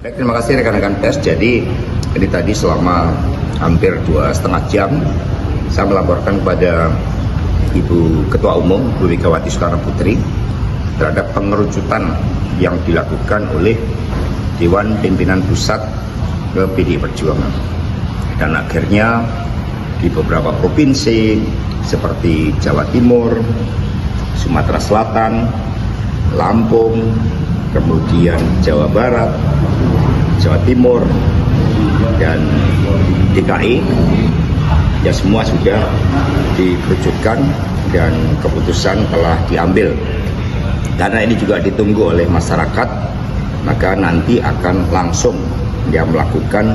Baik, terima kasih rekan-rekan pers. Jadi ini tadi selama hampir 2,5 jam saya melaporkan kepada Ibu Ketua Umum Bu Megawati Soekarno Putri terhadap pengerucutan yang dilakukan oleh Dewan Pimpinan Pusat ke PDI Perjuangan. Dan akhirnya di beberapa provinsi seperti Jawa Timur, Sumatera Selatan, Lampung, kemudian Jawa Barat, Jawa Timur, dan DKI, ya semua sudah dikerucutkan dan keputusan telah diambil. Karena ini juga ditunggu oleh masyarakat, maka nanti akan langsung dia melakukan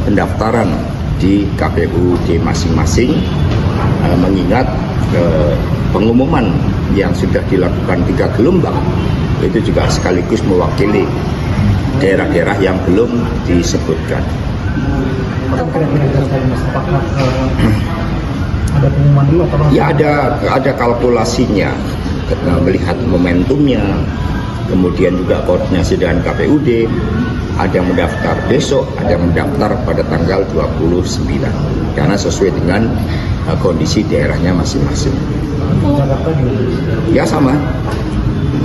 pendaftaran di KPUD masing-masing, mengingat pengumuman yang sudah dilakukan 3 gelombang itu juga sekaligus mewakili daerah-daerah yang belum disebutkan. Ada pengumuman dulu atau ya ada kalkulasinya, melihat momentumnya, kemudian juga koordinasi dengan KPUD. Ada yang mendaftar besok, ada yang mendaftar pada tanggal 29 karena sesuai dengan kondisi daerahnya masing-masing. Ya sama.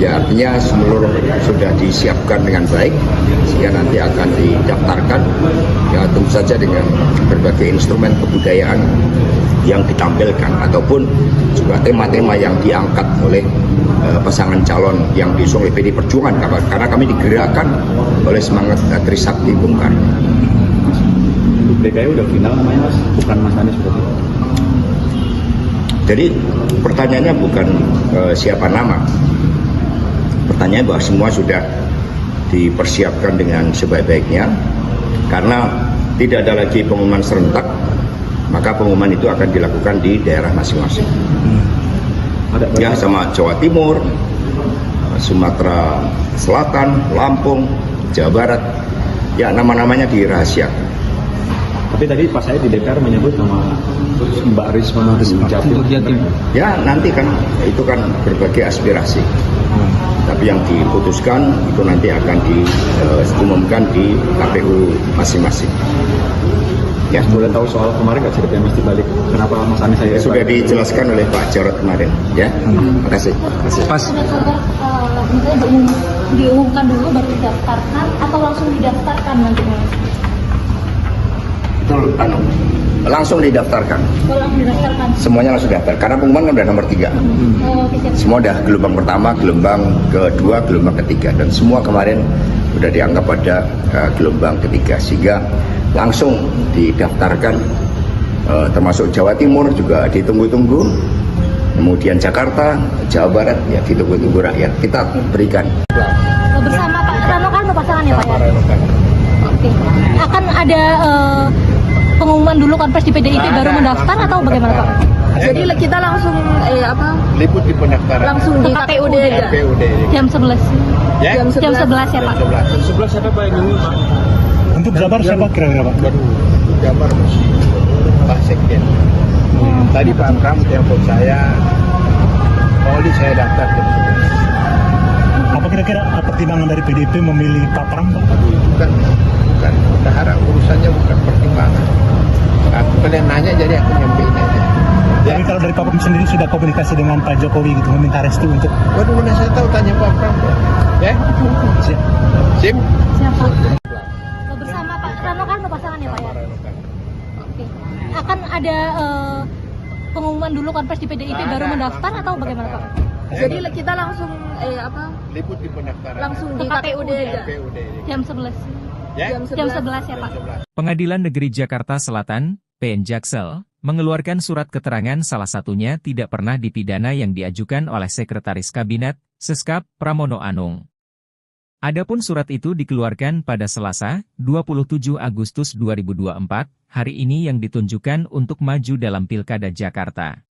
Ya artinya seluruh sudah disiapkan dengan baik sehingga nanti akan didaftarkan, ya tentu saja dengan berbagai instrumen kebudayaan yang ditampilkan ataupun juga tema-tema yang diangkat oleh pasangan calon yang diusung oleh PDI Perjuangan, karena kami digerakkan oleh semangat Trisakti Bung Karno. DKI udah final namanya Mas, bukan Mas Anies berarti. Jadi pertanyaannya bukan siapa nama. Pertanyaan bahwa semua sudah dipersiapkan dengan sebaik-baiknya, karena tidak ada lagi pengumuman serentak, maka pengumuman itu akan dilakukan di daerah masing-masing. Ya sama Jawa Timur, Sumatera Selatan, Lampung, Jawa Barat, ya nama-namanya dirahasiakan. Tapi tadi pas saya di DPR menyebut nama Mbak Risma Jatim. Ya nanti kan itu kan berbagai aspirasi. Tapi yang diputuskan itu nanti akan diumumkan di KPU masing-masing. Ya, boleh tahu soal kemarin nggak ceritanya Mas dibalik kenapa Mas Anies saya sudah dijelaskan oleh Pak Jarod kemarin, ya. Makasih. Pas. Misalnya diumumkan dulu baru didaftarkan atau langsung didaftarkan nanti? Betul, langsung didaftarkan. Semuanya langsung daftar karena pengumuman kan udah nomor 3. Semua udah gelombang pertama, gelombang kedua, gelombang ketiga, dan semua kemarin udah dianggap pada gelombang ketiga, sehingga langsung didaftarkan. Termasuk Jawa Timur juga ditunggu-tunggu, kemudian Jakarta, Jawa Barat ya ditunggu-tunggu rakyat, kita berikan. Bersama Pak Rano Karno pasangan ya Pak ya? Oke. Akan ada pengumuman dulu konferensi di PDIP baru mendaftar atau bagaimana Pak? Jadi kita langsung liput di pendaftaran langsung di KPUD aja. Jam 11. Ya? Jam 11 ya Pak. 11 siapa Pak yang ini Pak? Untuk Jabar siapa kira-kira Pak? Jabar masih Pak Sekjen. Tadi Pak Pram telepon saya, Oli saya daftar jam 11. Apa kira-kira pertimbangan dari PDIP memilih Pak Pram Pak? Bukan. Bendahara urusannya bukan pertimbangan. Aku kalian nanya jadi aku nyampein aja. Ya. Tapi kalau dari Pak Pram sendiri sudah komunikasi dengan Pak Jokowi gitu, meminta restu untuk. Waduh, mana saya tahu, tanya Pak Pram. Ya? Sim? Siapa? Bersama Pak Rano Karno pasangan ya Pak ya? Oke. Akan ada pengumuman dulu konferensi di PDIP baru mendaftar atau bagaimana Pak? Jadi kita langsung Liput di pendaftaran. langsung di KPUD aja. Jam 11. Ya? Jam 11 ya Pak. Pengadilan Negeri Jakarta Selatan, PN Jaksel, mengeluarkan surat keterangan salah satunya tidak pernah dipidana yang diajukan oleh Sekretaris Kabinet, Seskap, Pramono Anung. Adapun surat itu dikeluarkan pada Selasa, 27 Agustus 2024, hari ini yang ditunjukkan untuk maju dalam Pilkada Jakarta.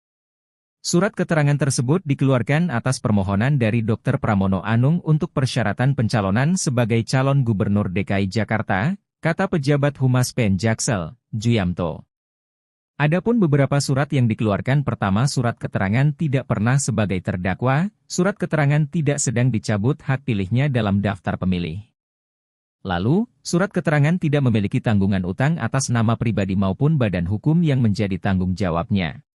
Surat keterangan tersebut dikeluarkan atas permohonan dari Dr. Pramono Anung untuk persyaratan pencalonan sebagai calon gubernur DKI Jakarta, kata pejabat Humas PN Jaksel, Juyamto. Adapun beberapa surat yang dikeluarkan, pertama surat keterangan tidak pernah sebagai terdakwa, surat keterangan tidak sedang dicabut hak pilihnya dalam daftar pemilih. Lalu, surat keterangan tidak memiliki tanggungan utang atas nama pribadi maupun badan hukum yang menjadi tanggung jawabnya.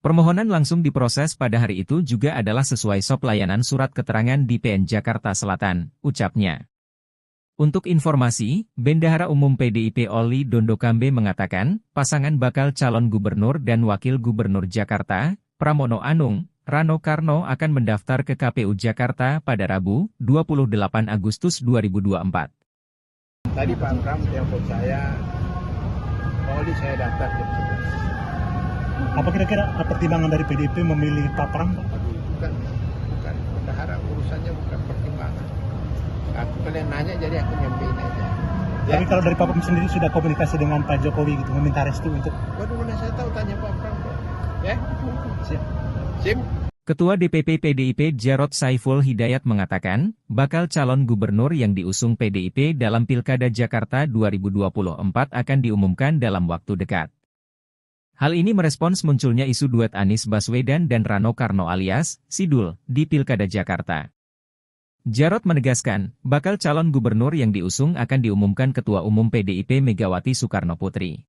Permohonan langsung diproses pada hari itu juga adalah sesuai SOP layanan surat keterangan di PN Jakarta Selatan, ucapnya. Untuk informasi, Bendahara Umum PDIP Oli Dondokambe mengatakan, pasangan bakal calon gubernur dan wakil gubernur Jakarta, Pramono Anung, Rano Karno akan mendaftar ke KPU Jakarta pada Rabu, 28 Agustus 2024. Tadi Pak Pram telepon saya, Oli saya daftar jam 11. Apa kira-kira pertimbangan dari PDIP memilih Pak Pram, Pak? Bukan, bendahara urusannya bukan pertimbangan. Aku kalian nanya jadi aku nyampein aja. Tapi kalau dari Pak Pram sendiri sudah komunikasi dengan Pak Jokowi gitu, meminta restu untuk... Waduh, mana saya tahu, tanya Pak Pram. Ya? Sim. Ketua DPP PDIP Jarod Saiful Hidayat mengatakan, bakal calon gubernur yang diusung PDIP dalam Pilkada Jakarta 2024 akan diumumkan dalam waktu dekat. Hal ini merespons munculnya isu duet Anies Baswedan dan Rano Karno alias Sidul di Pilkada Jakarta. Jarod menegaskan, bakal calon gubernur yang diusung akan diumumkan Ketua Umum PDIP Megawati Soekarnoputri.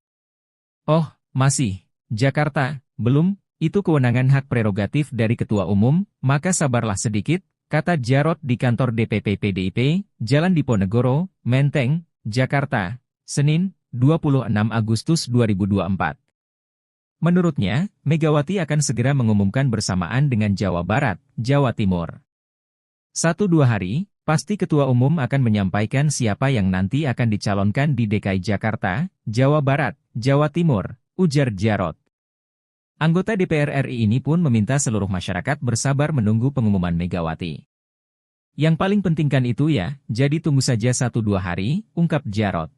Oh, masih, Jakarta, belum? Itu kewenangan hak prerogatif dari Ketua Umum, maka sabarlah sedikit, kata Jarod di kantor DPP PDIP, Jalan Diponegoro, Menteng, Jakarta, Senin, 26 Agustus 2024. Menurutnya, Megawati akan segera mengumumkan bersamaan dengan Jawa Barat, Jawa Timur. 1-2 hari, pasti Ketua Umum akan menyampaikan siapa yang nanti akan dicalonkan di DKI Jakarta, Jawa Barat, Jawa Timur, ujar Jarod. Anggota DPR RI ini pun meminta seluruh masyarakat bersabar menunggu pengumuman Megawati. Yang paling penting kan itu ya, jadi tunggu saja 1-2 hari, ungkap Jarod.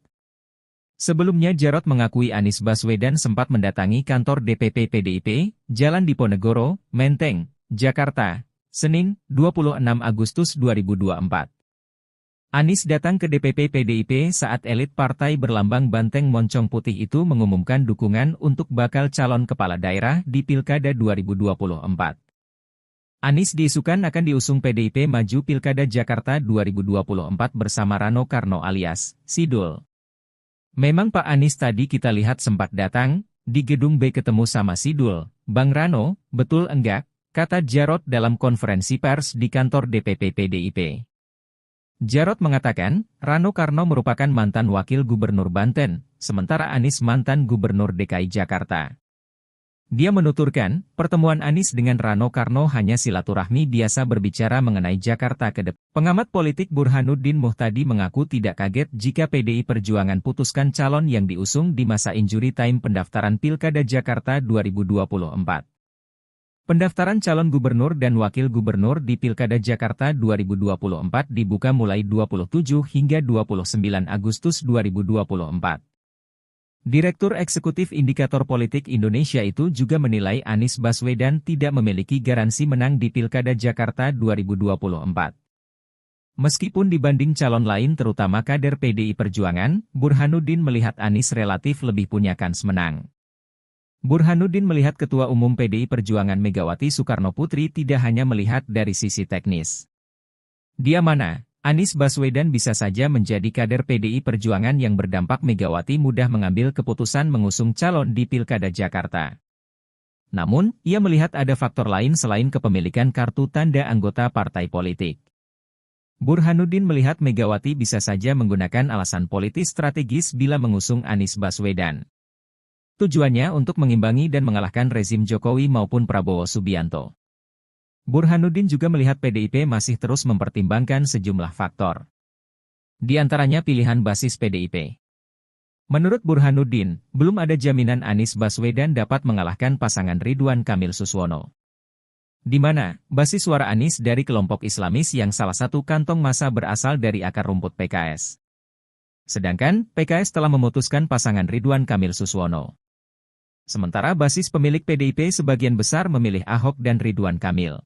Sebelumnya Jarod mengakui Anies Baswedan sempat mendatangi kantor DPP PDIP, Jalan Diponegoro, Menteng, Jakarta, Senin, 26 Agustus 2024. Anies datang ke DPP PDIP saat elit partai berlambang banteng moncong putih itu mengumumkan dukungan untuk bakal calon kepala daerah di Pilkada 2024. Anies diisukan akan diusung PDIP maju Pilkada Jakarta 2024 bersama Rano Karno alias Sidul. Memang Pak Anies tadi kita lihat sempat datang, di gedung B ketemu sama Sidul, Bang Rano, betul enggak? Kata Jarod dalam konferensi pers di kantor DPP PDIP. Jarod mengatakan, Rano Karno merupakan mantan wakil gubernur Banten, sementara Anies mantan gubernur DKI Jakarta. Dia menuturkan, pertemuan Anies dengan Rano Karno hanya silaturahmi biasa berbicara mengenai Jakarta ke depan. Pengamat politik Burhanuddin Muhtadi mengaku tidak kaget jika PDI Perjuangan putuskan calon yang diusung di masa injury time pendaftaran Pilkada Jakarta 2024. Pendaftaran calon gubernur dan wakil gubernur di Pilkada Jakarta 2024 dibuka mulai 27 hingga 29 Agustus 2024. Direktur Eksekutif Indikator Politik Indonesia itu juga menilai Anies Baswedan tidak memiliki garansi menang di Pilkada Jakarta 2024. Meskipun dibanding calon lain terutama kader PDI Perjuangan, Burhanuddin melihat Anies relatif lebih punya kans menang. Burhanuddin melihat Ketua Umum PDI Perjuangan Megawati Soekarnoputri tidak hanya melihat dari sisi teknis. Dia mana, Anies Baswedan bisa saja menjadi kader PDI Perjuangan yang berdampak Megawati mudah mengambil keputusan mengusung calon di Pilkada Jakarta. Namun, ia melihat ada faktor lain selain kepemilikan kartu tanda anggota partai politik. Burhanuddin melihat Megawati bisa saja menggunakan alasan politis strategis bila mengusung Anies Baswedan. Tujuannya untuk mengimbangi dan mengalahkan rezim Jokowi maupun Prabowo Subianto. Burhanuddin juga melihat PDIP masih terus mempertimbangkan sejumlah faktor. Di antaranya pilihan basis PDIP. Menurut Burhanuddin, belum ada jaminan Anies Baswedan dapat mengalahkan pasangan Ridwan Kamil Suswono. Di mana, basis suara Anies dari kelompok Islamis yang salah satu kantong massa berasal dari akar rumput PKS. Sedangkan, PKS telah memutuskan pasangan Ridwan Kamil Suswono. Sementara basis pemilik PDIP sebagian besar memilih Ahok dan Ridwan Kamil.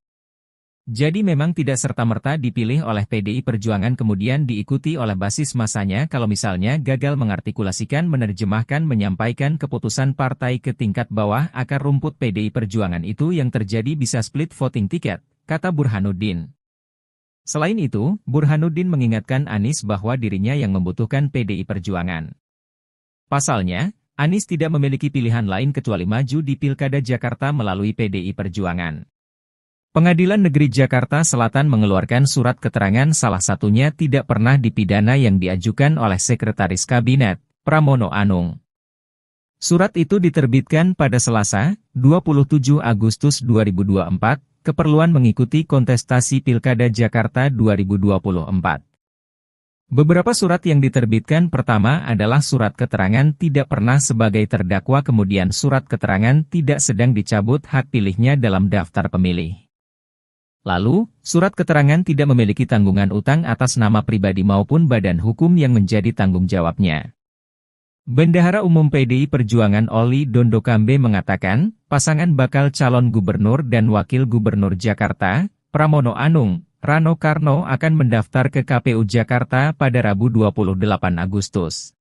Jadi memang tidak serta-merta dipilih oleh PDI Perjuangan kemudian diikuti oleh basis masanya kalau misalnya gagal mengartikulasikan menerjemahkan menyampaikan keputusan partai ke tingkat bawah akar rumput PDI Perjuangan itu yang terjadi bisa split voting ticket, kata Burhanuddin. Selain itu, Burhanuddin mengingatkan Anies bahwa dirinya yang membutuhkan PDI Perjuangan. Pasalnya, Anies tidak memiliki pilihan lain kecuali maju di Pilkada Jakarta melalui PDI Perjuangan. Pengadilan Negeri Jakarta Selatan mengeluarkan surat keterangan salah satunya tidak pernah dipidana yang diajukan oleh Sekretaris Kabinet, Pramono Anung. Surat itu diterbitkan pada Selasa, 27 Agustus 2024, keperluan mengikuti kontestasi Pilkada Jakarta 2024. Beberapa surat yang diterbitkan pertama adalah surat keterangan tidak pernah sebagai terdakwa, kemudian surat keterangan tidak sedang dicabut hak pilihnya dalam daftar pemilih. Lalu, surat keterangan tidak memiliki tanggungan utang atas nama pribadi maupun badan hukum yang menjadi tanggung jawabnya. Bendahara Umum PDI Perjuangan Oli Dondokambe mengatakan, pasangan bakal calon gubernur dan wakil gubernur Jakarta, Pramono Anung, Rano Karno akan mendaftar ke KPU Jakarta pada Rabu 28 Agustus.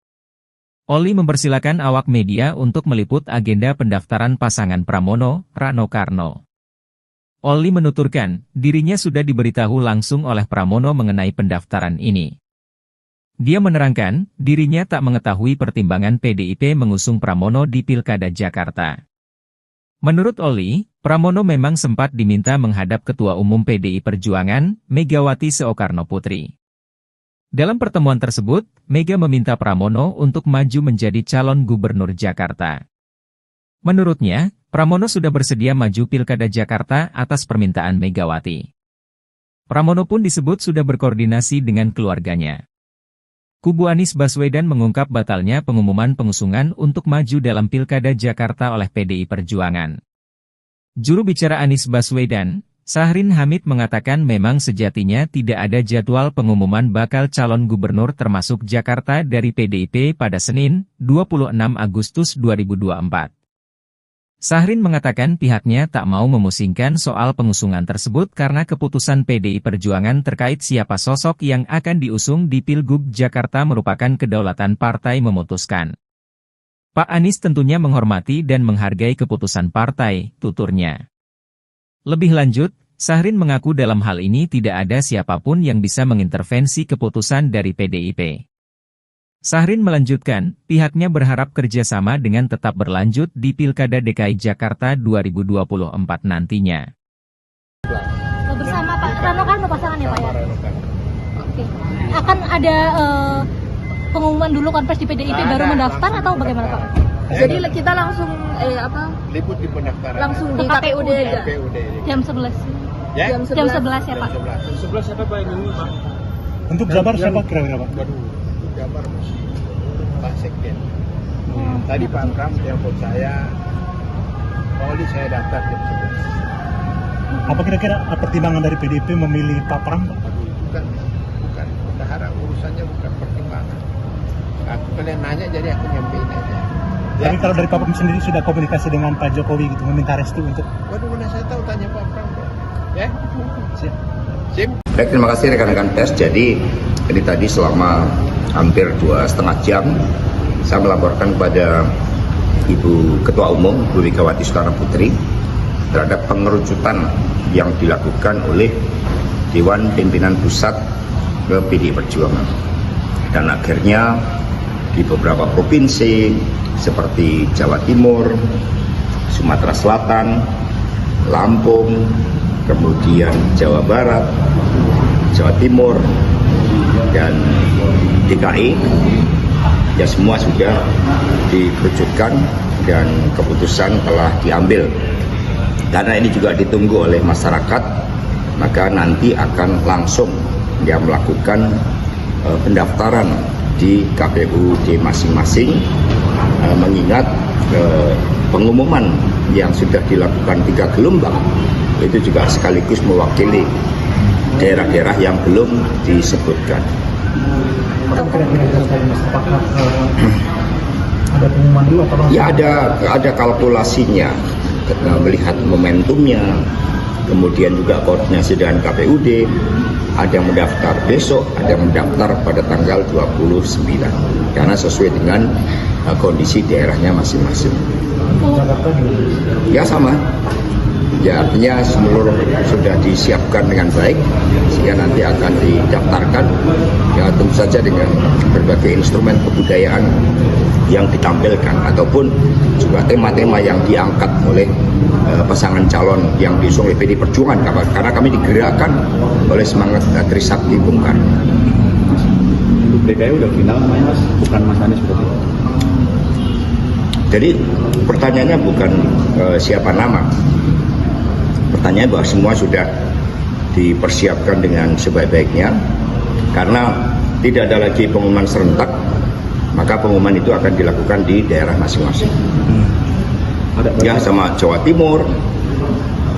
Oli mempersilakan awak media untuk meliput agenda pendaftaran pasangan Pramono, Rano Karno. Oli menuturkan, dirinya sudah diberitahu langsung oleh Pramono mengenai pendaftaran ini. Dia menerangkan, dirinya tak mengetahui pertimbangan PDIP mengusung Pramono di Pilkada Jakarta. Menurut Oli, Pramono memang sempat diminta menghadap Ketua Umum PDI Perjuangan, Megawati Soekarnoputri. Dalam pertemuan tersebut, Mega meminta Pramono untuk maju menjadi calon gubernur Jakarta. Menurutnya, Pramono sudah bersedia maju Pilkada Jakarta atas permintaan Megawati. Pramono pun disebut sudah berkoordinasi dengan keluarganya. Kubu Anies Baswedan mengungkap batalnya pengumuman pengusungan untuk maju dalam Pilkada Jakarta oleh PDI Perjuangan. Juru bicara Anies Baswedan, Syahrin Hamid mengatakan memang sejatinya tidak ada jadwal pengumuman bakal calon gubernur termasuk Jakarta dari PDIP pada Senin, 26 Agustus 2024. Syahrin mengatakan pihaknya tak mau memusingkan soal pengusungan tersebut karena keputusan PDI Perjuangan terkait siapa sosok yang akan diusung di Pilgub Jakarta merupakan kedaulatan partai memutuskan. Pak Anies tentunya menghormati dan menghargai keputusan partai, tuturnya. Lebih lanjut, Syahrin mengaku dalam hal ini tidak ada siapapun yang bisa mengintervensi keputusan dari PDIP. Syahrin melanjutkan, pihaknya berharap kerjasama dengan tetap berlanjut di Pilkada DKI Jakarta 2024 nantinya. Bersama Pak Rano Karno pasangannya Pak ya? Oke. Akan ada pengumuman dulu konfes di PDIP baru mendaftar atau bagaimana Pak? Jadi kita langsung Liput di pendaftaran. langsung di KPUD aja. Jam 11. Ya? Jam 11 ya Pak? 11 siapa Pak ini Pak? Untuk Jabar siapa kira-kira Pak? Waduh, untuk Jabar masih Pak Sekjen. Tadi Pak Pram telepon saya, Pak Oli saya daftar jam 11. Apa kira-kira pertimbangan dari PDIP memilih Pak Pram Pak? Bukan. Bendahara urusannya bukan pertimbangan. Aku kalian nanya jadi aku nyampein aja. Tapi kalau dari Pak Pram sendiri sudah komunikasi dengan Pak Jokowi gitu, meminta restu untuk... Waduh, mana saya tahu, tanya Pak Pram. Ya? Siap. Sim. Baik, terima kasih rekan-rekan pers. Jadi ini tadi selama hampir 2,5 jam saya melaporkan kepada Ibu Ketua Umum Bu Megawati Soekarnoputri terhadap pengerucutan yang dilakukan oleh Dewan Pimpinan Pusat ke PDI Perjuangan. Dan akhirnya di beberapa provinsi seperti Jawa Timur, Sumatera Selatan, Lampung, kemudian Jawa Barat, Jawa Timur, dan DKI, ya semua sudah dikerucutkan dan keputusan telah diambil. Karena ini juga ditunggu oleh masyarakat, maka nanti akan langsung dia melakukan pendaftaran di KPUD masing-masing, mengingat pengumuman yang sudah dilakukan 3 gelombang itu juga sekaligus mewakili daerah-daerah yang belum disebutkan. Ada pengumuman dulu atau Ya ada kalkulasinya, melihat momentumnya, kemudian juga koordinasi dengan KPUD, ada yang mendaftar besok, ada yang mendaftar pada tanggal 29, karena sesuai dengan kondisi daerahnya masing-masing. Ya sama. Ya artinya seluruh sudah disiapkan dengan baik sehingga nanti akan didaftarkan ya tentu saja dengan berbagai instrumen kebudayaan yang ditampilkan ataupun juga tema-tema yang diangkat oleh pasangan calon yang diusung oleh PD Perjuangan karena kami digerakkan oleh semangat Trisakti Bung Karno. Untuk DKI udah final namanya Mas, bukan Mas Anies berarti. Jadi pertanyaannya bukan siapa nama. Pertanyaan bahwa semua sudah dipersiapkan dengan sebaik-baiknya karena tidak ada lagi pengumuman serentak, maka pengumuman itu akan dilakukan di daerah masing-masing. Ya sama Jawa Timur,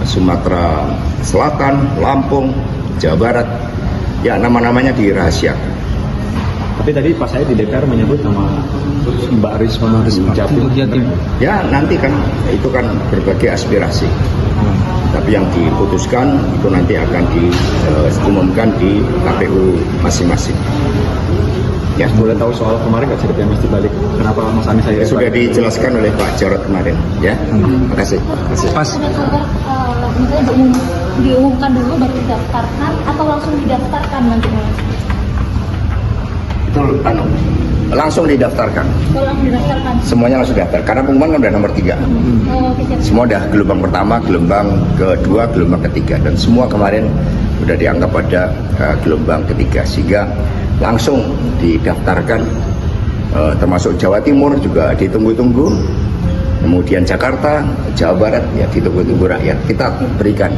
Sumatera Selatan, Lampung, Jawa Barat, ya nama-namanya dirahasiakan. Tapi tadi pas saya di DPR menyebut nama Mbak Risma Jatim. Ya nanti kan itu kan berbagai aspirasi. Tapi yang diputuskan itu nanti akan diumumkan di KPU masing-masing. Ya, Boleh tahu soal kemarin nggak ceritanya Mas dibalik kenapa Mas Anies saya sudah dijelaskan oleh Pak Jarod kemarin. Ya, terima kasih. Pas. Misalnya diumumkan dulu baru didaftarkan atau langsung didaftarkan nantinya? Itu langsung didaftarkan. Kalau langsung didaftarkan. Semuanya langsung daftar karena pengumuman kan udah nomor 3. Semua udah gelombang pertama, gelombang kedua, gelombang ketiga dan semua kemarin udah dianggap pada gelombang ketiga sehingga langsung didaftarkan termasuk Jawa Timur juga ditunggu-tunggu, kemudian Jakarta, Jawa Barat ya ditunggu-tunggu rakyat kita berikan.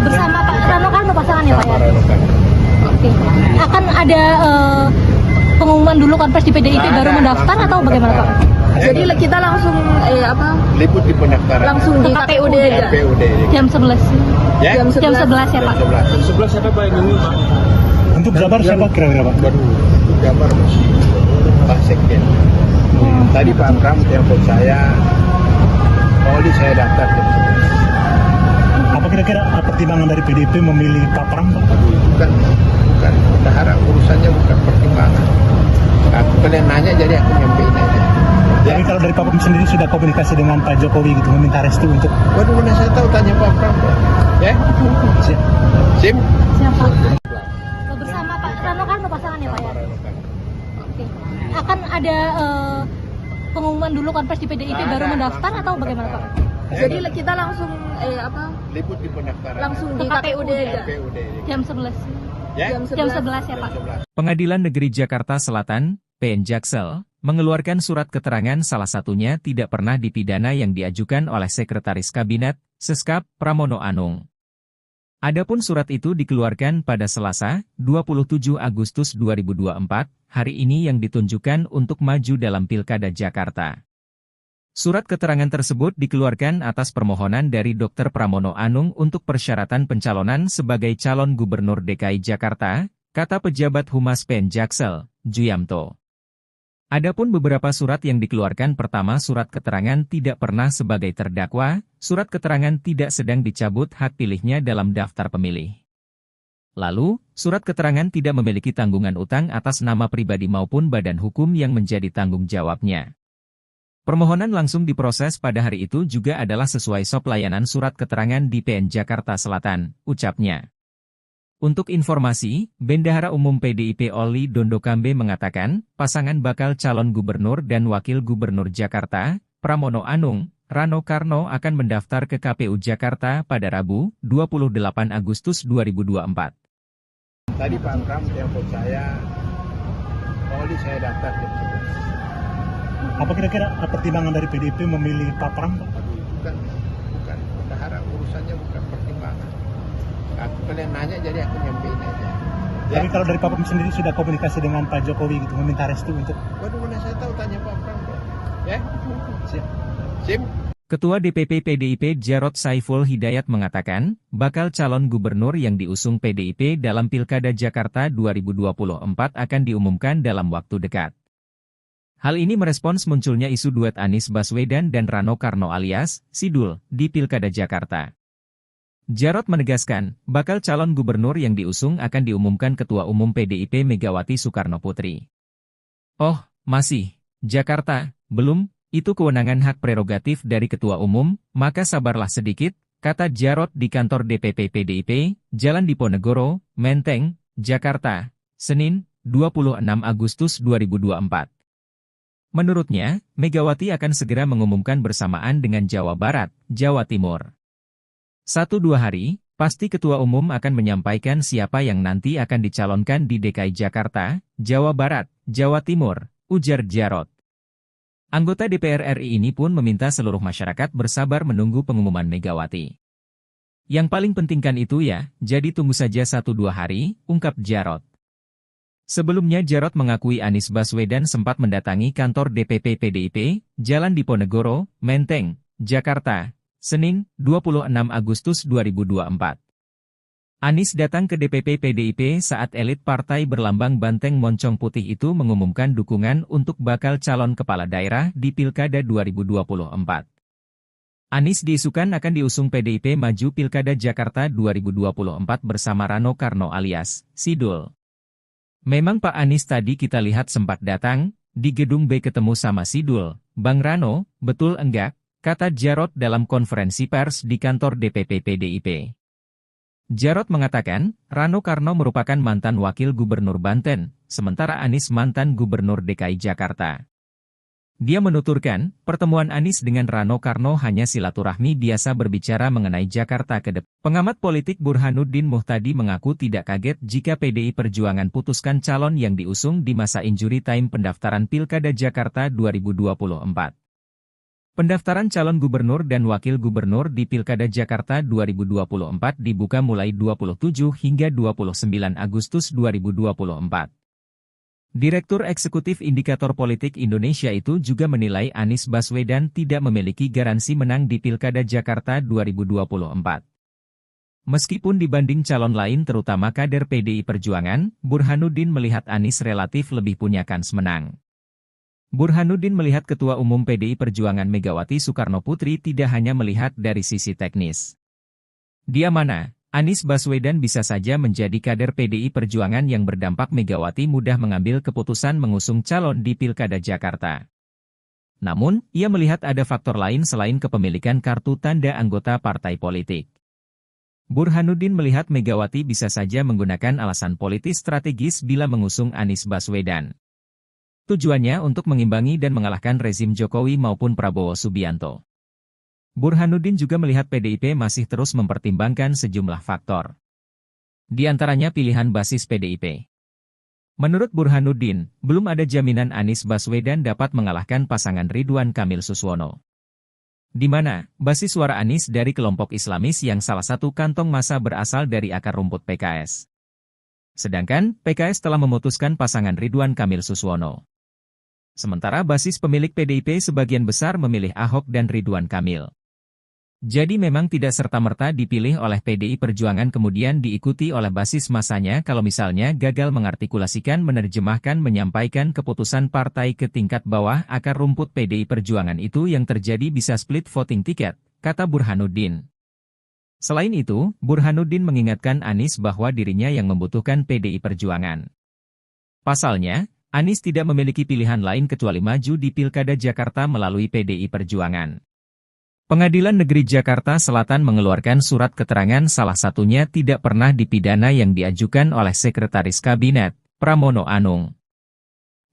Bersama Pak Rano Karno pasangannya Pak ya? Oke. Akan ada pengumuman dulu konferensi di PDIP baru mendaftar atau bagaimana Pak? Jadi kita langsung Liput di pendaftaran. langsung di KPUD aja. KPUD. Jam 11. Ya? Jam 11 ya Pak? 11 siapa Pak yang ini Pak? Untuk Jabar siapa kira-kira Pak? Baru Jabar masih Pak Sekjen. Tadi Pak Pram telepon saya, Pak Oli saya daftar jam 11. Apa kira-kira pertimbangan dari PDIP memilih Pak Pram Pak? Bukan. Kita harap urusannya bukan pertimbangan. Aku kalian nanya jadi aku nyampein aja. Ya. Tapi kalau dari Pak Pram sendiri sudah komunikasi dengan Pak Jokowi gitu meminta restu untuk Waduh, mana saya tahu tanya Pak Pram. Ya? Sim? Siapa? Bersama Pak Rano Karno pasangannya Pak ya? Oke. Akan ada pengumuman dulu konferensi di PDIP baru mendaftar atau bagaimana Pak? Jadi kita langsung Liput di pendaftaran. langsung di KPUD aja. KPUD. Jam 11. Ya? Jam 11 ya Pak? 11. Pengadilan Negeri Jakarta Selatan, PN Jaksel, mengeluarkan surat keterangan salah satunya tidak pernah dipidana yang diajukan oleh Sekretaris Kabinet, Seskap, Pramono Anung. Adapun surat itu dikeluarkan pada Selasa, 27 Agustus 2024, hari ini yang ditunjukkan untuk maju dalam Pilkada Jakarta. Surat keterangan tersebut dikeluarkan atas permohonan dari Dr. Pramono Anung untuk persyaratan pencalonan sebagai calon gubernur DKI Jakarta, kata pejabat Humas PN Jaksel, Juyamto. Adapun beberapa surat yang dikeluarkan pertama surat keterangan tidak pernah sebagai terdakwa, surat keterangan tidak sedang dicabut hak pilihnya dalam daftar pemilih. Lalu, surat keterangan tidak memiliki tanggungan utang atas nama pribadi maupun badan hukum yang menjadi tanggung jawabnya. Permohonan langsung diproses pada hari itu juga adalah sesuai SOP layanan surat keterangan di PN Jakarta Selatan, ucapnya. Untuk informasi, Bendahara Umum PDIP Oli Dondokambe mengatakan, pasangan bakal calon gubernur dan wakil gubernur Jakarta, Pramono Anung, Rano Karno akan mendaftar ke KPU Jakarta pada Rabu, 28 Agustus 2024. Tadi Pak Pram telepon saya, Pak Oli saya daftar jam 11. apa kira-kira pertimbangan dari PDIP memilih Pak Pram Pak? Bukan. Kita harap urusannya bukan pertimbangan. Aku kalian nanya jadi aku nyampein aja. Ya? Tapi kalau dari Pak Pram sendiri sudah komunikasi dengan Pak Jokowi gitu meminta restu untuk Waduh, mana saya tahu tanya Pak Pram. Ya? Sim? Ketua DPP PDIP Jarod Saiful Hidayat mengatakan, bakal calon gubernur yang diusung PDIP dalam Pilkada Jakarta 2024 akan diumumkan dalam waktu dekat. Hal ini merespons munculnya isu duet Anies Baswedan dan Rano Karno alias Sidul di Pilkada Jakarta. Jarod menegaskan, bakal calon gubernur yang diusung akan diumumkan Ketua Umum PDIP Megawati Soekarnoputri. Oh, masih, Jakarta, belum, itu kewenangan hak prerogatif dari Ketua Umum, maka sabarlah sedikit, kata Jarod di kantor DPP PDIP, Jalan Diponegoro, Menteng, Jakarta, Senin, 26 Agustus 2024. Menurutnya, Megawati akan segera mengumumkan bersamaan dengan Jawa Barat, Jawa Timur. 1-2 hari, pasti Ketua Umum akan menyampaikan siapa yang nanti akan dicalonkan di DKI Jakarta, Jawa Barat, Jawa Timur, ujar Jarod. Anggota DPR RI ini pun meminta seluruh masyarakat bersabar menunggu pengumuman Megawati. Yang paling penting kan itu ya, jadi tunggu saja 1-2 hari, ungkap Jarod. Sebelumnya Jarod mengakui Anies Baswedan sempat mendatangi kantor DPP PDIP, Jalan Diponegoro, Menteng, Jakarta, Senin, 26 Agustus 2024. Anies datang ke DPP PDIP saat elit partai berlambang banteng moncong putih itu mengumumkan dukungan untuk bakal calon kepala daerah di Pilkada 2024. Anies diisukan akan diusung PDIP maju Pilkada Jakarta 2024 bersama Rano Karno alias Sidul. Memang Pak Anies tadi kita lihat sempat datang, di gedung B ketemu sama Sidul, Bang Rano, betul enggak? Kata Jarod dalam konferensi pers di kantor DPP PDIP. Jarod mengatakan, Rano Karno merupakan mantan wakil gubernur Banten, sementara Anies mantan gubernur DKI Jakarta. Dia menuturkan, pertemuan Anies dengan Rano Karno hanya silaturahmi biasa berbicara mengenai Jakarta ke depan. Pengamat politik Burhanuddin Muhtadi mengaku tidak kaget jika PDI Perjuangan putuskan calon yang diusung di masa injury time pendaftaran Pilkada Jakarta 2024. Pendaftaran calon gubernur dan wakil gubernur di Pilkada Jakarta 2024 dibuka mulai 27 hingga 29 Agustus 2024. Direktur Eksekutif Indikator Politik Indonesia itu juga menilai Anies Baswedan tidak memiliki garansi menang di Pilkada Jakarta 2024. Meskipun dibanding calon lain terutama kader PDI Perjuangan, Burhanuddin melihat Anies relatif lebih punya kans menang. Burhanuddin melihat Ketua Umum PDI Perjuangan Megawati Soekarnoputri tidak hanya melihat dari sisi teknis. Dia mana, Anies Baswedan bisa saja menjadi kader PDI Perjuangan yang berdampak Megawati mudah mengambil keputusan mengusung calon di Pilkada Jakarta. Namun, ia melihat ada faktor lain selain kepemilikan kartu tanda anggota partai politik. Burhanuddin melihat Megawati bisa saja menggunakan alasan politis strategis bila mengusung Anies Baswedan. Tujuannya untuk mengimbangi dan mengalahkan rezim Jokowi maupun Prabowo Subianto. Burhanuddin juga melihat PDIP masih terus mempertimbangkan sejumlah faktor. Di antaranya pilihan basis PDIP. Menurut Burhanuddin, belum ada jaminan Anies Baswedan dapat mengalahkan pasangan Ridwan Kamil Suswono. Di mana, basis suara Anies dari kelompok Islamis yang salah satu kantong massa berasal dari akar rumput PKS. Sedangkan, PKS telah memutuskan pasangan Ridwan Kamil Suswono. Sementara basis pemilik PDIP sebagian besar memilih Ahok dan Ridwan Kamil. Jadi memang tidak serta-merta dipilih oleh PDI Perjuangan kemudian diikuti oleh basis masanya kalau misalnya gagal mengartikulasikan menerjemahkan menyampaikan keputusan partai ke tingkat bawah akar rumput PDI Perjuangan itu yang terjadi bisa split voting ticket, kata Burhanuddin. Selain itu, Burhanuddin mengingatkan Anies bahwa dirinya yang membutuhkan PDI Perjuangan. Pasalnya, Anies tidak memiliki pilihan lain kecuali maju di Pilkada Jakarta melalui PDI Perjuangan. Pengadilan Negeri Jakarta Selatan mengeluarkan surat keterangan salah satunya tidak pernah dipidana yang diajukan oleh Sekretaris Kabinet, Pramono Anung.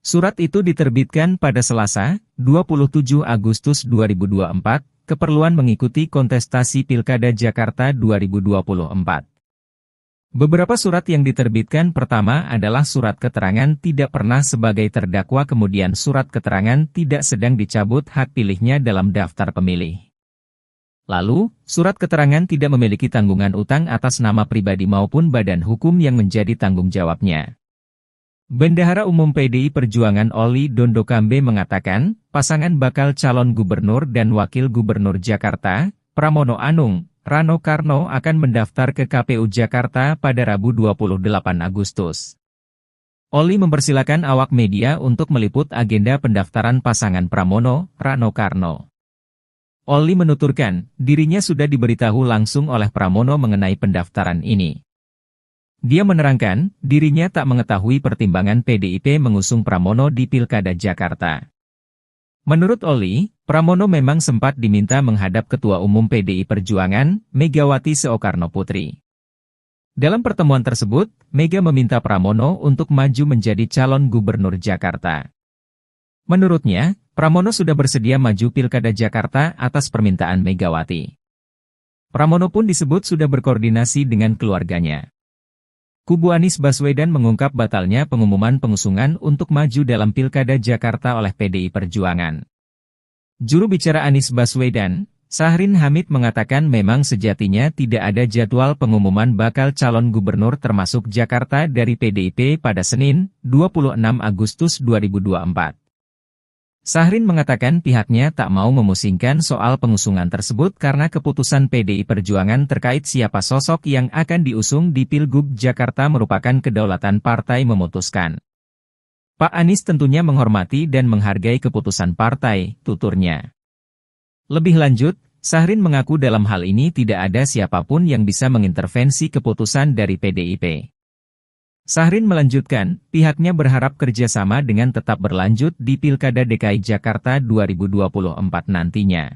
Surat itu diterbitkan pada Selasa, 27 Agustus 2024, keperluan mengikuti kontestasi Pilkada Jakarta 2024. Beberapa surat yang diterbitkan pertama adalah surat keterangan tidak pernah sebagai terdakwa kemudian surat keterangan tidak sedang dicabut hak pilihnya dalam daftar pemilih. Lalu, surat keterangan tidak memiliki tanggungan utang atas nama pribadi maupun badan hukum yang menjadi tanggung jawabnya. Bendahara Umum PDI Perjuangan Oli Dondokambe mengatakan, pasangan bakal calon gubernur dan wakil gubernur Jakarta, Pramono Anung, Rano Karno akan mendaftar ke KPU Jakarta pada Rabu 28 Agustus. Oli mempersilakan awak media untuk meliput agenda pendaftaran pasangan Pramono, Rano Karno. Oli menuturkan, dirinya sudah diberitahu langsung oleh Pramono mengenai pendaftaran ini. Dia menerangkan, dirinya tak mengetahui pertimbangan PDIP mengusung Pramono di Pilkada Jakarta. Menurut Oli, Pramono memang sempat diminta menghadap Ketua Umum PDI Perjuangan, Megawati Soekarnoputri. Dalam pertemuan tersebut, Mega meminta Pramono untuk maju menjadi calon gubernur Jakarta. Menurutnya, Pramono sudah bersedia maju Pilkada Jakarta atas permintaan Megawati. Pramono pun disebut sudah berkoordinasi dengan keluarganya. Kubu Anies Baswedan mengungkap batalnya pengumuman pengusungan untuk maju dalam Pilkada Jakarta oleh PDI Perjuangan. Juru bicara Anies Baswedan, Syahrin Hamid mengatakan memang sejatinya tidak ada jadwal pengumuman bakal calon gubernur termasuk Jakarta dari PDIP pada Senin, 26 Agustus 2024. Syahrin mengatakan pihaknya tak mau memusingkan soal pengusungan tersebut karena keputusan PDI Perjuangan terkait siapa sosok yang akan diusung di Pilgub Jakarta merupakan kedaulatan partai memutuskan. Pak Anies tentunya menghormati dan menghargai keputusan partai, tuturnya. Lebih lanjut, Syahrin mengaku dalam hal ini tidak ada siapapun yang bisa mengintervensi keputusan dari PDIP. Syahrin melanjutkan, pihaknya berharap kerjasama dengan tetap berlanjut di Pilkada DKI Jakarta 2024 nantinya.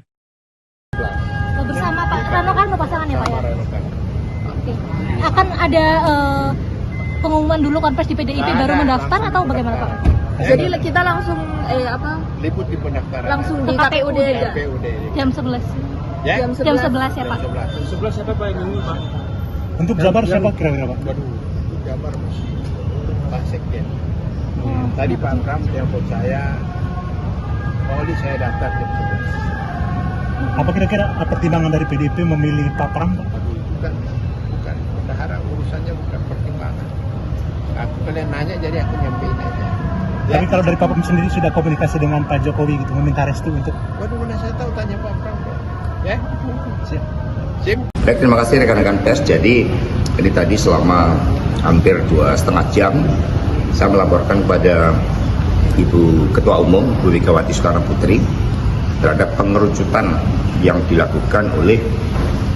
Bersama Pak Rano Karno pasangan ya Pak ya? Oke. Akan ada pengumuman dulu konfes di PDIP baru mendaftar atau bagaimana Pak? Jadi kita langsung Liput di pendaftaran. langsung di Ke KPUD aja. KPUD. Jam 11. Ya? Jam 11 ya Pak? 11 siapa Pak yang ini Pak? Untuk Jabar siapa kira-kira Pak? Waduh, untuk Jabar masih Pak Sekjen. Tadi Pak Pram telepon saya, Pak Oli saya daftar jam 11. Apa kira-kira pertimbangan dari PDIP memilih Pak Pram Pak? Bukan. Berharap urusannya bukan pertimbangan. Aku kalian nanya jadi aku nyampein aja. Ya? Tapi kalau dari Pak Pram sendiri sudah komunikasi dengan Pak Jokowi gitu, meminta restu untuk... Waduh, mana saya tahu tanya Pak Pram. Ya? Siap. Sim. Baik, terima kasih rekan-rekan pers. Jadi ini tadi selama hampir 2,5 jam saya melaporkan kepada Ibu Ketua Umum Bu Megawati Soekarnoputri terhadap pengerucutan yang dilakukan oleh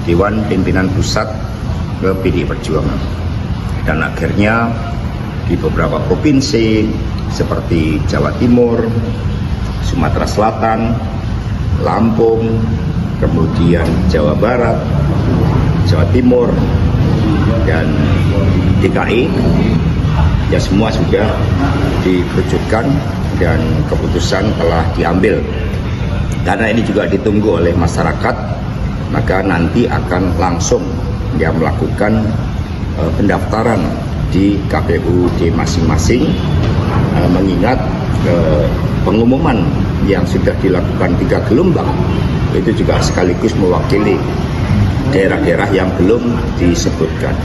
Dewan Pimpinan Pusat ke PDI Perjuangan. Dan akhirnya di beberapa provinsi seperti Jawa Timur, Sumatera Selatan, Lampung, kemudian Jawa Barat, Jawa Timur, dan DKI, ya semua sudah dikerucutkan dan keputusan telah diambil. Karena ini juga ditunggu oleh masyarakat, maka nanti akan langsung ya melakukan pendaftaran di KPUD masing-masing, mengingat pengumuman yang sudah dilakukan 3 gelombang itu juga sekaligus mewakili daerah-daerah yang belum disebutkan.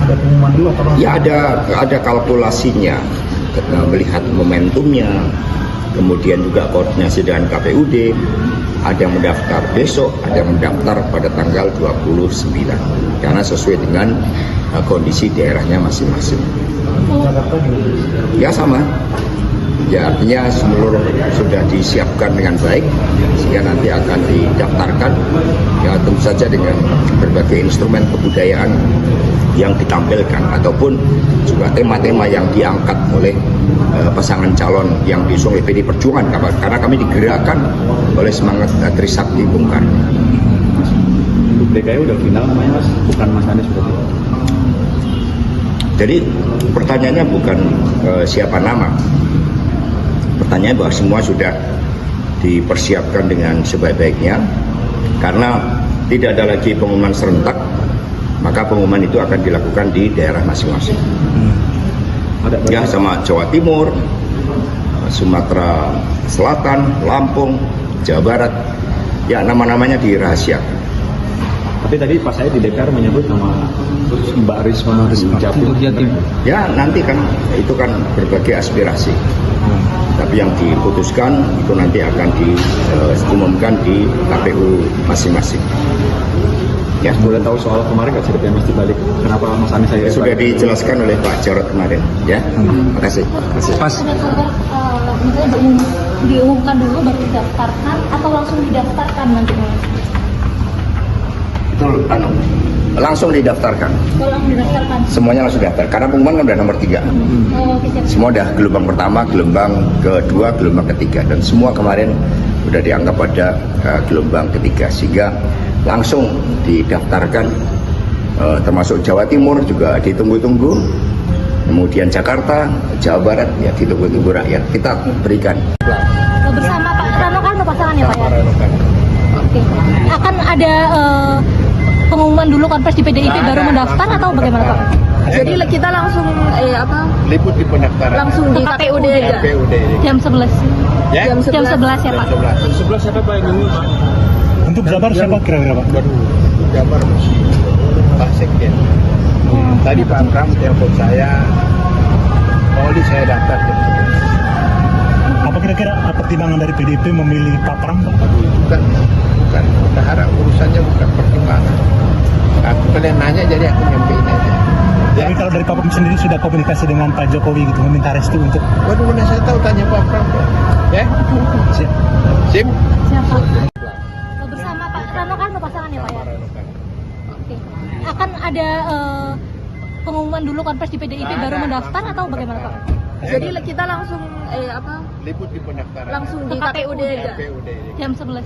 Ada pengumuman dulu atau Ya ada kalkulasinya, melihat momentumnya, kemudian juga koordinasi dengan KPUD, ada yang mendaftar besok, ada yang mendaftar pada tanggal 29, karena sesuai dengan kondisi daerahnya masing-masing. Ya sama. Ya artinya seluruh sudah disiapkan dengan baik sehingga nanti akan didaftarkan ya tentu saja dengan berbagai instrumen kebudayaan yang ditampilkan ataupun juga tema-tema yang diangkat oleh pasangan calon yang diusung oleh PDI Perjuangan karena kami digerakkan oleh semangat Trisakti Bung Karno. DKI udah final namanya Mas, bukan Mas Anies berarti. Jadi pertanyaannya bukan siapa nama. Pertanyaan bahwa semua sudah dipersiapkan dengan sebaik-baiknya karena tidak ada lagi pengumuman serentak, maka pengumuman itu akan dilakukan di daerah masing-masing. Ya sama Jawa Timur, Sumatera Selatan, Lampung, Jawa Barat, ya nama-namanya dirahasiakan. Tapi tadi pas saya di DPR menyebut nama Mbak Risma Jatim. Ya nanti kan itu kan berbagai aspirasi. Tapi yang diputuskan itu nanti akan diumumkan di KPU masing-masing. Ya, Boleh tahu soal kemarin nggak ceritanya Mas dibalik kenapa Mas Anies saya sudah dijelaskan oleh Pak Jarod kemarin. Ya, terima kasih. Pas. Ada kabar misalnya diumumkan dulu baru didaftarkan atau langsung didaftarkan nanti? betul langsung didaftarkan. Tolong didaftarkan. Semuanya langsung daftar karena pengumuman kan udah nomor 3. Oh, oke, siap. Semua udah gelombang pertama, gelombang kedua, gelombang ketiga, dan semua kemarin udah dianggap pada gelombang ketiga, sehingga langsung didaftarkan. Termasuk Jawa Timur juga ditunggu-tunggu, kemudian Jakarta, Jawa Barat ya ditunggu-tunggu rakyat, kita berikan. Bersama Pak Rano Karno pasangannya Pak ya? Oke. Akan ada pengumuman dulu konferensi di PDIP baru mendaftar atau bagaimana Pak? Jadi kita langsung Liput di pendaftaran. langsung di KPUD aja. KPUD. Jam 11. Ya? Jam 11 ya Pak? 11. Siapa Pak yang nunggu Pak? Untuk Jabar siapa kira-kira Pak? Baru Jabar Pak Sekjen. Tadi Pak Pram telepon saya, Oli saya daftar jam 11. Apa kira-kira pertimbangan dari PDIP memilih Pak Pram Pak? Bukan. Kita harap urusannya bukan pertimbangan. Aku kalian nanya jadi aku nyampein aja. Ya. Tapi kalau dari Pak Pram sendiri sudah komunikasi dengan Pak Jokowi gitu, meminta restu untuk Waduh, mana saya tahu tanya Pak Pram. Ya? siap. Sim? Siapa? Bersama Pak Rano Karno pasangannya Pak ya? Oke. Akan ada pengumuman dulu konferensi di PDIP baru mendaftar atau bagaimana Pak? Jadi kita langsung Liput di pendaftaran. langsung di KPUD aja. KPUD. Jam 11.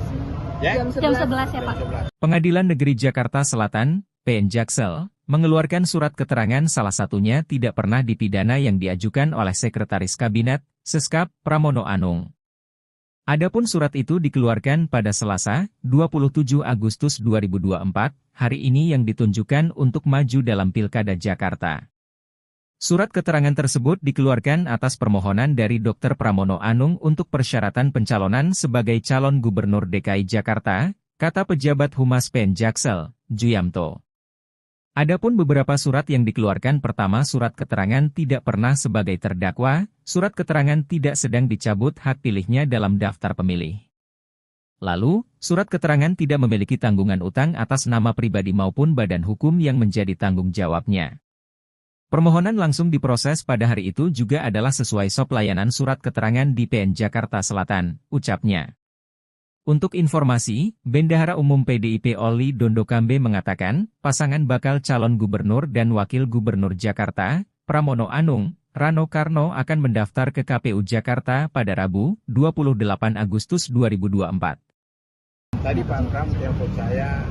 Ya? Jam 11 ya Pak? 11. Pengadilan Negeri Jakarta Selatan, PN Jaksel, mengeluarkan surat keterangan salah satunya tidak pernah dipidana yang diajukan oleh Sekretaris Kabinet, Seskap, Pramono Anung. Adapun surat itu dikeluarkan pada Selasa, 27 Agustus 2024, hari ini yang ditunjukkan untuk maju dalam Pilkada Jakarta. Surat keterangan tersebut dikeluarkan atas permohonan dari Dr. Pramono Anung untuk persyaratan pencalonan sebagai calon gubernur DKI Jakarta, kata pejabat Humas PN Jaksel, Juyamto. Adapun beberapa surat yang dikeluarkan, pertama surat keterangan tidak pernah sebagai terdakwa, surat keterangan tidak sedang dicabut hak pilihnya dalam daftar pemilih. Lalu, surat keterangan tidak memiliki tanggungan utang atas nama pribadi maupun badan hukum yang menjadi tanggung jawabnya. Permohonan langsung diproses pada hari itu juga adalah sesuai SOP layanan surat keterangan di PN Jakarta Selatan, ucapnya. Untuk informasi, Bendahara Umum PDIP Oli Dondokambe mengatakan, pasangan bakal calon gubernur dan wakil gubernur Jakarta, Pramono Anung, Rano Karno akan mendaftar ke KPU Jakarta pada Rabu, 28 Agustus 2024. Tadi Pak Pram telepon saya,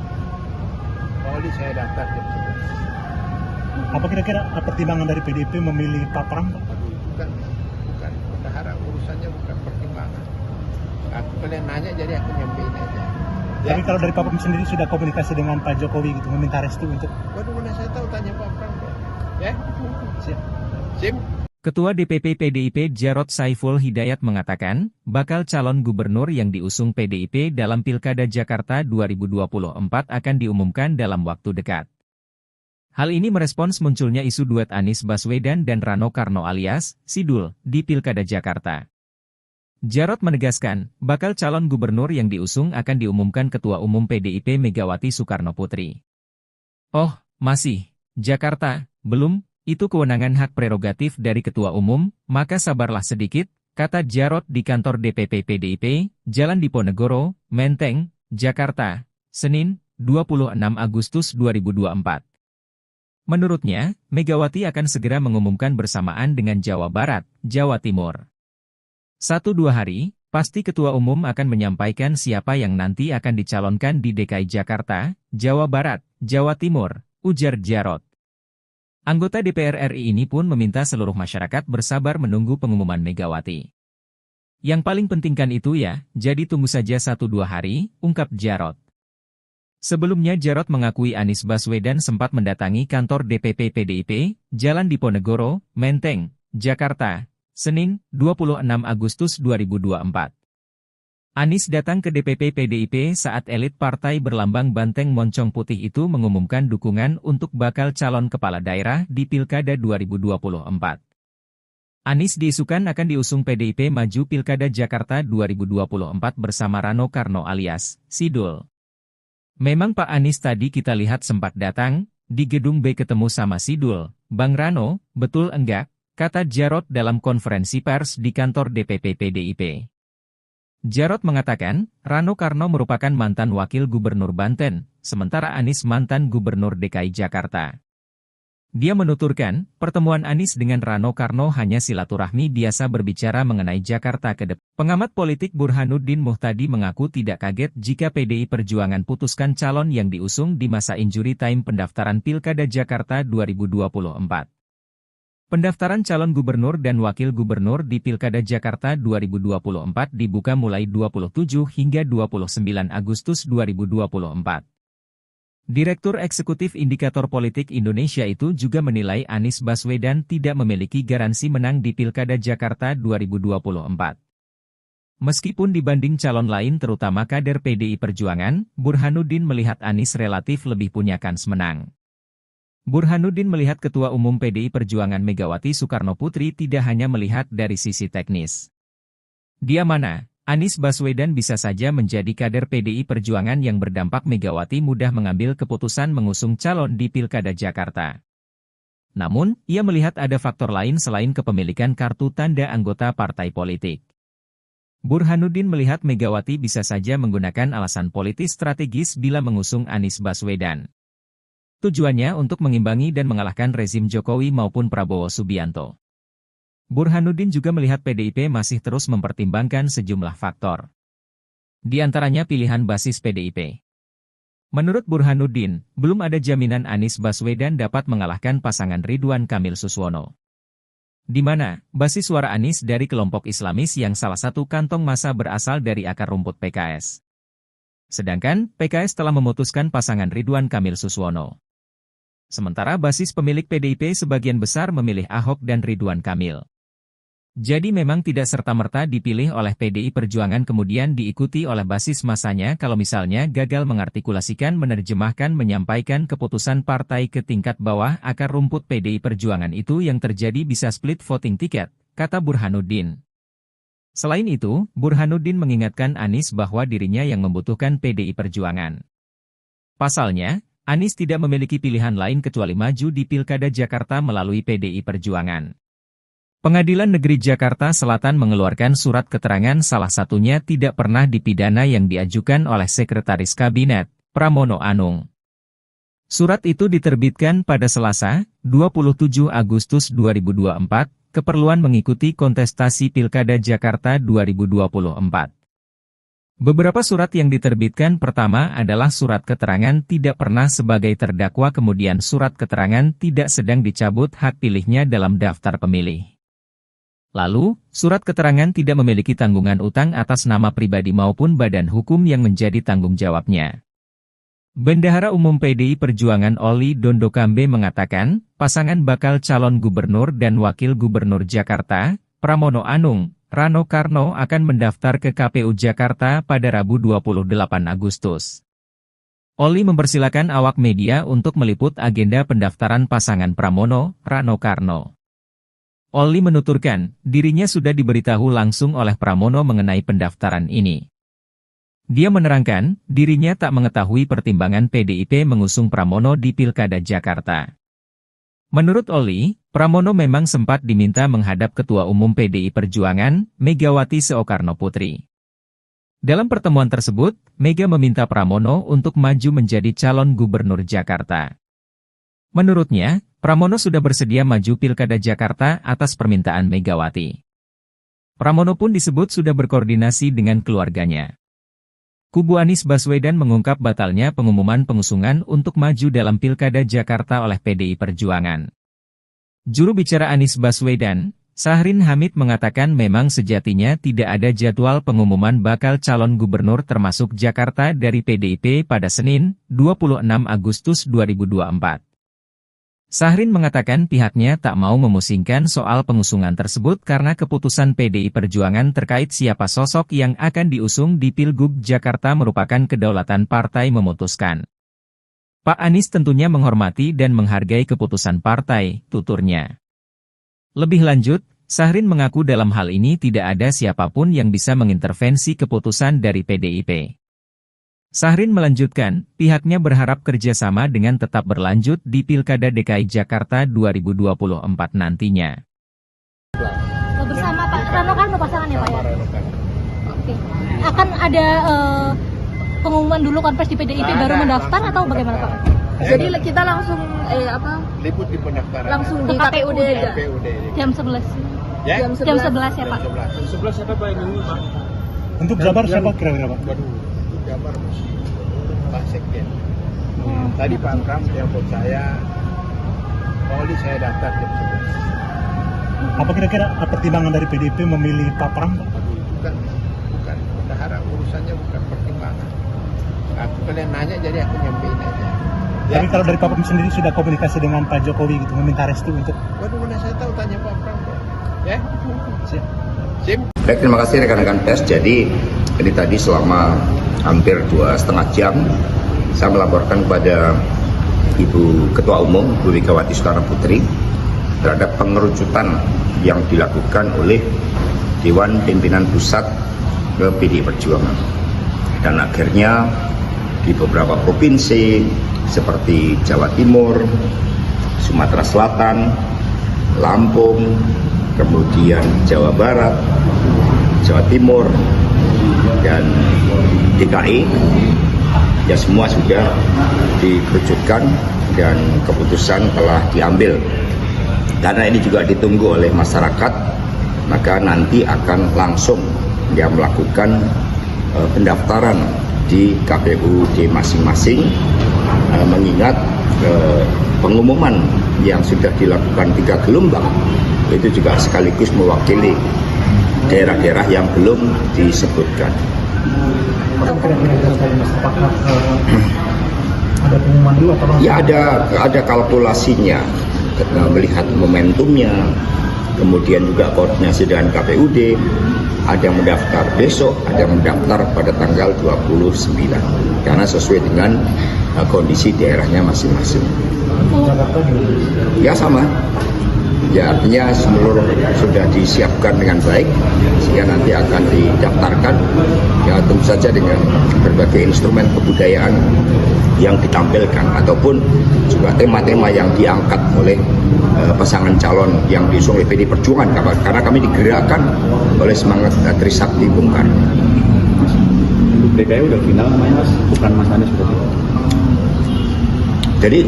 Oli saya daftar jam 11. Apa kira-kira pertimbangan dari PDIP memilih Pak Pram Pak? Bukan. Kita harap urusannya bukan pertimbangan. Aku kalian nanya jadi aku nyampein aja. Ya? Tapi kalau dari Pak Pram sendiri sudah komunikasi dengan Pak Jokowi gitu, meminta restu untuk Waduh, mana saya tahu tanya Pak Pram. Ya? siap. Sim? Ketua DPP PDIP Jarod Saiful Hidayat mengatakan, bakal calon gubernur yang diusung PDIP dalam Pilkada Jakarta 2024 akan diumumkan dalam waktu dekat. Hal ini merespons munculnya isu duet Anies Baswedan dan Rano Karno alias Sidul di Pilkada Jakarta. Jarod menegaskan, bakal calon gubernur yang diusung akan diumumkan Ketua Umum PDIP Megawati Soekarnoputri. Oh, masih, Jakarta, belum, itu kewenangan hak prerogatif dari Ketua Umum, maka sabarlah sedikit, kata Jarod di kantor DPP PDIP, Jalan Diponegoro, Menteng, Jakarta, Senin, 26 Agustus 2024. Menurutnya, Megawati akan segera mengumumkan bersamaan dengan Jawa Barat, Jawa Timur. 1-2 hari, pasti Ketua Umum akan menyampaikan siapa yang nanti akan dicalonkan di DKI Jakarta, Jawa Barat, Jawa Timur, ujar Jarod. Anggota DPR RI ini pun meminta seluruh masyarakat bersabar menunggu pengumuman Megawati. Yang paling penting kan itu ya, jadi tunggu saja 1-2 hari, ungkap Jarod. Sebelumnya Jarod mengakui Anies Baswedan sempat mendatangi kantor DPP PDIP, Jalan Diponegoro, Menteng, Jakarta, Senin, 26 Agustus 2024. Anies datang ke DPP PDIP saat elit partai berlambang banteng moncong putih itu mengumumkan dukungan untuk bakal calon kepala daerah di Pilkada 2024. Anies diisukan akan diusung PDIP maju Pilkada Jakarta 2024 bersama Rano Karno alias Sidul. Memang Pak Anies tadi kita lihat sempat datang, di Gedung B ketemu sama Sidul, Bang Rano, betul enggak? Kata Jarod dalam konferensi pers di kantor DPP PDIP. Jarod mengatakan, Rano Karno merupakan mantan wakil gubernur Banten, sementara Anies mantan gubernur DKI Jakarta. Dia menuturkan, pertemuan Anies dengan Rano Karno hanya silaturahmi biasa berbicara mengenai Jakarta ke depan. Pengamat politik Burhanuddin Muhtadi mengaku tidak kaget jika PDI Perjuangan putuskan calon yang diusung di masa injury time pendaftaran Pilkada Jakarta 2024. Pendaftaran calon gubernur dan wakil gubernur di Pilkada Jakarta 2024 dibuka mulai 27 hingga 29 Agustus 2024. Direktur Eksekutif Indikator Politik Indonesia itu juga menilai Anies Baswedan tidak memiliki garansi menang di Pilkada Jakarta 2024. Meskipun dibanding calon lain terutama kader PDI Perjuangan, Burhanuddin melihat Anies relatif lebih punya kans menang. Burhanuddin melihat Ketua Umum PDI Perjuangan Megawati Soekarnoputri tidak hanya melihat dari sisi teknis. Dia mana? Anies Baswedan bisa saja menjadi kader PDI Perjuangan yang berdampak Megawati mudah mengambil keputusan mengusung calon di Pilkada Jakarta. Namun, ia melihat ada faktor lain selain kepemilikan kartu tanda anggota partai politik. Burhanuddin melihat Megawati bisa saja menggunakan alasan politis strategis bila mengusung Anies Baswedan. Tujuannya untuk mengimbangi dan mengalahkan rezim Jokowi maupun Prabowo Subianto. Burhanuddin juga melihat PDIP masih terus mempertimbangkan sejumlah faktor. Di antaranya pilihan basis PDIP. Menurut Burhanuddin, belum ada jaminan Anies Baswedan dapat mengalahkan pasangan Ridwan Kamil Suswono. Di mana, basis suara Anies dari kelompok Islamis yang salah satu kantong massa berasal dari akar rumput PKS. Sedangkan, PKS telah memutuskan pasangan Ridwan Kamil Suswono. Sementara basis pemilik PDIP sebagian besar memilih Ahok dan Ridwan Kamil. Jadi memang tidak serta-merta dipilih oleh PDI Perjuangan kemudian diikuti oleh basis masanya kalau misalnya gagal mengartikulasikan menerjemahkan menyampaikan keputusan partai ke tingkat bawah akar rumput PDI Perjuangan itu yang terjadi bisa split voting ticket, kata Burhanuddin. Selain itu, Burhanuddin mengingatkan Anies bahwa dirinya yang membutuhkan PDI Perjuangan. Pasalnya, Anies tidak memiliki pilihan lain kecuali maju di Pilkada Jakarta melalui PDI Perjuangan. Pengadilan Negeri Jakarta Selatan mengeluarkan surat keterangan salah satunya tidak pernah dipidana yang diajukan oleh Sekretaris Kabinet, Pramono Anung. Surat itu diterbitkan pada Selasa, 27 Agustus 2024, keperluan mengikuti kontestasi Pilkada Jakarta 2024. Beberapa surat yang diterbitkan pertama adalah surat keterangan tidak pernah sebagai terdakwa kemudian surat keterangan tidak sedang dicabut hak pilihnya dalam daftar pemilih. Lalu, surat keterangan tidak memiliki tanggungan utang atas nama pribadi maupun badan hukum yang menjadi tanggung jawabnya. Bendahara Umum PDI Perjuangan Oli Dondokambe mengatakan, pasangan bakal calon gubernur dan wakil gubernur Jakarta, Pramono Anung, Rano Karno akan mendaftar ke KPU Jakarta pada Rabu 28 Agustus. Oli mempersilakan awak media untuk meliput agenda pendaftaran pasangan Pramono, Rano Karno. Oli menuturkan, dirinya sudah diberitahu langsung oleh Pramono mengenai pendaftaran ini. Dia menerangkan, dirinya tak mengetahui pertimbangan PDIP mengusung Pramono di Pilkada Jakarta. Menurut Oli, Pramono memang sempat diminta menghadap Ketua Umum PDI Perjuangan, Megawati Soekarnoputri. Dalam pertemuan tersebut, Mega meminta Pramono untuk maju menjadi calon gubernur Jakarta. Menurutnya, Pramono sudah bersedia maju Pilkada Jakarta atas permintaan Megawati. Pramono pun disebut sudah berkoordinasi dengan keluarganya. Kubu Anies Baswedan mengungkap batalnya pengumuman pengusungan untuk maju dalam Pilkada Jakarta oleh PDI Perjuangan. Juru bicara Anies Baswedan, Syahrin Hamid mengatakan memang sejatinya tidak ada jadwal pengumuman bakal calon gubernur termasuk Jakarta dari PDIP pada Senin, 26 Agustus 2024. Syahrin mengatakan pihaknya tak mau memusingkan soal pengusungan tersebut karena keputusan PDI Perjuangan terkait siapa sosok yang akan diusung di Pilgub Jakarta merupakan kedaulatan partai memutuskan. Pak Anies tentunya menghormati dan menghargai keputusan partai, tuturnya. Lebih lanjut, Syahrin mengaku dalam hal ini tidak ada siapapun yang bisa mengintervensi keputusan dari PDIP. Syahrin melanjutkan, pihaknya berharap kerjasama dengan tetap berlanjut di Pilkada DKI Jakarta 2024 nantinya. Bersama Pak Rano Karno pasangannya Pak ya? Oke. akan ada pengumuman dulu konfes di PDIP baru mendaftar atau bagaimana Pak? Jadi kita langsung Liput di pendaftaran. langsung di KPUD aja. KPUD. Jam 11. Ya? Jam Jam 11 ya Pak. 11 siapa Pak yang Pak? Untuk Jabar siapa kira-kira Pak? Waduh, untuk Jabar masih Pak Sekjen. Tadi Pak Pram telepon saya, Pak Oli saya daftar jam 11. Apa kira-kira pertimbangan dari PDIP memilih Pak Pram Pak? Bukan, bendahara urusannya bukan pertimbangan. Aku kalian nanya jadi aku nyampein aja. Ya? Tapi kalau dari Pak Pram sendiri sudah komunikasi dengan Pak Jokowi gitu, meminta restu untuk Waduh, mana saya tahu tanya Pak Pram kok. Ya? Sim. Baik, terima kasih rekan-rekan pers. Jadi ini tadi selama hampir 2,5 jam saya melaporkan kepada Ibu Ketua Umum Bu Megawati Soekarno Putri terhadap pengerucutan yang dilakukan oleh Dewan Pimpinan Pusat ke PDI Perjuangan. Dan akhirnya di beberapa provinsi seperti Jawa Timur, Sumatera Selatan, Lampung, kemudian Jawa Barat, Jawa Timur, dan DKI, ya semua sudah dikerucutkan dan keputusan telah diambil. Karena ini juga ditunggu oleh masyarakat, maka nanti akan langsung dia melakukan pendaftaran di KPUD masing-masing, mengingat pengumuman yang sudah dilakukan 3 gelombang itu juga sekaligus mewakili daerah-daerah yang belum disebutkan. ada pengumuman dulu atau Ya ada kalkulasinya, melihat momentumnya, kemudian juga koordinasi dengan KPUD, ada yang mendaftar besok, ada yang mendaftar pada tanggal 29, karena sesuai dengan kondisi daerahnya masing-masing. Ya sama. Ya artinya seluruh sudah disiapkan dengan baik sehingga nanti akan didaftarkan, ya tentu saja dengan berbagai instrumen kebudayaan yang ditampilkan ataupun juga tema-tema yang diangkat oleh pasangan calon yang diusung oleh PDI Perjuangan, karena kami digerakkan oleh semangat Trisakti Bung Karno. DKI udah final namanya Mas, bukan Mas Anies berarti. Jadi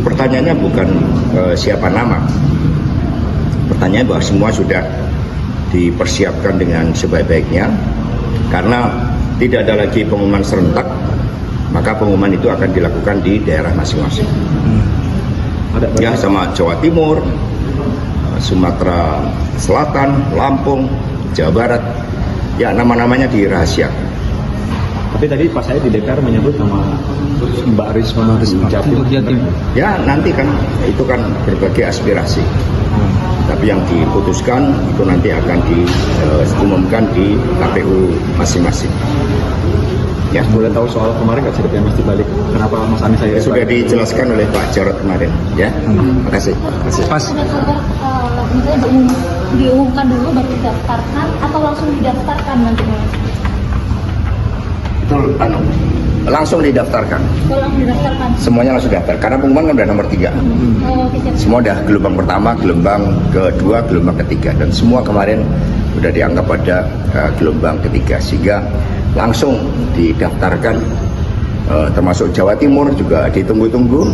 pertanyaannya bukan siapa nama. Pertanyaan bahwa semua sudah dipersiapkan dengan sebaik-baiknya, karena tidak ada lagi pengumuman serentak, maka pengumuman itu akan dilakukan di daerah masing-masing. Ya sama Jawa Timur, Sumatera Selatan, Lampung, Jawa Barat, ya nama-namanya dirahasiakan. Tapi tadi pas saya di DPR menyebut nama Mbak Risma Jatim. Ya nanti kan itu kan berbagai aspirasi. Tapi yang diputuskan itu nanti akan diumumkan di KPU masing-masing. Ya, Boleh tahu soal kemarin nggak ceritanya Mas dibalik? Kenapa Mas Anies saya sudah dijelaskan oleh Pak Jarod kemarin. Ya, makasih. Pas. Ada kabar misalnya diumumkan dulu baru didaftarkan atau langsung didaftarkan nanti Mas? Itu langsung didaftarkan. Langsung didaftarkan. Semuanya langsung daftar. Karena pengumuman kan udah nomor 3. Oke, siap. Semua udah gelombang pertama, gelombang kedua, gelombang ketiga, dan semua kemarin udah dianggap pada gelombang ketiga, sehingga langsung didaftarkan. Termasuk Jawa Timur juga ditunggu-tunggu,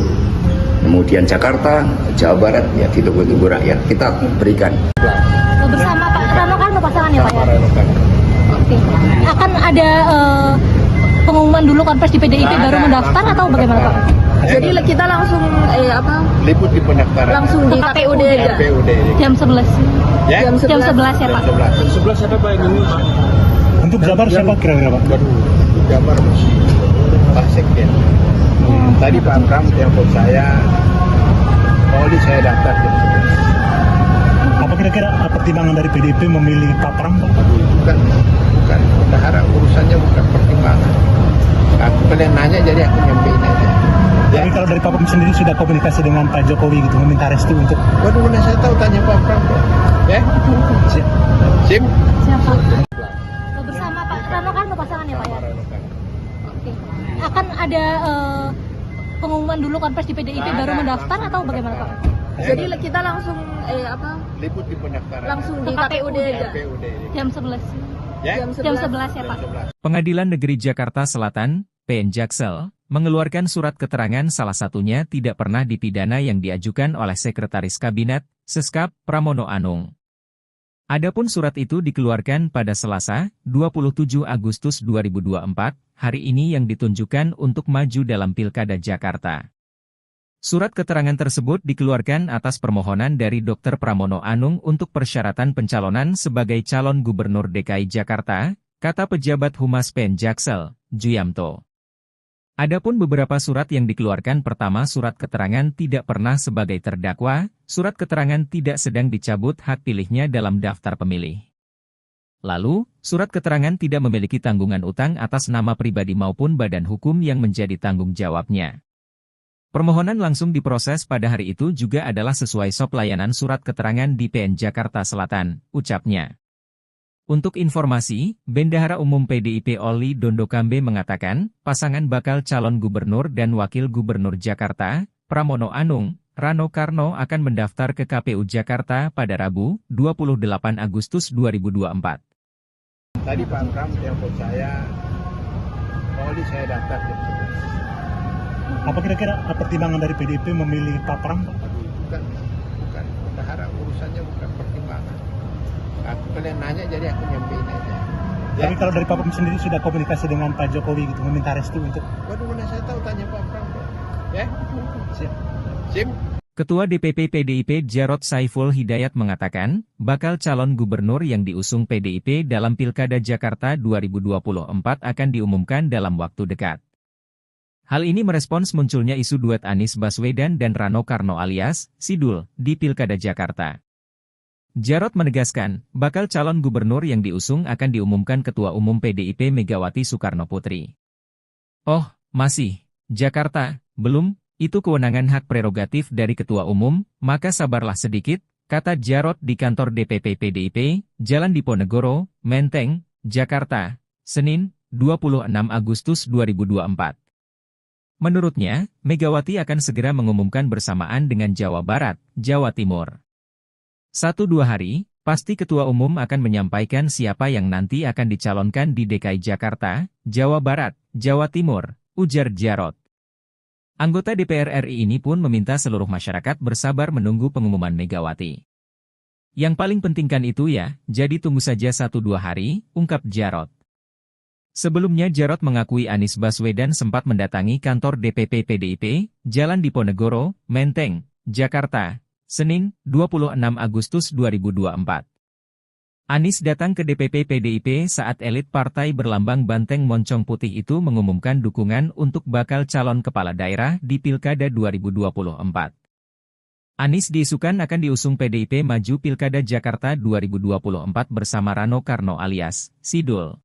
kemudian Jakarta, Jawa Barat ya ditunggu-tunggu rakyat. Kita berikan. Bersama Pak Rano Karno pasangannya Pak ya? Oke. Akan ada pengumuman dulu konfes di PDIP baru mendaftar atau bagaimana Pak? Jadi kita langsung Liput di pendaftaran. langsung di KPUD aja. KPUD. Jam 11. Ya? Jam 11 ya Pak. 11 siapa Pak yang Pak? untuk Jabar siapa kira-kira Pak? Waduh, untuk Jabar masih Pak Sekjen. Tadi Pak Pram telepon saya, Pak Oli saya daftar jam 11. Apa kira-kira pertimbangan dari PDIP memilih Pak Pram Pak? Bukan, bendahara urusannya bukan pertimbangan. Aku kalian nanya jadi aku nyampein aja. Ya? Tapi kalau dari Pak Pram sendiri sudah komunikasi dengan Pak Jokowi gitu, meminta restu untuk Waduh, mana saya tahu tanya Pak Pram kok. Ya? Sim. Siapa? Bersama Pak Rano Karno pasangannya Pak ya? Oke. Akan ada pengumuman dulu konfes di PDIP baru mendaftar atau bagaimana Pak? Jadi kita langsung Liput di pendaftaran. langsung di KPUD aja. KPUD. Jam 11. Ya? Jam 11 ya Pak. 11. Pengadilan Negeri Jakarta Selatan, PN Jaksel, mengeluarkan surat keterangan salah satunya tidak pernah dipidana yang diajukan oleh Sekretaris Kabinet, Seskap, Pramono Anung. Adapun surat itu dikeluarkan pada Selasa, 27 Agustus 2024, hari ini yang ditunjukkan untuk maju dalam Pilkada Jakarta. Surat keterangan tersebut dikeluarkan atas permohonan dari Dr. Pramono Anung untuk persyaratan pencalonan sebagai calon Gubernur DKI Jakarta, kata pejabat Humas PN Jaksel, Juyamto. Adapun beberapa surat yang dikeluarkan, pertama surat keterangan tidak pernah sebagai terdakwa, surat keterangan tidak sedang dicabut hak pilihnya dalam daftar pemilih. Lalu, surat keterangan tidak memiliki tanggungan utang atas nama pribadi maupun badan hukum yang menjadi tanggung jawabnya. Permohonan langsung diproses pada hari itu juga adalah sesuai SOP layanan surat keterangan di PN Jakarta Selatan, ucapnya. Untuk informasi, Bendahara Umum PDIP Oli Dondokambe mengatakan, pasangan bakal calon gubernur dan wakil gubernur Jakarta, Pramono Anung, Rano Karno akan mendaftar ke KPU Jakarta pada Rabu, 28 Agustus 2024. Tadi Pak Pram telepon saya, Oli saya daftar jam 11. Apa kira-kira pertimbangan dari PDIP memilih Pak Pram? Bukan bendahara, urusannya bukan pertimbangan. Aku kalian nanya jadi aku nyampein aja. Tapi kalau dari Pak Pram sendiri sudah komunikasi dengan Pak Jokowi gitu, meminta restu untuk... Waduh, mana saya tahu, tanya Pak Pram. Ya? Siap. Sip. Ketua DPP PDIP Jarod Saiful Hidayat mengatakan, bakal calon gubernur yang diusung PDIP dalam Pilkada Jakarta 2024 akan diumumkan dalam waktu dekat. Hal ini merespons munculnya isu duet Anies Baswedan dan Rano Karno alias Sidul di Pilkada Jakarta. Jarod menegaskan, bakal calon gubernur yang diusung akan diumumkan Ketua Umum PDIP Megawati Soekarnoputri. Oh, masih, Jakarta, belum, itu kewenangan hak prerogatif dari Ketua Umum, maka sabarlah sedikit, kata Jarod di kantor DPP PDIP, Jalan Diponegoro, Menteng, Jakarta, Senin, 26 Agustus 2024. Menurutnya, Megawati akan segera mengumumkan bersamaan dengan Jawa Barat, Jawa Timur. 1-2 hari, pasti Ketua Umum akan menyampaikan siapa yang nanti akan dicalonkan di DKI Jakarta, Jawa Barat, Jawa Timur, ujar Jarod. Anggota DPR RI ini pun meminta seluruh masyarakat bersabar menunggu pengumuman Megawati. Yang paling penting kan itu ya, jadi tunggu saja 1-2 hari, ungkap Jarod. Sebelumnya Jarod mengakui Anies Baswedan sempat mendatangi kantor DPP PDIP, Jalan Diponegoro, Menteng, Jakarta, Senin, 26 Agustus 2024. Anies datang ke DPP PDIP saat elit partai berlambang banteng moncong putih itu mengumumkan dukungan untuk bakal calon kepala daerah di Pilkada 2024. Anies diisukan akan diusung PDIP maju Pilkada Jakarta 2024 bersama Rano Karno alias Sidul.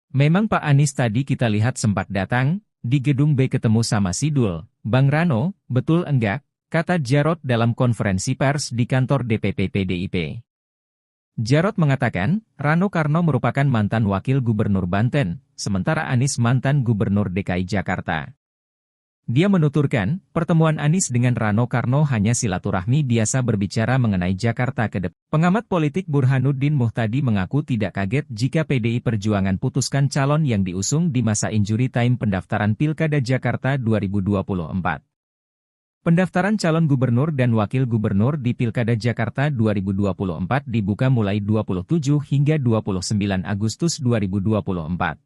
Memang Pak Anies tadi kita lihat sempat datang, di gedung B ketemu sama Sidul, Bang Rano, betul enggak? Kata Jarod dalam konferensi pers di kantor DPP PDIP. Jarod mengatakan, Rano Karno merupakan mantan wakil gubernur Banten, sementara Anies mantan gubernur DKI Jakarta. Dia menuturkan, pertemuan Anies dengan Rano Karno hanya silaturahmi biasa berbicara mengenai Jakarta ke depan. Pengamat politik Burhanuddin Muhtadi mengaku tidak kaget jika PDI Perjuangan putuskan calon yang diusung di masa injury time pendaftaran Pilkada Jakarta 2024. Pendaftaran calon gubernur dan wakil gubernur di Pilkada Jakarta 2024 dibuka mulai 27 hingga 29 Agustus 2024.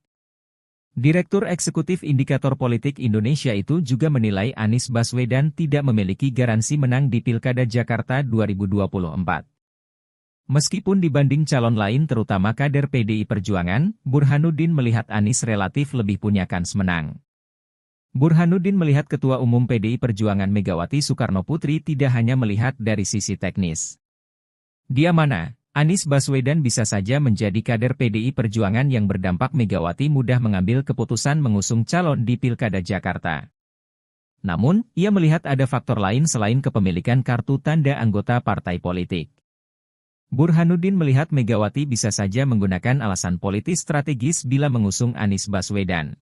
Direktur Eksekutif Indikator Politik Indonesia itu juga menilai Anies Baswedan tidak memiliki garansi menang di Pilkada Jakarta 2024. Meskipun dibanding calon lain terutama kader PDI Perjuangan, Burhanuddin melihat Anies relatif lebih punya kans menang. Burhanuddin melihat Ketua Umum PDI Perjuangan Megawati Soekarnoputri tidak hanya melihat dari sisi teknis. Dia mana? Anies Baswedan bisa saja menjadi kader PDI Perjuangan yang berdampak Megawati mudah mengambil keputusan mengusung calon di Pilkada Jakarta. Namun, ia melihat ada faktor lain selain kepemilikan kartu tanda anggota partai politik. Burhanuddin melihat Megawati bisa saja menggunakan alasan politis strategis bila mengusung Anies Baswedan.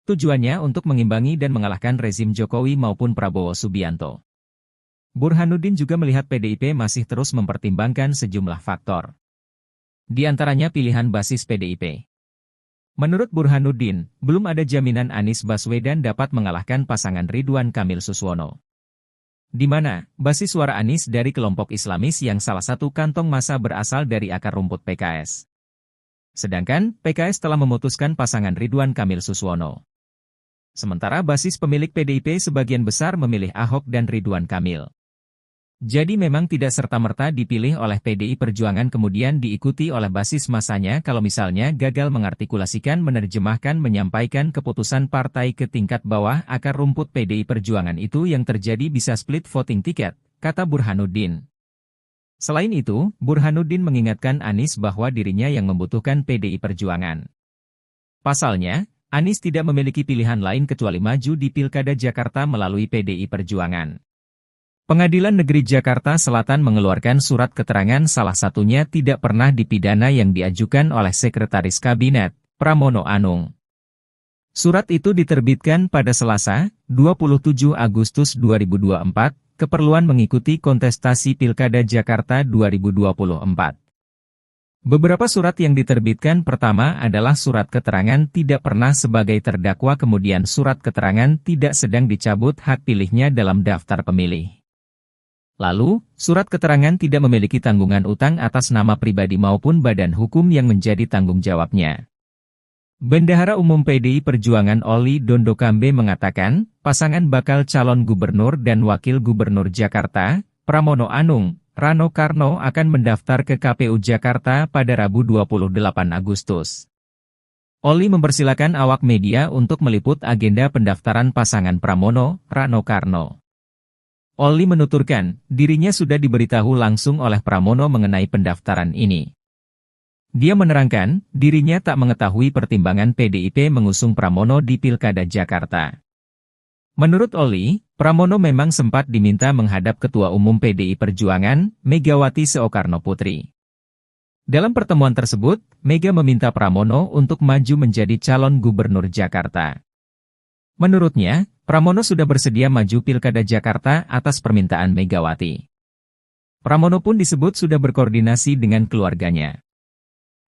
Tujuannya untuk mengimbangi dan mengalahkan rezim Jokowi maupun Prabowo Subianto. Burhanuddin juga melihat PDIP masih terus mempertimbangkan sejumlah faktor. di antaranya pilihan basis PDIP. Menurut Burhanuddin, belum ada jaminan Anies Baswedan dapat mengalahkan pasangan Ridwan Kamil Suswono. Di mana, basis suara Anies dari kelompok Islamis yang salah satu kantong massa berasal dari akar rumput PKS. Sedangkan, PKS telah memutuskan pasangan Ridwan Kamil Suswono. Sementara basis pemilik PDIP sebagian besar memilih Ahok dan Ridwan Kamil. Jadi memang tidak serta-merta dipilih oleh PDI Perjuangan kemudian diikuti oleh basis masanya kalau misalnya gagal mengartikulasikan, menerjemahkan, menyampaikan keputusan partai ke tingkat bawah, akar rumput PDI Perjuangan itu yang terjadi bisa split voting ticket, kata Burhanuddin. Selain itu, Burhanuddin mengingatkan Anies bahwa dirinya yang membutuhkan PDI Perjuangan. Pasalnya, Anies tidak memiliki pilihan lain kecuali maju di Pilkada Jakarta melalui PDI Perjuangan. Pengadilan Negeri Jakarta Selatan mengeluarkan surat keterangan salah satunya tidak pernah dipidana yang diajukan oleh Sekretaris Kabinet, Pramono Anung. Surat itu diterbitkan pada Selasa, 27 Agustus 2024, keperluan mengikuti kontestasi Pilkada Jakarta 2024. Beberapa surat yang diterbitkan pertama adalah surat keterangan tidak pernah sebagai terdakwa kemudian surat keterangan tidak sedang dicabut hak pilihnya dalam daftar pemilih. Lalu, surat keterangan tidak memiliki tanggungan utang atas nama pribadi maupun badan hukum yang menjadi tanggung jawabnya. Bendahara Umum PDI Perjuangan Oli Dondokambe mengatakan, pasangan bakal calon gubernur dan wakil gubernur Jakarta, Pramono Anung, Rano Karno akan mendaftar ke KPU Jakarta pada Rabu 28 Agustus. Oli mempersilakan awak media untuk meliput agenda pendaftaran pasangan Pramono, Rano Karno. Oli menuturkan, dirinya sudah diberitahu langsung oleh Pramono mengenai pendaftaran ini. Dia menerangkan, dirinya tak mengetahui pertimbangan PDIP mengusung Pramono di Pilkada Jakarta. Menurut Oli, Pramono memang sempat diminta menghadap Ketua Umum PDI Perjuangan, Megawati Soekarnoputri. Dalam pertemuan tersebut, Mega meminta Pramono untuk maju menjadi calon gubernur Jakarta. Menurutnya, Pramono sudah bersedia maju Pilkada Jakarta atas permintaan Megawati. Pramono pun disebut sudah berkoordinasi dengan keluarganya.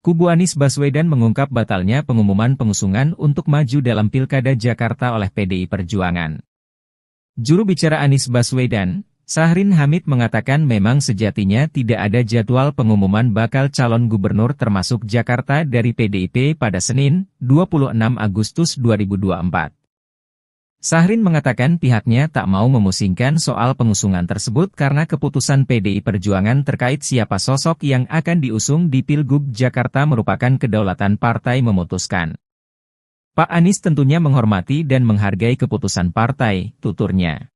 Kubu Anies Baswedan mengungkap batalnya pengumuman pengusungan untuk maju dalam Pilkada Jakarta oleh PDI Perjuangan. Juru bicara Anies Baswedan, Syahrin Hamid mengatakan memang sejatinya tidak ada jadwal pengumuman bakal calon gubernur termasuk Jakarta dari PDIP pada Senin, 26 Agustus 2024. Syahrin mengatakan pihaknya tak mau memusingkan soal pengusungan tersebut karena keputusan PDI Perjuangan terkait siapa sosok yang akan diusung di Pilgub Jakarta merupakan kedaulatan partai memutuskan. Pak Anies tentunya menghormati dan menghargai keputusan partai, tuturnya.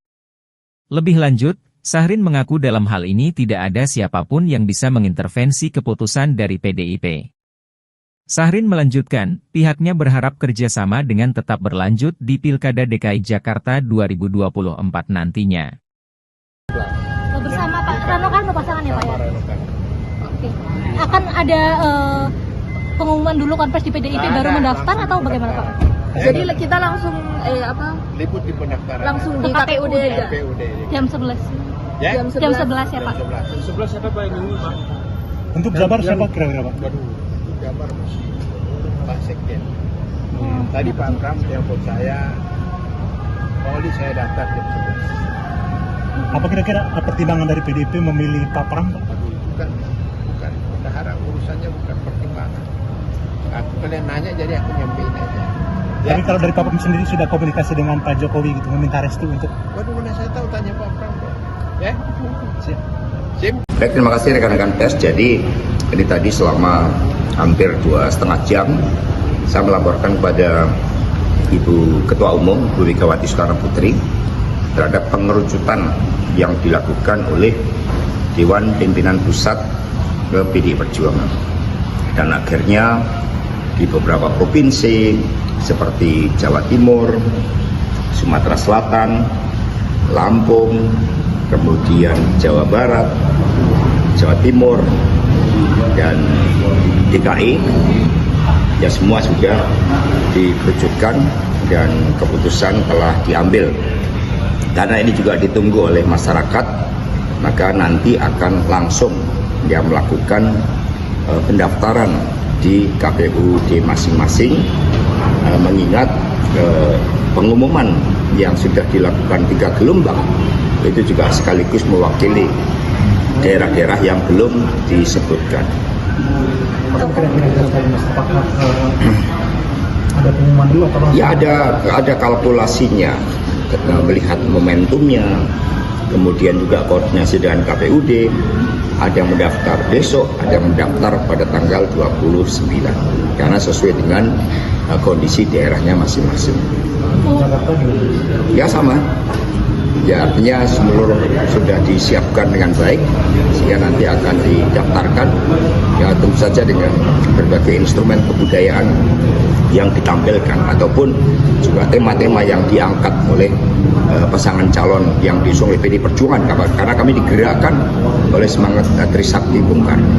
Lebih lanjut, Syahrin mengaku dalam hal ini tidak ada siapapun yang bisa mengintervensi keputusan dari PDIP. Syahrin melanjutkan, pihaknya berharap kerjasama dengan tetap berlanjut di Pilkada DKI Jakarta 2024 nantinya. Bersama Pak Rano Karno pasangannya Pak ya? Oke. Akan ada pengumuman dulu konfres di PDIP baru mendaftar atau bagaimana Pak? Jadi kita langsung liput di pendaftaran langsung di KPUD aja. Jam 11. Ya? Jam 11 ya Pak? 11 siapa Pak yang ini Pak? Untuk Jabar siapa kira-kira Pak? Waduh, untuk Jabar masih Pak Sekjen. Tadi Pak Pram telepon saya, Pak Oli saya daftar jam 11. Apa kira-kira pertimbangan dari PDIP memilih Pak Pram Pak? Bukan. Bendahara urusannya bukan pertimbangan. Aku kalian nanya jadi aku nyampein aja. Ya? Tapi kalau dari Pak Pram sendiri sudah komunikasi dengan Pak Jokowi gitu, meminta restu untuk... Waduh, mana saya tahu tanya Pak Pram dong. Ya? Sim. Baik, terima kasih rekan-rekan pers. Jadi ini tadi selama hampir 2,5 jam saya melaporkan kepada Ibu Ketua Umum Bu Megawati Soekarnoputri terhadap pengerucutan yang dilakukan oleh Dewan Pimpinan Pusat ke PDI Perjuangan. Dan akhirnya di beberapa provinsi seperti Jawa Timur, Sumatera Selatan, Lampung, kemudian Jawa Barat, Jawa Timur, dan DKI, ya semua sudah dikerucutkan dan keputusan telah diambil. Karena ini juga ditunggu oleh masyarakat, maka nanti akan langsung dia melakukan pendaftaran di KPUD masing-masing, mengingat pengumuman yang sudah dilakukan 3 gelombang itu juga sekaligus mewakili daerah-daerah yang belum disebutkan. Apakah ada pengumuman dulu atau langsung? Ya ada kalkulasinya, melihat momentumnya, kemudian juga koordinasi dengan KPUD. Ada yang mendaftar besok, ada yang mendaftar pada tanggal 29, karena sesuai dengan kondisi daerahnya masing-masing. Ya sama. Ya artinya seluruh sudah disiapkan dengan baik, sehingga nanti akan didaftarkan. Ya tentu saja dengan berbagai instrumen kebudayaan yang ditampilkan, ataupun juga tema-tema yang diangkat oleh pasangan calon yang diusung oleh PD Perjuangan, karena kami digerakkan oleh semangat Trisakti Bung Karno.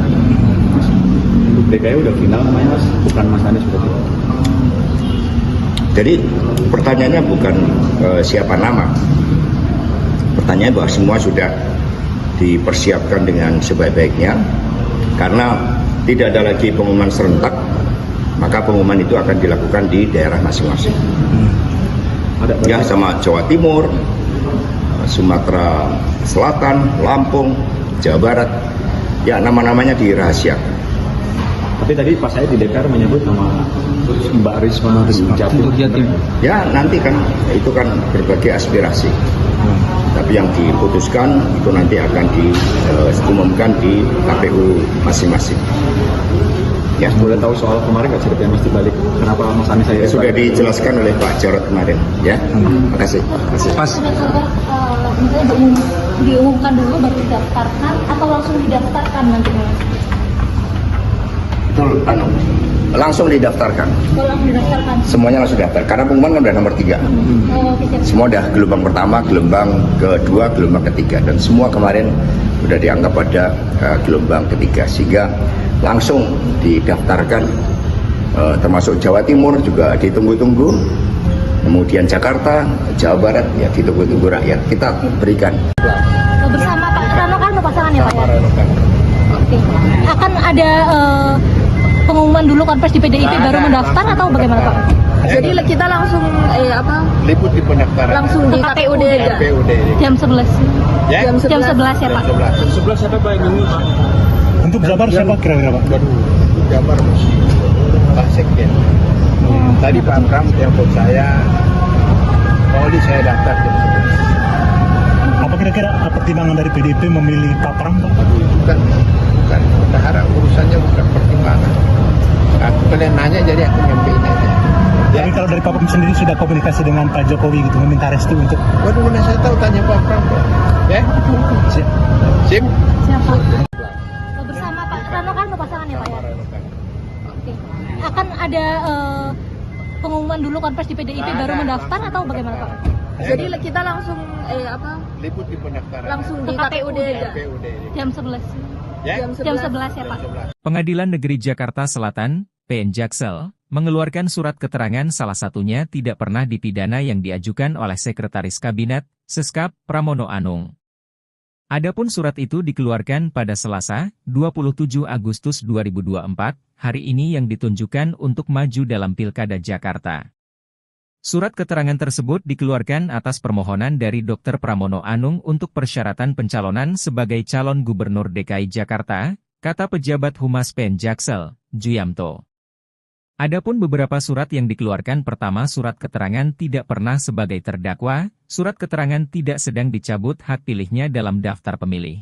DKI udah final namanya Mas, bukan Mas Anies sudah final. Jadi pertanyaannya bukan siapa nama, pertanyaan bahwa semua sudah dipersiapkan dengan sebaik-baiknya, karena tidak ada lagi pengumuman serentak, maka pengumuman itu akan dilakukan di daerah masing-masing. Ya sama Jawa Timur, Sumatera Selatan, Lampung, Jawa Barat, ya nama-namanya dirahasiakan. Tapi tadi pas saya di DPR menyebut nama Mbak Risma Jatim. Ya nanti kan itu kan berbagai aspirasi. Tapi yang diputuskan itu nanti akan diumumkan di KPU masing-masing. Ya, Boleh tahu soal kemarin nggak ceritanya Mas dibalik kenapa Mas Anies saya sudah dijelaskan oleh Pak Jarod kemarin. Ya, terima kasih. Pas misalnya diumumkan dulu baru didaftarkan atau langsung didaftarkan nantinya? Itu langsung didaftarkan. Kalau langsung didaftarkan. Semuanya langsung daftar. Karena pengumuman kan udah nomor 3. Semua udah gelombang pertama, gelombang kedua, gelombang ketiga, dan semua kemarin udah dianggap pada gelombang ketiga, sehingga langsung didaftarkan. Termasuk Jawa Timur juga ditunggu-tunggu, kemudian Jakarta, Jawa Barat ya ditunggu-tunggu rakyat. Kita berikan. Bersama Pak Rano Karno pasangan ya Pak ya? Oke. Akan ada pengumuman dulu konferensi di PDIP baru mendaftar atau bagaimana Pak? Jadi kita langsung Liput di pendaftaran. langsung di KPUD aja. KPUD. Jam 11. Ya? Jam 11 ya Pak? Jam 11. sebelah siapa Pak yang Pak? Untuk Jabar siapa kira-kira Pak? Waduh, Jabar Pak Sekjen. Tadi Pak Pram telepon saya, Pak Oli saya daftar jam 11. Apa kira-kira pertimbangan dari PDIP memilih Pak Pram Pak? Bukan. Berharap urusannya bukan pertimbangan. Aku kalian nanya jadi aku nyampein aja. Ya. Tapi kalau dari Pak Pram sendiri sudah komunikasi dengan Pak Jokowi gitu, meminta restu untuk... Waduh, mana saya tahu, tanya Pak Pram. Ya? Sim? Siapa? Bersama Pak Rano Karno pasangan ya Pak ya? Oke. Akan ada pengumuman dulu konferensi di PDIP baru mendaftar atau bagaimana Pak? Jadi kita langsung Liput di pendaftaran. langsung di KPUD aja. KPUD. Jam 11. Ya? Jam 11 ya Pak? 11. Pengadilan Negeri Jakarta Selatan, PN Jaksel, mengeluarkan surat keterangan salah satunya tidak pernah dipidana yang diajukan oleh Sekretaris Kabinet, Seskap, Pramono Anung. Adapun surat itu dikeluarkan pada Selasa, 27 Agustus 2024, hari ini yang ditunjukkan untuk maju dalam Pilkada Jakarta. Surat keterangan tersebut dikeluarkan atas permohonan dari Dr. Pramono Anung untuk persyaratan pencalonan sebagai calon Gubernur DKI Jakarta, kata pejabat Humas PN Jaksel, Juyamto. Adapun beberapa surat yang dikeluarkan, pertama surat keterangan tidak pernah sebagai terdakwa, surat keterangan tidak sedang dicabut hak pilihnya dalam daftar pemilih.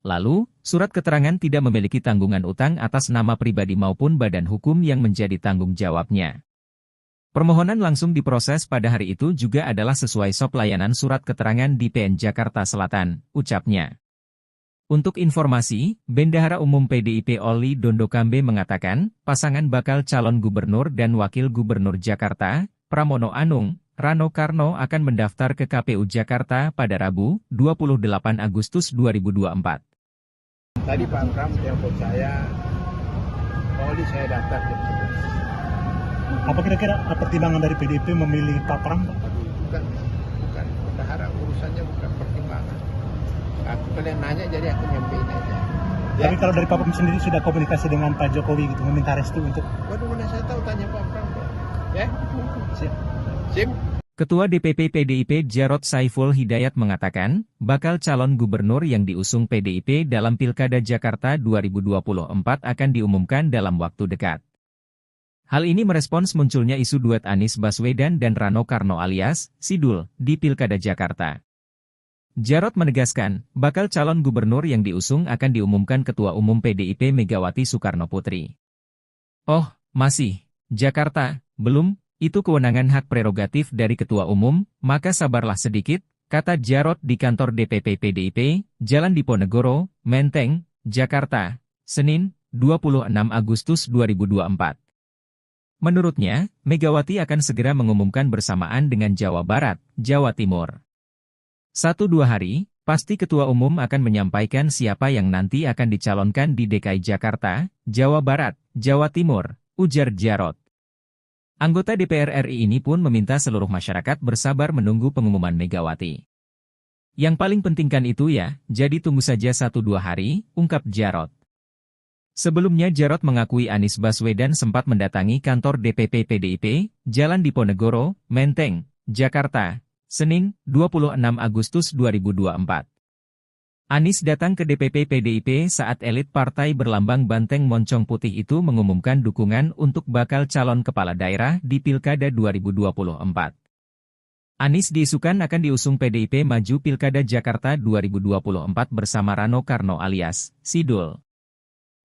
Lalu, surat keterangan tidak memiliki tanggungan utang atas nama pribadi maupun badan hukum yang menjadi tanggung jawabnya. Permohonan langsung diproses pada hari itu juga adalah sesuai SOP layanan surat keterangan di PN Jakarta Selatan, ucapnya. Untuk informasi, Bendahara Umum PDIP Oli Dondokambe mengatakan, pasangan bakal calon gubernur dan wakil gubernur Jakarta, Pramono Anung, Rano Karno akan mendaftar ke KPU Jakarta pada Rabu, 28 Agustus 2024. Tadi Pak Pram telepon saya, Pak Oli saya daftar jam 11. Apa kira-kira pertimbangan dari PDIP memilih Pak Pram Pak? Bukan. Berharap urusannya bukan pertimbangan. Aku kalian nanya jadi aku nyampein aja. Tapi kalau dari Pak Pem sendiri sudah komunikasi dengan Pak Jokowi gitu, meminta restu untuk... Waduh, mana saya tahu, tanya Pak Pram. Ya? Sip. Ketua DPP PDIP Jarod Saiful Hidayat mengatakan, bakal calon gubernur yang diusung PDIP dalam Pilkada Jakarta 2024 akan diumumkan dalam waktu dekat. Hal ini merespons munculnya isu duet Anies Baswedan dan Rano Karno alias Sidul di Pilkada Jakarta. Jarod menegaskan, bakal calon gubernur yang diusung akan diumumkan Ketua Umum PDIP Megawati Soekarnoputri. Oh, masih, Jakarta, belum, itu kewenangan hak prerogatif dari Ketua Umum, maka sabarlah sedikit, kata Jarod di kantor DPP PDIP, Jalan Diponegoro, Menteng, Jakarta, Senin, 26 Agustus 2024. Menurutnya, Megawati akan segera mengumumkan bersamaan dengan Jawa Barat, Jawa Timur. 1-2 hari, pasti Ketua Umum akan menyampaikan siapa yang nanti akan dicalonkan di DKI Jakarta, Jawa Barat, Jawa Timur, ujar Jarod. Anggota DPR RI ini pun meminta seluruh masyarakat bersabar menunggu pengumuman Megawati. Yang paling pentingkan itu ya, jadi tunggu saja 1-2 hari, ungkap Jarod. Sebelumnya Jarod mengakui Anies Baswedan sempat mendatangi kantor DPP PDIP, Jalan Diponegoro, Menteng, Jakarta, Senin, 26 Agustus 2024. Anies datang ke DPP PDIP saat elit partai berlambang banteng moncong putih itu mengumumkan dukungan untuk bakal calon kepala daerah di Pilkada 2024. Anies diisukan akan diusung PDIP maju Pilkada Jakarta 2024 bersama Rano Karno alias Sidul.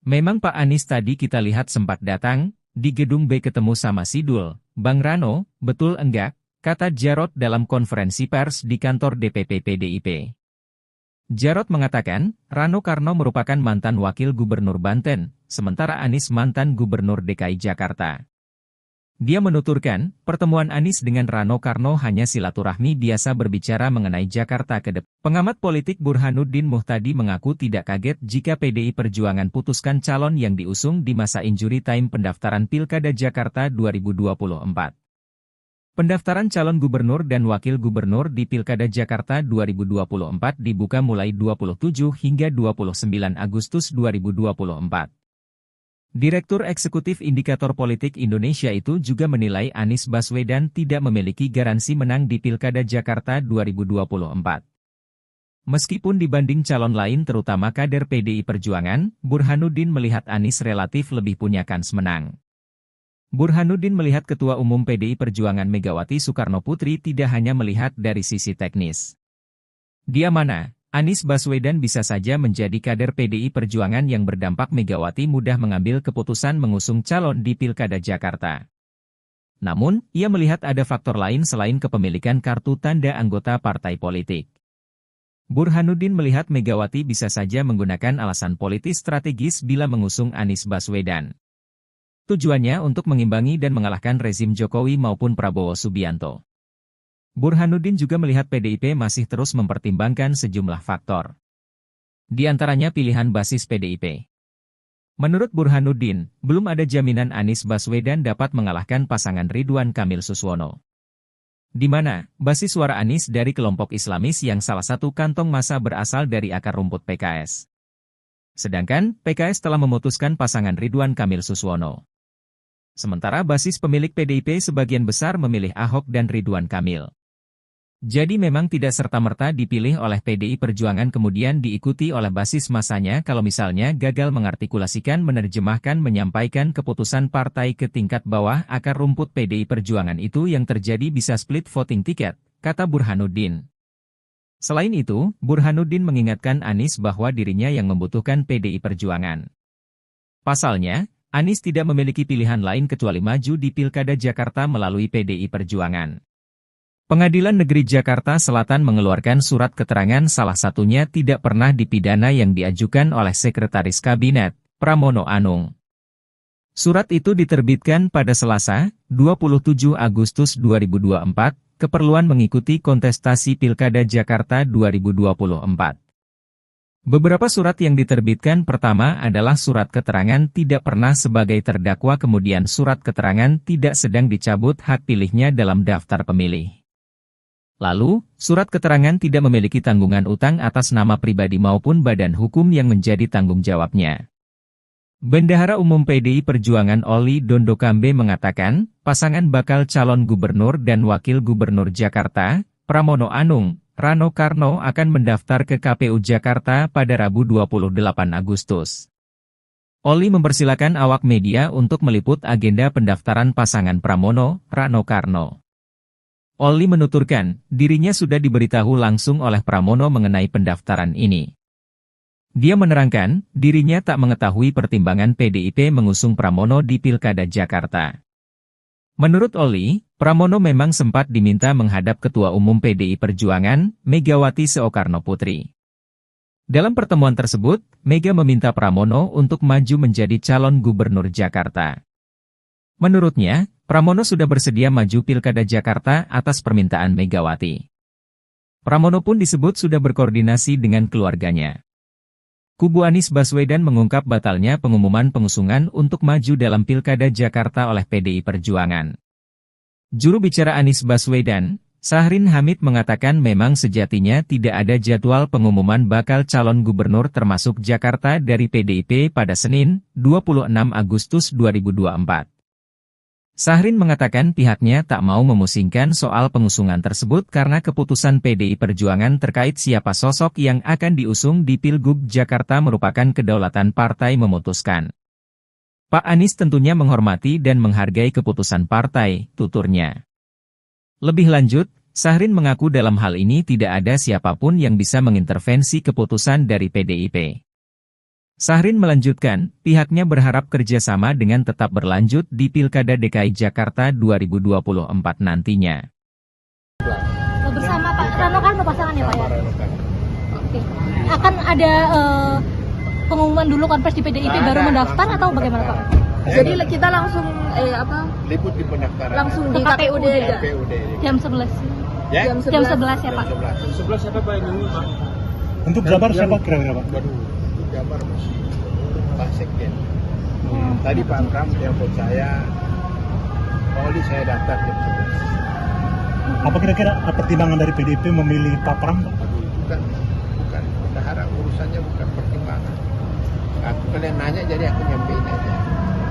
Memang Pak Anies tadi kita lihat sempat datang, di gedung B ketemu sama Sidul, Bang Rano, betul enggak? Kata Jarod dalam konferensi pers di kantor DPP PDIP. Jarod mengatakan, Rano Karno merupakan mantan wakil gubernur Banten, sementara Anies mantan gubernur DKI Jakarta. Dia menuturkan, pertemuan Anies dengan Rano Karno hanya silaturahmi biasa berbicara mengenai Jakarta ke depan. Pengamat politik Burhanuddin Muhtadi mengaku tidak kaget jika PDI Perjuangan putuskan calon yang diusung di masa injury time pendaftaran Pilkada Jakarta 2024. Pendaftaran calon gubernur dan wakil gubernur di Pilkada Jakarta 2024 dibuka mulai 27 hingga 29 Agustus 2024. Direktur Eksekutif Indikator Politik Indonesia itu juga menilai Anies Baswedan tidak memiliki garansi menang di Pilkada Jakarta 2024. Meskipun dibanding calon lain terutama kader PDI Perjuangan, Burhanuddin melihat Anies relatif lebih punya kans menang. Burhanuddin melihat Ketua Umum PDI Perjuangan Megawati Soekarnoputri tidak hanya melihat dari sisi teknis. Dia mana, Anies Baswedan bisa saja menjadi kader PDI Perjuangan yang berdampak Megawati mudah mengambil keputusan mengusung calon di Pilkada Jakarta. Namun, ia melihat ada faktor lain selain kepemilikan kartu tanda anggota partai politik. Burhanuddin melihat Megawati bisa saja menggunakan alasan politis strategis bila mengusung Anies Baswedan. Tujuannya untuk mengimbangi dan mengalahkan rezim Jokowi maupun Prabowo Subianto. Burhanuddin juga melihat PDIP masih terus mempertimbangkan sejumlah faktor. Di antaranya pilihan basis PDIP. Menurut Burhanuddin, belum ada jaminan Anies Baswedan dapat mengalahkan pasangan Ridwan Kamil Suswono. Di mana, basis suara Anies dari kelompok Islamis yang salah satu kantong massa berasal dari akar rumput PKS. Sedangkan, PKS telah memutuskan pasangan Ridwan Kamil Suswono. Sementara basis pemilik PDIP sebagian besar memilih Ahok dan Ridwan Kamil. Jadi memang tidak serta-merta dipilih oleh PDI Perjuangan kemudian diikuti oleh basis masanya kalau misalnya gagal mengartikulasikan menerjemahkan menyampaikan keputusan partai ke tingkat bawah akar rumput PDI Perjuangan itu yang terjadi bisa split voting ticket, kata Burhanuddin. Selain itu, Burhanuddin mengingatkan Anies bahwa dirinya yang membutuhkan PDI Perjuangan. Pasalnya, Anies tidak memiliki pilihan lain kecuali maju di Pilkada Jakarta melalui PDI Perjuangan. Pengadilan Negeri Jakarta Selatan mengeluarkan surat keterangan salah satunya tidak pernah dipidana yang diajukan oleh Sekretaris Kabinet, Pramono Anung. Surat itu diterbitkan pada Selasa, 27 Agustus 2024, keperluan mengikuti kontestasi Pilkada Jakarta 2024. Beberapa surat yang diterbitkan pertama adalah surat keterangan tidak pernah sebagai terdakwa kemudian surat keterangan tidak sedang dicabut hak pilihnya dalam daftar pemilih. Lalu, surat keterangan tidak memiliki tanggungan utang atas nama pribadi maupun badan hukum yang menjadi tanggung jawabnya. Bendahara Umum PDI Perjuangan Oli Dondokambe mengatakan, pasangan bakal calon gubernur dan wakil gubernur Jakarta, Pramono Anung, Rano Karno akan mendaftar ke KPU Jakarta pada Rabu 28 Agustus. Oli mempersilakan awak media untuk meliput agenda pendaftaran pasangan Pramono, Rano Karno. Oli menuturkan, dirinya sudah diberitahu langsung oleh Pramono mengenai pendaftaran ini. Dia menerangkan, dirinya tak mengetahui pertimbangan PDIP mengusung Pramono di Pilkada Jakarta. Menurut Oli, Pramono memang sempat diminta menghadap Ketua Umum PDI Perjuangan, Megawati Soekarnoputri. Dalam pertemuan tersebut, Mega meminta Pramono untuk maju menjadi calon gubernur Jakarta. Menurutnya, Pramono sudah bersedia maju Pilkada Jakarta atas permintaan Megawati. Pramono pun disebut sudah berkoordinasi dengan keluarganya. Kubu Anies Baswedan mengungkap batalnya pengumuman pengusungan untuk maju dalam Pilkada Jakarta oleh PDI Perjuangan. Juru bicara Anies Baswedan, Sahrin Hamid mengatakan memang sejatinya tidak ada jadwal pengumuman bakal calon gubernur termasuk Jakarta dari PDIP pada Senin, 26 Agustus 2024. Sahrin mengatakan pihaknya tak mau memusingkan soal pengusungan tersebut karena keputusan PDI Perjuangan terkait siapa sosok yang akan diusung di Pilgub Jakarta merupakan kedaulatan partai memutuskan. Pak Anies tentunya menghormati dan menghargai keputusan partai, tuturnya. Lebih lanjut, Sahrin mengaku dalam hal ini tidak ada siapapun yang bisa mengintervensi keputusan dari PDIP. Sahrin melanjutkan, pihaknya berharap kerjasama dengan tetap berlanjut di Pilkada DKI Jakarta 2024 nantinya. Bersama Pak Rano Karno pasangan ya Pak ya? Oke. Akan ada pengumuman dulu konferensi di PDIP baru mendaftar atau bagaimana Pak? Jadi kita langsung Liput di pendaftaran. langsung di KPUD aja. KPUD. Jam 11. Jam Jam 11 ya Pak? 11 siapa Pak ini? Untuk Jabar siapa kira-kira Pak? Waduh, untuk Jabar masih Pak Sekjen. Tadi Pak Pram telepon saya, Pak Oli saya daftar jam 11. Apa kira-kira pertimbangan dari PDIP memilih Pak Pram? Pak? Bukan. Bendahara urusannya bukan pertimbangan. Aku kalian nanya jadi aku nyampein aja.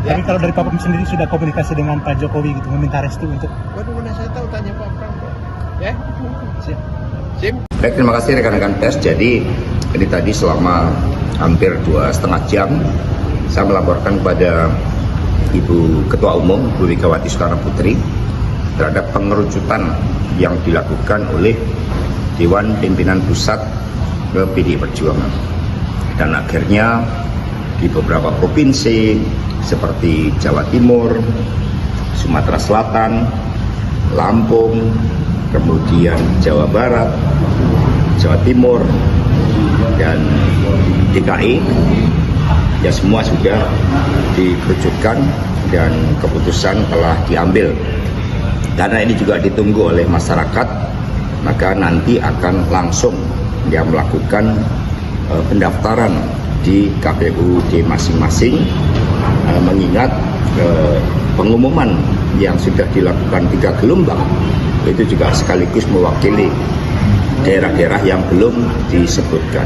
Ya. Tapi kalau dari Pak Pram sendiri sudah komunikasi dengan Pak Jokowi gitu, meminta restu untuk... Waduh, mana saya tahu tanya Pak Pram. Ya? Siap. Sim. Baik, terima kasih rekan-rekan pers. Jadi ini tadi selama hampir 2,5 jam saya melaporkan kepada Ibu Ketua Umum Bu Megawati Soekarnoputri terhadap pengerucutan yang dilakukan oleh Dewan Pimpinan Pusat ke PDI Perjuangan. Dan akhirnya di beberapa provinsi seperti Jawa Timur, Sumatera Selatan, Lampung, kemudian Jawa Barat, Jawa Timur, dan DKI, ya semua sudah dikerucutkan dan keputusan telah diambil. Karena ini juga ditunggu oleh masyarakat, maka nanti akan langsung dia melakukan pendaftaran di KPUD masing-masing, mengingat pengumuman yang sudah dilakukan 3 gelombang itu juga sekaligus mewakili daerah-daerah yang belum disebutkan.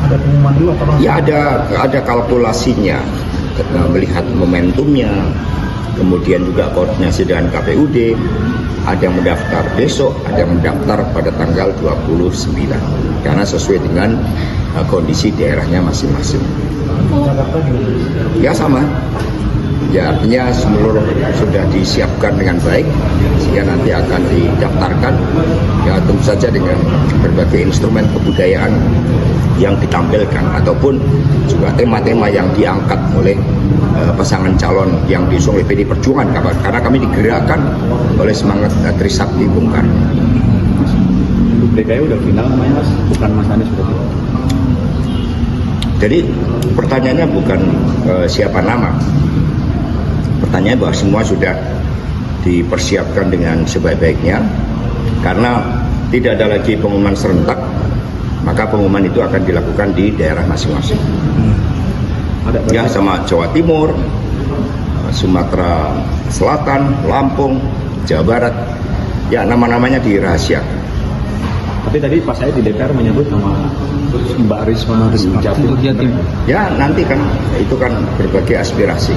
Ada pengumuman dulu atau langsung? Ya ada kalkulasinya, melihat momentumnya, kemudian juga koordinasi dengan KPUD, ada yang mendaftar besok, ada yang mendaftar pada tanggal 29, karena sesuai dengan kondisi daerahnya masing-masing. Ya sama. Ya artinya seluruh sudah disiapkan dengan baik, sehingga nanti akan didaftarkan, ya tentu saja dengan berbagai instrumen kebudayaan yang ditampilkan, ataupun juga tema-tema yang diangkat oleh pasangan calon yang diusung oleh PDI Perjuangan, karena kami digerakkan oleh semangat Trisakti Bung Karno. DKI udah final namanya Mas, bukan Mas Anies sudah final. Jadi pertanyaannya bukan siapa nama. Pertanyaan bahwa semua sudah dipersiapkan dengan sebaik-baiknya, karena tidak ada lagi pengumuman serentak, maka pengumuman itu akan dilakukan di daerah masing-masing. Ya sama Jawa Timur, Sumatera Selatan, Lampung, Jawa Barat, ya nama-namanya dirahasiakan. Tapi tadi pas saya di DPR menyebut nama Mbak Risma Jatim. Ya nanti kan itu kan berbagai aspirasi.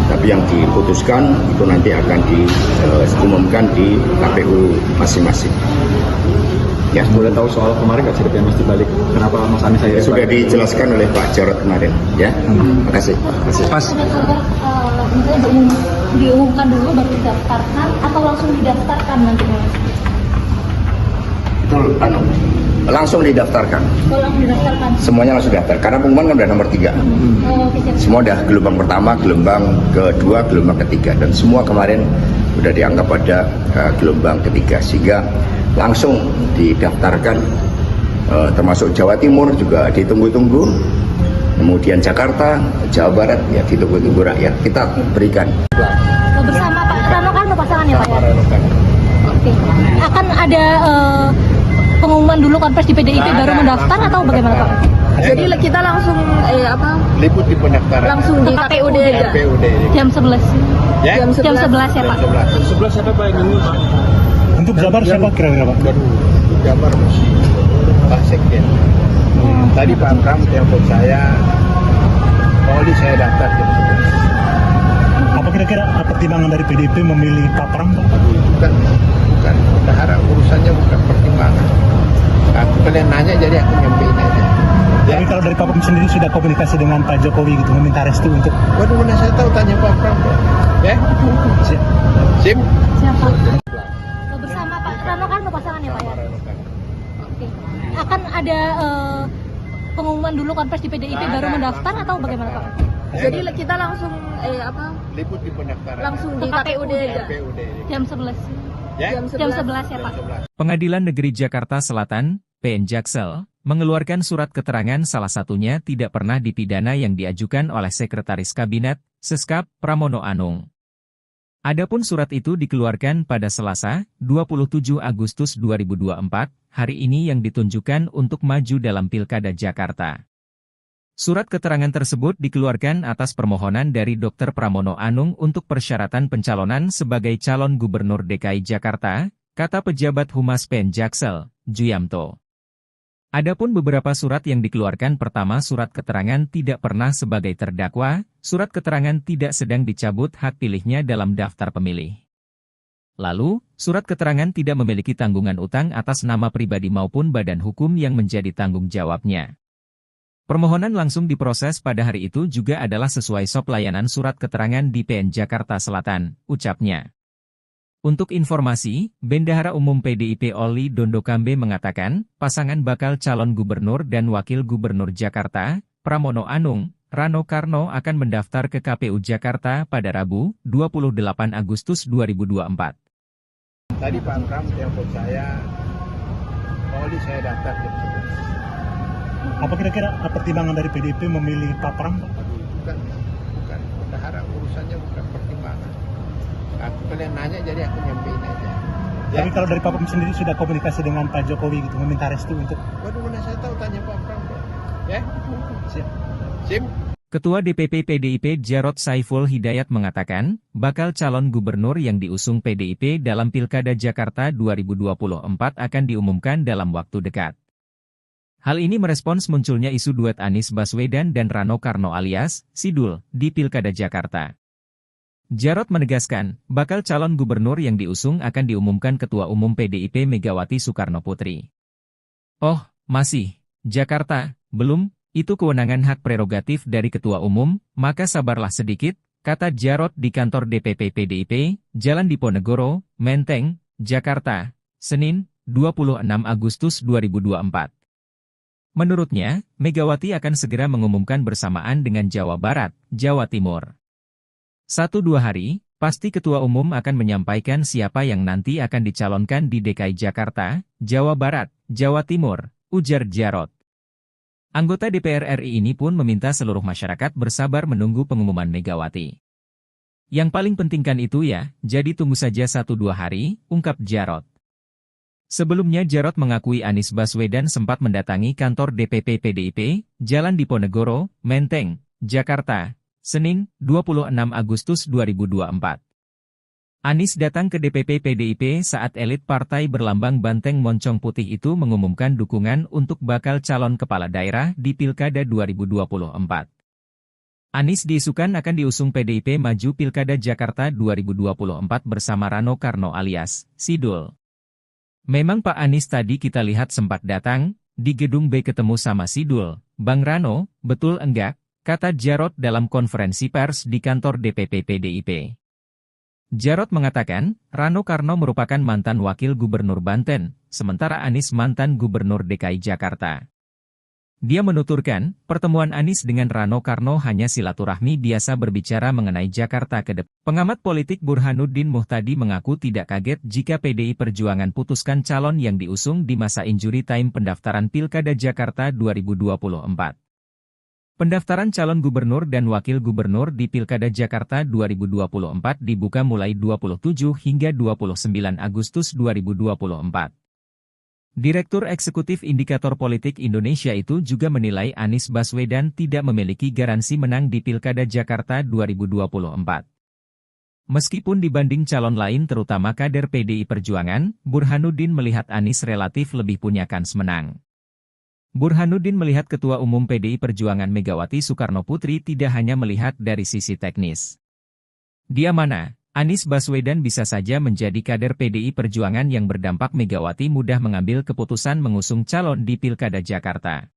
Tapi yang diputuskan itu nanti akan diumumkan di KPU masing-masing. Ya, Boleh tahu soal kemarin nggak ceritanya Mas dibalik kenapa Mas Anies saya sudah dijelaskan oleh Pak Jarod kemarin. Ya, terima kasih. Pas. Misalnya diumumkan dulu baru didaftarkan atau langsung didaftarkan nantinya? Itu langsung didaftarkan. Kalau langsung didaftarkan. Semuanya langsung daftar. Karena pengumuman kan udah nomor 3. Oke, siap. Semua udah gelombang pertama, gelombang kedua, gelombang ketiga, dan semua kemarin udah dianggap pada gelombang ketiga, sehingga langsung didaftarkan. Termasuk Jawa Timur juga ditunggu-tunggu, kemudian Jakarta, Jawa Barat ya ditunggu-tunggu rakyat. Kita berikan. Bersama Pak Rano Karno pasangannya Pak ya? Oke. Akan ada pengumuman dulu konferensi di PDIP baru mendaftar atau bagaimana Pak? Jadi kita langsung Liput di pendaftaran. langsung di KPUD aja. KPUD. Jam 11. Ya? Jam 11 ya Pak? 11. siapa Pak yang nunggu Pak? Untuk Jabar siapa kira-kira Pak? Baru Jabar masih Pak Sekjen. Tadi Pak Pram telepon saya, Pak Oli saya daftar jam 11. Apa kira-kira pertimbangan dari PDIP memilih Pak Pram Pak? Bukan. Berharap urusannya bukan pertimbangan. Aku kalian nanya jadi aku nyampein aja. Ya. Tapi kalau dari Pak Pram sendiri sudah komunikasi dengan Pak Jokowi gitu, meminta restu untuk Waduh, mana saya tahu tanya Pak Pram. Ya? Sim? Siapa? Bersama Pak Rano Karno pasangannya Pak ya? Oke. Akan ada pengumuman dulu konferensi di PDIP baru mendaftar atau bagaimana Pak? Jadi kita langsung Liput di pendaftaran. langsung di KPUD aja. KPUD. Jam 11. Ya? Jam 11 ya Pak? 11. Pengadilan Negeri Jakarta Selatan, PN Jaksel, mengeluarkan surat keterangan salah satunya tidak pernah dipidana yang diajukan oleh Sekretaris Kabinet, Seskap, Pramono Anung. Adapun surat itu dikeluarkan pada Selasa, 27 Agustus 2024, hari ini yang ditunjukkan untuk maju dalam Pilkada Jakarta. Surat keterangan tersebut dikeluarkan atas permohonan dari Dr. Pramono Anung untuk persyaratan pencalonan sebagai calon gubernur DKI Jakarta, kata pejabat Humas PN Jaksel, Juyamto. Adapun beberapa surat yang dikeluarkan, pertama surat keterangan tidak pernah sebagai terdakwa, surat keterangan tidak sedang dicabut hak pilihnya dalam daftar pemilih. Lalu, surat keterangan tidak memiliki tanggungan utang atas nama pribadi maupun badan hukum yang menjadi tanggung jawabnya. Permohonan langsung diproses pada hari itu juga adalah sesuai SOP layanan surat keterangan di PN Jakarta Selatan, ucapnya. Untuk informasi, Bendahara Umum PDIP Oli Dondokambe mengatakan, pasangan bakal calon gubernur dan wakil gubernur Jakarta, Pramono Anung, Rano Karno akan mendaftar ke KPU Jakarta pada Rabu, 28 Agustus 2024. Tadi Pak Pram telepon saya, Pak Oli saya daftar jam 11. apa kira-kira pertimbangan dari PDIP memilih Pak Pram Pak? Bukan. Berharap urusannya bukan pertimbangan. Aku kalian nanya jadi aku nyampein aja. Ya? Tapi kalau dari Pak Pram sendiri sudah komunikasi dengan Pak Jokowi gitu, meminta restu untuk Waduh, mana saya tahu tanya Pak Pram. Ya? Sim? Ketua DPP PDIP Jarod Saiful Hidayat mengatakan, bakal calon gubernur yang diusung PDIP dalam Pilkada Jakarta 2024 akan diumumkan dalam waktu dekat. Hal ini merespons munculnya isu duet Anies Baswedan dan Rano Karno alias Sidul di Pilkada Jakarta. Jarod menegaskan, bakal calon gubernur yang diusung akan diumumkan Ketua Umum PDIP Megawati Soekarnoputri. Oh, masih, Jakarta, belum, itu kewenangan hak prerogatif dari Ketua Umum, maka sabarlah sedikit, kata Jarod di kantor DPP PDIP, Jalan Diponegoro, Menteng, Jakarta, Senin, 26 Agustus 2024. Menurutnya, Megawati akan segera mengumumkan bersamaan dengan Jawa Barat, Jawa Timur. 1-2 hari, pasti Ketua Umum akan menyampaikan siapa yang nanti akan dicalonkan di DKI Jakarta, Jawa Barat, Jawa Timur, ujar Jarod. Anggota DPR RI ini pun meminta seluruh masyarakat bersabar menunggu pengumuman Megawati. Yang paling pentingkan itu ya, jadi tunggu saja 1-2 hari, ungkap Jarod. Sebelumnya Jarod mengakui Anies Baswedan sempat mendatangi kantor DPP PDIP, Jalan Diponegoro, Menteng, Jakarta, Senin, 26 Agustus 2024. Anies datang ke DPP PDIP saat elit partai berlambang banteng moncong putih itu mengumumkan dukungan untuk bakal calon kepala daerah di Pilkada 2024. Anies diisukan akan diusung PDIP maju Pilkada Jakarta 2024 bersama Rano Karno alias Sidul. Memang Pak Anies tadi kita lihat sempat datang, di gedung B ketemu sama Sidul. Bang Rano, betul enggak? Kata Jarod dalam konferensi pers di kantor DPP PDIP. Jarod mengatakan, Rano Karno merupakan mantan wakil gubernur Banten, sementara Anies mantan gubernur DKI Jakarta. Dia menuturkan, pertemuan Anies dengan Rano Karno hanya silaturahmi biasa berbicara mengenai Jakarta ke depan. Pengamat politik Burhanuddin Muhtadi mengaku tidak kaget jika PDI Perjuangan putuskan calon yang diusung di masa injury time pendaftaran Pilkada Jakarta 2024. Pendaftaran calon gubernur dan wakil gubernur di Pilkada Jakarta 2024 dibuka mulai 27 hingga 29 Agustus 2024. Direktur Eksekutif Indikator Politik Indonesia itu juga menilai Anies Baswedan tidak memiliki garansi menang di Pilkada Jakarta 2024. Meskipun dibanding calon lain terutama kader PDI Perjuangan, Burhanuddin melihat Anies relatif lebih punya kans menang. Burhanuddin melihat Ketua Umum PDI Perjuangan Megawati Soekarnoputri tidak hanya melihat dari sisi teknis. Dia mana, Anies Baswedan bisa saja menjadi kader PDI Perjuangan yang berdampak Megawati mudah mengambil keputusan mengusung calon di Pilkada Jakarta.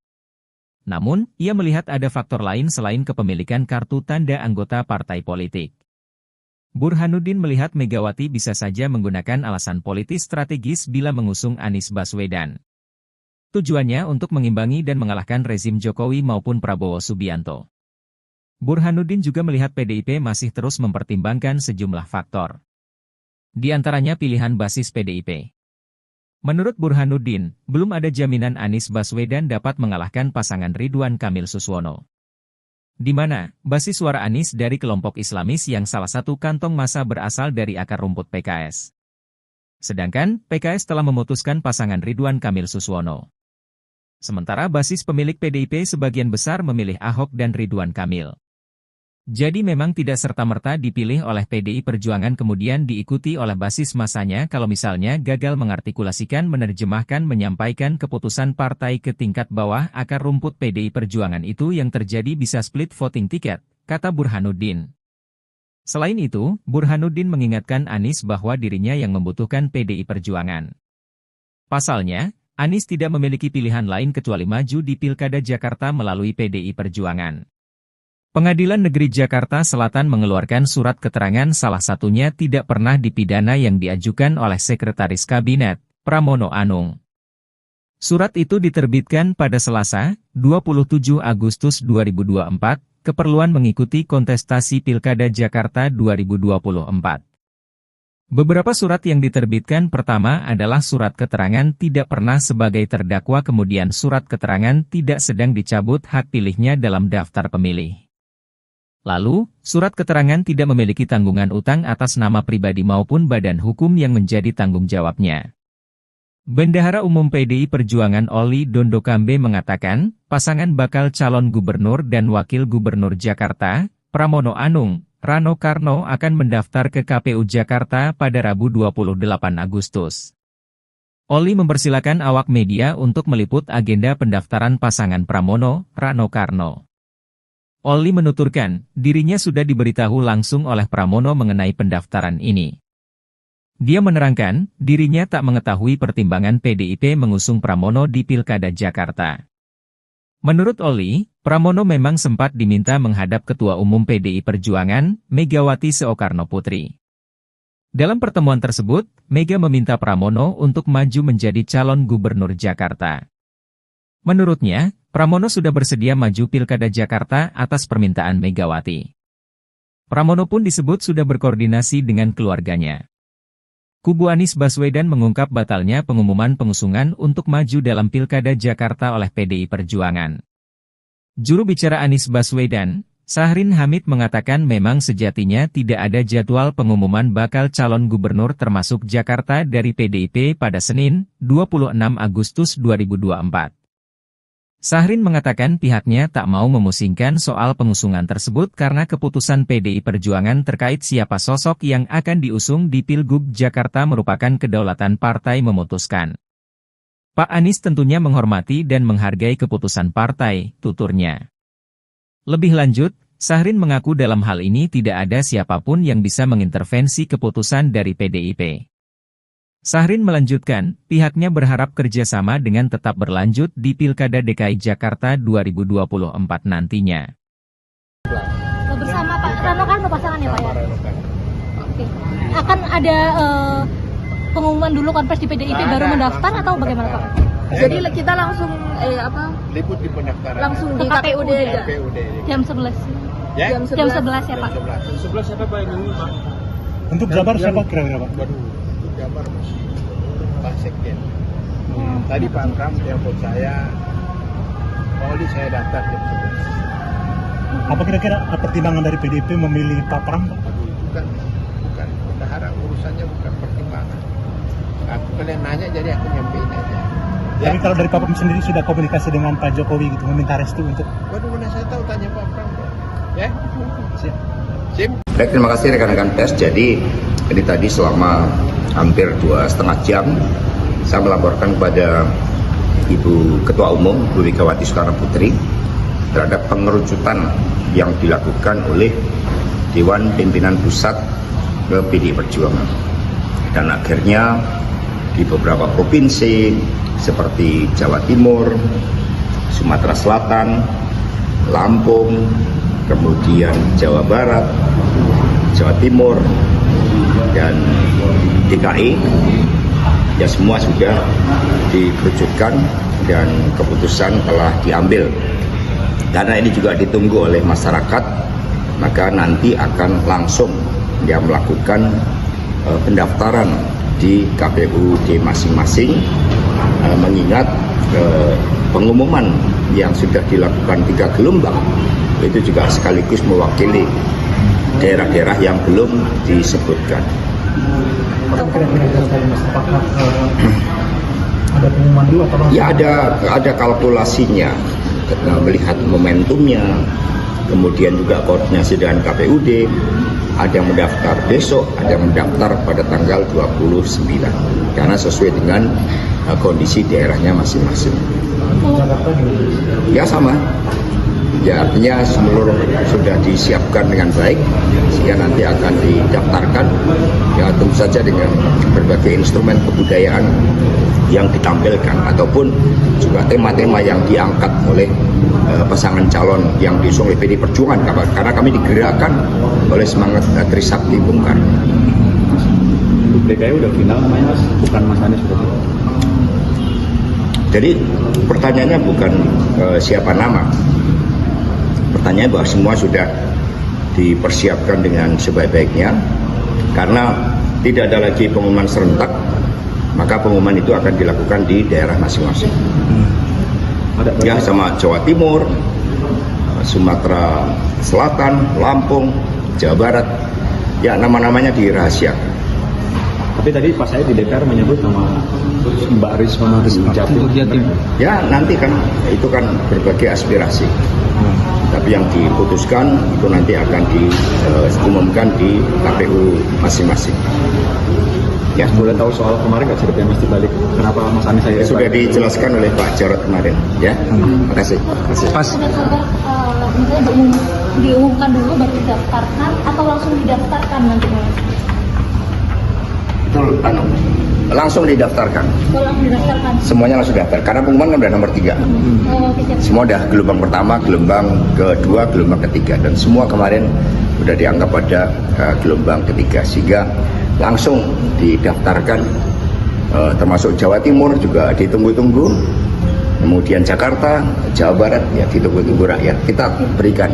Namun, ia melihat ada faktor lain selain kepemilikan kartu tanda anggota partai politik. Burhanuddin melihat Megawati bisa saja menggunakan alasan politis strategis bila mengusung Anies Baswedan. Tujuannya untuk mengimbangi dan mengalahkan rezim Jokowi maupun Prabowo Subianto. Burhanuddin juga melihat PDIP masih terus mempertimbangkan sejumlah faktor. Di antaranya pilihan basis PDIP. Menurut Burhanuddin, belum ada jaminan Anies Baswedan dapat mengalahkan pasangan Ridwan Kamil Suswono. Di mana, basis suara Anies dari kelompok Islamis yang salah satu kantong massa berasal dari akar rumput PKS. Sedangkan, PKS telah memutuskan pasangan Ridwan Kamil Suswono. Sementara basis pemilik PDIP sebagian besar memilih Ahok dan Ridwan Kamil. Jadi memang tidak serta-merta dipilih oleh PDI Perjuangan kemudian diikuti oleh basis masanya kalau misalnya gagal mengartikulasikan menerjemahkan menyampaikan keputusan partai ke tingkat bawah akar rumput PDI Perjuangan itu yang terjadi bisa split voting ticket, kata Burhanuddin. Selain itu, Burhanuddin mengingatkan Anies bahwa dirinya yang membutuhkan PDI Perjuangan. Pasalnya, Anies tidak memiliki pilihan lain kecuali maju di Pilkada Jakarta melalui PDI Perjuangan. Pengadilan Negeri Jakarta Selatan mengeluarkan surat keterangan salah satunya tidak pernah dipidana yang diajukan oleh Sekretaris Kabinet, Pramono Anung. Surat itu diterbitkan pada Selasa, 27 Agustus 2024, keperluan mengikuti kontestasi Pilkada Jakarta 2024. Beberapa surat yang diterbitkan pertama adalah surat keterangan tidak pernah sebagai terdakwa kemudian surat keterangan tidak sedang dicabut hak pilihnya dalam daftar pemilih. Lalu, surat keterangan tidak memiliki tanggungan utang atas nama pribadi maupun badan hukum yang menjadi tanggung jawabnya. Bendahara Umum PDI Perjuangan Oli Dondokambe mengatakan, pasangan bakal calon gubernur dan wakil gubernur Jakarta, Pramono Anung, Rano Karno akan mendaftar ke KPU Jakarta pada Rabu 28 Agustus. Oli mempersilakan awak media untuk meliput agenda pendaftaran pasangan Pramono, Rano Karno. Oli menuturkan, dirinya sudah diberitahu langsung oleh Pramono mengenai pendaftaran ini. Dia menerangkan, dirinya tak mengetahui pertimbangan PDIP mengusung Pramono di Pilkada Jakarta. Menurut Oli, Pramono memang sempat diminta menghadap Ketua Umum PDI Perjuangan, Megawati Soekarnoputri. Dalam pertemuan tersebut, Mega meminta Pramono untuk maju menjadi calon gubernur Jakarta. Menurutnya, Pramono sudah bersedia maju Pilkada Jakarta atas permintaan Megawati. Pramono pun disebut sudah berkoordinasi dengan keluarganya. Kubu Anies Baswedan mengungkap batalnya pengumuman pengusungan untuk maju dalam Pilkada Jakarta oleh PDI Perjuangan. Juru bicara Anies Baswedan, Sahrin Hamid mengatakan memang sejatinya tidak ada jadwal pengumuman bakal calon gubernur termasuk Jakarta dari PDIP pada Senin, 26 Agustus 2024. Syahrin mengatakan pihaknya tak mau memusingkan soal pengusungan tersebut karena keputusan PDI Perjuangan terkait siapa sosok yang akan diusung di Pilgub Jakarta merupakan kedaulatan partai memutuskan. Pak Anies tentunya menghormati dan menghargai keputusan partai, tuturnya. Lebih lanjut, Syahrin mengaku dalam hal ini tidak ada siapapun yang bisa mengintervensi keputusan dari PDIP. Syahrin melanjutkan, pihaknya berharap kerjasama dengan tetap berlanjut di Pilkada DKI Jakarta 2024 nantinya. Bersama Pak Rano Karno pasangan ya Pak ya? Oke. Akan ada pengumuman dulu konfres di PDIP baru mendaftar atau bagaimana Pak? Jadi kita langsung Liput di pendaftaran. langsung di KPUD aja. KPUD. Jam 11. Ya? Jam 11 ya Pak? 11 siapa Pak yang Pak? Untuk Jabar siapa kira-kira Pak? Waduh, untuk Jabar Pak Sekjen. Tadi Pak Pram telepon saya, Pak Oli saya daftar jam 11. Apa kira-kira pertimbangan dari PDIP memilih Pak Pram Pak? Aduh, bukan. Berharap urusannya bukan pertimbangan. Aku kalian nanya jadi aku nyampein aja. Ya. Tapi kalau dari Pak Pram sendiri sudah komunikasi dengan Pak Jokowi gitu, meminta restu untuk... Waduh, mana saya tahu tanya Pak Pram. Ya? Siap. Sim. Baik, terima kasih rekan-rekan pers. Jadi ini tadi selama hampir 2,5 jam saya melaporkan kepada Ibu Ketua Umum Bu Megawati Soekarno Putri terhadap pengerucutan yang dilakukan oleh Dewan Pimpinan Pusat ke PDI Perjuangan. Dan akhirnya di beberapa provinsi seperti Jawa Timur, Sumatera Selatan, Lampung, kemudian Jawa Barat, Jawa Timur, dan DKI, ya semua sudah dikerucutkan dan keputusan telah diambil. Karena ini juga ditunggu oleh masyarakat, maka nanti akan langsung dia melakukan pendaftaran di KPUD masing-masing, mengingat pengumuman yang sudah dilakukan 3 gelombang itu juga sekaligus mewakili daerah-daerah yang belum disebutkan. Ada pengumuman dulu atau Ya ada kalkulasinya, melihat momentumnya, kemudian juga koordinasi dengan KPUD. Ada yang mendaftar besok, ada yang mendaftar pada tanggal 29, karena sesuai dengan kondisi daerahnya masing-masing. Ya sama. Ya artinya seluruh sudah disiapkan dengan baik, sehingga nanti akan didaftarkan. Ya tentu saja dengan berbagai instrumen kebudayaan yang ditampilkan, ataupun juga tema-tema yang diangkat oleh pasangan calon yang diusung oleh PDI Perjuangan, karena kami digerakkan oleh semangat Trisakti Bung Karno. DKI udah final namanya Mas, bukan Mas Anies sudah final. Jadi pertanyaannya bukan siapa nama, pertanyaannya bahwa semua sudah dipersiapkan dengan sebaik-baiknya, karena tidak ada lagi pengumuman serentak, maka pengumuman itu akan dilakukan di daerah masing-masing. Ya sama Jawa Timur, Sumatera Selatan, Lampung, Jawa Barat, ya nama-namanya dirahasiakan. Tapi tadi pas saya di DPR menyebut nama Mbak Risma Jatim. Ya nanti kan itu kan berbagai aspirasi. Tapi yang diputuskan itu nanti akan diumumkan di KPU masing-masing. Ya, Boleh tahu soal kemarin nggak ceritanya Mas dibalik kenapa Mas Anies saya sudah dijelaskan oleh Pak Jarod kemarin. Ya, terima kasih. Pas. Misalnya diumumkan dulu baru didaftarkan atau langsung didaftarkan nanti? Itu langsung didaftarkan. Kalau langsung didaftarkan. Semuanya langsung daftar. Karena pengumuman kan udah nomor 3. Semua udah gelombang pertama, gelombang kedua, gelombang ketiga, dan semua kemarin udah dianggap pada gelombang ketiga, sehingga langsung didaftarkan. Termasuk Jawa Timur juga ditunggu-tunggu, kemudian Jakarta, Jawa Barat ya ditunggu-tunggu rakyat. Kita berikan.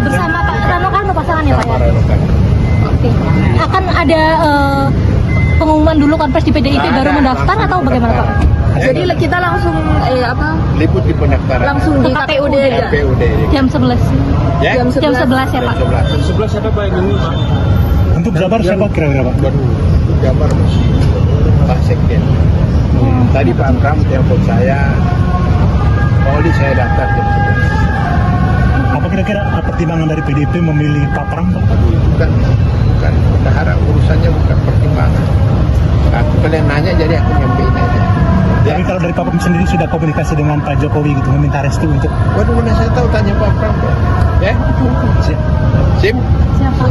Bersama Pak Rano Karno pasangan ya Pak ya? Oke. Akan ada pengumuman dulu konfres di PDIP baru mendaftar atau bagaimana Pak? Jadi kita langsung Liput di pendaftaran. langsung di KPUD aja. KPUD. Jam 11. Ya? Jam 11 ya Pak? Jam 11 siapa Pak yang Pak? Untuk Jabar siapa kira-kira Pak? Waduh, untuk Jabar Pak Sekjen. Tadi Pak Pram telepon saya, Pauli saya daftar jam 11. Apa kira-kira pertimbangan dari PDIP memilih Pak Pram, Pak? Bukan. Berharap urusannya bukan pertimbangan. Aku kalian nanya jadi aku nyampein aja. Ya. Tapi kalau dari Pak Pram sendiri sudah komunikasi dengan Pak Jokowi gitu, meminta restu untuk... Waduh, mana saya tahu, tanya Pak Pram. Ya? Sim? Siapa?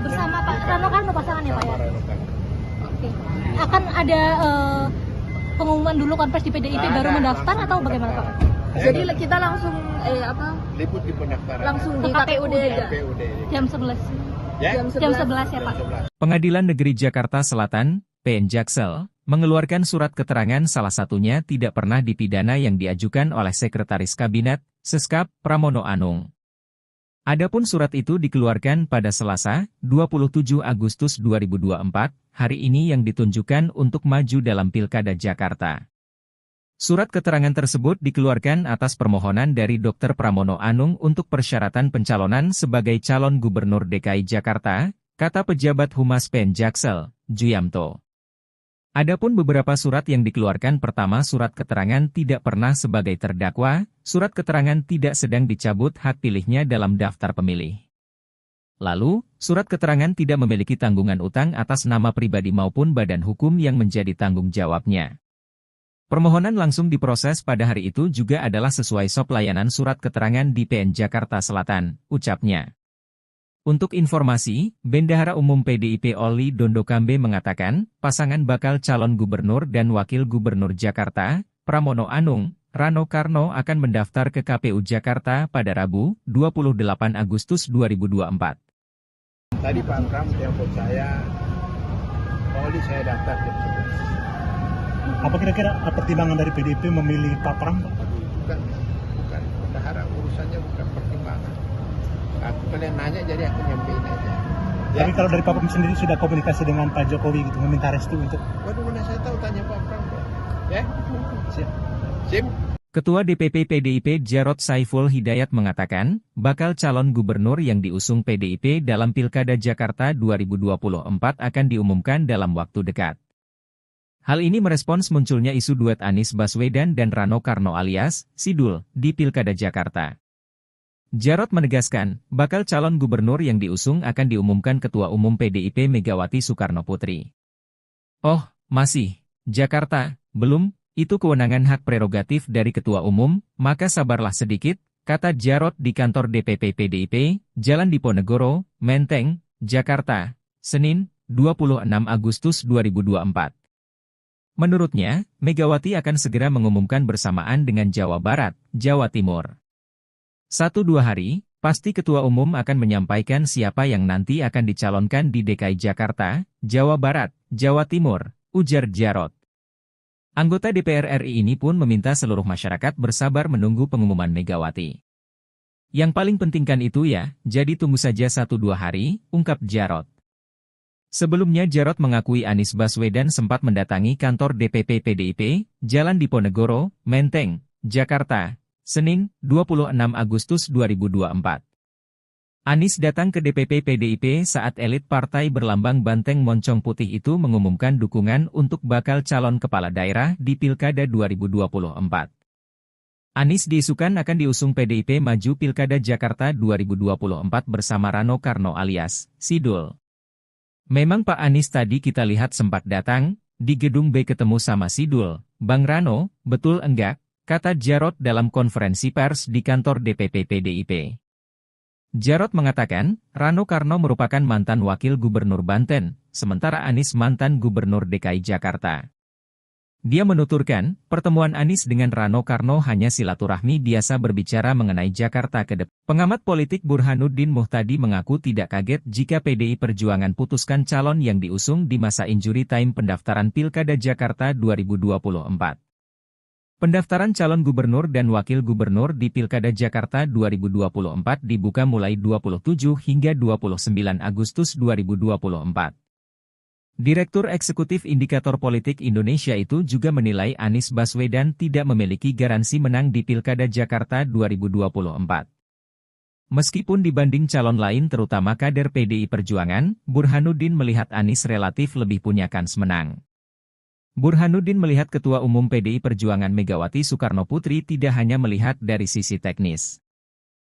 Bersama Pak Rano Karno pasangannya Pak ya? Oke. Akan ada pengumuman dulu konferensi di PDIP baru mendaftar atau bagaimana Pak? Jadi kita langsung Liput di pendaftaran. langsung di Ke KPUD aja. KPUD. Jam 11. Ya? Jam 11 ya Pak? 11. Pengadilan Negeri Jakarta Selatan, PN Jaksel, mengeluarkan surat keterangan salah satunya tidak pernah dipidana yang diajukan oleh Sekretaris Kabinet, Seskap, Pramono Anung. Adapun surat itu dikeluarkan pada Selasa, 27 Agustus 2024, hari ini yang ditunjukkan untuk maju dalam Pilkada Jakarta. Surat keterangan tersebut dikeluarkan atas permohonan dari Dr. Pramono Anung untuk persyaratan pencalonan sebagai calon Gubernur DKI Jakarta, kata pejabat Humas PN Jaksel, Juyamto. Adapun beberapa surat yang dikeluarkan, pertama surat keterangan tidak pernah sebagai terdakwa, surat keterangan tidak sedang dicabut hak pilihnya dalam daftar pemilih. Lalu, surat keterangan tidak memiliki tanggungan utang atas nama pribadi maupun badan hukum yang menjadi tanggung jawabnya. Permohonan langsung diproses pada hari itu juga adalah sesuai SOP layanan surat keterangan di PN Jakarta Selatan, ucapnya. Untuk informasi, Bendahara Umum PDIP Oli Dondokambe mengatakan, pasangan bakal calon gubernur dan wakil gubernur Jakarta, Pramono Anung, Rano Karno akan mendaftar ke KPU Jakarta pada Rabu, 28 Agustus 2024. Tadi Pak Pram telepon saya, Pauli saya daftar jam 11. Apa kira-kira pertimbangan dari PDIP memilih Pak Pram, Pak? Bukan. Berharap urusannya bukan pertimbangan. Aku kalian nanya jadi aku nyampein aja. Ya? Tapi kalau dari Pak Pram sendiri sudah komunikasi dengan Pak Jokowi gitu, meminta restu untuk... Waduh, mana saya tahu, tanya Pak Pram. Ya? Sim? Ketua DPP PDIP Jarod Saiful Hidayat mengatakan, bakal calon gubernur yang diusung PDIP dalam Pilkada Jakarta 2024 akan diumumkan dalam waktu dekat. Hal ini merespons munculnya isu duet Anies Baswedan dan Rano Karno alias Sidul di Pilkada Jakarta. Jarod menegaskan, bakal calon gubernur yang diusung akan diumumkan Ketua Umum PDIP Megawati Soekarnoputri. Oh, masih, Jakarta, belum, itu kewenangan hak prerogatif dari Ketua Umum, maka sabarlah sedikit, kata Jarod di kantor DPP PDIP, Jalan Diponegoro, Menteng, Jakarta, Senin, 26 Agustus 2024. Menurutnya, Megawati akan segera mengumumkan bersamaan dengan Jawa Barat, Jawa Timur. 1-2 hari, pasti Ketua Umum akan menyampaikan siapa yang nanti akan dicalonkan di DKI Jakarta, Jawa Barat, Jawa Timur, ujar Jarod. Anggota DPR RI ini pun meminta seluruh masyarakat bersabar menunggu pengumuman Megawati. Yang paling pentingkan itu ya, jadi tunggu saja 1-2 hari, ungkap Jarod. Sebelumnya Jarod mengakui Anies Baswedan sempat mendatangi kantor DPP PDIP, Jalan Diponegoro, Menteng, Jakarta, Senin, 26 Agustus 2024. Anies datang ke DPP PDIP saat elit partai berlambang banteng moncong putih itu mengumumkan dukungan untuk bakal calon kepala daerah di Pilkada 2024. Anies diisukan akan diusung PDIP maju Pilkada Jakarta 2024 bersama Rano Karno alias Sidul. Memang Pak Anies tadi kita lihat sempat datang, di gedung B ketemu sama Sidul, Bang Rano, betul enggak, kata Jarod dalam konferensi pers di kantor DPP PDIP. Jarod mengatakan, Rano Karno merupakan mantan wakil gubernur Banten, sementara Anies mantan gubernur DKI Jakarta. Dia menuturkan, pertemuan Anies dengan Rano Karno hanya silaturahmi biasa berbicara mengenai Jakarta ke depan. Pengamat politik Burhanuddin Muhtadi mengaku tidak kaget jika PDI Perjuangan putuskan calon yang diusung di masa injury time pendaftaran Pilkada Jakarta 2024. Pendaftaran calon gubernur dan wakil gubernur di Pilkada Jakarta 2024 dibuka mulai 27 hingga 29 Agustus 2024. Direktur Eksekutif Indikator Politik Indonesia itu juga menilai Anies Baswedan tidak memiliki garansi menang di Pilkada Jakarta 2024. Meskipun dibanding calon lain terutama kader PDI Perjuangan, Burhanuddin melihat Anies relatif lebih punya kans menang. Burhanuddin melihat Ketua Umum PDI Perjuangan Megawati Soekarnoputri tidak hanya melihat dari sisi teknis.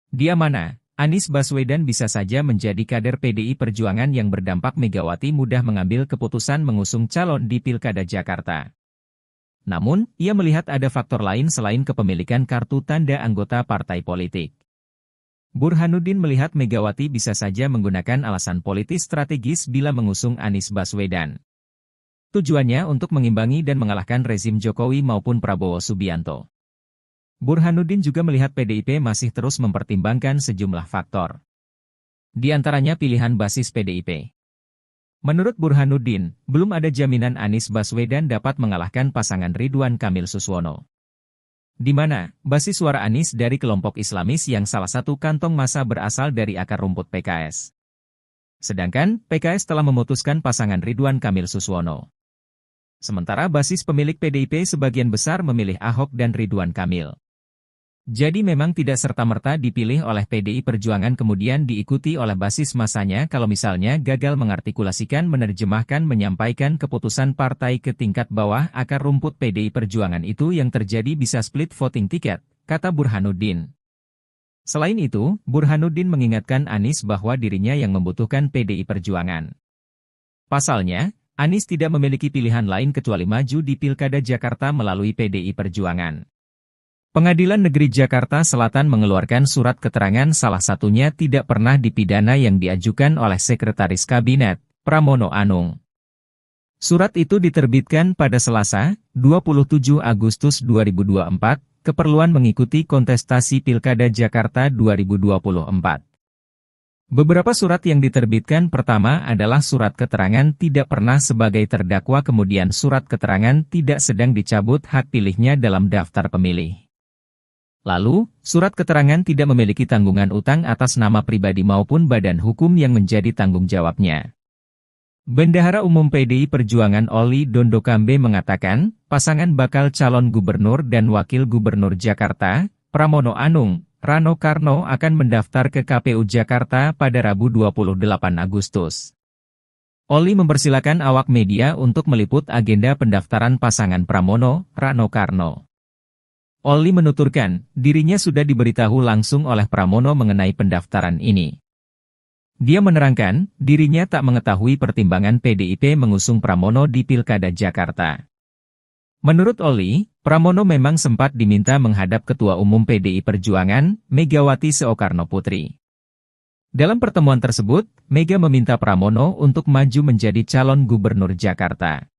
Dia mana, Anies Baswedan bisa saja menjadi kader PDI Perjuangan yang berdampak Megawati mudah mengambil keputusan mengusung calon di Pilkada Jakarta. Namun, ia melihat ada faktor lain selain kepemilikan kartu tanda anggota partai politik. Burhanuddin melihat Megawati bisa saja menggunakan alasan politis strategis bila mengusung Anies Baswedan. Tujuannya untuk mengimbangi dan mengalahkan rezim Jokowi maupun Prabowo Subianto. Burhanuddin juga melihat PDIP masih terus mempertimbangkan sejumlah faktor. Di antaranya pilihan basis PDIP. Menurut Burhanuddin, belum ada jaminan Anies Baswedan dapat mengalahkan pasangan Ridwan Kamil Suswono. Di mana, basis suara Anies dari kelompok Islamis yang salah satu kantong massa berasal dari akar rumput PKS. Sedangkan, PKS telah memutuskan pasangan Ridwan Kamil Suswono. Sementara basis pemilik PDIP sebagian besar memilih Ahok dan Ridwan Kamil. Jadi memang tidak serta-merta dipilih oleh PDI Perjuangan kemudian diikuti oleh basis masanya kalau misalnya gagal mengartikulasikan, menerjemahkan, menyampaikan keputusan partai ke tingkat bawah akar rumput PDI Perjuangan itu yang terjadi bisa split voting ticket, kata Burhanuddin. Selain itu, Burhanuddin mengingatkan Anies bahwa dirinya yang membutuhkan PDI Perjuangan. Pasalnya, Anies tidak memiliki pilihan lain kecuali maju di Pilkada Jakarta melalui PDI Perjuangan. Pengadilan Negeri Jakarta Selatan mengeluarkan surat keterangan salah satunya tidak pernah dipidana yang diajukan oleh Sekretaris Kabinet, Pramono Anung. Surat itu diterbitkan pada Selasa, 27 Agustus 2024, keperluan mengikuti kontestasi Pilkada Jakarta 2024. Beberapa surat yang diterbitkan pertama adalah surat keterangan tidak pernah sebagai terdakwa kemudian surat keterangan tidak sedang dicabut hak pilihnya dalam daftar pemilih. Lalu, surat keterangan tidak memiliki tanggungan utang atas nama pribadi maupun badan hukum yang menjadi tanggung jawabnya. Bendahara Umum PDI Perjuangan Oli Dondokambe mengatakan, pasangan bakal calon gubernur dan wakil gubernur Jakarta, Pramono Anung, Rano Karno akan mendaftar ke KPU Jakarta pada Rabu 28 Agustus. Oli mempersilakan awak media untuk meliput agenda pendaftaran pasangan Pramono, Rano Karno. Oli menuturkan, dirinya sudah diberitahu langsung oleh Pramono mengenai pendaftaran ini. Dia menerangkan, dirinya tak mengetahui pertimbangan PDIP mengusung Pramono di Pilkada Jakarta. Menurut Oli, Pramono memang sempat diminta menghadap Ketua Umum PDI Perjuangan, Megawati Soekarnoputri. Dalam pertemuan tersebut, Mega meminta Pramono untuk maju menjadi calon gubernur Jakarta.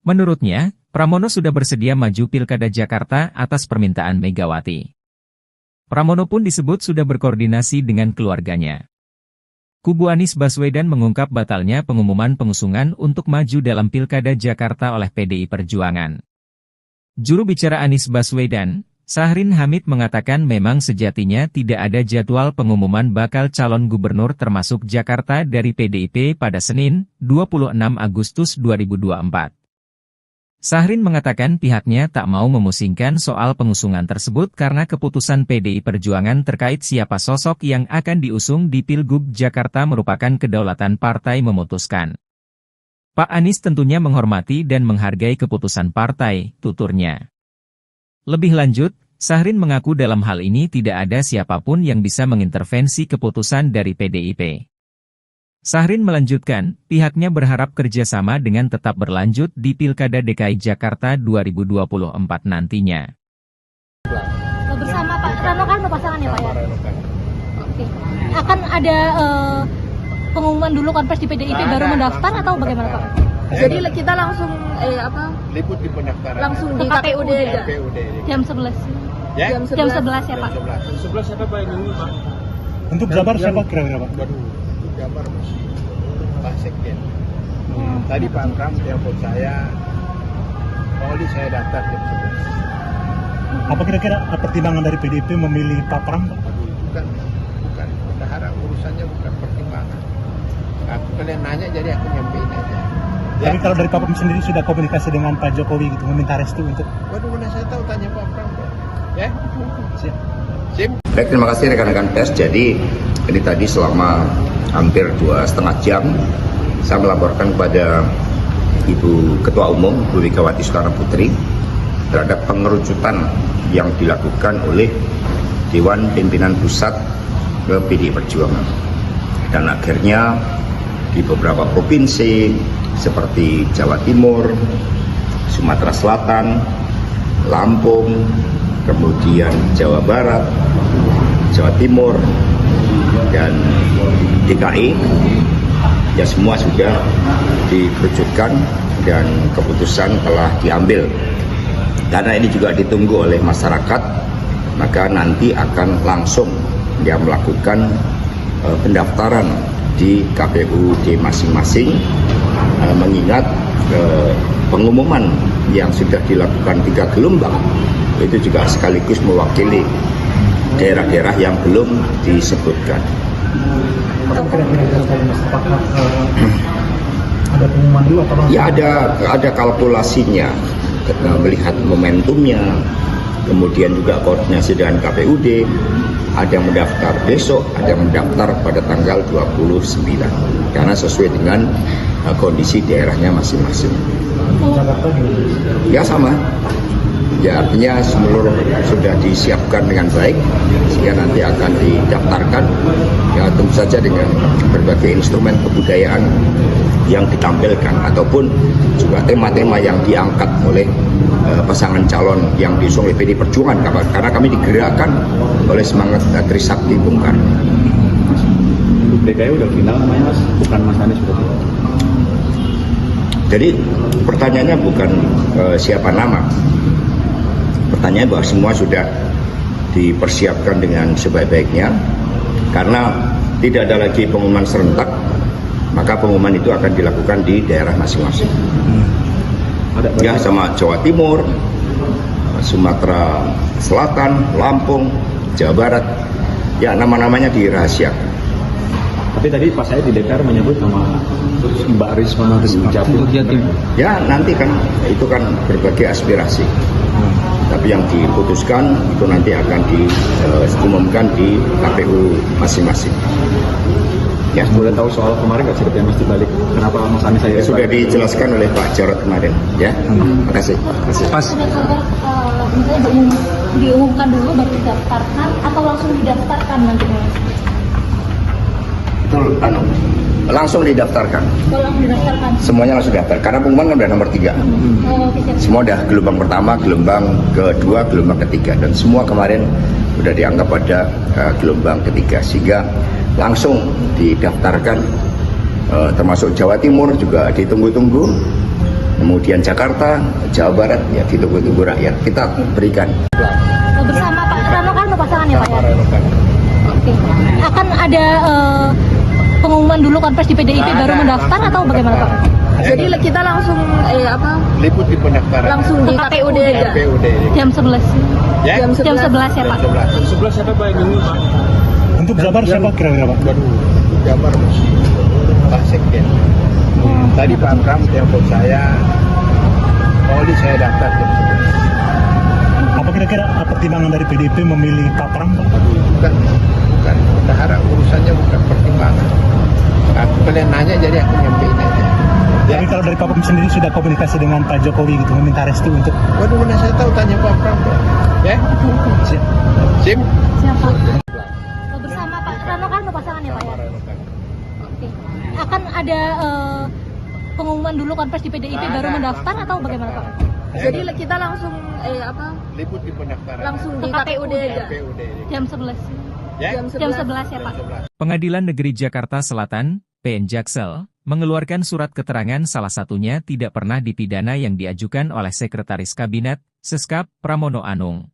Menurutnya, Pramono sudah bersedia maju Pilkada Jakarta atas permintaan Megawati. Pramono pun disebut sudah berkoordinasi dengan keluarganya. Kubu Anies Baswedan mengungkap batalnya pengumuman pengusungan untuk maju dalam Pilkada Jakarta oleh PDI Perjuangan. Juru bicara Anies Baswedan, Syahrin Hamid mengatakan memang sejatinya tidak ada jadwal pengumuman bakal calon gubernur termasuk Jakarta dari PDIP pada Senin, 26 Agustus 2024. Syahrin mengatakan pihaknya tak mau memusingkan soal pengusungan tersebut karena keputusan PDI Perjuangan terkait siapa sosok yang akan diusung di Pilgub Jakarta merupakan kedaulatan partai memutuskan. Pak Anies tentunya menghormati dan menghargai keputusan partai, tuturnya. Lebih lanjut, Syahrin mengaku dalam hal ini tidak ada siapapun yang bisa mengintervensi keputusan dari PDIP. Syahrin melanjutkan, pihaknya berharap kerjasama dengan tetap berlanjut di Pilkada DKI Jakarta 2024 nantinya. Bersama Pak Rano Karno pasangan ya Pak ya? Oke. Akan ada pengumuman dulu konfres di PDIP baru mendaftar atau bagaimana Pak? Jadi kita langsung Liput di pendaftaran. langsung di KPUD aja. Jam 11. Ya? Jam 11 ya Pak? 11 siapa Pak ini Pak? Untuk Jabar siapa kira-kira Pak? Waduh, untuk Jabar masih Pak Sekjen. Tadi Pak Pram telepon saya, Pak Oli saya daftar jam 11. Apa kira-kira pertimbangan dari PDIP memilih Pak Pram Pak? Aduh, bukan. Bendahara urusannya bukan pertimbangan. Aku kalian nanya jadi aku nyampein aja. Ya. Tapi kalau dari Pak Pram sendiri sudah komunikasi dengan Pak Jokowi gitu, meminta restu untuk... Waduh, mana saya tahu tanya Pak Pram. Ya? Siap. Sip. Baik, terima kasih rekan-rekan pers. Jadi ini tadi selama hampir 2,5 jam saya melaporkan kepada Ibu Ketua Umum Bu Megawati Soekarno Putri terhadap pengerucutan yang dilakukan oleh Dewan Pimpinan Pusat ke PDI Perjuangan. Dan akhirnya di beberapa provinsi seperti Jawa Timur, Sumatera Selatan, Lampung, kemudian Jawa Barat, Jawa Timur, dan DKI, ya semua sudah dikerucutkan dan keputusan telah diambil. Karena ini juga ditunggu oleh masyarakat, maka nanti akan langsung dia melakukan pendaftaran di KPUD masing-masing, mengingat pengumuman yang sudah dilakukan 3 gelombang itu juga sekaligus mewakili daerah-daerah yang belum disebutkan. Apakah ada pengumuman dulu atau Ya ada kalkulasinya, melihat momentumnya, kemudian juga koordinasi dengan KPUD, ada yang mendaftar besok, ada yang mendaftar pada tanggal 29, karena sesuai dengan kondisi daerahnya masing-masing. Jakarta juga? Ya sama, ya artinya seluruh sudah disiapkan dengan baik, sehingga nanti akan didaftarkan, ya tentu saja dengan berbagai instrumen kebudayaan yang ditampilkan, ataupun juga tema-tema yang diangkat oleh pasangan calon yang diusung oleh PDI Perjuangan, karena kami digerakkan oleh semangat Trisakti Bung Karno. DKI udah final namanya Mas, bukan Mas Anies berarti. Jadi pertanyaannya bukan siapa nama, pertanyaan bahwa semua sudah dipersiapkan dengan sebaik-baiknya, karena tidak ada lagi pengumuman serentak, maka pengumuman itu akan dilakukan di daerah masing-masing. Ya sama Jawa Timur, Sumatera Selatan, Lampung, Jawa Barat, ya nama-namanya dirahasiakan. Tapi tadi pas saya di DPR menyebut nama Mbak Risma Jatim. Ya nanti kan itu kan berbagai aspirasi. Tapi yang diputuskan itu nanti akan diumumkan di KPU masing-masing. Ya, Boleh tahu soal kemarin nggak ceritanya Mas dibalik? Kenapa Mas Anies saya sudah dijelaskan oleh Pak Jarod kemarin. Ya, terima kasih. Pas. Misalnya diumumkan dulu baru didaftarkan atau langsung didaftarkan nantinya? Itu langsung didaftarkan. Kalau langsung didaftarkan. Semuanya langsung daftar. Karena pengumuman kan udah nomor 3. Oke, siap. Semua udah gelombang pertama, gelombang kedua, gelombang ketiga, dan semua kemarin udah dianggap pada gelombang ketiga, sehingga langsung didaftarkan, termasuk Jawa Timur juga ditunggu-tunggu, kemudian Jakarta, Jawa Barat ya ditunggu-tunggu rakyat, kita berikan. Bersama Pak Rano Karno pasangan ya Pak ya? Oke. Akan ada pengumuman dulu konferensi di PDIP baru mendaftar atau bagaimana Pak? Jadi kita langsung Liput di pendaftaran. langsung di KPUD aja. KPUD. Jam 11. Ya? Jam 11 ya Pak? 11 siapa Pak ini Pak? Untuk Jabar siapa kira-kira Pak? Baru Jabar Pak Sekjen. Tadi Pak Pram telepon saya, Oli saya daftar jam 11. Apa kira-kira pertimbangan dari PDIP memilih Pak Pram Pak? Bukan. Berharap urusannya bukan pertimbangan. Aku kalian nanya jadi aku nyampein aja. Tapi kalau dari Pak Pram sendiri sudah komunikasi dengan Pak Jokowi gitu, meminta restu untuk... Waduh, mana saya tahu, tanya Pak Pram. Ya? Sim? Siapa? Bersama Pak Rano Karno pasangan ya Pak ya? Oke. Akan ada pengumuman dulu konferensi di PDIP baru mendaftar atau bagaimana Pak? Jadi kita langsung Liput di pendaftaran. langsung di KPUD aja. KPUD. Jam 11. Ya? Jam 11 ya Pak? 11. Pengadilan Negeri Jakarta Selatan, PN Jaksel, mengeluarkan surat keterangan salah satunya tidak pernah dipidana yang diajukan oleh Sekretaris Kabinet, Seskap, Pramono Anung.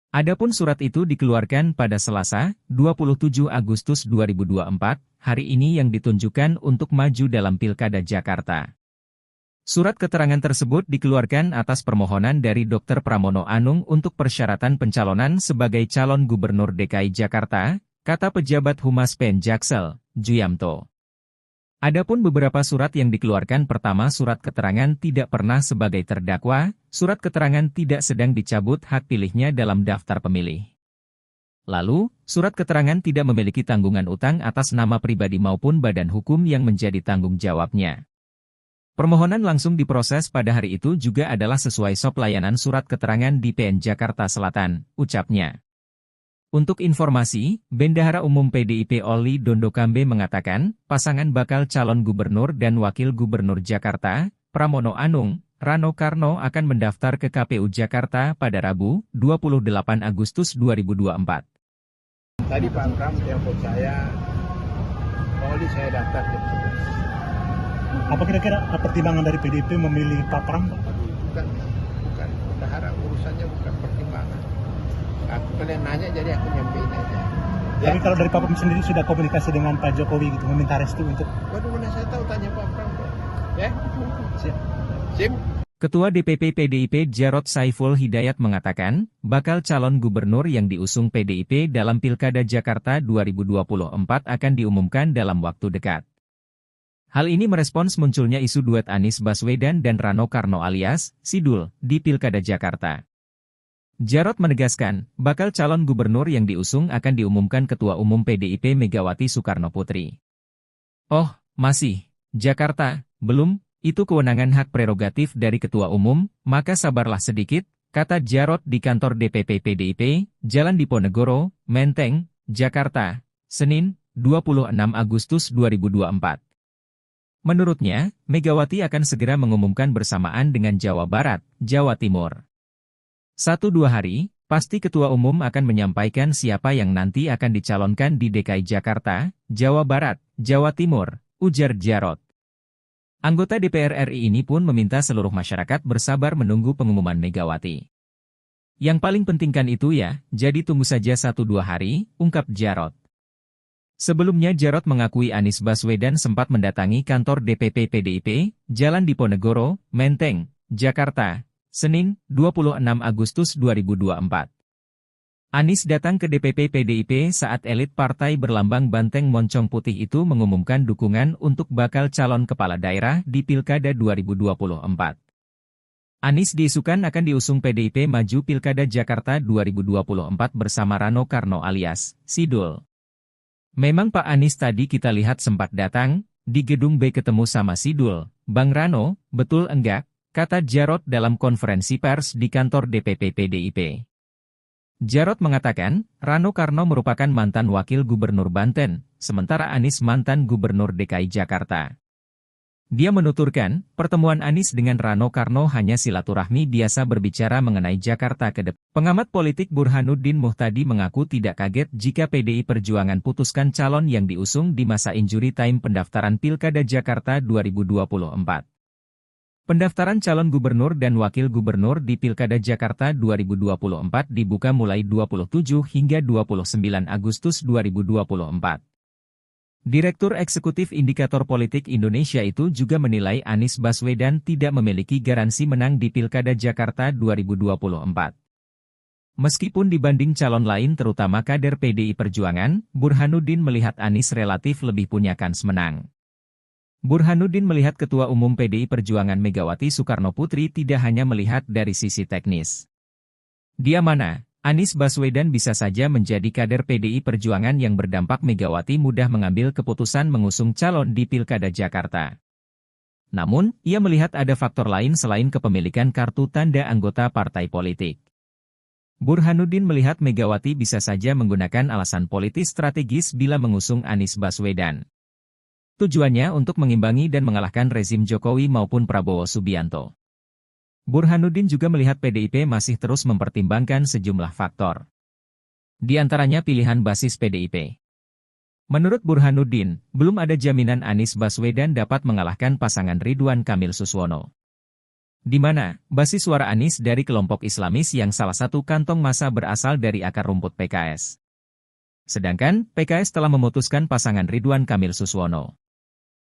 Adapun surat itu dikeluarkan pada Selasa, 27 Agustus 2024, hari ini yang ditunjukkan untuk maju dalam Pilkada Jakarta. Surat keterangan tersebut dikeluarkan atas permohonan dari Dr. Pramono Anung untuk persyaratan pencalonan sebagai calon Gubernur DKI Jakarta, kata pejabat Humas PN Jaksel, Juyamto. Adapun beberapa surat yang dikeluarkan, pertama surat keterangan tidak pernah sebagai terdakwa, surat keterangan tidak sedang dicabut hak pilihnya dalam daftar pemilih. Lalu, surat keterangan tidak memiliki tanggungan utang atas nama pribadi maupun badan hukum yang menjadi tanggung jawabnya. Permohonan langsung diproses pada hari itu juga adalah sesuai SOP layanan surat keterangan di PN Jakarta Selatan, ucapnya. Untuk informasi, Bendahara Umum PDIP Oli Dondokambe mengatakan, pasangan bakal calon gubernur dan wakil gubernur Jakarta, Pramono Anung, Rano Karno akan mendaftar ke KPU Jakarta pada Rabu, 28 Agustus 2024. Tadi Pak Pram telepon saya, Oli saya daftar jam 11. Apa kira-kira pertimbangan dari PDIP memilih Pak Pram, Pak? Bukan. Bendahara urusannya bukan pertimbangan. Aku kalian nanya jadi aku nyampein aja. Tapi kalau dari Pak Pram sendiri sudah komunikasi dengan Pak Jokowi gitu, meminta restu untuk... Waduh, mana saya tahu, tanya Pak Pram. Ya? Siap. Sim. Ketua DPP PDIP Jarod Saiful Hidayat mengatakan, bakal calon gubernur yang diusung PDIP dalam Pilkada Jakarta 2024 akan diumumkan dalam waktu dekat. Hal ini merespons munculnya isu duet Anies Baswedan dan Rano Karno alias Sidul di Pilkada Jakarta. Jarod menegaskan, bakal calon gubernur yang diusung akan diumumkan Ketua Umum PDIP Megawati Soekarno Putri. Oh, masih, Jakarta, belum, itu kewenangan hak prerogatif dari Ketua Umum, maka sabarlah sedikit, kata Jarod di kantor DPP PDIP, Jalan Diponegoro, Menteng, Jakarta, Senin, 26 Agustus 2024. Menurutnya, Megawati akan segera mengumumkan bersamaan dengan Jawa Barat, Jawa Timur. 1-2 hari, pasti Ketua Umum akan menyampaikan siapa yang nanti akan dicalonkan di DKI Jakarta, Jawa Barat, Jawa Timur, ujar Jarod. Anggota DPR RI ini pun meminta seluruh masyarakat bersabar menunggu pengumuman Megawati. Yang paling pentingkan itu ya, jadi tunggu saja 1-2 hari, ungkap Jarod. Sebelumnya Jarod mengakui Anies Baswedan sempat mendatangi kantor DPP PDIP, Jalan Diponegoro, Menteng, Jakarta, Senin, 26 Agustus 2024. Anies datang ke DPP PDIP saat elit partai berlambang banteng moncong putih itu mengumumkan dukungan untuk bakal calon kepala daerah di Pilkada 2024. Anies diisukan akan diusung PDIP maju Pilkada Jakarta 2024 bersama Rano Karno alias Sidul. Memang Pak Anies tadi kita lihat sempat datang, di gedung B ketemu sama Sidul, Bang Rano, betul enggak? Kata Jarod dalam konferensi pers di kantor DPP PDIP. Jarod mengatakan, Rano Karno merupakan mantan wakil gubernur Banten, sementara Anies mantan gubernur DKI Jakarta. Dia menuturkan, pertemuan Anies dengan Rano Karno hanya silaturahmi biasa berbicara mengenai Jakarta ke depan. Pengamat politik Burhanuddin Muhtadi mengaku tidak kaget jika PDI Perjuangan putuskan calon yang diusung di masa injury time pendaftaran Pilkada Jakarta 2024. Pendaftaran calon gubernur dan wakil gubernur di Pilkada Jakarta 2024 dibuka mulai 27 hingga 29 Agustus 2024. Direktur Eksekutif Indikator Politik Indonesia itu juga menilai Anies Baswedan tidak memiliki garansi menang di Pilkada Jakarta 2024. Meskipun dibanding calon lain terutama kader PDI Perjuangan, Burhanuddin melihat Anies relatif lebih punya kans menang. Burhanuddin melihat Ketua Umum PDI Perjuangan Megawati Soekarno Putri tidak hanya melihat dari sisi teknis. Dia mana? Anies Baswedan bisa saja menjadi kader PDI Perjuangan yang berdampak Megawati mudah mengambil keputusan mengusung calon di Pilkada Jakarta. Namun, ia melihat ada faktor lain selain kepemilikan kartu tanda anggota partai politik. Burhanuddin melihat Megawati bisa saja menggunakan alasan politis strategis bila mengusung Anies Baswedan. Tujuannya untuk mengimbangi dan mengalahkan rezim Jokowi maupun Prabowo Subianto. Burhanuddin juga melihat PDIP masih terus mempertimbangkan sejumlah faktor. Di antaranya pilihan basis PDIP. Menurut Burhanuddin, belum ada jaminan Anies Baswedan dapat mengalahkan pasangan Ridwan Kamil Suswono. Di mana, basis suara Anies dari kelompok Islamis yang salah satu kantong massa berasal dari akar rumput PKS. Sedangkan, PKS telah memutuskan pasangan Ridwan Kamil Suswono.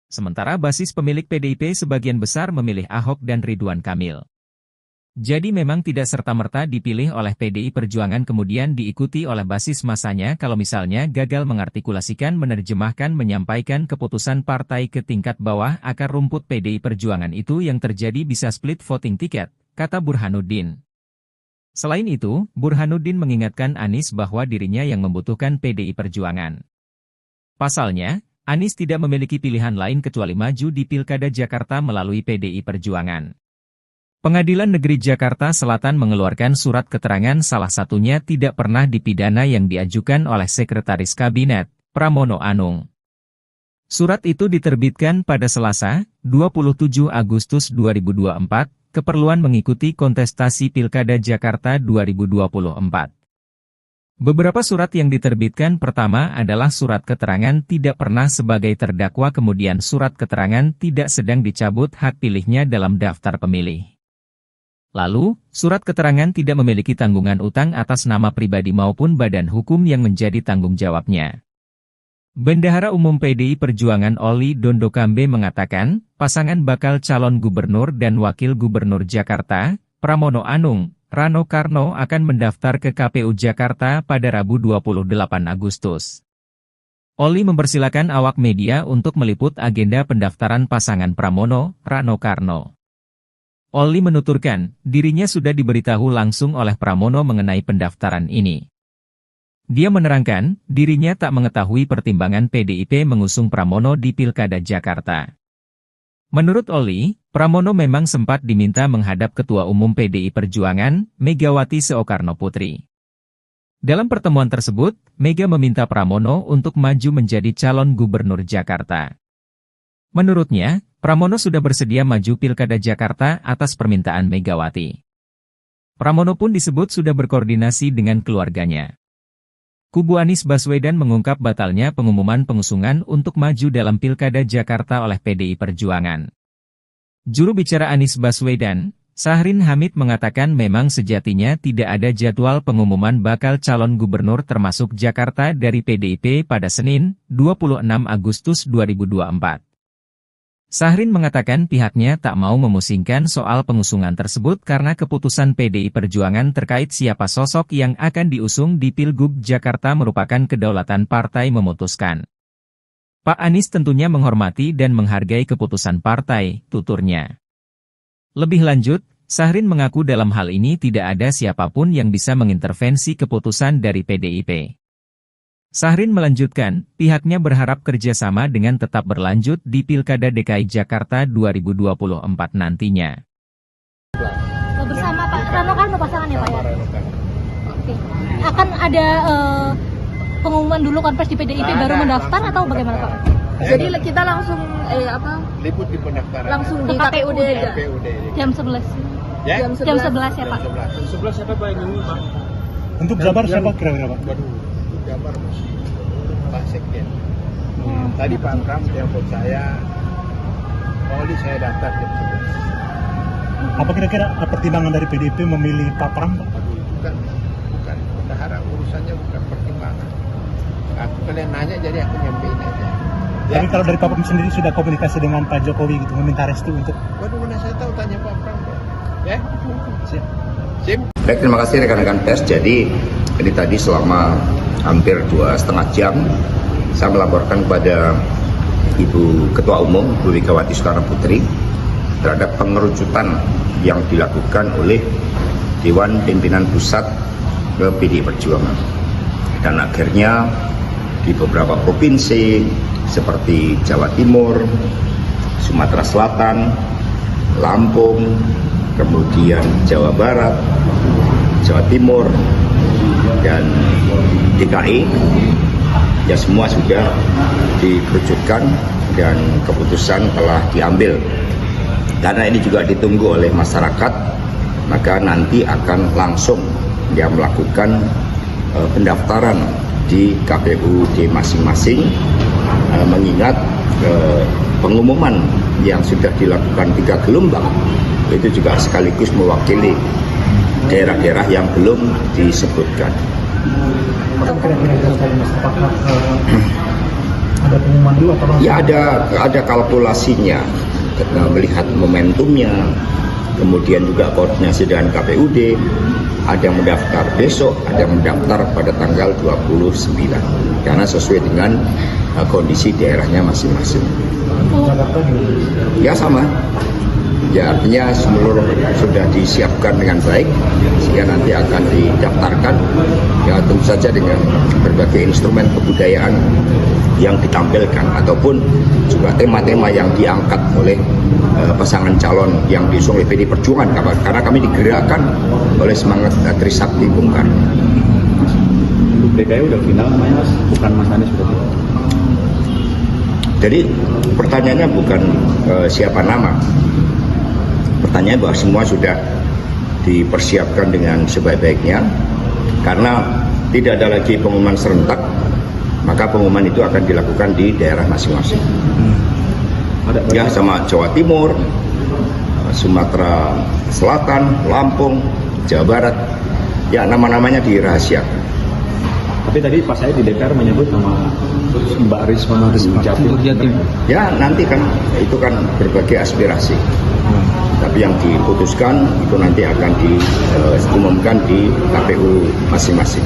Sementara basis pemilik PDIP sebagian besar memilih Ahok dan Ridwan Kamil. Jadi memang tidak serta-merta dipilih oleh PDI Perjuangan kemudian diikuti oleh basis masanya kalau misalnya gagal mengartikulasikan, menerjemahkan, menyampaikan keputusan partai ke tingkat bawah akar rumput PDI Perjuangan itu yang terjadi bisa split voting ticket, kata Burhanuddin. Selain itu, Burhanuddin mengingatkan Anies bahwa dirinya yang membutuhkan PDI Perjuangan. Pasalnya, Anies tidak memiliki pilihan lain kecuali maju di Pilkada Jakarta melalui PDI Perjuangan. Pengadilan Negeri Jakarta Selatan mengeluarkan surat keterangan salah satunya tidak pernah dipidana yang diajukan oleh Sekretaris Kabinet, Pramono Anung. Surat itu diterbitkan pada Selasa, 27 Agustus 2024, keperluan mengikuti kontestasi Pilkada Jakarta 2024. Beberapa surat yang diterbitkan pertama adalah surat keterangan tidak pernah sebagai terdakwa, kemudian surat keterangan tidak sedang dicabut hak pilihnya dalam daftar pemilih. Lalu, surat keterangan tidak memiliki tanggungan utang atas nama pribadi maupun badan hukum yang menjadi tanggung jawabnya. Bendahara Umum PDI Perjuangan Oli Dondokambe mengatakan, pasangan bakal calon gubernur dan wakil gubernur Jakarta, Pramono Anung, Rano Karno akan mendaftar ke KPU Jakarta pada Rabu 28 Agustus. Oli mempersilakan awak media untuk meliput agenda pendaftaran pasangan Pramono, Rano Karno. Oli menuturkan, dirinya sudah diberitahu langsung oleh Pramono mengenai pendaftaran ini. Dia menerangkan, dirinya tak mengetahui pertimbangan PDIP mengusung Pramono di Pilkada Jakarta. Menurut Oli, Pramono memang sempat diminta menghadap Ketua Umum PDI Perjuangan, Megawati Soekarnoputri. Dalam pertemuan tersebut, Mega meminta Pramono untuk maju menjadi calon gubernur Jakarta. Menurutnya, Pramono sudah bersedia maju Pilkada Jakarta atas permintaan Megawati. Pramono pun disebut sudah berkoordinasi dengan keluarganya. Kubu Anies Baswedan mengungkap batalnya pengumuman pengusungan untuk maju dalam Pilkada Jakarta oleh PDI Perjuangan. Juru bicara Anies Baswedan, Sahrin Hamid mengatakan memang sejatinya tidak ada jadwal pengumuman bakal calon gubernur termasuk Jakarta dari PDIP pada Senin, 26 Agustus 2024. Sahrin mengatakan pihaknya tak mau memusingkan soal pengusungan tersebut karena keputusan PDI Perjuangan terkait siapa sosok yang akan diusung di Pilgub Jakarta merupakan kedaulatan partai memutuskan. Pak Anies tentunya menghormati dan menghargai keputusan partai, tuturnya. Lebih lanjut, Sahrin mengaku dalam hal ini tidak ada siapapun yang bisa mengintervensi keputusan dari PDIP. Sahrin melanjutkan, pihaknya berharap kerjasama dengan tetap berlanjut di Pilkada DKI Jakarta 2024 nantinya. Bersama Pak Rano Karno pasangannya Pak ya? Oke. Akan ada pengumuman dulu konferensi di PDIP baru mendaftar atau bagaimana Pak? Jadi kita langsung liput di pendaftaran. langsung di KPUD aja. KPUD. Jam 11. Ya? Jam 11 ya Pak? 11 siapa Pak yang ngomong, Pak? Untuk Jabar siapa kira-kira Pak? Waduh, untuk Jabar Pak Sekjen. Tadi Pak Pram telepon saya, Oli saya daftar jam 11. Apa kira-kira pertimbangan dari PDIP memilih Pak Pram? Pak? Bukan. Bendahara urusannya bukan pertimbangan. Aku kalian nanya jadi aku nyampein aja. Tapi kalau dari Pak Pram sendiri sudah komunikasi dengan Pak Jokowi gitu, meminta restu untuk... Waduh, mana saya tahu, tanya Pak Pram. Ya? Siap. Sip. Baik, terima kasih rekan-rekan pers. Jadi ini tadi selama hampir 2,5 jam saya melaporkan kepada Ibu Ketua Umum Bu Megawati Soekarnoputri terhadap pengerucutan yang dilakukan oleh Dewan Pimpinan Pusat ke PDI Perjuangan. Dan akhirnya di beberapa provinsi seperti Jawa Timur, Sumatera Selatan, Lampung, kemudian Jawa Barat, Jawa Timur, dan DKI, ya semua sudah dikerucutkan dan keputusan telah diambil. Karena ini juga ditunggu oleh masyarakat, maka nanti akan langsung dia melakukan pendaftaran di KPUD masing-masing, mengingat pengumuman yang sudah dilakukan 3 gelombang itu juga sekaligus mewakili daerah-daerah yang belum disebutkan. Ada pengumuman dulu atau? Ya ada kalkulasinya, melihat momentumnya, kemudian juga koordinasi dengan KPUD, ada yang mendaftar besok, ada yang mendaftar pada tanggal 29, karena sesuai dengan kondisi daerahnya masing-masing. Ya sama. Ya artinya seluruh sudah disiapkan dengan baik sehingga nanti akan didaftarkan ya tentu saja dengan berbagai instrumen kebudayaan yang ditampilkan ataupun juga tema-tema yang diangkat oleh pasangan calon yang diusung oleh PD Perjuangan karena kami digerakkan oleh semangat Trisakti Bung Karno. DKI udah final namanya Mas, bukan Mas Anies berarti. Jadi pertanyaannya bukan siapa nama. Pertanyaan bahwa semua sudah dipersiapkan dengan sebaik-baiknya karena tidak ada lagi pengumuman serentak, maka pengumuman itu akan dilakukan di daerah masing-masing. Ya sama Jawa Timur, Sumatera Selatan, Lampung, Jawa Barat, ya nama-namanya dirahasiakan. Tapi tadi pas saya di DPR menyebut nama Mbak Risma Jatim. Ya nanti kan itu kan berbagai aspirasi. Tapi yang diputuskan itu nanti akan diumumkan di KPU masing-masing.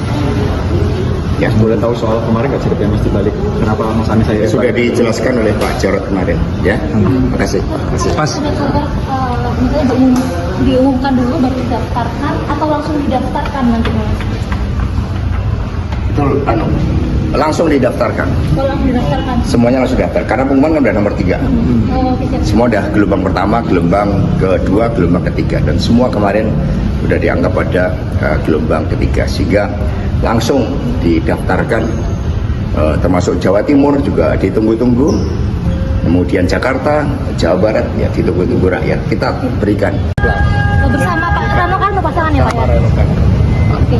Ya, Boleh tahu soal kemarin nggak ceritanya Mas dibalik kenapa Mas Anies saya sudah dijelaskan oleh Pak Jarod kemarin. Ya, terima kasih. Pas misalnya diumumkan dulu baru didaftarkan atau langsung didaftarkan nanti Mas? Itu langsung didaftarkan. Kalau langsung didaftarkan. Semuanya langsung daftar karena pengumuman kan udah nomor 3. Oh, oke, siap. Semua udah gelombang pertama, gelombang kedua, gelombang ketiga dan semua kemarin udah dianggap pada gelombang ketiga sehingga langsung didaftarkan termasuk Jawa Timur juga ditunggu-tunggu, kemudian Jakarta, Jawa Barat ya ditunggu-tunggu rakyat kita berikan. Bersama Pak Rano Karno pasangan ya Pak ya? Oke.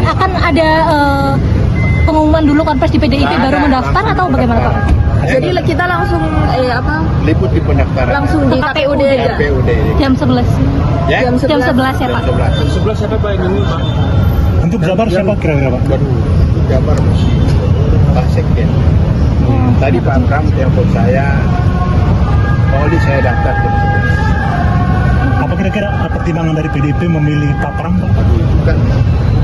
Akan ada pengumuman dulu konferensi di PDIP baru mendaftar atau bagaimana Pak? Jadi kita langsung liput di pendaftaran. langsung di KPUD aja. KPUD. Jam 11. Ya? Jam 11 ya Pak. 11 siapa Pak yang ini Pak? Untuk Jabar siapa kira-kira Pak? Baru Jabar masih Pak Sekjen. Tadi Pak Pram telepon saya, Pak Oli saya daftar jam 11. Apa kira-kira pertimbangan dari PDIP memilih Pak Pram Pak? Bukan,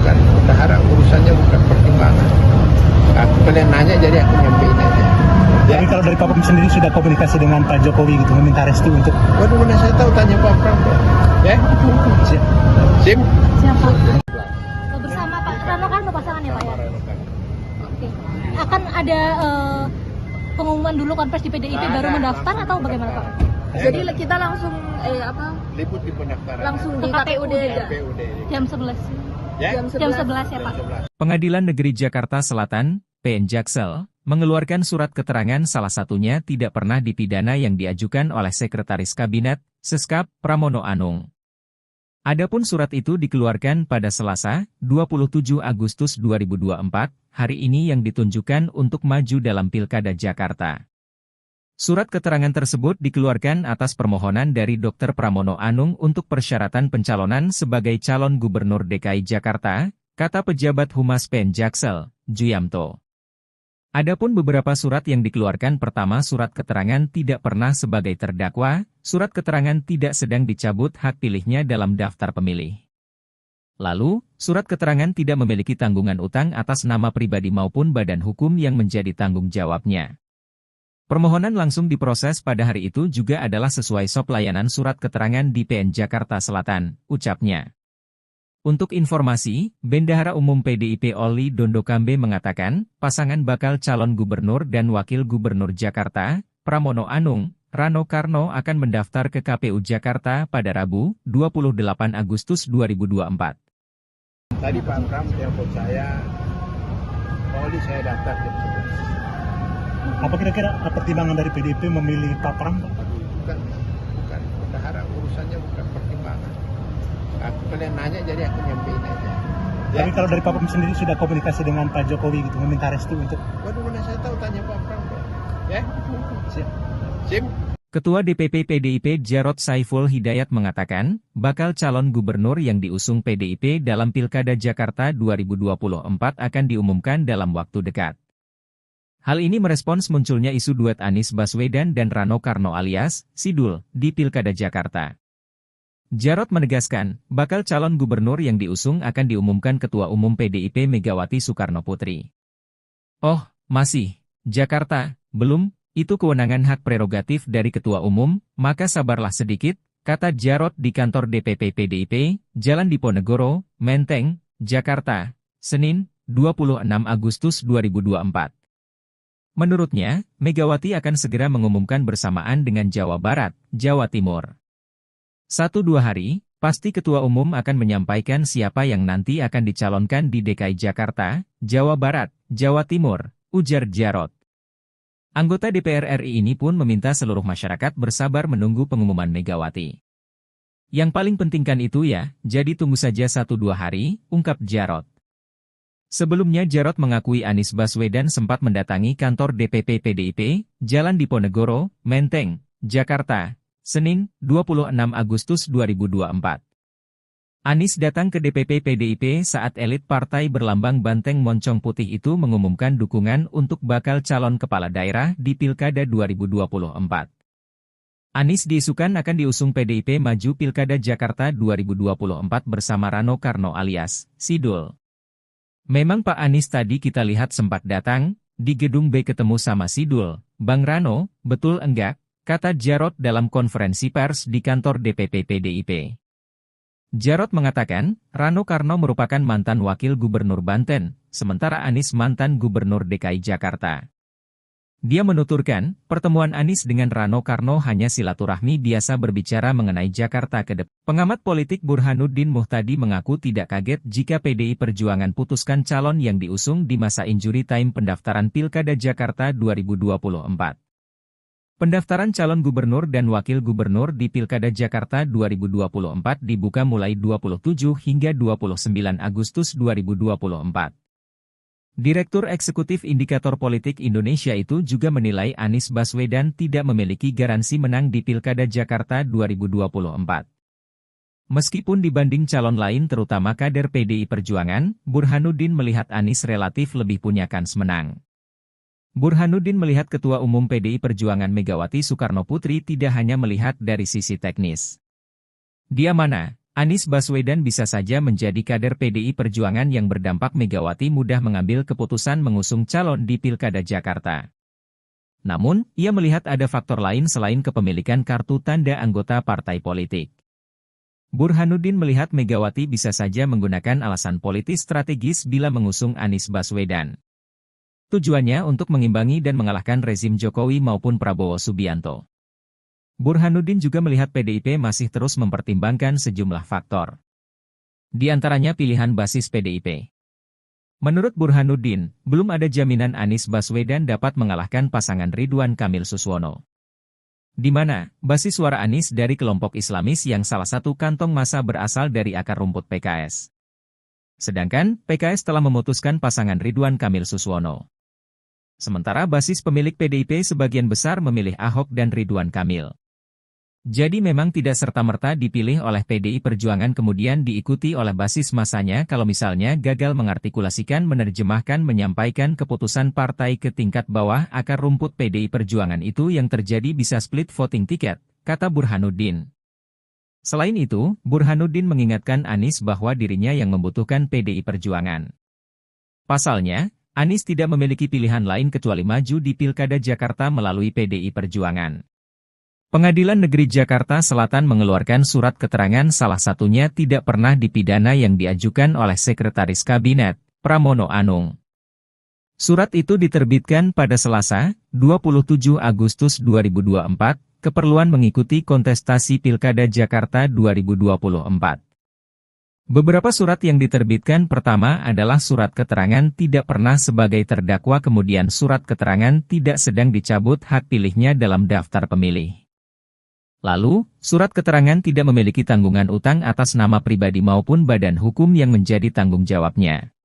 bendahara urusannya bukan pertimbangan. Aku kalian nanya jadi aku nyampein aja. Tapi kalau dari Pak Pram sendiri sudah komunikasi dengan Pak Jokowi gitu, meminta restu untuk Waduh, mana saya tahu tanya Pak Pram. Ya? Sim? Siapa? Bersama Pak Rano Karno pasangan ya Pak ya? Oke. Akan ada pengumuman dulu konferensi di PDIP baru mendaftar atau bagaimana Pak? Jadi kita langsung Liput di pendaftaran. langsung di KPUD aja. KPUD. Jam 11. Ya? Jam 11 ya Pak. 11. Pengadilan Negeri Jakarta Selatan, PN Jaksel, mengeluarkan surat keterangan salah satunya tidak pernah dipidana yang diajukan oleh Sekretaris Kabinet, Seskap, Pramono Anung. Adapun surat itu dikeluarkan pada Selasa, 27 Agustus 2024, hari ini yang ditunjukkan untuk maju dalam Pilkada Jakarta. Surat keterangan tersebut dikeluarkan atas permohonan dari Dr. Pramono Anung untuk persyaratan pencalonan sebagai calon gubernur DKI Jakarta, kata pejabat Humas PN Jaksel, Juyamto. Adapun beberapa surat yang dikeluarkan pertama surat keterangan tidak pernah sebagai terdakwa, surat keterangan tidak sedang dicabut hak pilihnya dalam daftar pemilih. Lalu, surat keterangan tidak memiliki tanggungan utang atas nama pribadi maupun badan hukum yang menjadi tanggung jawabnya. Permohonan langsung diproses pada hari itu juga adalah sesuai SOP layanan surat keterangan di PN Jakarta Selatan, ucapnya. Untuk informasi, Bendahara Umum PDIP Oli Dondokambe mengatakan, pasangan bakal calon gubernur dan wakil gubernur Jakarta, Pramono Anung, Rano Karno akan mendaftar ke KPU Jakarta pada Rabu, 28 Agustus 2024. Tadi Pak Pram telepon saya, Pak Oli saya daftar jam 11. apa kira-kira pertimbangan dari PDIP memilih Pak Pram Pak? Bukan, bendahara urusannya bukan pertimbangan. Aku kalian nanya jadi aku nyampein aja. Ya? Tapi kalau dari Pak Pram sendiri sudah komunikasi dengan Pak Jokowi gitu, meminta restu untuk Waduh, mana saya tahu tanya Pak Pram. Ya? Sim? Ketua DPP PDIP Jarod Saiful Hidayat mengatakan, bakal calon gubernur yang diusung PDIP dalam Pilkada Jakarta 2024 akan diumumkan dalam waktu dekat. Hal ini merespons munculnya isu duet Anies Baswedan dan Rano Karno alias Sidul di Pilkada Jakarta. Jarod menegaskan, bakal calon gubernur yang diusung akan diumumkan Ketua Umum PDIP Megawati Soekarno Putri. Oh, masih, Jakarta, belum, itu kewenangan hak prerogatif dari Ketua Umum, maka sabarlah sedikit, kata Jarod di kantor DPP PDIP, Jalan Diponegoro, Menteng, Jakarta, Senin, 26 Agustus 2024. Menurutnya, Megawati akan segera mengumumkan bersamaan dengan Jawa Barat, Jawa Timur. 1-2 hari, pasti Ketua Umum akan menyampaikan siapa yang nanti akan dicalonkan di DKI Jakarta, Jawa Barat, Jawa Timur, ujar Jarod. Anggota DPR RI ini pun meminta seluruh masyarakat bersabar menunggu pengumuman Megawati. Yang paling pentingkan itu ya, jadi tunggu saja 1-2 hari, ungkap Jarod. Sebelumnya Jarod mengakui Anies Baswedan sempat mendatangi kantor DPP PDIP, Jalan Diponegoro, Menteng, Jakarta, Senin, 26 Agustus 2024. Anies datang ke DPP PDIP saat elit partai berlambang banteng moncong putih itu mengumumkan dukungan untuk bakal calon kepala daerah di Pilkada 2024. Anies diisukan akan diusung PDIP maju Pilkada Jakarta 2024 bersama Rano Karno alias Sidul. Memang Pak Anies tadi kita lihat sempat datang, di gedung B ketemu sama Sidul, Bang Rano, betul enggak? Kata Jarod dalam konferensi pers di kantor DPP PDIP. Jarod mengatakan, Rano Karno merupakan mantan wakil gubernur Banten, sementara Anies mantan gubernur DKI Jakarta. Dia menuturkan, pertemuan Anies dengan Rano Karno hanya silaturahmi biasa berbicara mengenai Jakarta ke depan. Pengamat politik Burhanuddin Muhtadi mengaku tidak kaget jika PDI Perjuangan putuskan calon yang diusung di masa injury time pendaftaran Pilkada Jakarta 2024. Pendaftaran calon gubernur dan wakil gubernur di Pilkada Jakarta 2024 dibuka mulai 27 hingga 29 Agustus 2024. Direktur Eksekutif Indikator Politik Indonesia itu juga menilai Anies Baswedan tidak memiliki garansi menang di Pilkada Jakarta 2024. Meskipun dibanding calon lain terutama kader PDI Perjuangan, Burhanuddin melihat Anies relatif lebih punya kans menang. Burhanuddin melihat Ketua Umum PDI Perjuangan Megawati Soekarnoputri tidak hanya melihat dari sisi teknis. Dia mana, Anies Baswedan bisa saja menjadi kader PDI Perjuangan yang berdampak Megawati mudah mengambil keputusan mengusung calon di Pilkada Jakarta. Namun, ia melihat ada faktor lain selain kepemilikan kartu tanda anggota partai politik. Burhanuddin melihat Megawati bisa saja menggunakan alasan politis strategis bila mengusung Anies Baswedan. Tujuannya untuk mengimbangi dan mengalahkan rezim Jokowi maupun Prabowo Subianto. Burhanuddin juga melihat PDIP masih terus mempertimbangkan sejumlah faktor. Di antaranya pilihan basis PDIP. Menurut Burhanuddin, belum ada jaminan Anies Baswedan dapat mengalahkan pasangan Ridwan Kamil Suswono. Di mana, basis suara Anies dari kelompok Islamis yang salah satu kantong massa berasal dari akar rumput PKS. Sedangkan, PKS telah memutuskan pasangan Ridwan Kamil Suswono. Sementara basis pemilik PDIP sebagian besar memilih Ahok dan Ridwan Kamil. Jadi memang tidak serta-merta dipilih oleh PDI Perjuangan kemudian diikuti oleh basis masanya kalau misalnya gagal mengartikulasikan menerjemahkan menyampaikan keputusan partai ke tingkat bawah akar rumput PDI Perjuangan itu yang terjadi bisa split voting ticket, kata Burhanuddin. Selain itu, Burhanuddin mengingatkan Anies bahwa dirinya yang membutuhkan PDI Perjuangan. Pasalnya, Anies tidak memiliki pilihan lain kecuali maju di Pilkada Jakarta melalui PDI Perjuangan. Pengadilan Negeri Jakarta Selatan mengeluarkan surat keterangan salah satunya tidak pernah dipidana yang diajukan oleh Sekretaris Kabinet, Pramono Anung. Surat itu diterbitkan pada Selasa, 27 Agustus 2024, keperluan mengikuti kontestasi Pilkada Jakarta 2024. Beberapa surat yang diterbitkan pertama adalah surat keterangan tidak pernah sebagai terdakwa kemudian surat keterangan tidak sedang dicabut hak pilihnya dalam daftar pemilih. Lalu, surat keterangan tidak memiliki tanggungan utang atas nama pribadi maupun badan hukum yang menjadi tanggung jawabnya.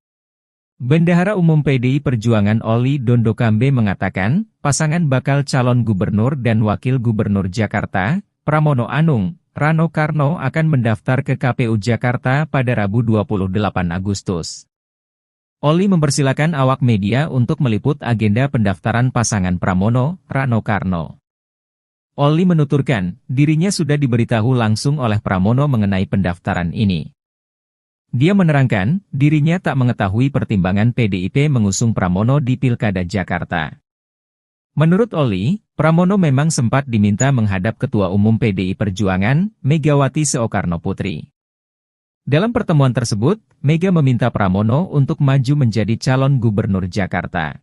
Bendahara Umum PDI Perjuangan Oli Dondokambe mengatakan, pasangan bakal calon gubernur dan wakil gubernur Jakarta, Pramono Anung, Rano Karno akan mendaftar ke KPU Jakarta pada Rabu 28 Agustus. Oli mempersilakan awak media untuk meliput agenda pendaftaran pasangan Pramono, Rano Karno. Oli menuturkan, dirinya sudah diberitahu langsung oleh Pramono mengenai pendaftaran ini. Dia menerangkan, dirinya tak mengetahui pertimbangan PDIP mengusung Pramono di Pilkada Jakarta. Menurut Oli, Pramono memang sempat diminta menghadap Ketua Umum PDI Perjuangan, Megawati Soekarnoputri. Dalam pertemuan tersebut, Mega meminta Pramono untuk maju menjadi calon gubernur Jakarta.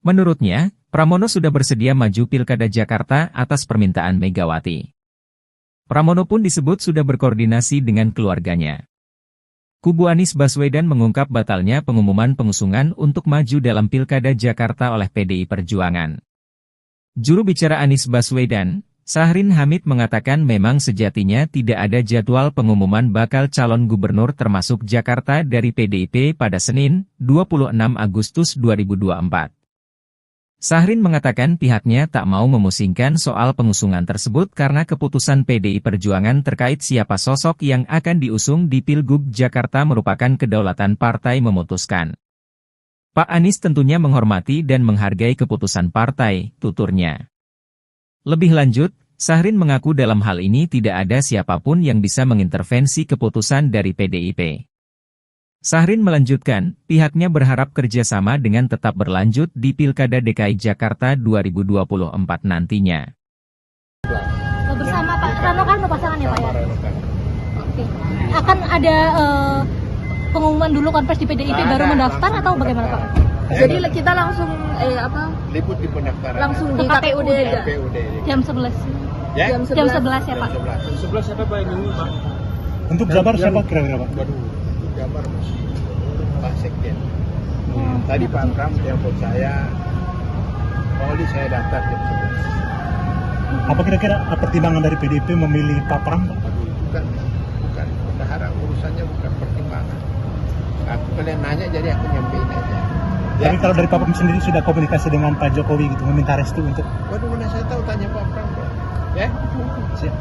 Menurutnya, Pramono sudah bersedia maju Pilkada Jakarta atas permintaan Megawati. Pramono pun disebut sudah berkoordinasi dengan keluarganya. Kubu Anies Baswedan mengungkap batalnya pengumuman pengusungan untuk maju dalam Pilkada Jakarta oleh PDI Perjuangan. Juru bicara Anies Baswedan, Syahrin Hamid mengatakan memang sejatinya tidak ada jadwal pengumuman bakal calon gubernur termasuk Jakarta dari PDIP pada Senin, 26 Agustus 2024. Syahrin mengatakan pihaknya tak mau memusingkan soal pengusungan tersebut karena keputusan PDI Perjuangan terkait siapa sosok yang akan diusung di Pilgub Jakarta merupakan kedaulatan partai memutuskan. Pak Anies tentunya menghormati dan menghargai keputusan partai, tuturnya. Lebih lanjut, Syahrin mengaku dalam hal ini tidak ada siapapun yang bisa mengintervensi keputusan dari PDIP. Syahrin melanjutkan, pihaknya berharap kerjasama dengan tetap berlanjut di Pilkada DKI Jakarta 2024 nantinya. Bersama Pak Rano Karno pasangan ya Pak ya? Oke. Akan ada pengumuman dulu konfes di PDIP baru mendaftar atau bagaimana Pak? Jadi kita langsung Liput di pendaftaran. langsung di KPUD aja. KPUD. Jam 11. Ya? Jam 11 ya Pak? 11 siapa Pak yang dulu Pak? Untuk Jabar siapa kira-kira Pak? Waduh, untuk Jabar Pak Sekjen. Tadi Pak Pram telepon saya, Pak Oli saya daftar jam 11. Apa kira-kira pertimbangan dari PDIP memilih Pak Pram? Pak? Bukan. Berharap urusannya bukan pertimbangan. Aku kalian nanya jadi aku nyampein aja. Tapi kalau dari Pak Pram sendiri sudah komunikasi dengan Pak Jokowi gitu, meminta restu untuk... Waduh, mana saya tahu tanya Pak Pram. Ya? Siap.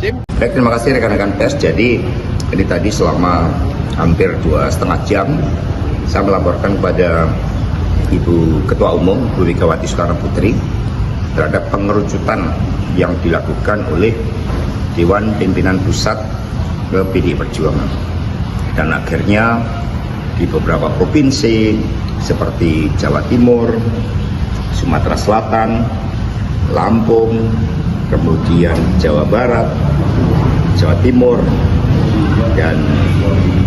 Sim. Baik, terima kasih rekan-rekan pers. Jadi ini tadi selama hampir 2,5 jam saya melaporkan kepada Ibu Ketua Umum Bu Megawati Soekarnoputri terhadap pengerucutan yang dilakukan oleh Dewan Pimpinan Pusat ke PDI Perjuangan. Dan akhirnya di beberapa provinsi seperti Jawa Timur, Sumatera Selatan, Lampung, kemudian Jawa Barat, Jawa Timur, dan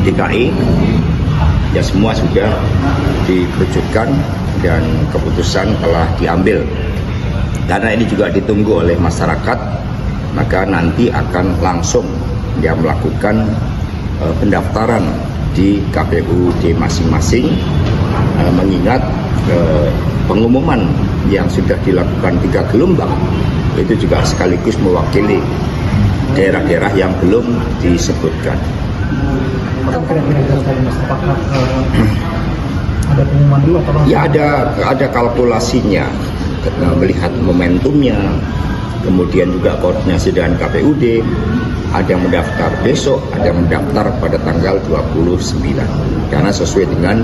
DKI, ya semua sudah dikerucutkan dan keputusan telah diambil. Karena ini juga ditunggu oleh masyarakat, maka nanti akan langsung dia melakukan pendaftaran di KPUD masing-masing, mengingat pengumuman yang sudah dilakukan 3 gelombang itu juga sekaligus mewakili daerah-daerah yang belum disebutkan. Ada pengumuman dulu atau Ya ada kalkulasinya, melihat momentumnya, kemudian juga koordinasi dengan KPUD, ada yang mendaftar besok, ada yang mendaftar pada tanggal 29, karena sesuai dengan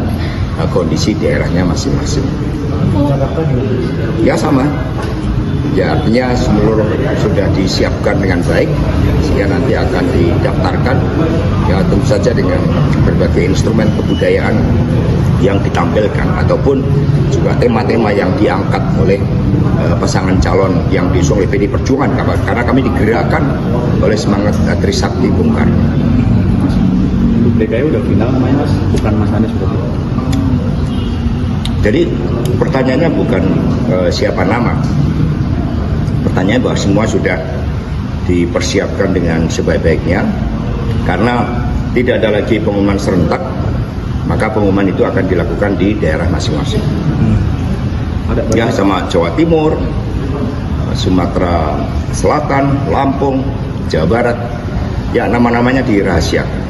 kondisi daerahnya masing-masing. Ya sama. Ya artinya seluruh sudah disiapkan dengan baik sehingga nanti akan didaftarkan, ya tentu saja dengan berbagai instrumen kebudayaan yang ditampilkan ataupun juga tema-tema yang diangkat oleh pasangan calon yang diusung oleh PDI Perjuangan, karena kami digerakkan oleh semangat Trisakti Bung Karno. DKI udah final namanya Mas, bukan Mas Anies berarti. Jadi pertanyaannya bukan siapa nama. Pertanyaan bahwa semua sudah dipersiapkan dengan sebaik-baiknya, karena tidak ada lagi pengumuman serentak, maka pengumuman itu akan dilakukan di daerah masing-masing. Ya sama Jawa Timur, Sumatera Selatan, Lampung, Jawa Barat, ya nama-namanya dirahasiakan.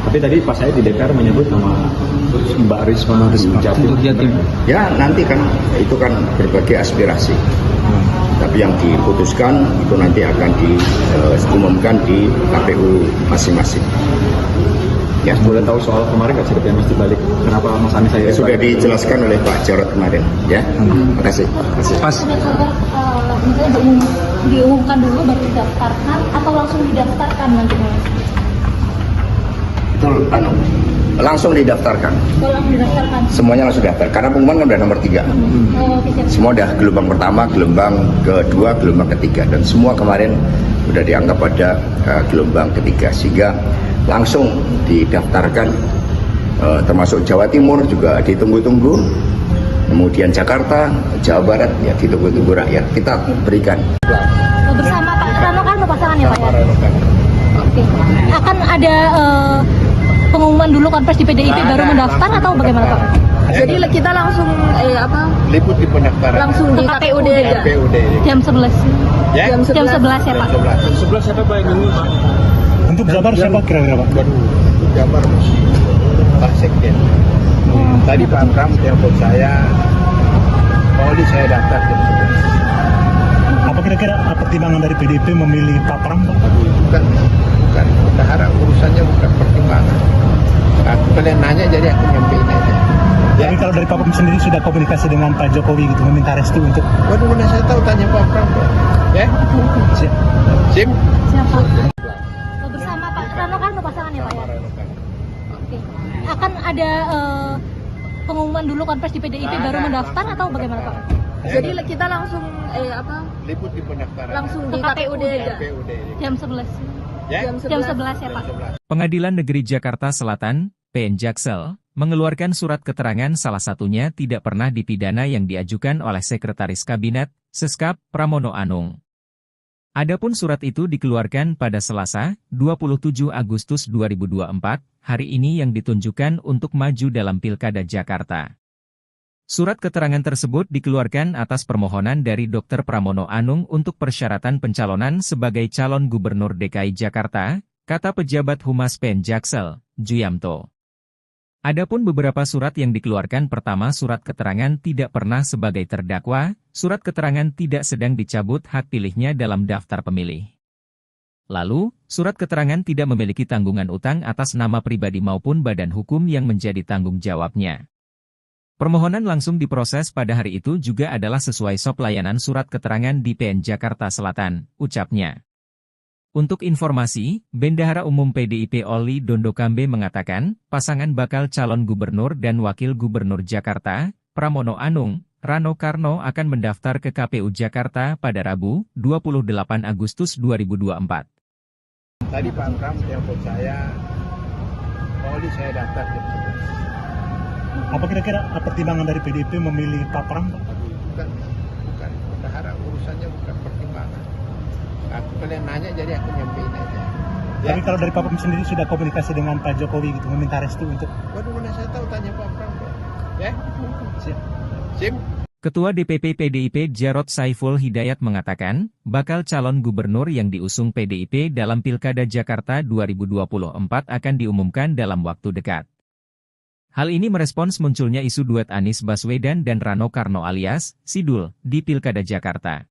Tapi tadi pas saya di DPR menyebut nama Mbak Risma Jatim. Ya nanti kan itu kan berbagai aspirasi. Tapi yang diputuskan itu nanti akan diumumkan di KPU masing-masing. Ya. Boleh tahu soal kemarin nggak ceritanya Mas dibalik kenapa Mas Anies saya Sudah dijelaskan oleh Pak Jarod kemarin. Ya, terima kasih. Pas. Misalnya diumumkan dulu baru didaftarkan atau langsung didaftarkan nanti? Betul, langsung didaftarkan. Kalau langsung didaftarkan. Semuanya langsung daftar karena pengumuman kan udah nomor 3. Oh, oke, siap. Semua udah gelombang pertama, gelombang kedua, gelombang ketiga, dan semua kemarin udah dianggap pada gelombang ketiga, sehingga langsung didaftarkan. Termasuk Jawa Timur juga ditunggu-tunggu, kemudian Jakarta, Jawa Barat ya ditunggu-tunggu rakyat, kita berikan. Bersama Pak Rano Karno pasangannya Pak ya? Oke. Akan ada pengumuman dulu konfres di PDIP baru mendaftar atau bagaimana Pak? Jadi kita langsung Liput di pendaftaran. langsung di KPUD aja. KPUD. Jam 11. Ya? Jam Jam 11 ya Pak? 11 siapa Pak yang ini Pak? Untuk Jabar siapa kira-kira Pak? Waduh, Jabar Pak Sekjen. Tadi Pak Pram telepon saya, Pak Oli saya daftar jam 11. Apa kira-kira pertimbangan dari PDIP memilih Pak Pram Pak? Bukan. Bendahara urusannya bukan pertimbangan. Aku kalian nanya jadi aku nyampein aja. Ya. Tapi kalau dari Pak Pram sendiri sudah komunikasi dengan Pak Jokowi gitu, meminta restu untuk Waduh, mana saya tahu tanya Pak Pram. Ya? Sim? Siapa? Bersama Pak Rano Karno pasangannya Pak ya? Oke. Akan ada pengumuman dulu konfres di PDIP baru mendaftar atau bagaimana Pak? Jadi kita langsung Liput di pendaftaran. langsung di KPUD aja. KPUD. Jam 11. Ya? Jam 11 ya Pak? 11. Pengadilan Negeri Jakarta Selatan, PN Jaksel, mengeluarkan surat keterangan salah satunya tidak pernah dipidana yang diajukan oleh Sekretaris Kabinet, Seskap, Pramono Anung. Adapun surat itu dikeluarkan pada Selasa, 27 Agustus 2024, hari ini yang ditunjukkan untuk maju dalam Pilkada Jakarta. Surat keterangan tersebut dikeluarkan atas permohonan dari Dr. Pramono Anung untuk persyaratan pencalonan sebagai calon Gubernur DKI Jakarta, kata pejabat Humas PN Jaksel, Juyamto. Adapun beberapa surat yang dikeluarkan, pertama surat keterangan tidak pernah sebagai terdakwa, surat keterangan tidak sedang dicabut hak pilihnya dalam daftar pemilih. Lalu, surat keterangan tidak memiliki tanggungan utang atas nama pribadi maupun badan hukum yang menjadi tanggung jawabnya. Permohonan langsung diproses pada hari itu juga adalah sesuai SOP layanan surat keterangan di PN Jakarta Selatan, ucapnya. Untuk informasi, Bendahara Umum PDIP Oli Dondokambe mengatakan, pasangan bakal calon gubernur dan wakil gubernur Jakarta, Pramono Anung, Rano Karno akan mendaftar ke KPU Jakarta pada Rabu, 28 Agustus 2024. Tadi Pak Pram telepon saya, Pak Oli saya daftar jam 11. apa kira-kira pertimbangan dari PDIP memilih Pak Pram Pak? Bukan. Bendahara urusannya bukan pertimbangan. Aku kalian nanya jadi aku nyampein aja. Ya? Tapi kalau dari Pak Pram sendiri sudah komunikasi dengan Pak Jokowi gitu, meminta restu untuk Waduh, mana saya tahu tanya Pak Pram. Ya? Sim? Ketua DPP PDIP Jarod Saiful Hidayat mengatakan, bakal calon gubernur yang diusung PDIP dalam Pilkada Jakarta 2024 akan diumumkan dalam waktu dekat. Hal ini merespons munculnya isu duet Anies Baswedan dan Rano Karno alias Sidul di Pilkada Jakarta.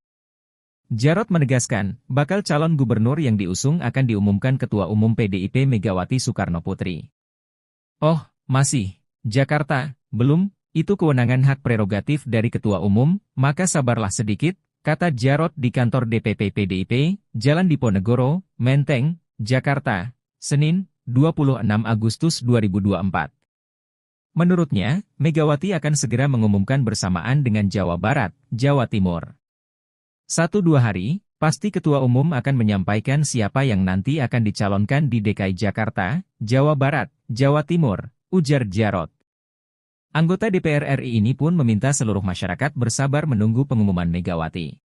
Jarod menegaskan, bakal calon gubernur yang diusung akan diumumkan Ketua Umum PDIP Megawati Soekarno Putri. Oh, masih, Jakarta, belum, itu kewenangan hak prerogatif dari Ketua Umum, maka sabarlah sedikit, kata Jarod di kantor DPP PDIP, Jalan Diponegoro, Menteng, Jakarta, Senin, 26 Agustus 2024. Menurutnya, Megawati akan segera mengumumkan bersamaan dengan Jawa Barat, Jawa Timur. 1-2 hari, pasti Ketua Umum akan menyampaikan siapa yang nanti akan dicalonkan di DKI Jakarta, Jawa Barat, Jawa Timur, ujar Jarod. Anggota DPR RI ini pun meminta seluruh masyarakat bersabar menunggu pengumuman Megawati.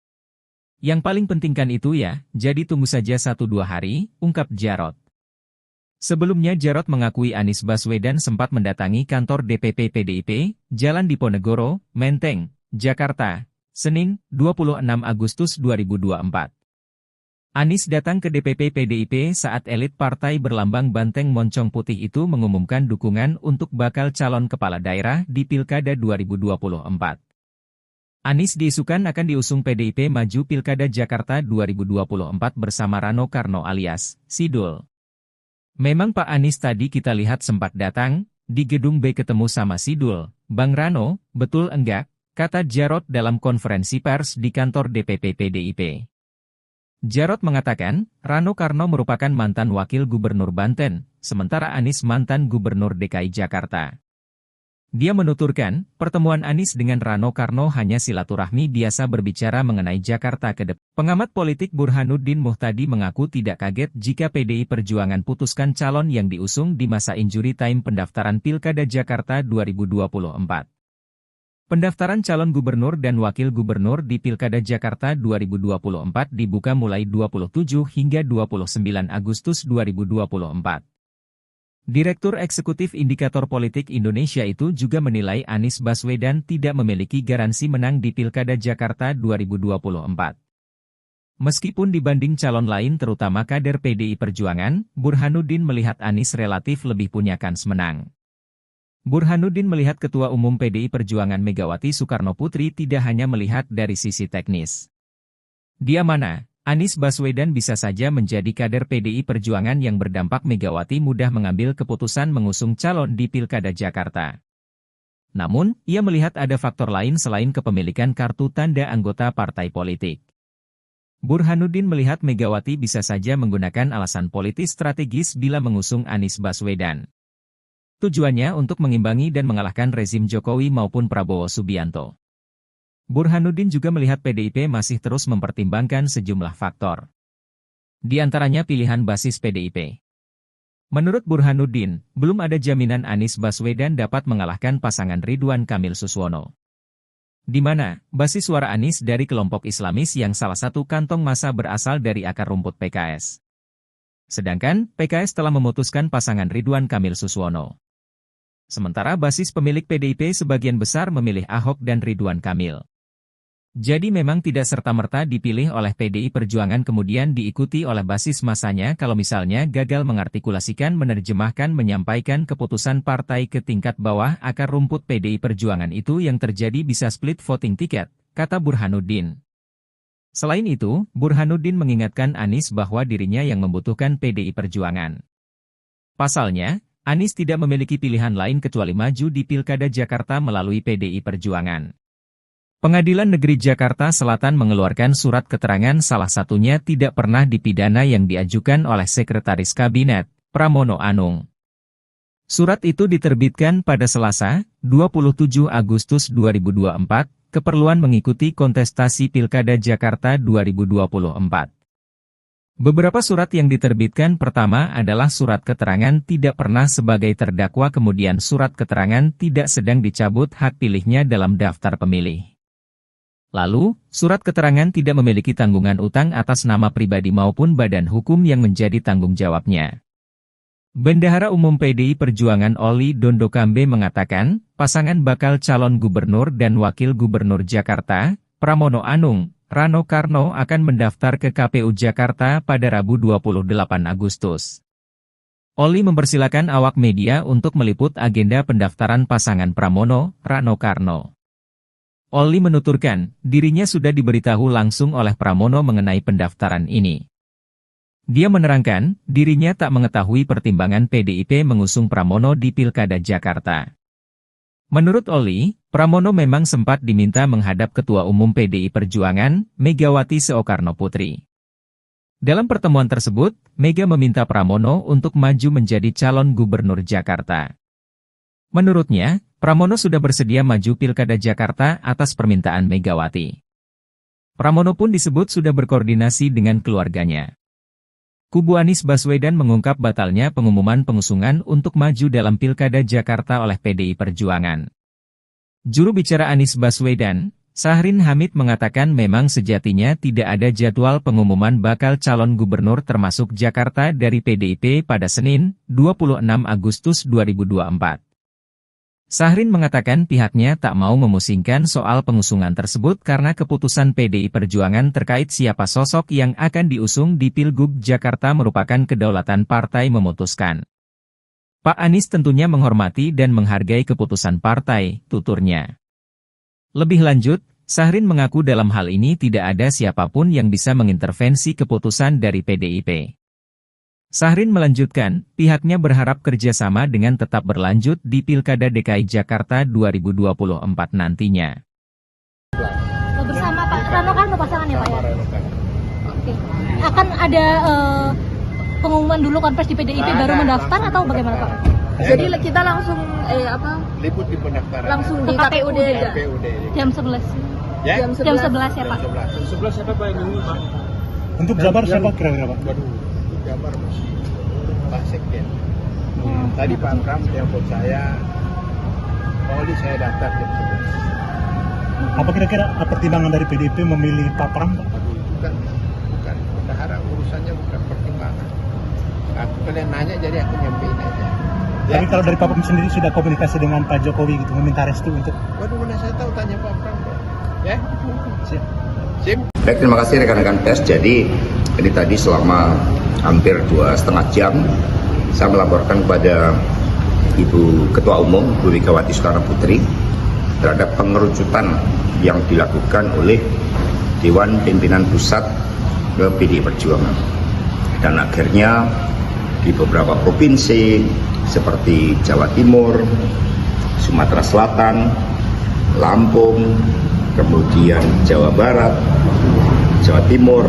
Yang paling penting kan itu ya, jadi tunggu saja 1-2 hari, ungkap Jarod. Sebelumnya Jarod mengakui Anies Baswedan sempat mendatangi kantor DPP PDIP, Jalan Diponegoro, Menteng, Jakarta, Senin, 26 Agustus 2024. Anies datang ke DPP PDIP saat elit partai berlambang banteng moncong putih itu mengumumkan dukungan untuk bakal calon kepala daerah di Pilkada 2024. Anies diisukan akan diusung PDIP maju Pilkada Jakarta 2024 bersama Rano Karno alias Sidul. Memang Pak Anies tadi kita lihat sempat datang, di gedung B ketemu sama Sidul, Bang Rano, betul enggak? Kata Jarod dalam konferensi pers di kantor DPP PDIP. Jarod mengatakan, Rano Karno merupakan mantan wakil gubernur Banten, sementara Anies mantan gubernur DKI Jakarta. Dia menuturkan, pertemuan Anies dengan Rano Karno hanya silaturahmi biasa berbicara mengenai Jakarta ke depan. Pengamat politik Burhanuddin Muhtadi mengaku tidak kaget jika PDI Perjuangan putuskan calon yang diusung di masa injury time pendaftaran Pilkada Jakarta 2024. Pendaftaran calon gubernur dan wakil gubernur di Pilkada Jakarta 2024 dibuka mulai 27 hingga 29 Agustus 2024. Direktur Eksekutif Indikator Politik Indonesia itu juga menilai Anies Baswedan tidak memiliki garansi menang di Pilkada Jakarta 2024. Meskipun dibanding calon lain terutama kader PDI Perjuangan, Burhanuddin melihat Anies relatif lebih punya kans menang. Burhanuddin melihat Ketua Umum PDI Perjuangan Megawati Soekarnoputri tidak hanya melihat dari sisi teknis. Dia mana? Anies Baswedan bisa saja menjadi kader PDI Perjuangan yang berdampak Megawati mudah mengambil keputusan mengusung calon di Pilkada Jakarta. Namun, ia melihat ada faktor lain selain kepemilikan kartu tanda anggota partai politik. Burhanuddin melihat Megawati bisa saja menggunakan alasan politis strategis bila mengusung Anies Baswedan. Tujuannya untuk mengimbangi dan mengalahkan rezim Jokowi maupun Prabowo Subianto. Burhanuddin juga melihat PDIP masih terus mempertimbangkan sejumlah faktor. Di antaranya pilihan basis PDIP. Menurut Burhanuddin, belum ada jaminan Anies Baswedan dapat mengalahkan pasangan Ridwan Kamil Suswono. Di mana, basis suara Anies dari kelompok Islamis yang salah satu kantong massa berasal dari akar rumput PKS. Sedangkan, PKS telah memutuskan pasangan Ridwan Kamil Suswono. Sementara basis pemilik PDIP sebagian besar memilih Ahok dan Ridwan Kamil. Jadi memang tidak serta-merta dipilih oleh PDI Perjuangan kemudian diikuti oleh basis masanya kalau misalnya gagal mengartikulasikan menerjemahkan menyampaikan keputusan partai ke tingkat bawah akar rumput PDI Perjuangan itu yang terjadi bisa split voting ticket, kata Burhanuddin. Selain itu, Burhanuddin mengingatkan Anies bahwa dirinya yang membutuhkan PDI Perjuangan. Pasalnya, Anies tidak memiliki pilihan lain kecuali maju di Pilkada Jakarta melalui PDI Perjuangan. Pengadilan Negeri Jakarta Selatan mengeluarkan surat keterangan salah satunya tidak pernah dipidana yang diajukan oleh Sekretaris Kabinet, Pramono Anung. Surat itu diterbitkan pada Selasa, 27 Agustus 2024, keperluan mengikuti kontestasi Pilkada Jakarta 2024. Beberapa surat yang diterbitkan pertama adalah surat keterangan tidak pernah sebagai terdakwa kemudian surat keterangan tidak sedang dicabut hak pilihnya dalam daftar pemilih. Lalu, surat keterangan tidak memiliki tanggungan utang atas nama pribadi maupun badan hukum yang menjadi tanggung jawabnya. Bendahara Umum PDI Perjuangan Oli Dondokambe mengatakan, pasangan bakal calon gubernur dan wakil gubernur Jakarta, Pramono Anung, Rano Karno akan mendaftar ke KPU Jakarta pada Rabu 28 Agustus. Oli mempersilakan awak media untuk meliput agenda pendaftaran pasangan Pramono, Rano Karno. Oli menuturkan, dirinya sudah diberitahu langsung oleh Pramono mengenai pendaftaran ini. Dia menerangkan, dirinya tak mengetahui pertimbangan PDIP mengusung Pramono di Pilkada Jakarta. Menurut Oli, Pramono memang sempat diminta menghadap Ketua Umum PDI Perjuangan, Megawati Soekarnoputri. Dalam pertemuan tersebut, Mega meminta Pramono untuk maju menjadi calon gubernur Jakarta. Menurutnya, Pramono sudah bersedia maju Pilkada Jakarta atas permintaan Megawati. Pramono pun disebut sudah berkoordinasi dengan keluarganya. Kubu Anies Baswedan mengungkap batalnya pengumuman pengusungan untuk maju dalam Pilkada Jakarta oleh PDI Perjuangan. Juru bicara Anies Baswedan, Syahrin Hamid mengatakan memang sejatinya tidak ada jadwal pengumuman bakal calon gubernur termasuk Jakarta dari PDIP pada Senin, 26 Agustus 2024. Syahrin mengatakan pihaknya tak mau memusingkan soal pengusungan tersebut karena keputusan PDI Perjuangan terkait siapa sosok yang akan diusung di Pilgub Jakarta merupakan kedaulatan partai memutuskan. Pak Anies tentunya menghormati dan menghargai keputusan partai, tuturnya. Lebih lanjut, Syahrin mengaku dalam hal ini tidak ada siapapun yang bisa mengintervensi keputusan dari PDIP. Syahrin melanjutkan, pihaknya berharap kerjasama dengan tetap berlanjut di Pilkada DKI Jakarta 2024 nantinya. Bersama Pak Rano Karno pasangannya Pak ya? Oke. Akan ada pengumuman dulu konfes di PDIP baru mendaftar atau bagaimana Pak? Jadi kita langsung Liput di pendaftaran. langsung di KPUD aja. KPUD. Jam 11. Ya? Jam Jam 11 ya Pak. 11. 11 siapa Pak yang ngomong Pak? Untuk Jabar siapa kira-kira Pak? Waduh, untuk Jabar Pak Sekjen. Tadi Pak Pram telepon saya, Pak Oli saya daftar jam 11. Apa kira-kira pertimbangan dari PDIP memilih Pak Pram Pak? Bukan. Bendahara urusannya bukan pertimbangan. Aku kalian nanya jadi aku nyampein aja. Tapi kalau dari Pak Pram sendiri sudah komunikasi dengan Pak Jokowi gitu, meminta restu untuk Waduh, mana saya tahu tanya Pak Pram. Ya? Siap. Sim. Baik, terima kasih rekan-rekan pers. Jadi ini tadi selama hampir 2,5 jam saya melaporkan kepada Ibu Ketua Umum Bu Megawati Soekarno Putri terhadap pengerucutan yang dilakukan oleh Dewan Pimpinan Pusat ke PDI Perjuangan. Dan akhirnya di beberapa provinsi seperti Jawa Timur, Sumatera Selatan, Lampung, kemudian Jawa Barat, Jawa Timur,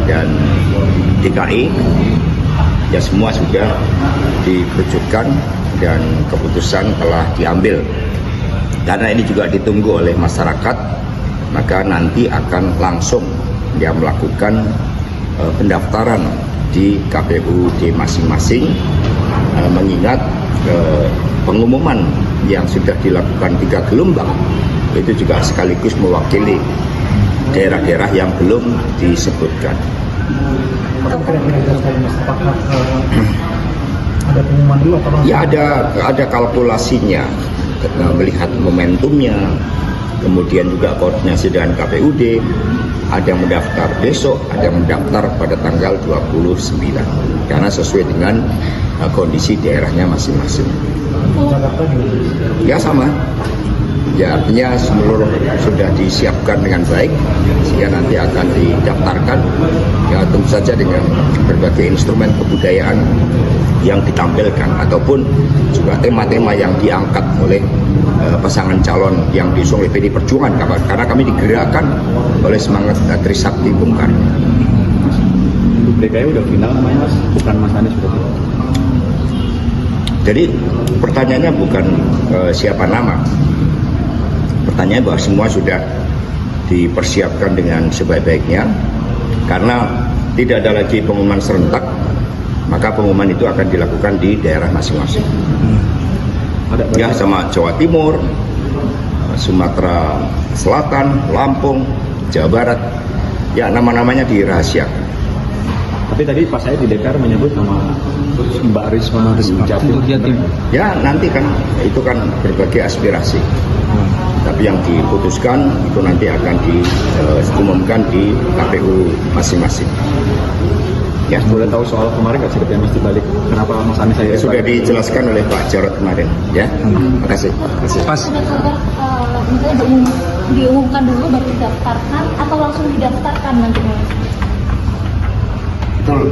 dan DKI, ya semua sudah dikerucutkan dan keputusan telah diambil. Karena ini juga ditunggu oleh masyarakat, maka nanti akan langsung dia melakukan pendaftaran di KPUD masing-masing, mengingat pengumuman yang sudah dilakukan 3 gelombang itu juga sekaligus mewakili daerah-daerah yang belum disebutkan. Ada pengumuman dulu atau Ya ada kalkulasinya, melihat momentumnya, kemudian juga koordinasi dengan KPUD, ada yang mendaftar besok, ada yang mendaftar pada tanggal 29, karena sesuai dengan kondisi daerahnya masing-masing. Ya sama, ya artinya seluruh sudah disiapkan dengan baik, sehingga nanti akan didaftarkan, ya tentu saja dengan berbagai instrumen kebudayaan yang ditampilkan, ataupun juga tema-tema yang diangkat oleh pasangan calon yang diusung oleh PDI Perjuangan, karena kami digerakkan oleh semangat Trisakti Bung Karno. Untuk DKI udah final namanya Mas, bukan Mas Anies berarti. Jadi pertanyaannya bukan siapa nama, pertanyaan bahwa semua sudah dipersiapkan dengan sebaik-baiknya, karena tidak ada lagi pengumuman serentak, maka pengumuman itu akan dilakukan di daerah masing-masing. Ya sama Jawa Timur, Sumatera Selatan, Lampung, Jawa Barat, ya nama-namanya dirahasiakan. Tapi tadi pas saya di DPR menyebut nama Mbak Risma Jatim. Ya nanti kan itu kan berbagai aspirasi. Tapi yang diputuskan itu nanti akan diumumkan di KPU masing-masing. Ya, Boleh tahu soal kemarin nggak ceritanya Mas dibalik kenapa Mas Anies saya sudah dijelaskan oleh Pak Jarod kemarin. Ya, terima kasih. Pas. Misalnya diumumkan dulu baru didaftarkan atau langsung didaftarkan nanti Mas? Betul,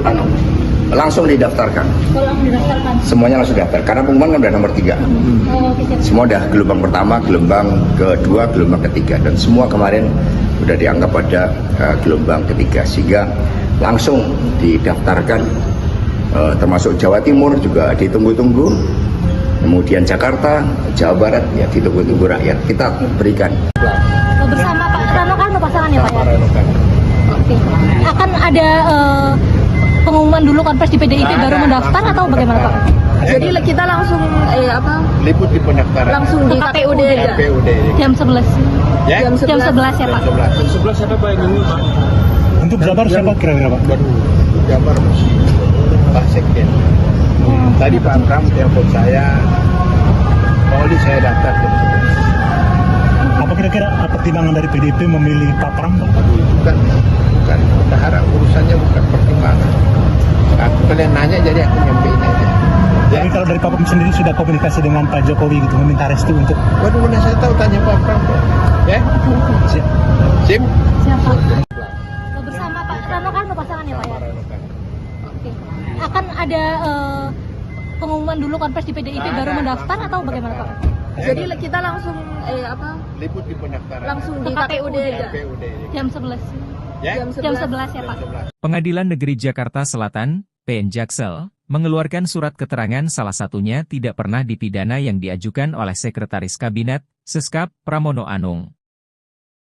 langsung didaftarkan. Kalau langsung didaftarkan. Semuanya langsung daftar. Karena pengumuman kan udah nomor 3. Oke, siap. Semua udah gelombang pertama, gelombang kedua, gelombang ketiga, dan semua kemarin udah dianggap pada gelombang ketiga, sehingga langsung didaftarkan. Termasuk Jawa Timur juga ditunggu-tunggu, kemudian Jakarta, Jawa Barat ya ditunggu-tunggu rakyat. Kita berikan. Bersama Pak Rano Karno pasangannya Pak ya? Oke. Akan ada pengumuman dulu konfes di PDIP baru mendaftar atau bagaimana Pak? Jadi kita langsung Liput di pendaftaran. langsung di KPUD aja. KPUD. Jam 11. Ya? Jam Jam 11 ya Pak? 11. 11 siapa Pak yang ngomong Pak? untuk Jabar siapa kira-kira Pak? Waduh, untuk Jabar Pak Sekjen. Tadi Pak Pram telepon saya, Pak Oli saya daftar jam 11. Apa kira-kira pertimbangan dari PDIP memilih Pak Pram Pak? Bukan. Bendahara urusannya bukan pertimbangan. Aku kalian nanya jadi aku nyampein aja. Tapi kalau dari Pak Pram sendiri sudah komunikasi dengan Pak Jokowi gitu, meminta restu untuk Waduh, mana saya tahu tanya Pak Pram. Ya? Siap. Sim. Siapa? Bersama Pak Rano Karno pasangannya Pak ya? Oke. Akan ada pengumuman dulu konfes di PDIP baru mendaftar atau bagaimana Pak? Jadi kita langsung Liput di pendaftaran. langsung di KPUD aja. KPUD. Jam 11. Ya, Jam 11 ya Pak. 11. Pengadilan Negeri Jakarta Selatan, PN Jaksel, mengeluarkan surat keterangan salah satunya tidak pernah dipidana yang diajukan oleh Sekretaris Kabinet, Seskap, Pramono Anung.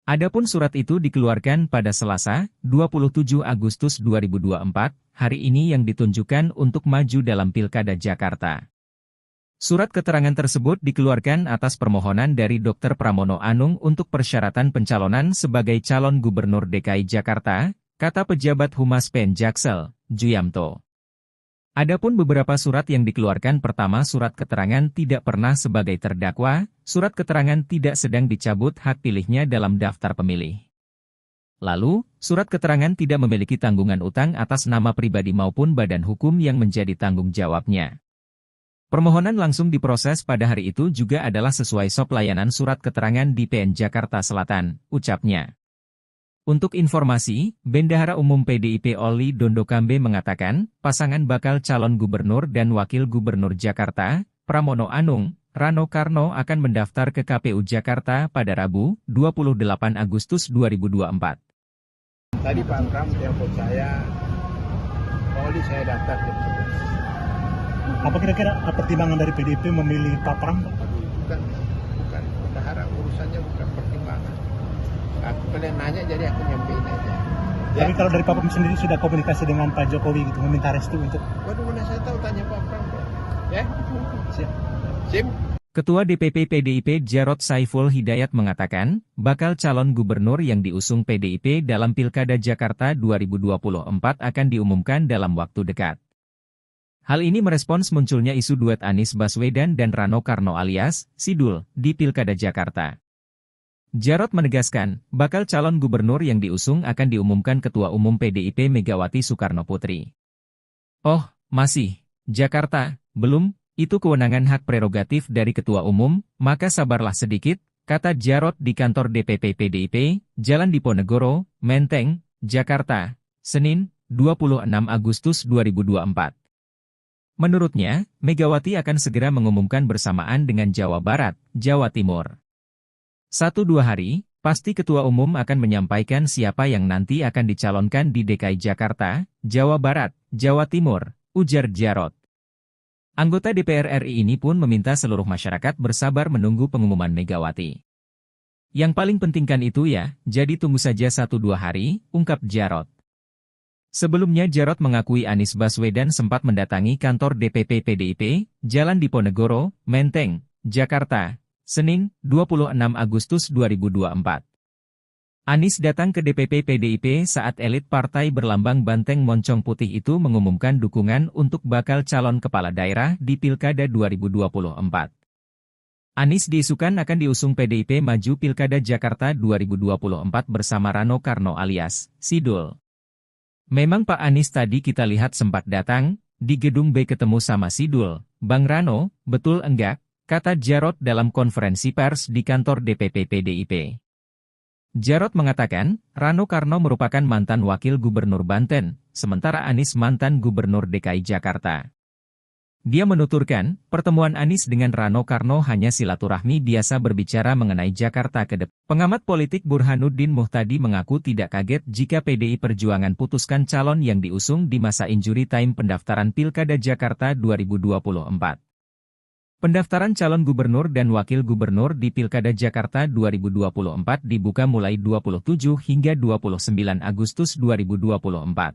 Adapun surat itu dikeluarkan pada Selasa, 27 Agustus 2024, hari ini yang ditunjukkan untuk maju dalam Pilkada Jakarta. Surat keterangan tersebut dikeluarkan atas permohonan dari Dr. Pramono Anung untuk persyaratan pencalonan sebagai calon Gubernur DKI Jakarta, kata pejabat Humas PN Jaksel, Juyamto. Adapun beberapa surat yang dikeluarkan, pertama surat keterangan tidak pernah sebagai terdakwa, surat keterangan tidak sedang dicabut hak pilihnya dalam daftar pemilih. Lalu, surat keterangan tidak memiliki tanggungan utang atas nama pribadi maupun badan hukum yang menjadi tanggung jawabnya. Permohonan langsung diproses pada hari itu juga adalah sesuai SOP layanan surat keterangan di PN Jakarta Selatan, ucapnya. Untuk informasi, Bendahara Umum PDIP Oli Dondokambe mengatakan, pasangan bakal calon gubernur dan wakil gubernur Jakarta, Pramono Anung, Rano Karno akan mendaftar ke KPU Jakarta pada Rabu, 28 Agustus 2024. Tadi Pak Pram telepon saya, Pak Oli saya daftar jam 11. Apa kira-kira pertimbangan dari PDIP memilih Pak Pram? Pak? Bukan. Bendahara urusannya bukan pertimbangan. Aku kalian nanya jadi aku nyampein aja. Ya. Tapi kalau dari Pak Pram sendiri sudah komunikasi dengan Pak Jokowi gitu, meminta restu untuk... Waduh, mana saya tahu, tanya Pak Pram. Ya? Siap. Sim. Ketua DPP PDIP Jarod Saiful Hidayat mengatakan, bakal calon gubernur yang diusung PDIP dalam Pilkada Jakarta 2024 akan diumumkan dalam waktu dekat. Hal ini merespons munculnya isu duet Anies Baswedan dan Rano Karno alias Sidul di Pilkada Jakarta. Jarod menegaskan, bakal calon gubernur yang diusung akan diumumkan Ketua Umum PDIP Megawati Soekarno Putri. Oh, masih, Jakarta, belum, itu kewenangan hak prerogatif dari Ketua Umum, maka sabarlah sedikit, kata Jarod di kantor DPP PDIP, Jalan Diponegoro, Menteng, Jakarta, Senin, 26 Agustus 2024. Menurutnya, Megawati akan segera mengumumkan bersamaan dengan Jawa Barat, Jawa Timur. 1-2 hari, pasti Ketua Umum akan menyampaikan siapa yang nanti akan dicalonkan di DKI Jakarta, Jawa Barat, Jawa Timur, ujar Jarod. Anggota DPR RI ini pun meminta seluruh masyarakat bersabar menunggu pengumuman Megawati. Yang paling penting kan itu ya, jadi tunggu saja 1-2 hari, ungkap Jarod. Sebelumnya Jarod mengakui Anies Baswedan sempat mendatangi kantor DPP PDIP, Jalan Diponegoro, Menteng, Jakarta, Senin, 26 Agustus 2024. Anies datang ke DPP PDIP saat elit partai berlambang banteng moncong putih itu mengumumkan dukungan untuk bakal calon kepala daerah di Pilkada 2024. Anies diisukan akan diusung PDIP maju Pilkada Jakarta 2024 bersama Rano Karno alias Sidul. Memang Pak Anies tadi kita lihat sempat datang, di gedung B ketemu sama Sidul, Bang Rano, betul enggak? Kata Jarod dalam konferensi pers di kantor DPP PDIP. Jarod mengatakan, Rano Karno merupakan mantan wakil gubernur Banten, sementara Anies mantan gubernur DKI Jakarta. Dia menuturkan, pertemuan Anies dengan Rano Karno hanya silaturahmi biasa berbicara mengenai Jakarta ke depan. Pengamat politik Burhanuddin Muhtadi mengaku tidak kaget jika PDI Perjuangan putuskan calon yang diusung di masa injury time pendaftaran Pilkada Jakarta 2024. Pendaftaran calon gubernur dan wakil gubernur di Pilkada Jakarta 2024 dibuka mulai 27 hingga 29 Agustus 2024.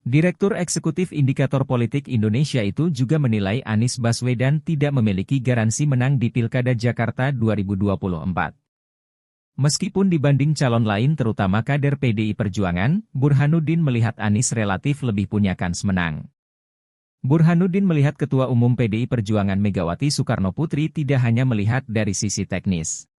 Direktur Eksekutif Indikator Politik Indonesia itu juga menilai Anies Baswedan tidak memiliki garansi menang di Pilkada Jakarta 2024. Meskipun dibanding calon lain terutama kader PDI Perjuangan, Burhanuddin melihat Anies relatif lebih punya kans menang. Burhanuddin melihat Ketua Umum PDI Perjuangan Megawati Soekarno Putri tidak hanya melihat dari sisi teknis.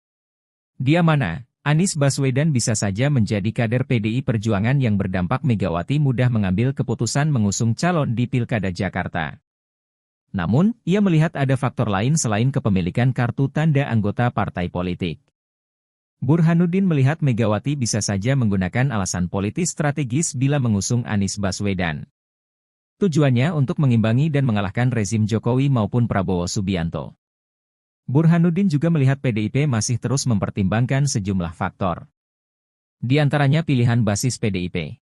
Dia mana? Anies Baswedan bisa saja menjadi kader PDI Perjuangan yang berdampak Megawati mudah mengambil keputusan mengusung calon di Pilkada Jakarta. Namun, ia melihat ada faktor lain selain kepemilikan kartu tanda anggota partai politik. Burhanuddin melihat Megawati bisa saja menggunakan alasan politis strategis bila mengusung Anies Baswedan. Tujuannya untuk mengimbangi dan mengalahkan rezim Jokowi maupun Prabowo Subianto. Burhanuddin juga melihat PDIP masih terus mempertimbangkan sejumlah faktor. Di antaranya pilihan basis PDIP.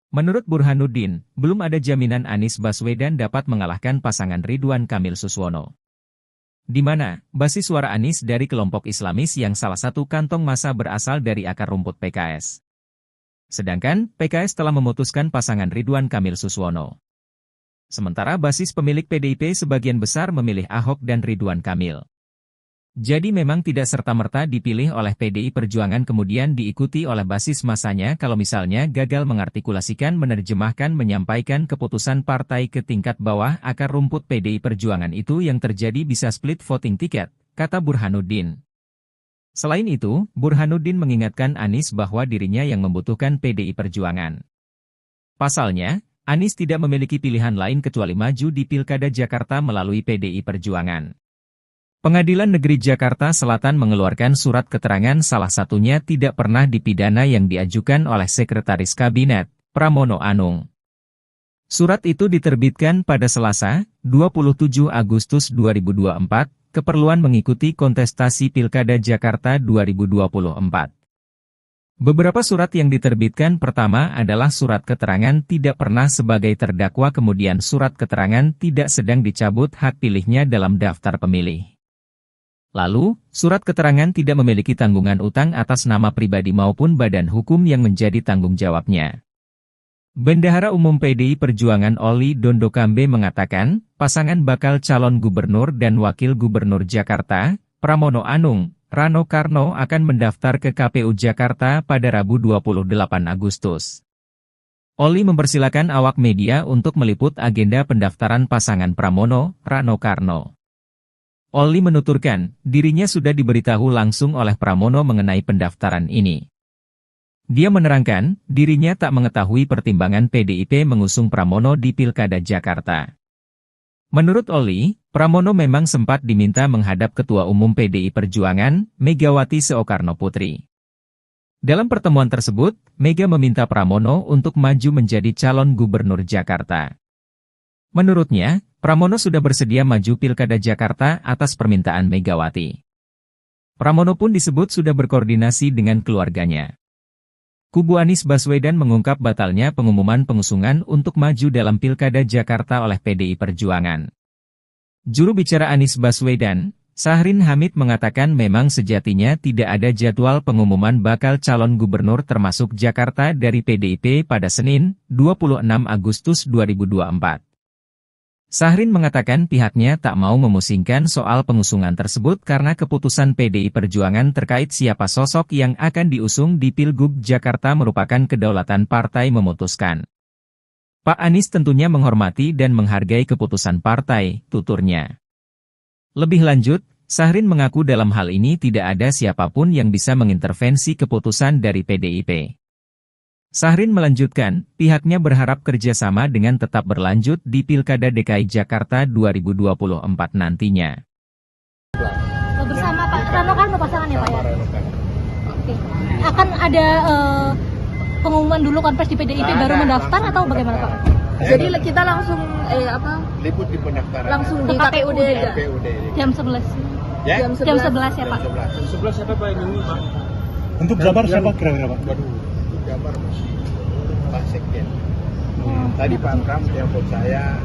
Menurut Burhanuddin, belum ada jaminan Anies Baswedan dapat mengalahkan pasangan Ridwan Kamil Suswono. Di mana, basis suara Anies dari kelompok Islamis yang salah satu kantong massa berasal dari akar rumput PKS. Sedangkan, PKS telah memutuskan pasangan Ridwan Kamil Suswono. Sementara basis pemilik PDIP sebagian besar memilih Ahok dan Ridwan Kamil. Jadi memang tidak serta-merta dipilih oleh PDI Perjuangan kemudian diikuti oleh basis masanya kalau misalnya gagal mengartikulasikan, menerjemahkan, menyampaikan keputusan partai ke tingkat bawah akar rumput PDI Perjuangan itu yang terjadi bisa split voting ticket, kata Burhanuddin. Selain itu, Burhanuddin mengingatkan Anies bahwa dirinya yang membutuhkan PDI Perjuangan. Pasalnya, Anies tidak memiliki pilihan lain kecuali maju di Pilkada Jakarta melalui PDI Perjuangan. Pengadilan Negeri Jakarta Selatan mengeluarkan surat keterangan salah satunya tidak pernah dipidana yang diajukan oleh Sekretaris Kabinet, Pramono Anung. Surat itu diterbitkan pada Selasa, 27 Agustus 2024, keperluan mengikuti kontestasi Pilkada Jakarta 2024. Beberapa surat yang diterbitkan pertama adalah surat keterangan tidak pernah sebagai terdakwa kemudian surat keterangan tidak sedang dicabut hak pilihnya dalam daftar pemilih. Lalu, surat keterangan tidak memiliki tanggungan utang atas nama pribadi maupun badan hukum yang menjadi tanggung jawabnya. Bendahara Umum PDI Perjuangan Oli Dondokambe mengatakan, pasangan bakal calon gubernur dan wakil gubernur Jakarta, Pramono Anung, Rano Karno akan mendaftar ke KPU Jakarta pada Rabu 28 Agustus. Oli mempersilakan awak media untuk meliput agenda pendaftaran pasangan Pramono, Rano Karno. Oli menuturkan, dirinya sudah diberitahu langsung oleh Pramono mengenai pendaftaran ini. Dia menerangkan, dirinya tak mengetahui pertimbangan PDIP mengusung Pramono di Pilkada Jakarta. Menurut Oli, Pramono memang sempat diminta menghadap Ketua Umum PDI Perjuangan, Megawati Soekarnoputri. Dalam pertemuan tersebut, Mega meminta Pramono untuk maju menjadi calon gubernur Jakarta. Menurutnya, Pramono sudah bersedia maju Pilkada Jakarta atas permintaan Megawati. Pramono pun disebut sudah berkoordinasi dengan keluarganya. Kubu Anies Baswedan mengungkap batalnya pengumuman pengusungan untuk maju dalam Pilkada Jakarta oleh PDI Perjuangan. Juru bicara Anies Baswedan, Syahrin Hamid mengatakan memang sejatinya tidak ada jadwal pengumuman bakal calon gubernur termasuk Jakarta dari PDIP pada Senin, 26 Agustus 2024. Syahrin mengatakan pihaknya tak mau memusingkan soal pengusungan tersebut karena keputusan PDI Perjuangan terkait siapa sosok yang akan diusung di Pilgub Jakarta merupakan kedaulatan partai memutuskan. Pak Anies tentunya menghormati dan menghargai keputusan partai, tuturnya. Lebih lanjut, Syahrin mengaku dalam hal ini tidak ada siapapun yang bisa mengintervensi keputusan dari PDIP. Syahrin melanjutkan, pihaknya berharap kerjasama dengan tetap berlanjut di Pilkada DKI Jakarta 2024 nantinya. Bersama Pak Rano Karno pasangannya Pak ya? Oke. Akan ada pengumuman dulu konferensi di PDIP baru mendaftar atau bagaimana Pak? Jadi kita langsung liput di pendaftaran. langsung di KPUD aja. Jam 11. Ya? Jam 11 ya Pak? 11 siapa Pak ini Pak? Untuk Jabar siapa kira-kira Pak? Waduh, untuk Jabar Pak Sekjen. Tadi Pak Pram telepon saya,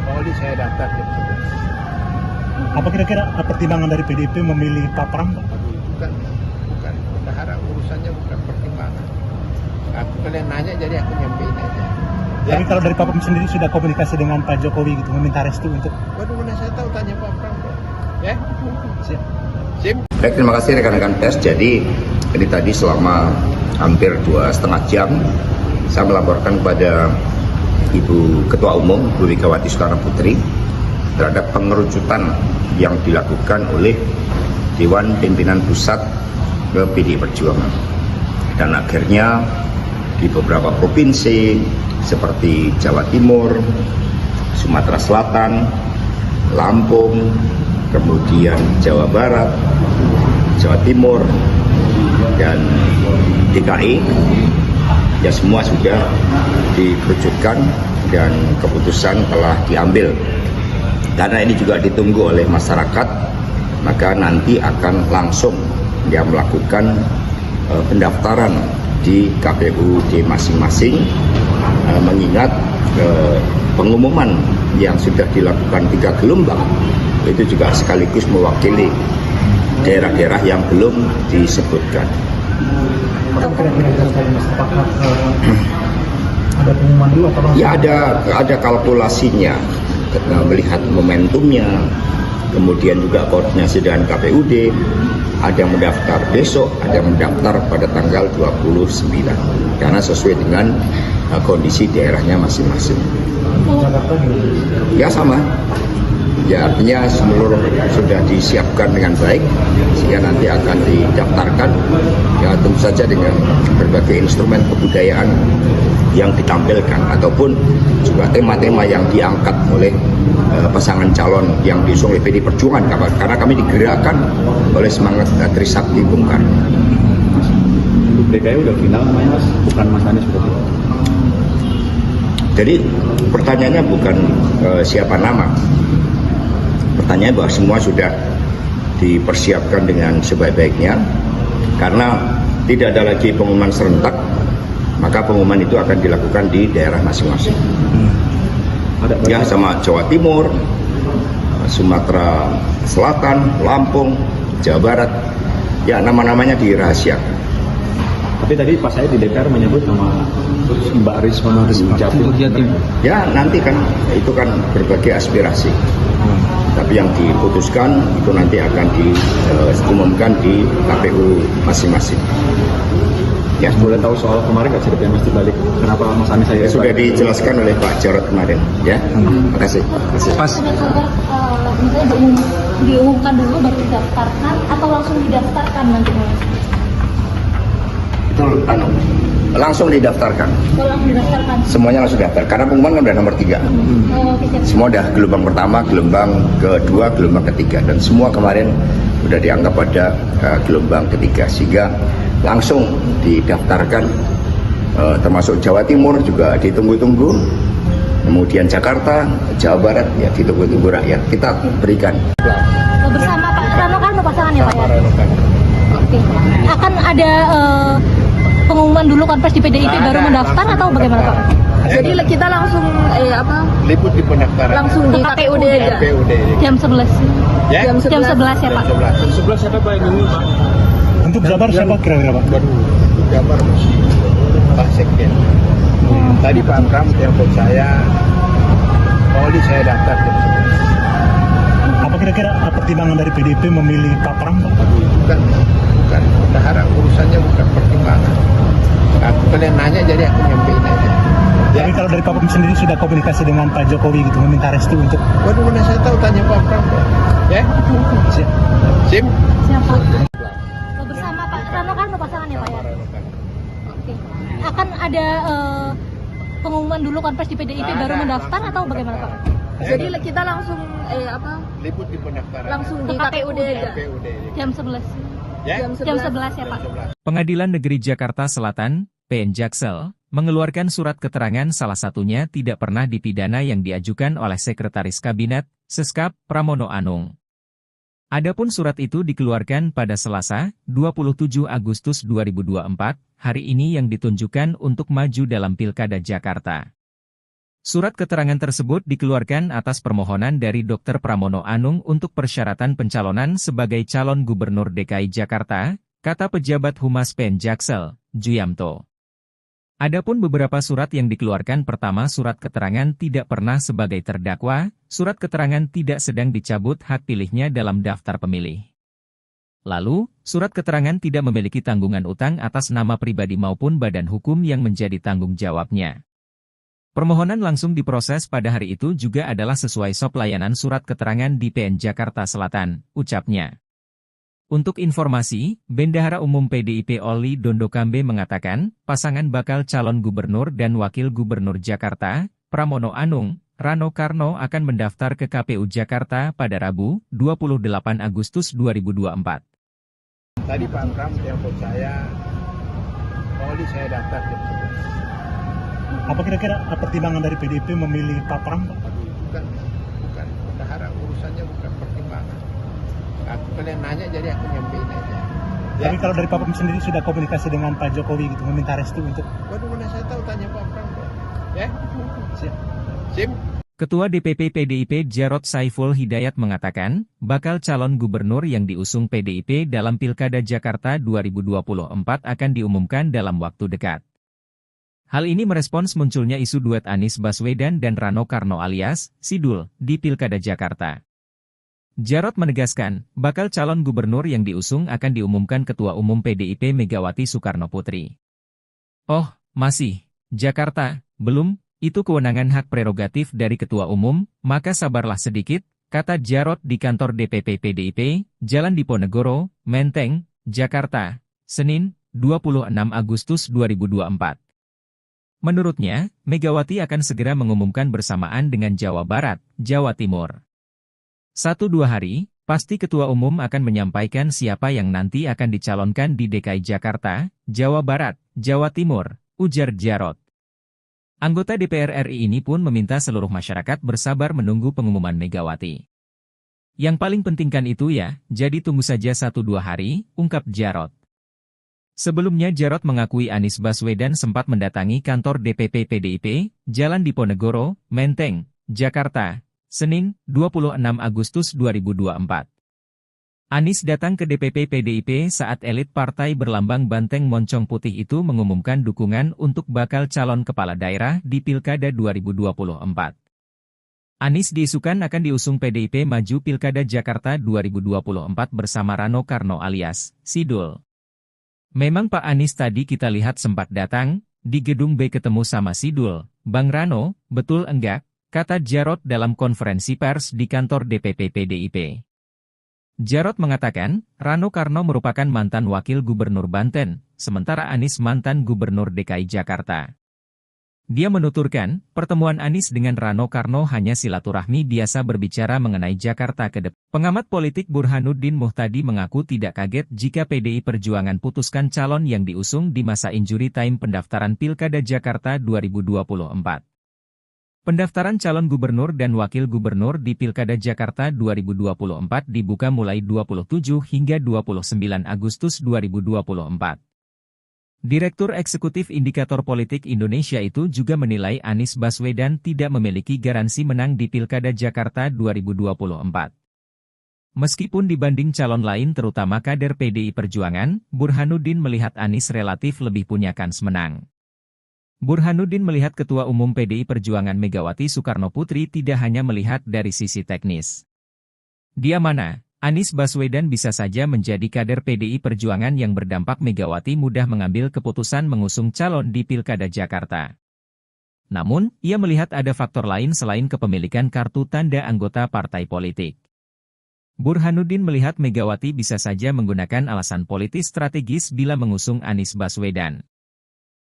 Pak Oli saya daftar jam 11. Apa kira-kira pertimbangan dari PDIP memilih Pak Pram Pak? Bukan bendahara, urusannya bukan pertimbangan. Aku kalian nanya jadi aku nyampein aja. Tapi kalau dari Pak Pram sendiri sudah komunikasi dengan Pak Jokowi gitu, meminta restu untuk... Waduh, mana saya tahu tanya Pak Pram kok. Ya? Sip. Baik, terima kasih rekan-rekan pers. Jadi ini tadi selama hampir 2,5 jam saya melaporkan kepada Ibu Ketua Umum Bu Megawati Soekarnoputri terhadap pengerucutan yang dilakukan oleh Dewan Pimpinan Pusat ke PDI Perjuangan. Dan akhirnya di beberapa provinsi seperti Jawa Timur, Sumatera Selatan, Lampung, kemudian Jawa Barat, Jawa Timur, dan DKI, ya semua sudah dikerucutkan dan keputusan telah diambil. Karena ini juga ditunggu oleh masyarakat, maka nanti akan langsung dia melakukan pendaftaran di KPUD masing-masing, mengingat pengumuman yang sudah dilakukan 3 gelombang itu juga sekaligus mewakili daerah-daerah yang belum disebutkan. Ada pengumuman dulu atau Ya ada kalkulasinya, melihat momentumnya, kemudian juga koordinasi dengan KPUD, ada yang mendaftar besok, ada yang mendaftar pada tanggal 29, karena sesuai dengan kondisi daerahnya masing-masing. Ya sama, ya artinya seluruh sudah disiapkan dengan baik, sehingga nanti akan didaftarkan, ya tentu saja dengan berbagai instrumen kebudayaan yang ditampilkan, ataupun juga tema-tema yang diangkat oleh pasangan calon yang diusung oleh PD Perjuangan, karena kami digerakkan oleh semangat Trisakti Bung Karno. Untuk DKI udah final namanya Mas, bukan Mas Anies berarti. Jadi pertanyaannya bukan siapa nama, pertanyaan bahwa semua sudah dipersiapkan dengan sebaik-baiknya, karena tidak ada lagi pengumuman serentak, maka pengumuman itu akan dilakukan di daerah masing-masing. Ya sama Jawa Timur, Sumatera Selatan, Lampung, Jawa Barat, ya nama-namanya dirahasiakan. Tapi tadi pas saya di DPR menyebut nama Mbak Risma Jatim. Ya nanti kan itu kan berbagai aspirasi. Tapi yang diputuskan itu nanti akan diumumkan di KPU masing-masing. Ya, Boleh tahu soal kemarin nggak ceritanya Mas dibalik? Kenapa Mas Anies saya sudah dijelaskan oleh Pak Jarod kemarin. Ya, terima kasih. Pas misalnya diumumkan dulu baru didaftarkan atau langsung didaftarkan nanti? Itu langsung didaftarkan. Kalau langsung didaftarkan. Semuanya langsung daftar. Karena pengumuman kan udah nomor 3. Semua udah gelombang pertama, gelombang kedua, gelombang ketiga, dan semua kemarin udah dianggap pada gelombang ketiga, sehingga langsung didaftarkan, termasuk Jawa Timur juga ditunggu-tunggu, kemudian Jakarta, Jawa Barat ya ditunggu-tunggu rakyat, kita berikan. Bersama Pak Rano Karno pasangannya Pak ya? Oke. Akan ada pengumuman dulu konferensi di PDIP baru mendaftar atau bagaimana Pak? Jadi kita langsung Liput di pendaftaran. langsung di KPUD aja. KPUD. Jam 11. Ya? Jam 11 ya Pak? Jam 11. siapa Pak yang ini Pak? untuk Jabar siapa kira-kira Pak? Baru Jabar Pak Sekjen. Tadi Pak Pram telepon saya, Pak Oli saya daftar jam 11. Apa kira-kira pertimbangan dari PDIP memilih Pak Pram Pak? Bukan. Berharap urusannya bukan pertimbangan. Aku kalian nanya jadi aku nyampein aja. Ya. Tapi kalau dari Pak Pram sendiri sudah komunikasi dengan Pak Jokowi gitu, meminta restu untuk Waduh, mana saya tahu, tanya Pak Pram. Ya? Sim? Siapa? Bersama Pak Rano Karno pasangannya Pak ya? Oke. Akan ada pengumuman dulu konferensi di PDIP baru mendaftar atau bagaimana Pak? Jadi kita langsung Liput di pendaftaran. langsung di KPUD aja. KPUD. Jam 11. Ya? Jam 11 ya Pak? 11. Pengadilan Negeri Jakarta Selatan, PN Jaksel, mengeluarkan surat keterangan salah satunya tidak pernah dipidana yang diajukan oleh Sekretaris Kabinet, Seskap, Pramono Anung. Adapun surat itu dikeluarkan pada Selasa, 27 Agustus 2024, hari ini yang ditunjukkan untuk maju dalam Pilkada Jakarta. Surat keterangan tersebut dikeluarkan atas permohonan dari Dr. Pramono Anung untuk persyaratan pencalonan sebagai calon Gubernur DKI Jakarta, kata pejabat Humas PN Jaksel, Juyamto. Adapun beberapa surat yang dikeluarkan, pertama surat keterangan tidak pernah sebagai terdakwa, surat keterangan tidak sedang dicabut hak pilihnya dalam daftar pemilih. Lalu, surat keterangan tidak memiliki tanggungan utang atas nama pribadi maupun badan hukum yang menjadi tanggung jawabnya. Permohonan langsung diproses pada hari itu juga adalah sesuai SOP layanan surat keterangan di PN Jakarta Selatan, ucapnya. Untuk informasi, Bendahara Umum PDIP Oli Dondokambe mengatakan, pasangan bakal calon gubernur dan wakil gubernur Jakarta, Pramono Anung, Rano Karno akan mendaftar ke KPU Jakarta pada Rabu, 28 Agustus 2024. Tadi Pak Pram telepon saya, Pak Oli saya daftar jam 11. apa kira-kira pertimbangan dari PDIP memilih Pak Pram Pak? Bukan. Berharap urusannya bukan pertimbangan. Aku kalian nanya jadi aku nyampein aja. Tapi kalau dari Pak Pem sendiri sudah komunikasi dengan Pak Jokowi gitu, meminta restu untuk... Waduh, mana saya tahu, tanya Pak Pram. Ya, Siap. sip. Ketua DPP PDIP Jarod Saiful Hidayat mengatakan, bakal calon gubernur yang diusung PDIP dalam Pilkada Jakarta 2024 akan diumumkan dalam waktu dekat. Hal ini merespons munculnya isu duet Anies Baswedan dan Rano Karno alias Sidul di Pilkada Jakarta. Jarod menegaskan, bakal calon gubernur yang diusung akan diumumkan Ketua Umum PDIP Megawati Soekarnoputri. Oh, masih, Jakarta, belum? Itu kewenangan hak prerogatif dari Ketua Umum, maka sabarlah sedikit, kata Jarod di kantor DPP PDIP, Jalan Diponegoro, Menteng, Jakarta, Senin, 26 Agustus 2024. Menurutnya, Megawati akan segera mengumumkan bersamaan dengan Jawa Barat, Jawa Timur. 1-2 hari, pasti Ketua Umum akan menyampaikan siapa yang nanti akan dicalonkan di DKI Jakarta, Jawa Barat, Jawa Timur, ujar Jarod. Anggota DPR RI ini pun meminta seluruh masyarakat bersabar menunggu pengumuman Megawati. Yang paling penting kan itu ya, jadi tunggu saja 1-2 hari, ungkap Jarod. Sebelumnya Jarod mengakui Anies Baswedan sempat mendatangi kantor DPP PDIP, Jalan Diponegoro, Menteng, Jakarta, Senin, 26 Agustus 2024. Anies datang ke DPP PDIP saat elit partai berlambang banteng moncong putih itu mengumumkan dukungan untuk bakal calon kepala daerah di Pilkada 2024. Anies diisukan akan diusung PDIP maju Pilkada Jakarta 2024 bersama Rano Karno alias Sidul. Memang Pak Anies tadi kita lihat sempat datang, di gedung B ketemu sama Sidul, Bang Rano, betul enggak? Kata Jarod dalam konferensi pers di kantor DPP PDIP. Jarod mengatakan, Rano Karno merupakan mantan wakil gubernur Banten, sementara Anies mantan gubernur DKI Jakarta. Dia menuturkan, pertemuan Anies dengan Rano Karno hanya silaturahmi biasa berbicara mengenai Jakarta ke depan. Pengamat politik Burhanuddin Muhtadi mengaku tidak kaget jika PDI Perjuangan putuskan calon yang diusung di masa injury time pendaftaran Pilkada Jakarta 2024. Pendaftaran calon gubernur dan wakil gubernur di Pilkada Jakarta 2024 dibuka mulai 27 hingga 29 Agustus 2024. Direktur Eksekutif Indikator Politik Indonesia itu juga menilai Anies Baswedan tidak memiliki garansi menang di Pilkada Jakarta 2024. Meskipun dibanding calon lain terutama kader PDI Perjuangan, Burhanuddin melihat Anies relatif lebih punya kans menang. Burhanuddin melihat Ketua Umum PDI Perjuangan Megawati Soekarnoputri tidak hanya melihat dari sisi teknis. Dia mana, Anies Baswedan bisa saja menjadi kader PDI Perjuangan yang berdampak Megawati mudah mengambil keputusan mengusung calon di Pilkada Jakarta. Namun, ia melihat ada faktor lain selain kepemilikan kartu tanda anggota partai politik. Burhanuddin melihat Megawati bisa saja menggunakan alasan politis strategis bila mengusung Anies Baswedan.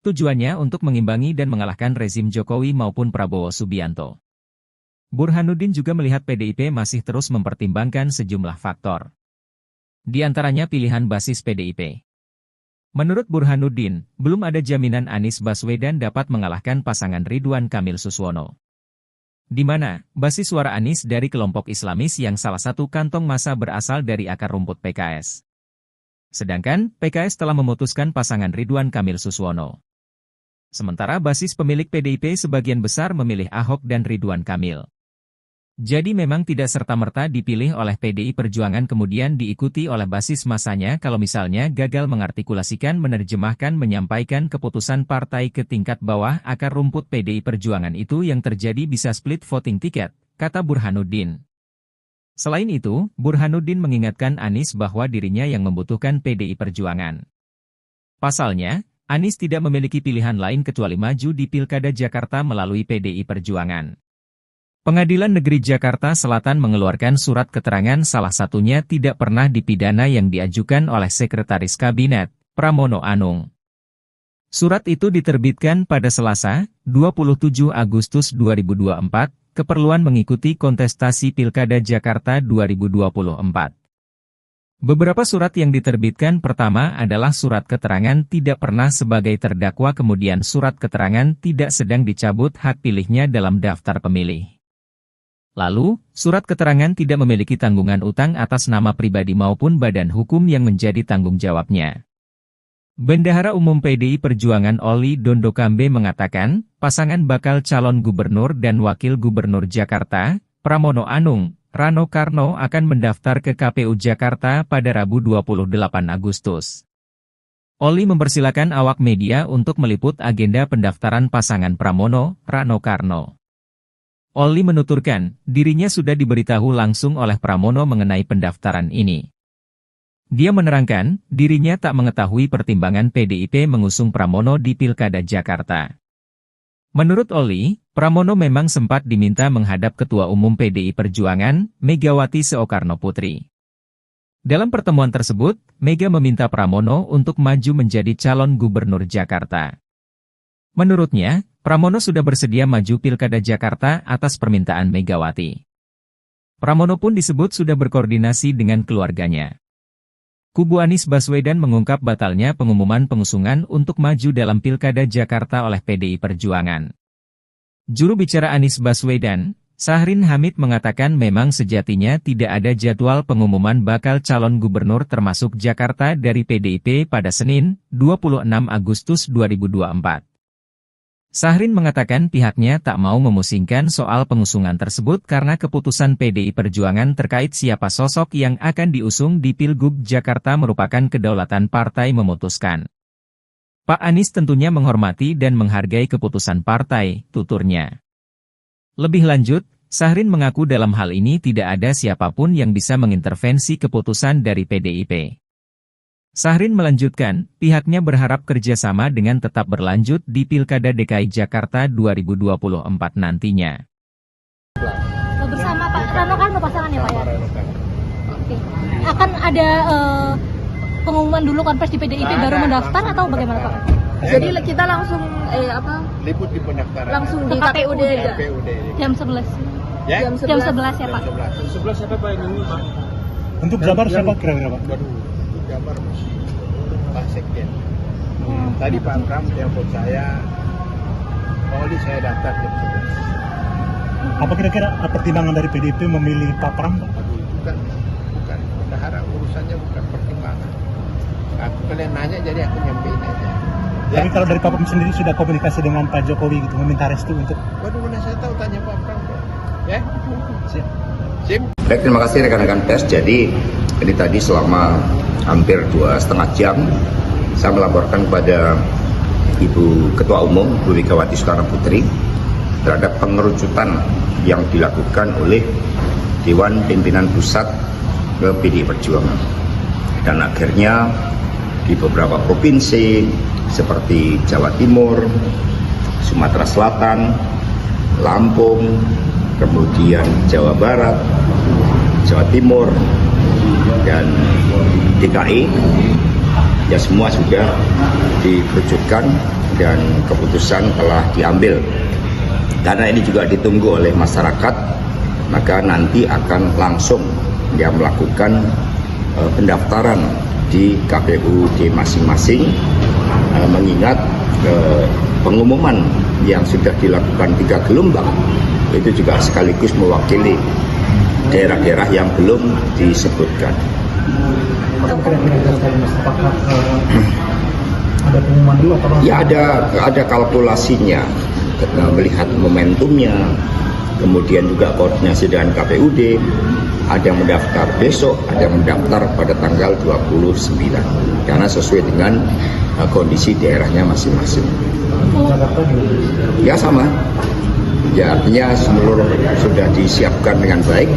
Tujuannya untuk mengimbangi dan mengalahkan rezim Jokowi maupun Prabowo Subianto. Burhanuddin juga melihat PDIP masih terus mempertimbangkan sejumlah faktor. Di antaranya pilihan basis PDIP. Menurut Burhanuddin, belum ada jaminan Anies Baswedan dapat mengalahkan pasangan Ridwan Kamil Suswono. Di mana, basis suara Anies dari kelompok Islamis yang salah satu kantong massa berasal dari akar rumput PKS. Sedangkan, PKS telah memutuskan pasangan Ridwan Kamil Suswono. Sementara basis pemilik PDIP sebagian besar memilih Ahok dan Ridwan Kamil. Jadi memang tidak serta-merta dipilih oleh PDI Perjuangan kemudian diikuti oleh basis masanya kalau misalnya gagal mengartikulasikan menerjemahkan menyampaikan keputusan partai ke tingkat bawah akar rumput PDI Perjuangan itu yang terjadi bisa split voting ticket, kata Burhanuddin. Selain itu, Burhanuddin mengingatkan Anies bahwa dirinya yang membutuhkan PDI Perjuangan. Pasalnya, Anies tidak memiliki pilihan lain kecuali maju di Pilkada Jakarta melalui PDI Perjuangan. Pengadilan Negeri Jakarta Selatan mengeluarkan surat keterangan salah satunya tidak pernah dipidana yang diajukan oleh Sekretaris Kabinet, Pramono Anung. Surat itu diterbitkan pada Selasa, 27 Agustus 2024, keperluan mengikuti kontestasi Pilkada Jakarta 2024. Beberapa surat yang diterbitkan pertama adalah surat keterangan tidak pernah sebagai terdakwa kemudian surat keterangan tidak sedang dicabut hak pilihnya dalam daftar pemilih. Lalu, surat keterangan tidak memiliki tanggungan utang atas nama pribadi maupun badan hukum yang menjadi tanggung jawabnya. Bendahara Umum PDI Perjuangan Oli Dondokambe mengatakan, pasangan bakal calon gubernur dan wakil gubernur Jakarta, Pramono Anung, Rano Karno akan mendaftar ke KPU Jakarta pada Rabu 28 Agustus. Oli mempersilakan awak media untuk meliput agenda pendaftaran pasangan Pramono, Rano Karno. Oli menuturkan, dirinya sudah diberitahu langsung oleh Pramono mengenai pendaftaran ini. Dia menerangkan, dirinya tak mengetahui pertimbangan PDIP mengusung Pramono di Pilkada Jakarta. Menurut Oli, Pramono memang sempat diminta menghadap Ketua Umum PDI Perjuangan, Megawati Soekarnoputri. Dalam pertemuan tersebut, Mega meminta Pramono untuk maju menjadi calon gubernur Jakarta. Menurutnya, Pramono sudah bersedia maju Pilkada Jakarta atas permintaan Megawati. Pramono pun disebut sudah berkoordinasi dengan keluarganya. Kubu Anies Baswedan mengungkap batalnya pengumuman pengusungan untuk maju dalam Pilkada Jakarta oleh PDI Perjuangan. Juru bicara Anies Baswedan, Sahrin Hamid mengatakan memang sejatinya tidak ada jadwal pengumuman bakal calon gubernur termasuk Jakarta dari PDIP pada Senin, 26 Agustus 2024. Sahrin mengatakan pihaknya tak mau memusingkan soal pengusungan tersebut karena keputusan PDI Perjuangan terkait siapa sosok yang akan diusung di Pilgub Jakarta merupakan kedaulatan partai memutuskan. Pak Anies tentunya menghormati dan menghargai keputusan partai, tuturnya. Lebih lanjut, Sahrin mengaku dalam hal ini tidak ada siapapun yang bisa mengintervensi keputusan dari PDIP. Sahrin melanjutkan, pihaknya berharap kerjasama dengan tetap berlanjut di Pilkada DKI Jakarta 2024 nantinya. Bersama Pak Rano Karno pasangannya Pak ya? Oke. Akan ada pengumuman dulu konferensi di PDIP baru mendaftar atau bagaimana Pak? Jadi kita langsung Liput di pendaftaran. langsung di KPUD aja. KPUD. Jam 11. Ya? Jam Jam 11 ya Pak? 11 siapa Pak yang ini Pak? Untuk Jabar siapa kira-kira Pak? Waduh, Jabar Pak Sekjen. Tadi Pak Pram telepon saya, Pak Oli saya daftar jam 11. Apa kira-kira pertimbangan dari PDIP memilih Pak Pram Pak? Aduh, bukan. Bendahara urusannya bukan pertimbangan. Aku kalian nanya jadi aku nyampein aja. Tapi kalau dari Pak Pram sendiri sudah komunikasi dengan Pak Jokowi gitu, meminta restu untuk... Waduh, mana saya tahu, tanya Pak Pram. Ya? Sim. Baik, terima kasih rekan-rekan pers. Jadi ini tadi selama hampir 2,5 jam saya melaporkan kepada Ibu Ketua Umum Bu Megawati Soekarnoputri terhadap pengerucutan yang dilakukan oleh Dewan Pimpinan Pusat ke PDI Perjuangan. Dan akhirnya di beberapa provinsi seperti Jawa Timur, Sumatera Selatan, Lampung, kemudian Jawa Barat, Jawa Timur, dan DKI, ya semua sudah dikerucutkan dan keputusan telah diambil. Karena ini juga ditunggu oleh masyarakat, maka nanti akan langsung dia melakukan pendaftaran di KPUD masing-masing, mengingat pengumuman yang sudah dilakukan 3 gelombang itu juga sekaligus mewakili daerah-daerah yang belum disebutkan. Ya ada kalkulasinya, melihat momentumnya, kemudian juga koordinasi dengan KPUD, ada yang mendaftar besok, ada yang mendaftar pada tanggal 29, karena sesuai dengan kondisi daerahnya masing-masing. Ya sama. Ya artinya seluruh sudah disiapkan dengan baik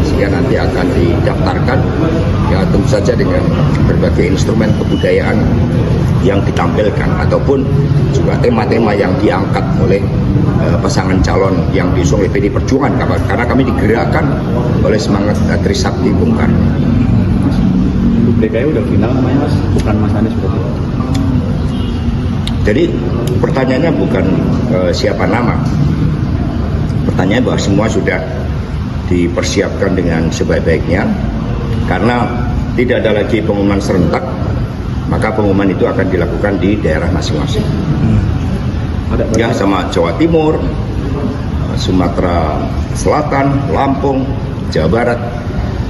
sehingga nanti akan didaftarkan, ya tentu saja dengan berbagai instrumen kebudayaan yang ditampilkan ataupun juga tema-tema yang diangkat oleh pasangan calon yang diusung oleh PDI Perjuangan, karena kami digerakkan oleh semangat Trisakti Bung Karno. DKI udah final namanya Mas, bukan Mas Anies berarti. Jadi pertanyaannya bukan siapa nama. Pertanyaan bahwa semua sudah dipersiapkan dengan sebaik-baiknya, karena tidak ada lagi pengumuman serentak, maka pengumuman itu akan dilakukan di daerah masing-masing. Ya sama Jawa Timur, Sumatera Selatan, Lampung, Jawa Barat,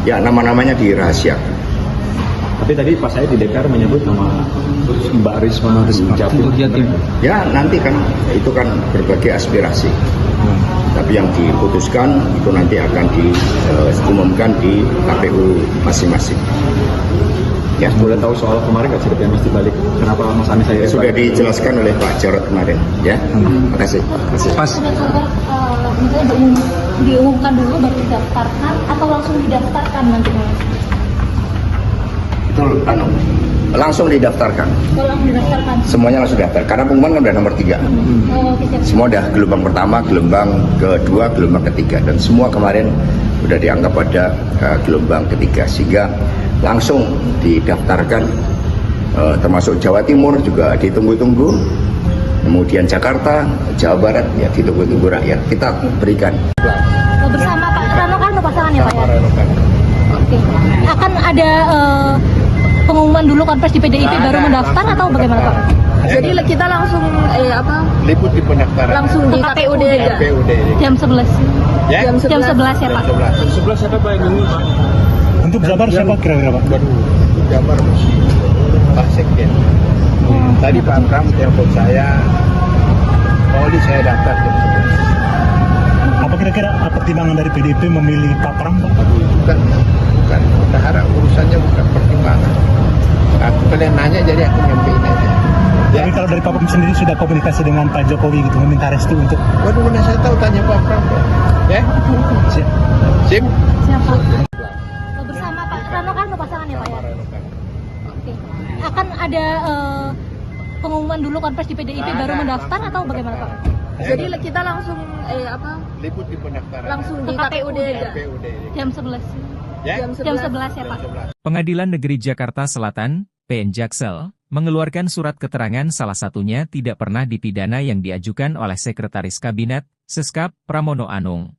ya nama-namanya dirahasiakan. Tapi tadi pas saya di DPR menyebut nama Mbak Risma Jatim. Ya nanti kan itu kan berbagai aspirasi. Tapi yang diputuskan itu nanti akan diumumkan di KPU masing-masing. Ya, Boleh tahu soal kemarin nggak ceritanya Mas dibalik? Kenapa Mas Anies saya sudah dijelaskan oleh Pak Jarod kemarin. Ya, terima kasih. Pas. Misalnya diumumkan dulu baru didaftarkan atau langsung didaftarkan nanti? Itu langsung didaftarkan. Kalau langsung didaftarkan. Semuanya langsung daftar. Karena pengumuman kan udah nomor 3. Oh, oke, siap. Semua udah gelombang pertama, gelombang kedua, gelombang ketiga, dan semua kemarin udah dianggap pada gelombang ketiga, sehingga langsung didaftarkan, termasuk Jawa Timur juga ditunggu-tunggu, kemudian Jakarta, Jawa Barat ya ditunggu-tunggu rakyat. Kita berikan. Bersama Pak Rano Karno pasangannya Pak ya? Oke. Akan ada pengumuman dulu konferensi di PDIP baru mendaftar atau bagaimana Pak? Jadi kita langsung Liput di pendaftaran. langsung di KPUD aja. KPUD. Jam 11. Ya? Jam 11 ya Pak. 11. siapa Pak yang ini? Untuk Jabar siapa kira-kira Pak? Baru Jabar Pak Sekjen. Tadi Pak Pram telepon saya, Oli saya daftar jam 11. Apa kira-kira pertimbangan dari PDIP memilih Pak Pram Pak? Bukan. Kita harap urusannya bukan pertimbangan. Aku kalian nanya jadi aku nyampein aja. Ya. Tapi kalau dari Pak Pram sendiri sudah komunikasi dengan Pak Jokowi gitu, meminta restu untuk Waduh, mana saya tahu tanya Pak Pram. Ya? Sim? Siapa? Bersama Pak Rano Karno pasangannya Pak ya? Oke. Akan ada pengumuman dulu konferensi di PDIP baru mendaftar atau bagaimana Pak? Jadi kita langsung Liput di pendaftaran. langsung di KPUD aja. KPUD. Jam 11. Ya? Jam 11 ya Pak. 11. Pengadilan Negeri Jakarta Selatan, PN Jaksel, mengeluarkan surat keterangan salah satunya tidak pernah dipidana yang diajukan oleh Sekretaris Kabinet, Seskap, Pramono Anung.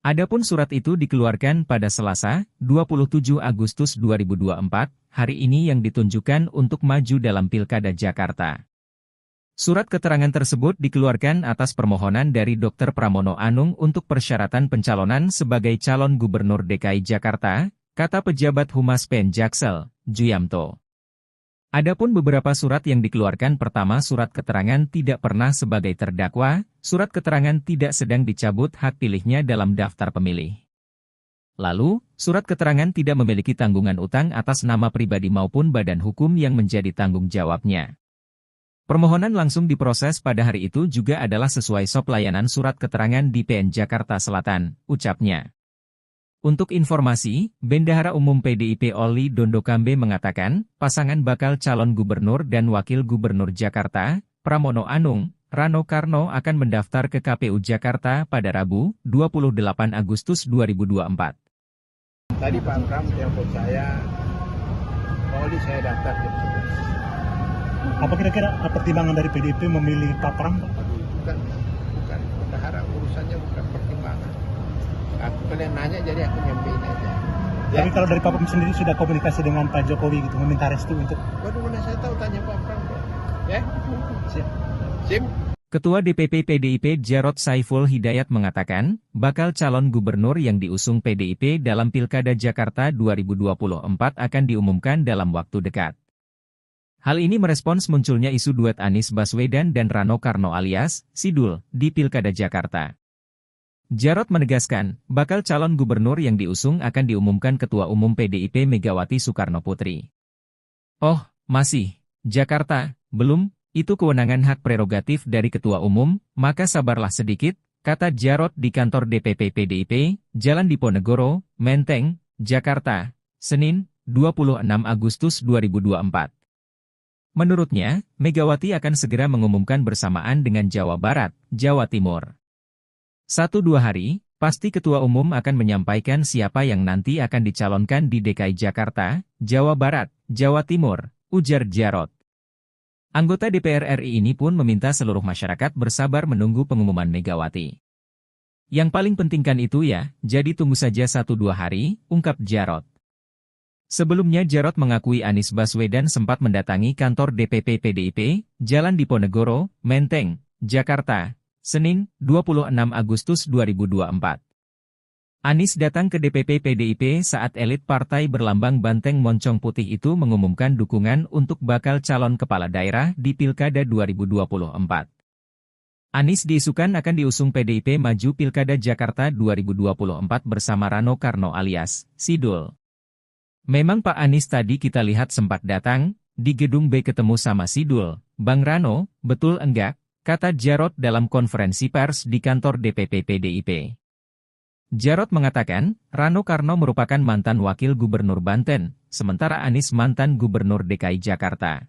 Adapun surat itu dikeluarkan pada Selasa, 27 Agustus 2024, hari ini yang ditunjukkan untuk maju dalam Pilkada Jakarta. Surat keterangan tersebut dikeluarkan atas permohonan dari Dr. Pramono Anung untuk persyaratan pencalonan sebagai calon Gubernur DKI Jakarta, kata pejabat Humas PN Jaksel, Juyamto. Adapun beberapa surat yang dikeluarkan, pertama surat keterangan tidak pernah sebagai terdakwa, surat keterangan tidak sedang dicabut hak pilihnya dalam daftar pemilih. Lalu, surat keterangan tidak memiliki tanggungan utang atas nama pribadi maupun badan hukum yang menjadi tanggung jawabnya. Permohonan langsung diproses pada hari itu juga adalah sesuai SOP layanan surat keterangan di PN Jakarta Selatan, ucapnya. Untuk informasi, Bendahara Umum PDIP Oli Dondokambe mengatakan, pasangan bakal calon gubernur dan wakil gubernur Jakarta, Pramono Anung, Rano Karno akan mendaftar ke KPU Jakarta pada Rabu, 28 Agustus 2024. Tadi Pak Pram telepon saya, Oli saya daftar jam 11. apa kira-kira pertimbangan dari PDIP memilih Pak Pram Pak? Bukan. Kita harap urusannya bukan pertimbangan. Aku kalian nanya jadi aku nyampein aja. Ya? Tapi kalau dari Pak Pram sendiri sudah komunikasi dengan Pak Jokowi gitu, meminta restu untuk Waduh, mana saya tahu tanya Pak Pram. Ya? Sim? Ketua DPP PDIP Jarod Saiful Hidayat mengatakan, bakal calon gubernur yang diusung PDIP dalam Pilkada Jakarta 2024 akan diumumkan dalam waktu dekat. Hal ini merespons munculnya isu duet Anies Baswedan dan Rano Karno alias Sidul di Pilkada Jakarta. Jarod menegaskan, bakal calon gubernur yang diusung akan diumumkan Ketua Umum PDIP Megawati Soekarno Putri. Oh, masih, Jakarta, belum? Itu kewenangan hak prerogatif dari Ketua Umum, maka sabarlah sedikit, kata Jarod di kantor DPP PDIP, Jalan Diponegoro, Menteng, Jakarta, Senin, 26 Agustus 2024. Menurutnya, Megawati akan segera mengumumkan bersamaan dengan Jawa Barat, Jawa Timur. 1-2 hari, pasti Ketua Umum akan menyampaikan siapa yang nanti akan dicalonkan di DKI Jakarta, Jawa Barat, Jawa Timur, ujar Jarod. Anggota DPR RI ini pun meminta seluruh masyarakat bersabar menunggu pengumuman Megawati. Yang paling penting kan itu ya, jadi tunggu saja 1-2 hari, ungkap Jarod. Sebelumnya Jarod mengakui Anies Baswedan sempat mendatangi kantor DPP PDIP, Jalan Diponegoro, Menteng, Jakarta, Senin, 26 Agustus 2024. Anies datang ke DPP PDIP saat elit partai berlambang banteng moncong putih itu mengumumkan dukungan untuk bakal calon kepala daerah di Pilkada 2024. Anies diisukan akan diusung PDIP maju Pilkada Jakarta 2024 bersama Rano Karno alias Sidul. Memang Pak Anies tadi kita lihat sempat datang, di gedung B ketemu sama Sidul. Bang Rano, betul enggak? Kata Jarod dalam konferensi pers di kantor DPP PDIP. Jarod mengatakan, Rano Karno merupakan mantan wakil gubernur Banten, sementara Anies mantan gubernur DKI Jakarta.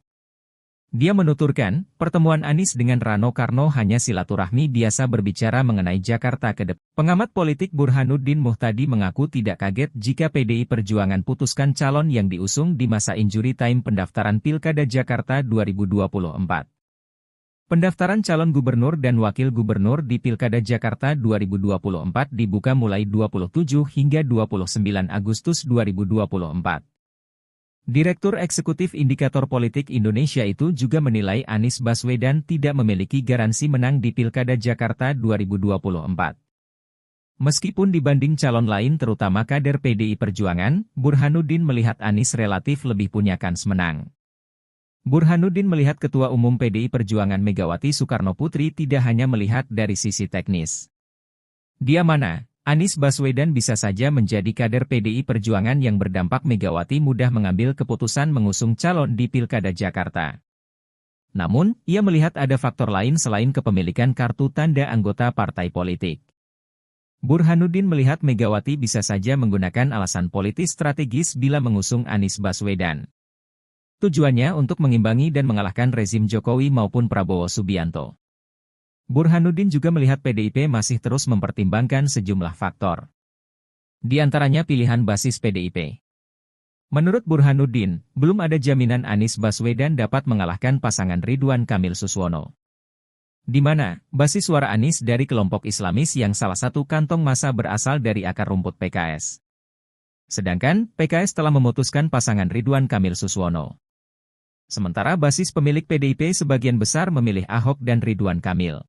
Dia menuturkan, pertemuan Anies dengan Rano Karno hanya silaturahmi biasa berbicara mengenai Jakarta ke depan. Pengamat politik Burhanuddin Muhtadi mengaku tidak kaget jika PDI Perjuangan putuskan calon yang diusung di masa injury time pendaftaran Pilkada Jakarta 2024. Pendaftaran calon gubernur dan wakil gubernur di Pilkada Jakarta 2024 dibuka mulai 27 hingga 29 Agustus 2024. Direktur Eksekutif Indikator Politik Indonesia itu juga menilai Anies Baswedan tidak memiliki garansi menang di Pilkada Jakarta 2024. Meskipun dibanding calon lain terutama kader PDI Perjuangan, Burhanuddin melihat Anies relatif lebih punya kans menang. Burhanuddin melihat Ketua Umum PDI Perjuangan Megawati Soekarno Putri tidak hanya melihat dari sisi teknis. Dia mana? Anies Baswedan bisa saja menjadi kader PDI Perjuangan yang berdampak Megawati mudah mengambil keputusan mengusung calon di Pilkada Jakarta. Namun, ia melihat ada faktor lain selain kepemilikan kartu tanda anggota partai politik. Burhanuddin melihat Megawati bisa saja menggunakan alasan politis strategis bila mengusung Anies Baswedan. Tujuannya untuk mengimbangi dan mengalahkan rezim Jokowi maupun Prabowo Subianto. Burhanuddin juga melihat PDIP masih terus mempertimbangkan sejumlah faktor. Di antaranya pilihan basis PDIP. Menurut Burhanuddin, belum ada jaminan Anies Baswedan dapat mengalahkan pasangan Ridwan Kamil Suswono. Di mana, basis suara Anies dari kelompok Islamis yang salah satu kantong massa berasal dari akar rumput PKS. Sedangkan, PKS telah memutuskan pasangan Ridwan Kamil Suswono. Sementara basis pemilik PDIP sebagian besar memilih Ahok dan Ridwan Kamil.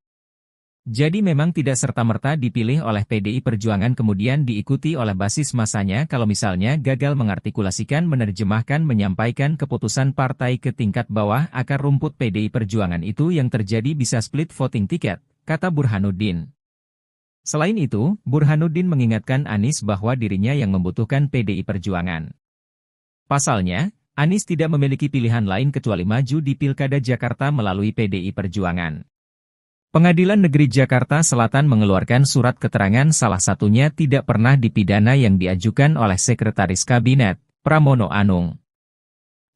Jadi memang tidak serta-merta dipilih oleh PDI Perjuangan kemudian diikuti oleh basis masanya kalau misalnya gagal mengartikulasikan menerjemahkan menyampaikan keputusan partai ke tingkat bawah akar rumput PDI Perjuangan itu yang terjadi bisa split voting ticket, kata Burhanuddin. Selain itu, Burhanuddin mengingatkan Anies bahwa dirinya yang membutuhkan PDI Perjuangan. Pasalnya, Anies tidak memiliki pilihan lain kecuali maju di Pilkada Jakarta melalui PDI Perjuangan. Pengadilan Negeri Jakarta Selatan mengeluarkan surat keterangan salah satunya tidak pernah dipidana yang diajukan oleh Sekretaris Kabinet, Pramono Anung.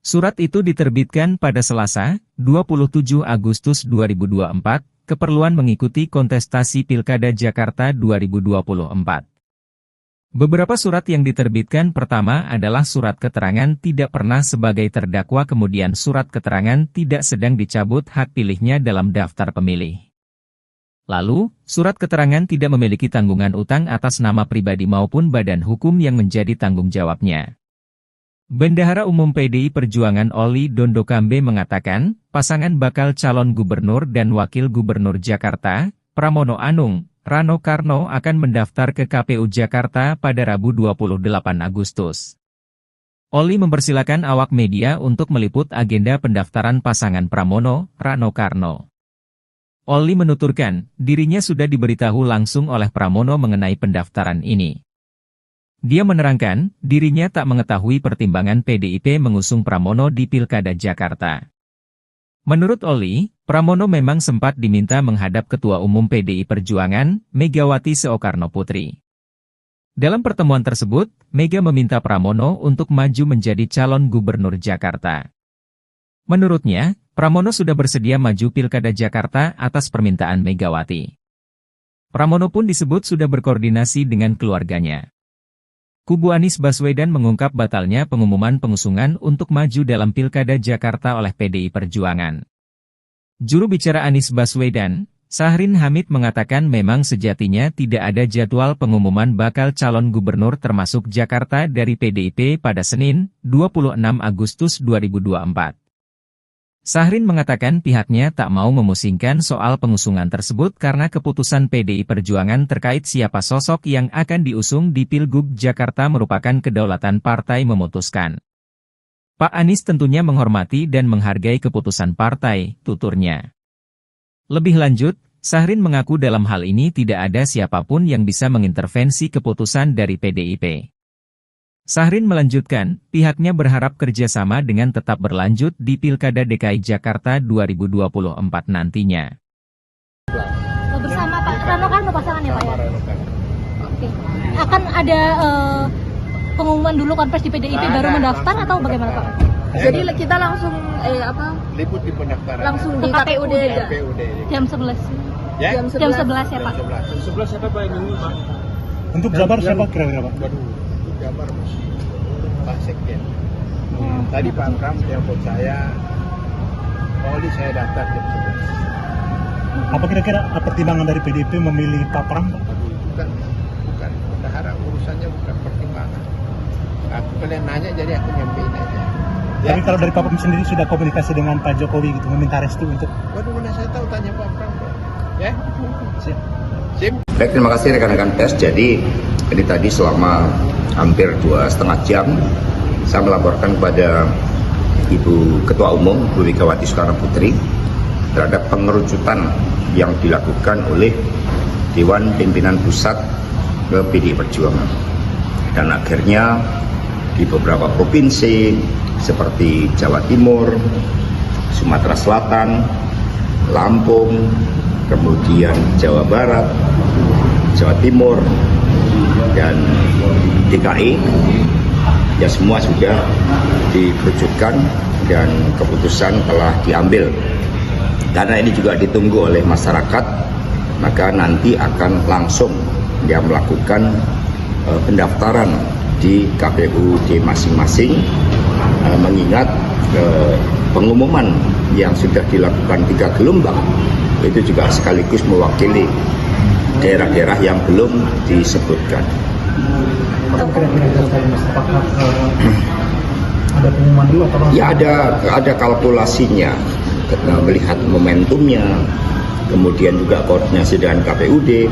Surat itu diterbitkan pada Selasa, 27 Agustus 2024, keperluan mengikuti kontestasi Pilkada Jakarta 2024. Beberapa surat yang diterbitkan pertama adalah surat keterangan tidak pernah sebagai terdakwa kemudian surat keterangan tidak sedang dicabut hak pilihnya dalam daftar pemilih. Lalu, surat keterangan tidak memiliki tanggungan utang atas nama pribadi maupun badan hukum yang menjadi tanggung jawabnya. Bendahara Umum PDI Perjuangan Oli Dondokambe mengatakan, pasangan bakal calon gubernur dan wakil gubernur Jakarta, Pramono Anung, Rano Karno akan mendaftar ke KPU Jakarta pada Rabu 28 Agustus. Oli mempersilakan awak media untuk meliput agenda pendaftaran pasangan Pramono, Rano Karno. Oli menuturkan, dirinya sudah diberitahu langsung oleh Pramono mengenai pendaftaran ini. Dia menerangkan, dirinya tak mengetahui pertimbangan PDIP mengusung Pramono di Pilkada Jakarta. Menurut Oli, Pramono memang sempat diminta menghadap Ketua Umum PDI Perjuangan, Megawati Soekarno Putri. Dalam pertemuan tersebut, Mega meminta Pramono untuk maju menjadi calon gubernur Jakarta. Menurutnya, Pramono sudah bersedia maju Pilkada Jakarta atas permintaan Megawati. Pramono pun disebut sudah berkoordinasi dengan keluarganya. Kubu Anies Baswedan mengungkap batalnya pengumuman pengusungan untuk maju dalam Pilkada Jakarta oleh PDI Perjuangan. Juru bicara Anies Baswedan, Sahrin Hamid mengatakan memang sejatinya tidak ada jadwal pengumuman bakal calon gubernur termasuk Jakarta dari PDIP pada Senin, 26 Agustus 2024. Sahrin mengatakan pihaknya tak mau memusingkan soal pengusungan tersebut karena keputusan PDI Perjuangan terkait siapa sosok yang akan diusung di Pilgub Jakarta merupakan kedaulatan partai memutuskan. Pak Anies tentunya menghormati dan menghargai keputusan partai, tuturnya. Lebih lanjut, Sahrin mengaku dalam hal ini tidak ada siapapun yang bisa mengintervensi keputusan dari PDIP. Sahrin melanjutkan, pihaknya berharap kerjasama dengan tetap berlanjut di Pilkada DKI Jakarta 2024 nantinya. Bersama Pak Rano Karno pasangannya Pak ya? Rano Karno. Oke. Akan ada pengumuman dulu konferensi PDIP baru mendaftar atau bagaimana Pak? Jadi kita langsung Liput di pendaftaran. langsung di Ke KPUD KPUD. aja. KPUD. Jam 11. Ya? Jam 11 ya Pak? 11. Siapa Pak yang ini Pak? Untuk Jabar siapa kira-kira Pak? Waduh, Jabar Pak Sekjen. Tadi Pak Pram telepon saya, Pak Oli saya daftar jam 11. Apa kira-kira pertimbangan dari PDIP memilih Pak Pram Pak? Bukan. Berharap urusannya bukan pertimbangan. Aku kalian nanya jadi aku nyampein aja. Ya? Tapi kalau dari Pak Pram sendiri sudah komunikasi dengan Pak Jokowi gitu, meminta restu untuk Waduh, mana saya tahu, tanya Pak Pram. Ya? Sim. Baik, terima kasih rekan-rekan pers. Jadi ini tadi selama hampir 2,5 jam saya melaporkan kepada Ibu Ketua Umum Bu Megawati Soekarno Putri terhadap pengerucutan yang dilakukan oleh Dewan Pimpinan Pusat ke PDI Perjuangan. Dan akhirnya di beberapa provinsi seperti Jawa Timur, Sumatera Selatan, Lampung, kemudian Jawa Barat, Jawa Timur, dan DKI, ya semua sudah dikerucutkan dan keputusan telah diambil. Karena ini juga ditunggu oleh masyarakat, maka nanti akan langsung dia melakukan pendaftaran di KPUD masing-masing, mengingat pengumuman yang sudah dilakukan 3 gelombang itu juga sekaligus mewakili daerah-daerah yang belum disebutkan. ada pengumuman dulu atau Ya ada kalkulasinya, melihat momentumnya, kemudian juga koordinasi dengan KPUD,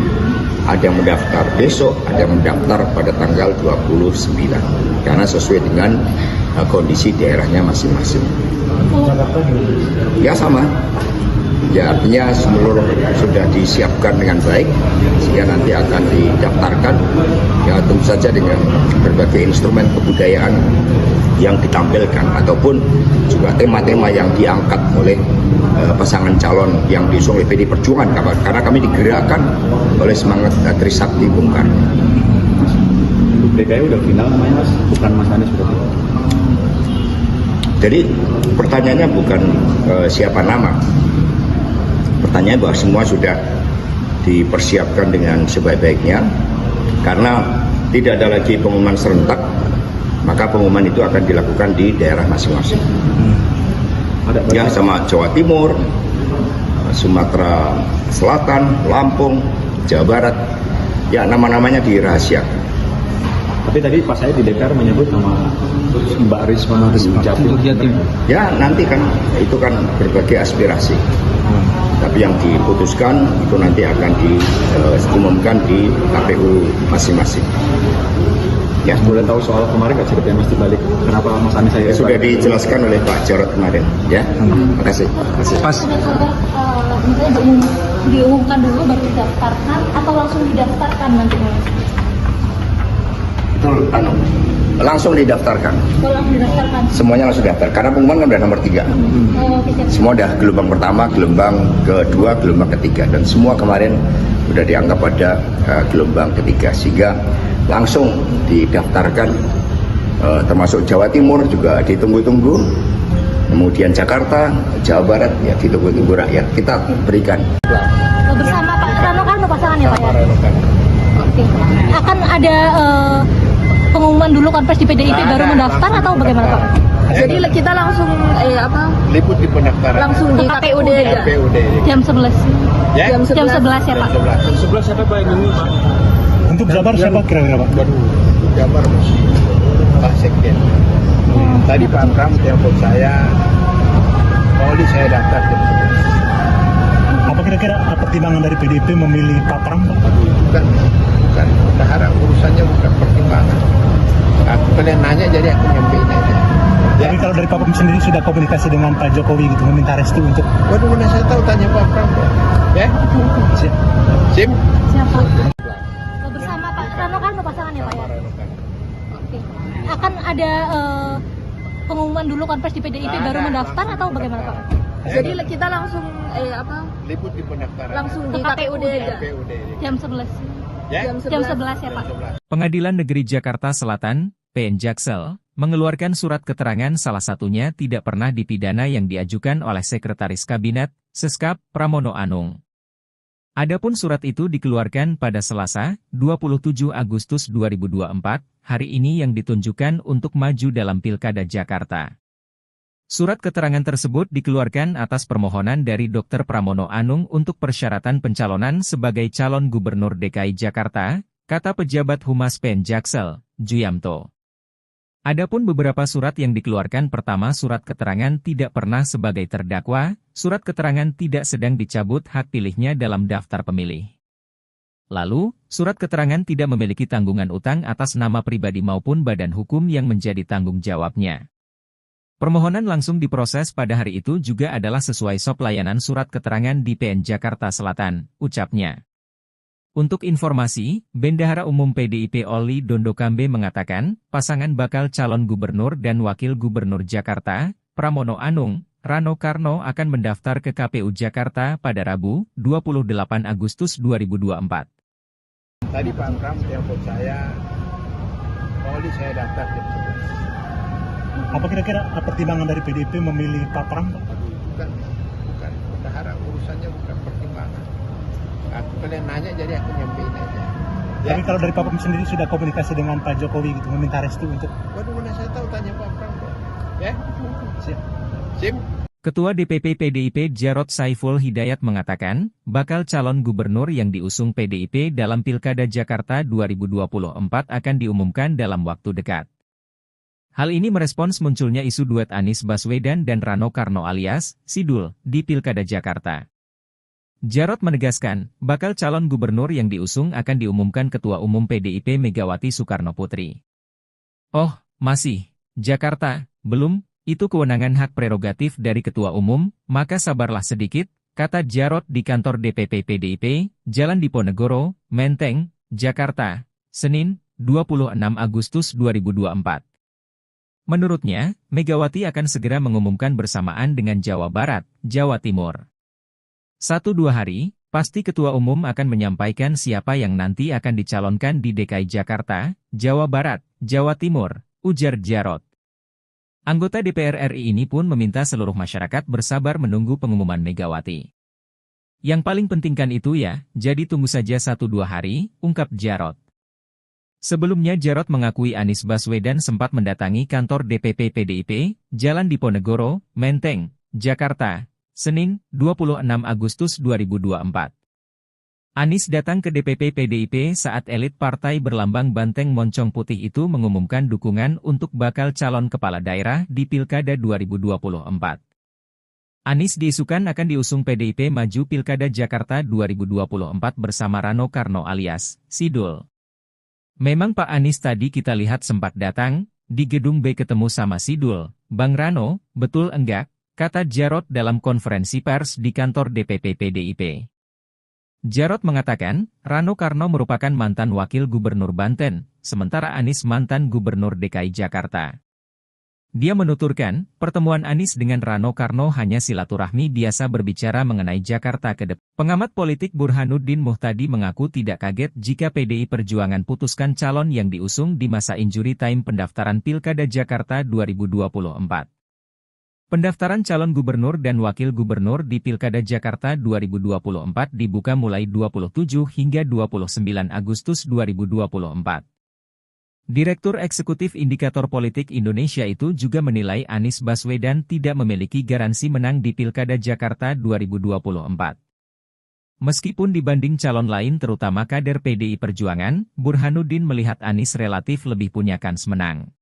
ada yang mendaftar besok, ada yang mendaftar pada tanggal 29, karena sesuai dengan kondisi daerahnya masing-masing. Ya sama. Ya artinya seluruh sudah disiapkan dengan baik sehingga nanti akan didaftarkan, ya tentu saja dengan berbagai instrumen kebudayaan yang ditampilkan ataupun juga tema-tema yang diangkat oleh pasangan calon yang diusung oleh PDI Perjuangan, karena kami digerakkan oleh semangat Trisakti Bung Karno. DKI udah final namanya Mas, bukan Mas Anies berarti. Jadi pertanyaannya bukan siapa nama. Pertanyaan bahwa semua sudah dipersiapkan dengan sebaik-baiknya, karena tidak ada lagi pengumuman serentak, maka pengumuman itu akan dilakukan di daerah masing-masing. Ya sama Jawa Timur, Sumatera Selatan, Lampung, Jawa Barat, ya nama-namanya dirahasiakan. Tapi tadi pas saya di DPR menyebut nama Mbak Risma Jatim. Ya nanti kan itu kan berbagai aspirasi. Tapi yang diputuskan itu nanti akan diumumkan di KPU masing-masing. Ya, Boleh tahu soal kemarin nggak ceritanya Mas dibalik kenapa Mas Anies saya sudah dijelaskan oleh Pak Jarod kemarin. Ya, makasih. Pas. Misalnya diumumkan dulu baru didaftarkan atau langsung didaftarkan nanti? Betul, langsung didaftarkan. Kalau langsung didaftarkan. Semuanya langsung daftar karena pengumuman kan udah nomor 3. Semua udah gelombang pertama, gelombang kedua, gelombang ketiga, dan semua kemarin udah dianggap pada gelombang ketiga, sehingga langsung didaftarkan, termasuk Jawa Timur juga ditunggu-tunggu, kemudian Jakarta, Jawa Barat ya ditunggu-tunggu rakyat, kita berikan. Bersama Pak Rano Karno pasangannya Pak ya? Rano Karno. Oke. Akan ada pengumuman dulu konferensi PDIP baru mendaftar atau bagaimana Pak? Jadi kita langsung Liput di pendaftaran. langsung di KPUD aja. KPUD. Jam 11. Ya? Jam 11 ya Pak? 11. siapa Pak yang ini Pak? untuk Jabar siapa kira-kira Pak? Waduh, Jabar Pak Sekjen. Tadi Pak Pram telepon saya, Pak Polri saya daftar jam 11. Apa kira-kira pertimbangan dari PDIP memilih Pak Pram, Pak? Bukan. Berharap urusannya bukan pertimbangan. Aku kalian nanya jadi aku nyampein aja. Ya. Tapi kalau dari Pak Pram sendiri sudah komunikasi dengan Pak Jokowi gitu, meminta restu untuk... Waduh, mana saya tahu, tanya Pak Pram. Ya? Sim? Siapa? Bersama Pak Rano Karno pasangannya Pak ya? Oke. Akan ada pengumuman dulu konferensi di PDIP baru mendaftar atau bagaimana Pak? Jadi kita langsung Liput di pendaftaran. langsung di KPUD aja. KPUD. Jam 11. Ya? Jam 11 ya Pak? 11. Pengadilan Negeri Jakarta Selatan, PN Jaksel, mengeluarkan surat keterangan salah satunya tidak pernah dipidana yang diajukan oleh Sekretaris Kabinet, Seskap, Pramono Anung. Adapun surat itu dikeluarkan pada Selasa, 27 Agustus 2024, hari ini yang ditunjukkan untuk maju dalam Pilkada Jakarta. Surat keterangan tersebut dikeluarkan atas permohonan dari Dr. Pramono Anung untuk persyaratan pencalonan sebagai calon Gubernur DKI Jakarta, kata pejabat Humas PN Jaksel, Juyamto. Adapun beberapa surat yang dikeluarkan, pertama surat keterangan tidak pernah sebagai terdakwa, surat keterangan tidak sedang dicabut hak pilihnya dalam daftar pemilih. Lalu, surat keterangan tidak memiliki tanggungan utang atas nama pribadi maupun badan hukum yang menjadi tanggung jawabnya. Permohonan langsung diproses pada hari itu juga adalah sesuai SOP layanan surat keterangan di PN Jakarta Selatan, ucapnya. Untuk informasi, Bendahara Umum PDIP Oli Dondokambe mengatakan, pasangan bakal calon gubernur dan wakil gubernur Jakarta, Pramono Anung, Rano Karno akan mendaftar ke KPU Jakarta pada Rabu, 28 Agustus 2024. Tadi Pak Pram telepon saya, Polri saya daftar jam 11. Apa kira-kira pertimbangan dari PDIP memilih Pak Pram, Pak? Bukan. Berharap urusannya bukan pertimbangan. Aku kalian nanya jadi aku nyampein aja. Ya? Tapi kalau dari Pak Pram sendiri sudah komunikasi dengan Pak Jokowi gitu, meminta restu untuk... Waduh, mana saya tahu, tanya Pak Pram. Ya? Sim? Ketua DPP PDIP Jarod Saiful Hidayat mengatakan, bakal calon gubernur yang diusung PDIP dalam Pilkada Jakarta 2024 akan diumumkan dalam waktu dekat. Hal ini merespons munculnya isu duet Anies Baswedan dan Rano Karno alias Sidul di Pilkada Jakarta. Jarod menegaskan, bakal calon gubernur yang diusung akan diumumkan Ketua Umum PDIP Megawati Soekarnoputri. Oh, masih, Jakarta, belum, itu kewenangan hak prerogatif dari Ketua Umum, maka sabarlah sedikit, kata Jarod di kantor DPP PDIP, Jalan Diponegoro, Menteng, Jakarta, Senin, 26 Agustus 2024. Menurutnya, Megawati akan segera mengumumkan bersamaan dengan Jawa Barat, Jawa Timur. 1-2 hari, pasti Ketua Umum akan menyampaikan siapa yang nanti akan dicalonkan di DKI Jakarta, Jawa Barat, Jawa Timur, ujar Jarod. Anggota DPR RI ini pun meminta seluruh masyarakat bersabar menunggu pengumuman Megawati. Yang paling penting kan itu ya, jadi tunggu saja 1-2 hari, ungkap Jarod. Sebelumnya Jarod mengakui Anies Baswedan sempat mendatangi kantor DPP PDIP, Jalan Diponegoro, Menteng, Jakarta, Senin, 26 Agustus 2024. Anies datang ke DPP PDIP saat elit partai berlambang banteng moncong putih itu mengumumkan dukungan untuk bakal calon kepala daerah di Pilkada 2024. Anies diisukan akan diusung PDIP maju Pilkada Jakarta 2024 bersama Rano Karno alias Sidul. Memang Pak Anies tadi kita lihat sempat datang, di Gedung B ketemu sama Sidul, Bang Rano, betul enggak? Kata Jarod dalam konferensi pers di kantor DPP PDIP. Jarod mengatakan, Rano Karno merupakan mantan wakil gubernur Banten, sementara Anies mantan gubernur DKI Jakarta. Dia menuturkan, pertemuan Anies dengan Rano Karno hanya silaturahmi biasa berbicara mengenai Jakarta ke depan. Pengamat politik Burhanuddin Muhtadi mengaku tidak kaget jika PDI Perjuangan putuskan calon yang diusung di masa injury time pendaftaran Pilkada Jakarta 2024. Pendaftaran calon gubernur dan wakil gubernur di Pilkada Jakarta 2024 dibuka mulai 27 hingga 29 Agustus 2024. Direktur Eksekutif Indikator Politik Indonesia itu juga menilai Anies Baswedan tidak memiliki garansi menang di Pilkada Jakarta 2024. Meskipun dibanding calon lain terutama kader PDI Perjuangan, Burhanuddin melihat Anies relatif lebih punya kans menang.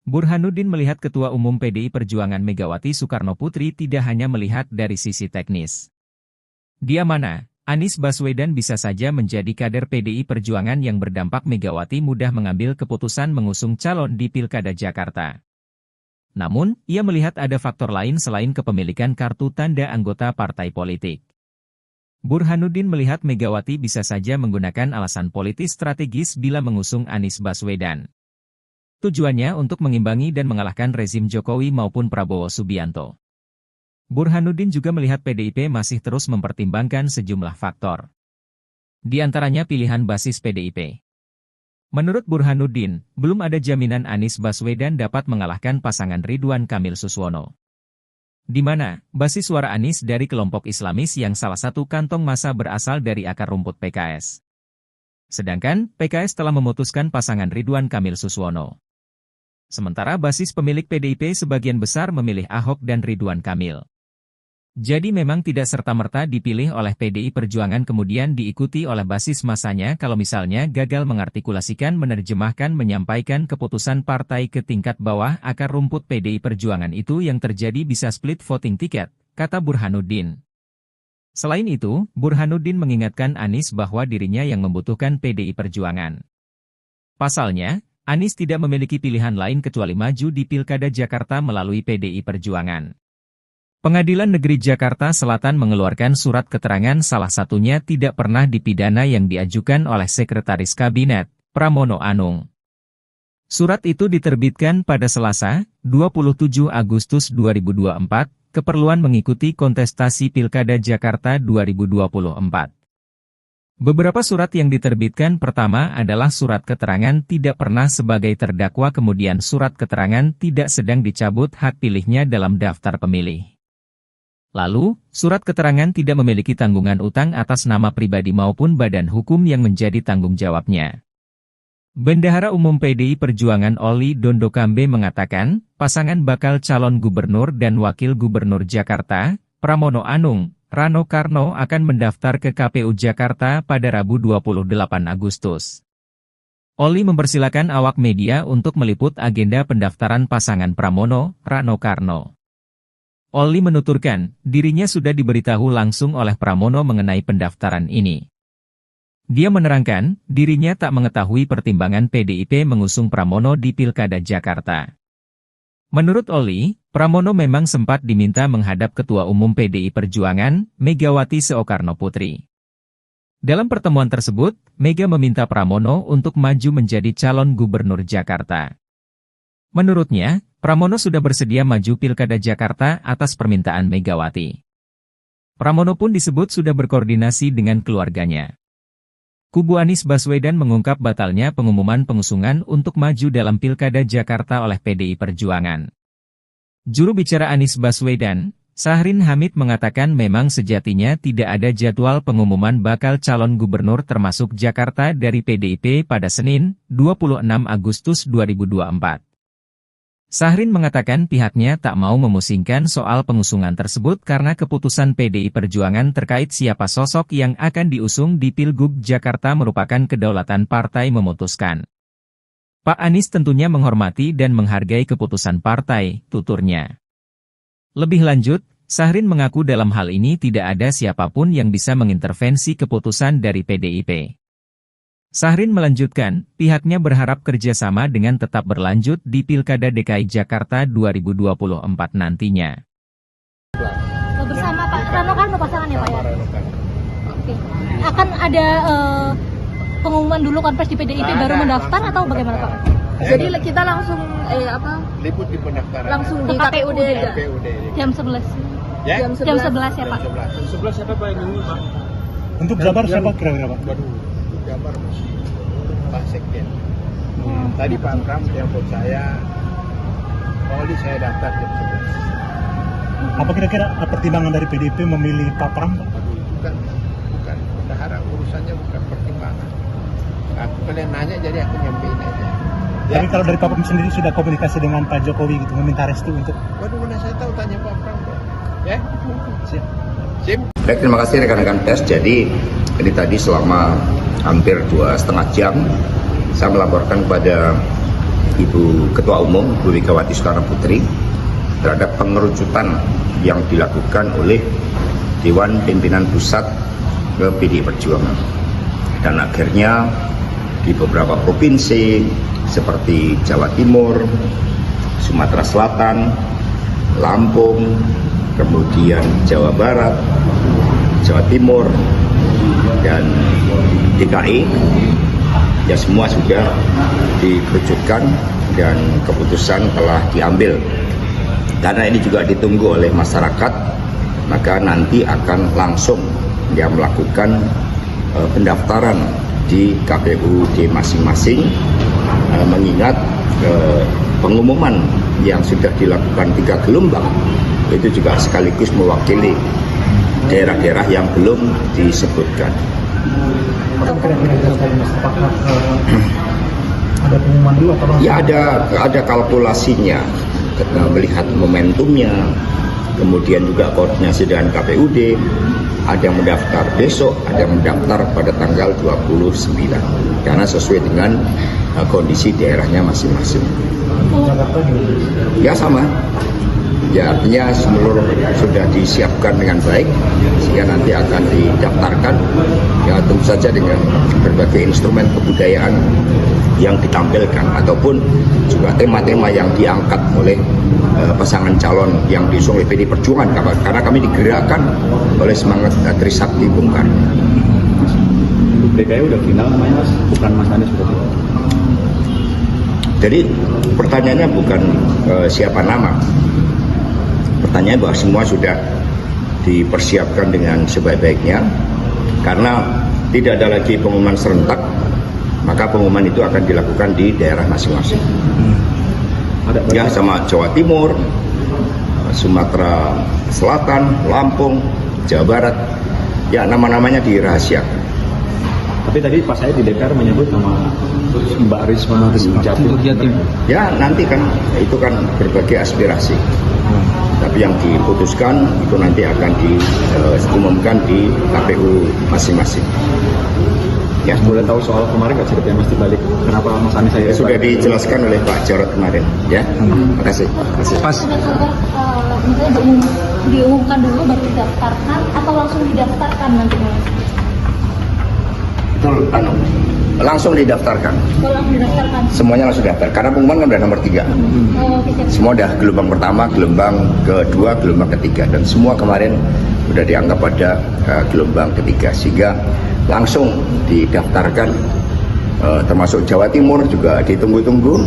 Burhanuddin melihat Ketua Umum PDI Perjuangan Megawati Soekarnoputri tidak hanya melihat dari sisi teknis. Dia mana, Anies Baswedan bisa saja menjadi kader PDI Perjuangan yang berdampak Megawati mudah mengambil keputusan mengusung calon di Pilkada Jakarta. Namun, ia melihat ada faktor lain selain kepemilikan kartu tanda anggota partai politik. Burhanuddin melihat Megawati bisa saja menggunakan alasan politis strategis bila mengusung Anies Baswedan. Tujuannya untuk mengimbangi dan mengalahkan rezim Jokowi maupun Prabowo Subianto. Burhanuddin juga melihat PDIP masih terus mempertimbangkan sejumlah faktor. Di antaranya pilihan basis PDIP. Menurut Burhanuddin, belum ada jaminan Anies Baswedan dapat mengalahkan pasangan Ridwan Kamil Suswono. Di mana, basis suara Anies dari kelompok Islamis yang salah satu kantong massa berasal dari akar rumput PKS. Sedangkan, PKS telah memutuskan pasangan Ridwan Kamil Suswono. Sementara basis pemilik PDIP sebagian besar memilih Ahok dan Ridwan Kamil. Jadi memang tidak serta-merta dipilih oleh PDI Perjuangan kemudian diikuti oleh basis masanya kalau misalnya gagal mengartikulasikan menerjemahkan menyampaikan keputusan partai ke tingkat bawah akar rumput PDI Perjuangan itu yang terjadi bisa split voting ticket, kata Burhanuddin. Selain itu, Burhanuddin mengingatkan Anies bahwa dirinya yang membutuhkan PDI Perjuangan. Pasalnya, Anies tidak memiliki pilihan lain kecuali maju di Pilkada Jakarta melalui PDI Perjuangan. Pengadilan Negeri Jakarta Selatan mengeluarkan surat keterangan salah satunya tidak pernah dipidana yang diajukan oleh Sekretaris Kabinet, Pramono Anung. Surat itu diterbitkan pada Selasa, 27 Agustus 2024, keperluan mengikuti kontestasi Pilkada Jakarta 2024. Beberapa surat yang diterbitkan pertama adalah surat keterangan tidak pernah sebagai terdakwa kemudian surat keterangan tidak sedang dicabut hak pilihnya dalam daftar pemilih. Lalu, surat keterangan tidak memiliki tanggungan utang atas nama pribadi maupun badan hukum yang menjadi tanggung jawabnya. Bendahara Umum PDI Perjuangan Oli Dondokambe mengatakan, pasangan bakal calon gubernur dan wakil gubernur Jakarta, Pramono Anung, Rano Karno akan mendaftar ke KPU Jakarta pada Rabu 28 Agustus. Oli mempersilakan awak media untuk meliput agenda pendaftaran pasangan Pramono, Rano Karno. Oli menuturkan, dirinya sudah diberitahu langsung oleh Pramono mengenai pendaftaran ini. Dia menerangkan, dirinya tak mengetahui pertimbangan PDIP mengusung Pramono di Pilkada Jakarta. Menurut Oli, Pramono memang sempat diminta menghadap Ketua Umum PDI Perjuangan, Megawati Soekarnoputri. Dalam pertemuan tersebut, Mega meminta Pramono untuk maju menjadi calon gubernur Jakarta. Menurutnya, Pramono sudah bersedia maju Pilkada Jakarta atas permintaan Megawati. Pramono pun disebut sudah berkoordinasi dengan keluarganya. Kubu Anies Baswedan mengungkap batalnya pengumuman pengusungan untuk maju dalam Pilkada Jakarta oleh PDI Perjuangan. Juru bicara Anies Baswedan, Syahrin Hamid mengatakan memang sejatinya tidak ada jadwal pengumuman bakal calon gubernur termasuk Jakarta dari PDIP pada Senin, 26 Agustus 2024. Syahrin mengatakan pihaknya tak mau memusingkan soal pengusungan tersebut karena keputusan PDI Perjuangan terkait siapa sosok yang akan diusung di Pilgub Jakarta merupakan kedaulatan partai memutuskan. Pak Anies tentunya menghormati dan menghargai keputusan partai, tuturnya. Lebih lanjut, Syahrin mengaku dalam hal ini tidak ada siapapun yang bisa mengintervensi keputusan dari PDIP. Syahrin melanjutkan, pihaknya berharap kerjasama dengan tetap berlanjut di Pilkada DKI Jakarta 2024 nantinya. Bersama Pak Rano Karno pasangannya Pak ya? Oke. Akan ada pengumuman dulu konfres di PDIP baru mendaftar atau bagaimana Pak? Jadi kita langsung liput di pendaftaran langsung di KPUD aja. Jam 11. Ya? Jam 11 ya Pak? Jam 11 siapa Pak yang nunggu Pak? Untuk Jabar siapa kira-kira Pak? Waduh, untuk Jabar masih Pak Sekjen. Tadi Pak Pram telepon saya, Pak Oli saya daftar jam 11. Apa kira-kira pertimbangan dari PDIP memilih Pak Pram Pak? Bukan. Bendahara urusannya bukan pertimbangan. Aku kalian nanya jadi aku nyampein aja. Ya? Tapi kalau dari Pak Pram sendiri sudah komunikasi dengan Pak Jokowi gitu, meminta restu untuk... Waduh, mana saya tahu tanya Pak Pram. Ya? Siap. Sim. Baik, terima kasih rekan-rekan pers. Jadi ini tadi selama hampir 2,5 jam saya melaporkan kepada Ibu Ketua Umum Bu Megawati Soekarno Putri terhadap pengerucutan yang dilakukan oleh Dewan Pimpinan Pusat ke PDI Perjuangan. Dan akhirnya di beberapa provinsi seperti Jawa Timur, Sumatera Selatan, Lampung, kemudian Jawa Barat, Jawa Timur, dan DKI, ya semua sudah dikerucutkan dan keputusan telah diambil. Karena ini juga ditunggu oleh masyarakat, maka nanti akan langsung dia melakukan pendaftaran di KPUD masing-masing, mengingat pengumuman yang sudah dilakukan 3 gelombang itu juga sekaligus mewakili daerah-daerah yang belum disebutkan. Ada pengumuman dulu atau Ya ada kalkulasinya, melihat momentumnya, kemudian juga koordinasi dengan KPUD. Ada yang mendaftar besok, ada yang mendaftar pada tanggal 29, karena sesuai dengan kondisi daerahnya masing-masing. Ya sama. Ya artinya seluruh sudah disiapkan dengan baik, sehingga nanti akan didaftarkan, ya tentu saja dengan berbagai instrumen kebudayaan yang ditampilkan, ataupun juga tema-tema yang diangkat oleh pasangan calon yang diusung oleh PDI Perjuangan, karena kami digerakkan oleh semangat Trisakti Bung Karno. DKI udah final namanya Mas, bukan Mas Anies berarti. Jadi pertanyaannya bukan siapa nama. Pertanyaan bahwa semua sudah dipersiapkan dengan sebaik-baiknya, karena tidak ada lagi pengumuman serentak, maka pengumuman itu akan dilakukan di daerah masing-masing. Ya sama Jawa Timur, Sumatera Selatan, Lampung, Jawa Barat, ya nama-namanya dirahasiakan. Tapi tadi pas saya di DPR menyebut nama Mbak Risma Jatim. Ya nanti kan itu kan berbagai aspirasi. Tapi yang diputuskan itu nanti akan diumumkan di KPU masing-masing. Ya, Boleh tahu soal kemarin nggak ceritanya Mas dibalik kenapa Mas Anies saya sudah dijelaskan oleh Pak Jarod kemarin. Ya, makasih. Pas. Misalnya diumumkan dulu baru didaftarkan atau langsung didaftarkan nanti? Betul, langsung didaftarkan. Kalau langsung didaftarkan. Semuanya langsung daftar. Karena pengumuman kan udah nomor 3. Semua udah gelombang pertama, gelombang kedua, gelombang ketiga, dan semua kemarin udah dianggap pada gelombang ketiga, sehingga langsung didaftarkan. Termasuk Jawa Timur juga ditunggu-tunggu,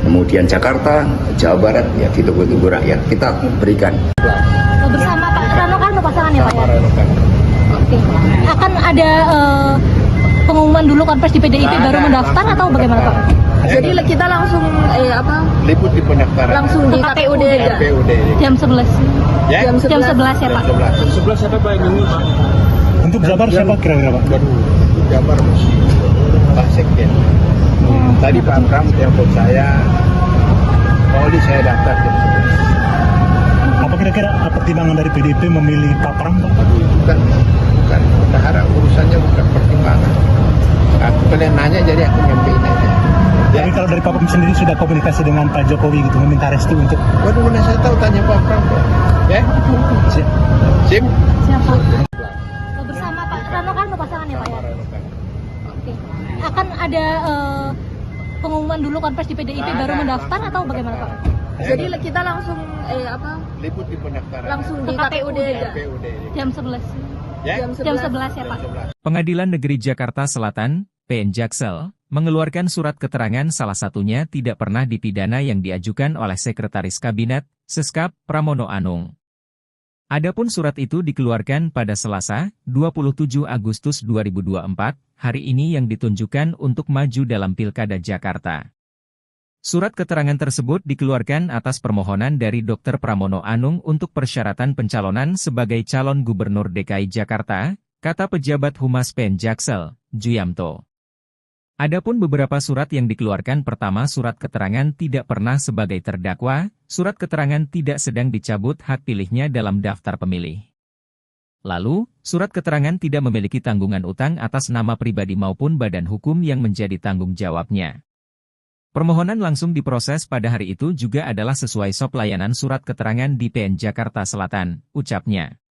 kemudian Jakarta, Jawa Barat ya ditunggu-tunggu rakyat. Kita berikan. Bersama Pak Rano Karno pasangannya Pak ya? Oke. Akan ada pengumuman dulu konferensi di PDIP baru mendaftar atau bagaimana Pak? Jadi kita langsung Liput di pendaftaran. langsung di KPUD aja. KPUD. Jam 11. Ya? Jam 11 ya Pak? 11. siapa Pak yang ngomong Pak? untuk Jabar siapa kira-kira Pak? Baru Jabar Pak Sekjen. Tadi Pak Pram telepon saya, Pak Oli saya daftar jam 11. Apa kira-kira pertimbangan dari PDIP memilih Pak Pram Pak? Bukan. Kita harap urusannya bukan pertimbangan. Aku kalian nanya jadi aku nyampein aja. Ya. Tapi kalau dari Pak Pram sendiri sudah komunikasi dengan Pak Jokowi gitu, meminta restu untuk Waduh, mana saya tahu tanya Pak Pram. Ya? Sim? Siapa? Bersama Pak Rano Karno pasangannya Pak ya? Oke. Akan ada pengumuman dulu konferensi di PDIP baru mendaftar atau bagaimana Pak? Jadi kita langsung Liput di pendaftaran. langsung di KPUD aja. KPUD. Jam 11. Ya? Jam 11 ya Pak? 11. Pengadilan Negeri Jakarta Selatan, PN Jaksel, mengeluarkan surat keterangan salah satunya tidak pernah dipidana yang diajukan oleh Sekretaris Kabinet, Seskap, Pramono Anung. Adapun surat itu dikeluarkan pada Selasa, 27 Agustus 2024, hari ini yang ditunjukkan untuk maju dalam Pilkada Jakarta. Surat keterangan tersebut dikeluarkan atas permohonan dari Dr. Pramono Anung untuk persyaratan pencalonan sebagai calon Gubernur DKI Jakarta, kata pejabat Humas PN Jaksel, Juyamto. Adapun beberapa surat yang dikeluarkan, pertama surat keterangan tidak pernah sebagai terdakwa, surat keterangan tidak sedang dicabut hak pilihnya dalam daftar pemilih. Lalu, surat keterangan tidak memiliki tanggungan utang atas nama pribadi maupun badan hukum yang menjadi tanggung jawabnya. Permohonan langsung diproses pada hari itu juga adalah sesuai SOP layanan surat keterangan di PN Jakarta Selatan, ucapnya.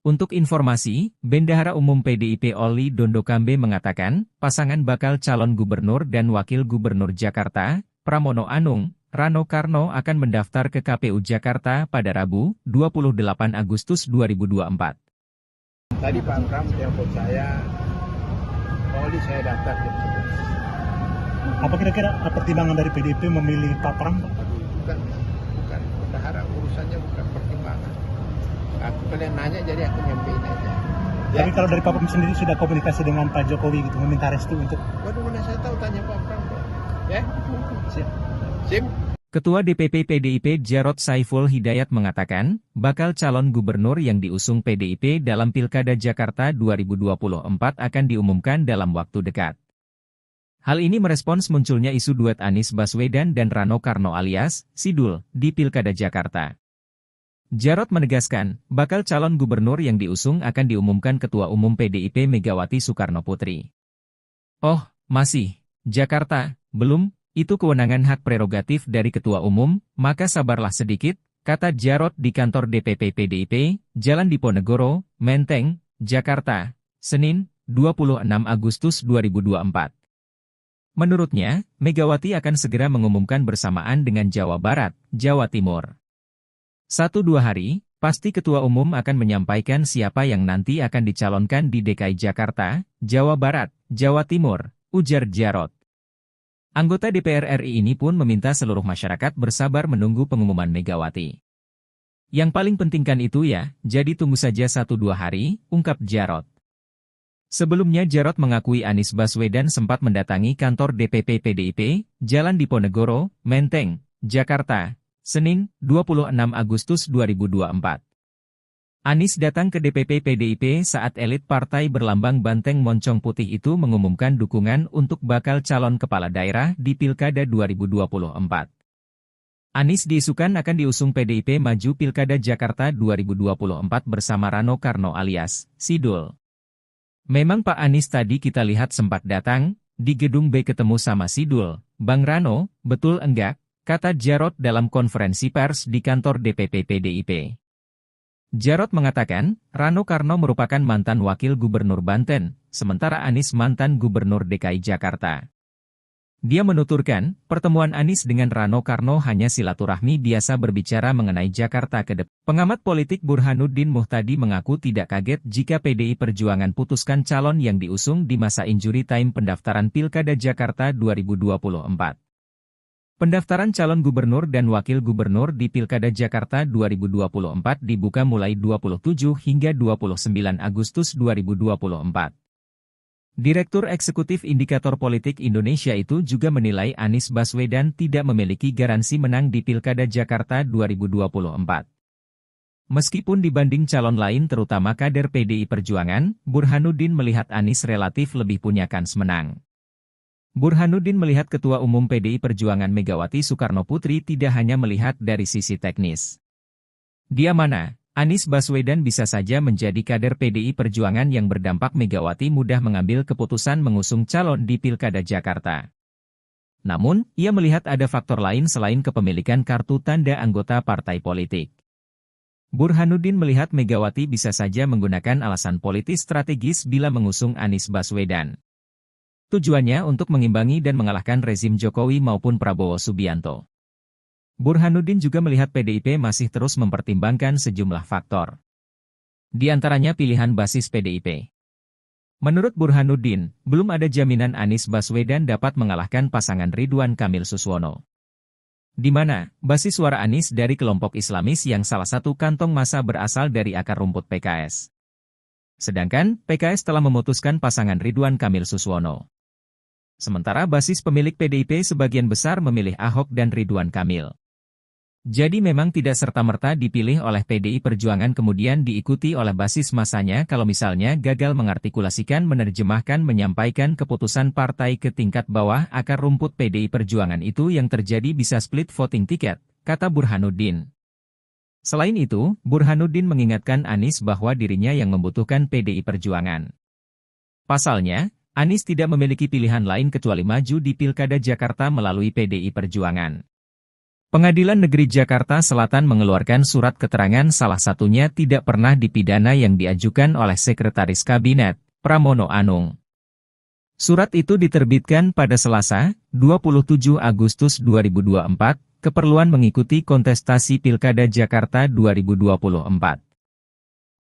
Untuk informasi, Bendahara Umum PDIP Oli Dondokambe mengatakan, pasangan bakal calon gubernur dan wakil gubernur Jakarta, Pramono Anung, Rano Karno akan mendaftar ke KPU Jakarta pada Rabu, 28 Agustus 2024. Tadi Pak Pram telepon saya, Oli saya daftar jam 11. Apa kira-kira pertimbangan dari PDIP memilih Pak Pram? Bukan bendahara, urusannya bukan pertimbangan. Aku kalian nanya jadi aku nyampein aja. Tapi kalau dari Pak Pram sendiri sudah komunikasi dengan Pak Jokowi gitu, meminta restu untuk... Waduh, mana saya tahu, tanya Pak Pram. Ya? Sip. Ketua DPP PDIP Jarod Saiful Hidayat mengatakan, bakal calon gubernur yang diusung PDIP dalam Pilkada Jakarta 2024 akan diumumkan dalam waktu dekat. Hal ini merespons munculnya isu duet Anies Baswedan dan Rano Karno alias Sidul di Pilkada Jakarta. Jarod menegaskan, bakal calon gubernur yang diusung akan diumumkan Ketua Umum PDIP Megawati Soekarnoputri. Oh, masih, Jakarta, belum, itu kewenangan hak prerogatif dari Ketua Umum, maka sabarlah sedikit, kata Jarod di kantor DPP PDIP, Jalan Diponegoro, Menteng, Jakarta, Senin, 26 Agustus 2024. Menurutnya, Megawati akan segera mengumumkan bersamaan dengan Jawa Barat, Jawa Timur. 1-2 hari, pasti Ketua Umum akan menyampaikan siapa yang nanti akan dicalonkan di DKI Jakarta, Jawa Barat, Jawa Timur, ujar Jarod. Anggota DPR RI ini pun meminta seluruh masyarakat bersabar menunggu pengumuman Megawati. Yang paling penting kan itu ya, jadi tunggu saja 1-2 hari, ungkap Jarod. Sebelumnya Jarod mengakui Anies Baswedan sempat mendatangi kantor DPP PDIP, Jalan Diponegoro, Menteng, Jakarta, Senin, 26 Agustus 2024. Anies datang ke DPP PDIP saat elit partai berlambang banteng moncong putih itu mengumumkan dukungan untuk bakal calon kepala daerah di Pilkada 2024. Anies diisukan akan diusung PDIP maju Pilkada Jakarta 2024 bersama Rano Karno alias Sidul. Memang Pak Anies tadi kita lihat sempat datang, di gedung B ketemu sama Sidul, Bang Rano, betul enggak? Kata Jarod dalam konferensi pers di kantor DPP PDIP. Jarod mengatakan, Rano Karno merupakan mantan wakil gubernur Banten, sementara Anies mantan gubernur DKI Jakarta. Dia menuturkan, pertemuan Anies dengan Rano Karno hanya silaturahmi biasa berbicara mengenai Jakarta ke depan. Pengamat politik Burhanuddin Muhtadi mengaku tidak kaget jika PDI Perjuangan putuskan calon yang diusung di masa injury time pendaftaran Pilkada Jakarta 2024. Pendaftaran calon gubernur dan wakil gubernur di Pilkada Jakarta 2024 dibuka mulai 27 hingga 29 Agustus 2024. Direktur Eksekutif Indikator Politik Indonesia itu juga menilai Anies Baswedan tidak memiliki garansi menang di Pilkada Jakarta 2024. Meskipun dibanding calon lain terutama kader PDI Perjuangan, Burhanuddin melihat Anies relatif lebih punya kans menang. Burhanuddin melihat Ketua Umum PDI Perjuangan Megawati Soekarnoputri tidak hanya melihat dari sisi teknis. Dia mana? Anies Baswedan bisa saja menjadi kader PDI Perjuangan yang berdampak Megawati mudah mengambil keputusan mengusung calon di Pilkada Jakarta. Namun, ia melihat ada faktor lain selain kepemilikan kartu tanda anggota partai politik. Burhanuddin melihat Megawati bisa saja menggunakan alasan politis strategis bila mengusung Anies Baswedan. Tujuannya untuk mengimbangi dan mengalahkan rezim Jokowi maupun Prabowo Subianto. Burhanuddin juga melihat PDIP masih terus mempertimbangkan sejumlah faktor. Di antaranya pilihan basis PDIP. Menurut Burhanuddin, belum ada jaminan Anies Baswedan dapat mengalahkan pasangan Ridwan Kamil Suswono. Di mana, basis suara Anies dari kelompok Islamis yang salah satu kantong massa berasal dari akar rumput PKS. Sedangkan, PKS telah memutuskan pasangan Ridwan Kamil Suswono. Sementara basis pemilik PDIP sebagian besar memilih Ahok dan Ridwan Kamil. Jadi memang tidak serta-merta dipilih oleh PDI Perjuangan kemudian diikuti oleh basis masanya kalau misalnya gagal mengartikulasikan menerjemahkan menyampaikan keputusan partai ke tingkat bawah akar rumput PDI Perjuangan itu yang terjadi bisa split voting ticket, kata Burhanuddin. Selain itu, Burhanuddin mengingatkan Anies bahwa dirinya yang membutuhkan PDI Perjuangan. Pasalnya, Anies tidak memiliki pilihan lain kecuali maju di Pilkada Jakarta melalui PDI Perjuangan. Pengadilan Negeri Jakarta Selatan mengeluarkan surat keterangan salah satunya tidak pernah dipidana yang diajukan oleh Sekretaris Kabinet, Pramono Anung. Surat itu diterbitkan pada Selasa, 27 Agustus 2024, keperluan mengikuti kontestasi Pilkada Jakarta 2024.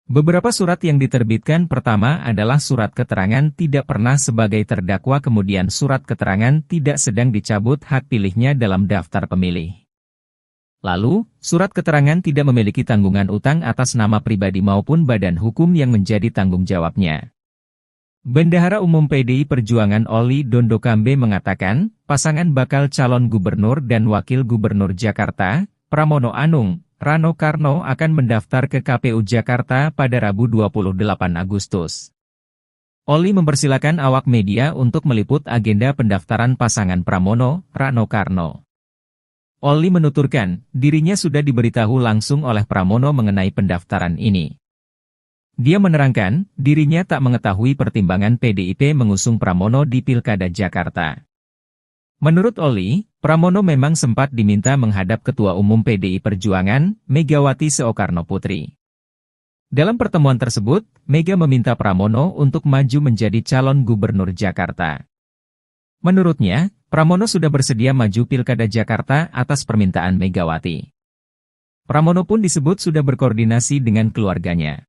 Beberapa surat yang diterbitkan pertama adalah surat keterangan tidak pernah sebagai terdakwa, kemudian surat keterangan tidak sedang dicabut hak pilihnya dalam daftar pemilih. Lalu, surat keterangan tidak memiliki tanggungan utang atas nama pribadi maupun badan hukum yang menjadi tanggung jawabnya. Bendahara Umum PDI Perjuangan Oli Dondokambe mengatakan, pasangan bakal calon gubernur dan wakil gubernur Jakarta, Pramono Anung, Rano Karno akan mendaftar ke KPU Jakarta pada Rabu 28 Agustus. Oli mempersilakan awak media untuk meliput agenda pendaftaran pasangan Pramono, Rano Karno. Oli menuturkan, dirinya sudah diberitahu langsung oleh Pramono mengenai pendaftaran ini. Dia menerangkan, dirinya tak mengetahui pertimbangan PDIP mengusung Pramono di Pilkada Jakarta. Menurut Oli, Pramono memang sempat diminta menghadap Ketua Umum PDI Perjuangan, Megawati Soekarnoputri. Dalam pertemuan tersebut, Mega meminta Pramono untuk maju menjadi calon gubernur Jakarta. Menurutnya, Pramono sudah bersedia maju Pilkada Jakarta atas permintaan Megawati. Pramono pun disebut sudah berkoordinasi dengan keluarganya.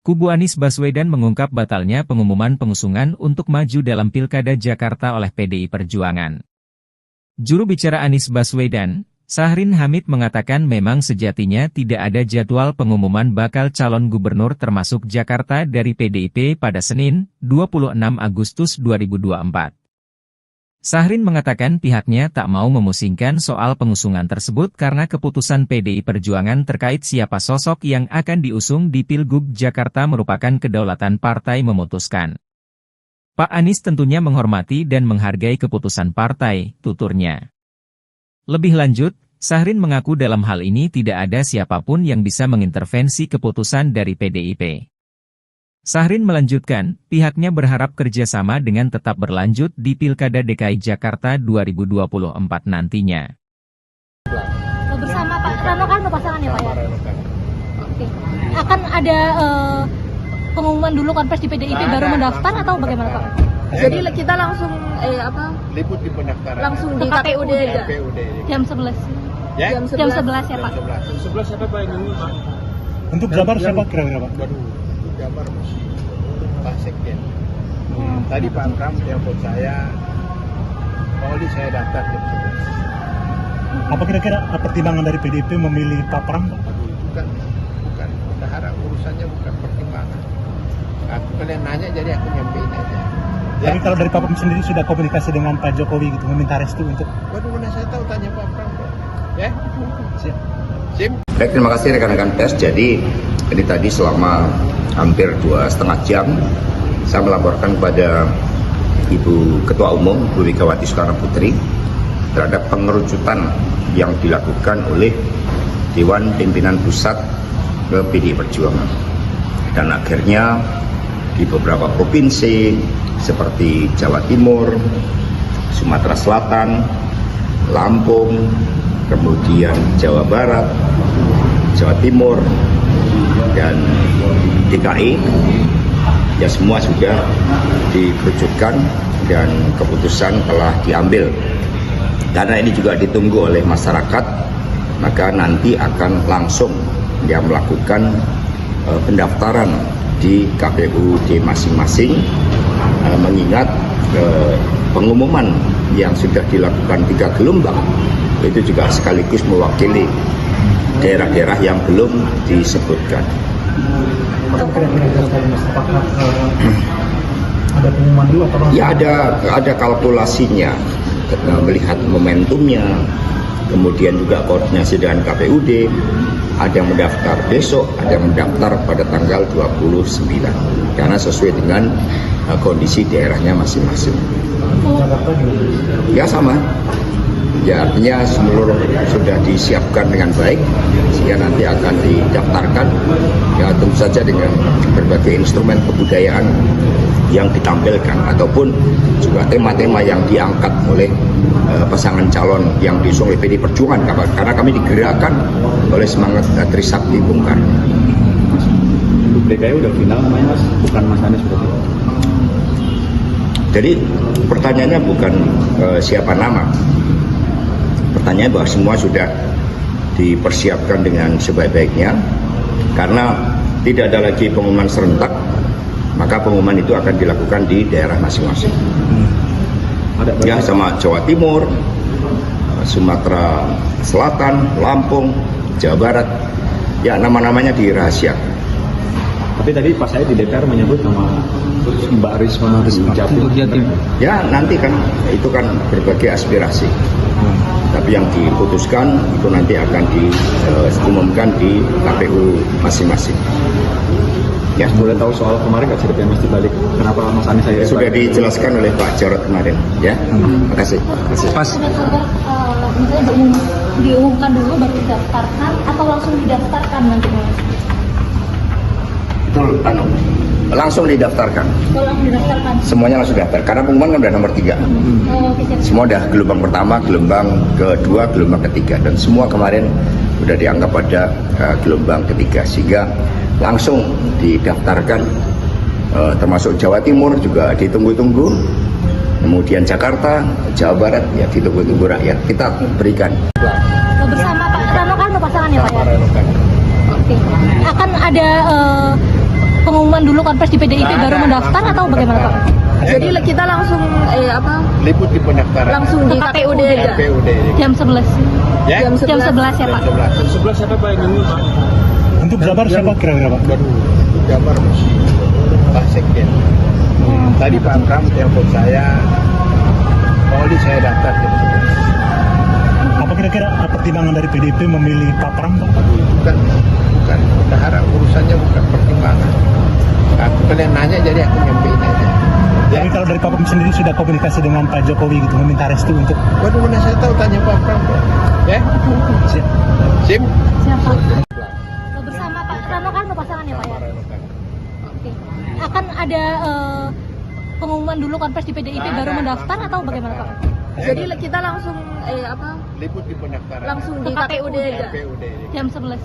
Kubu Anies Baswedan mengungkap batalnya pengumuman pengusungan untuk maju dalam Pilkada Jakarta oleh PDI Perjuangan. Juru bicara Anies Baswedan, Syahrin Hamid mengatakan memang sejatinya tidak ada jadwal pengumuman bakal calon gubernur termasuk Jakarta dari PDIP pada Senin, 26 Agustus 2024. Syahrin mengatakan pihaknya tak mau memusingkan soal pengusungan tersebut karena keputusan PDI Perjuangan terkait siapa sosok yang akan diusung di Pilgub Jakarta merupakan kedaulatan partai memutuskan. Pak Anies tentunya menghormati dan menghargai keputusan partai, tuturnya. Lebih lanjut, Syahrin mengaku dalam hal ini tidak ada siapapun yang bisa mengintervensi keputusan dari PDIP. Syahrin melanjutkan, pihaknya berharap kerjasama dengan tetap berlanjut di Pilkada DKI Jakarta 2024 nantinya. Bersama Pak Rano Karno pasangannya Pak ya? Oke. Akan ada pengumuman dulu konfes di PDIP baru mendaftar atau bagaimana Pak? Jadi kita langsung liput di pendaftaran langsung di KPUD aja. Jam 11. Ya? Jam 11 ya Pak? 11 siapa Pak ini? Untuk Jabar siapa kira-kira Pak? Waduh, untuk Jabar masih Pak Sekjen. Tadi Pak Pram telepon saya, Pak Oli saya daftar jam 11. Apa kira-kira pertimbangan dari PDIP memilih Pak Pram Pak? Bukan. Bendahara urusannya bukan pertimbangan. Aku kalian nanya jadi aku nyampein aja. Ya? Tapi kalau dari Pak Pram sendiri sudah komunikasi dengan Pak Jokowi gitu, meminta restu untuk... Waduh, mana saya tahu, tanya Pak Pram. Ya? Siap. Sim. Baik, terima kasih rekan-rekan pers. Jadi ini tadi selama hampir 2,5 jam saya melaporkan kepada Ibu Ketua Umum Bu Megawati Soekarnoputri terhadap pengerucutan yang dilakukan oleh Dewan Pimpinan Pusat ke PDI Perjuangan. Dan akhirnya di beberapa provinsi seperti Jawa Timur, Sumatera Selatan, Lampung, kemudian Jawa Barat, Jawa Timur, dan DKI, ya semua sudah dikerucutkan dan keputusan telah diambil. Karena ini juga ditunggu oleh masyarakat, maka nanti akan langsung dia melakukan pendaftaran di KPUD masing-masing, mengingat pengumuman yang sudah dilakukan 3 gelombang itu juga sekaligus mewakili daerah-daerah yang belum disebutkan. Ada pengumuman dulu atau Ya ada kalkulasinya, melihat momentumnya, kemudian juga koordinasi dengan KPUD, ada yang mendaftar besok, ada yang mendaftar pada tanggal 29, karena sesuai dengan kondisi daerahnya masing-masing. Ya sama, Ya artinya seluruh sudah disiapkan dengan baik sehingga nanti akan didaftarkan ya tentu saja dengan berbagai instrumen kebudayaan yang ditampilkan ataupun juga tema-tema yang diangkat oleh pasangan calon yang diusung oleh PD Perjuangan karena kami digerakkan oleh semangat Trisakti Bung Karno. Untuk DKI udah final namanya Mas, bukan Mas Anies berarti. Jadi pertanyaannya bukan siapa nama. Pertanyaan bahwa semua sudah dipersiapkan dengan sebaik-baiknya karena tidak ada lagi pengumuman serentak, maka pengumuman itu akan dilakukan di daerah masing-masing. Ya sama Jawa Timur, Sumatera Selatan, Lampung, Jawa Barat, ya nama-namanya dirahasiakan. Tapi tadi pas saya di DPR menyebut nama Mbak Risma Jatim. Ya nanti kan itu kan berbagai aspirasi. Tapi yang diputuskan itu nanti akan diumumkan di KPU masing-masing. Ya, Boleh tahu soal kemarin nggak ceritanya Mas dibalik kenapa Mas Anies saya sudah dijelaskan oleh Pak Jarod kemarin. Ya, terima kasih. Pas. Misalnya diumumkan dulu baru didaftarkan atau langsung didaftarkan nanti Mas? Itu langsung didaftarkan. Langsung didaftarkan. Semuanya langsung daftar karena pengumuman kan udah nomor 3. Oke, siap. Semua udah gelombang pertama, gelombang kedua, gelombang ketiga dan semua kemarin udah dianggap pada gelombang ketiga sehingga langsung didaftarkan termasuk Jawa Timur juga ditunggu-tunggu, kemudian Jakarta, Jawa Barat ya ditunggu-tunggu rakyat kita berikan. Bersama Pak Rano Karno pasangannya Pak ya? Oke. Akan ada pengumuman dulu konferensi di PDIP baru mendaftar atau bagaimana Pak? Jadi kita langsung Liput di pendaftaran. langsung di KPUD aja. KPUD. Jam 11. Ya? Jam 11 ya Pak? 11 siapa Pak yang ngomong Pak? Untuk Jabar siapa kira-kira Pak? Baru Jabar masih Pak Sekjen. Tadi Pak Pram telepon saya, Pak Oli saya daftar jam 11. Apa kira-kira pertimbangan dari PDIP memilih Pak Pram Pak? Bukan. Bendahara urusannya bukan pertimbangan. Aku kalian nanya jadi aku nyampein aja. Ya. Tapi kalau dari Pak Pram sendiri sudah komunikasi dengan Pak Jokowi gitu meminta restu untuk Waduh, mana saya tahu tanya Pak Pram. Ya? Sim? Siapa? Bersama Pak Rano Karno pasangannya Pak ya? Oke. Akan ada pengumuman dulu konferensi di PDIP baru mendaftar atau bagaimana Pak? Jadi kita langsung Liput di pendaftaran. langsung di KPUD aja. KPUD. Jam 11.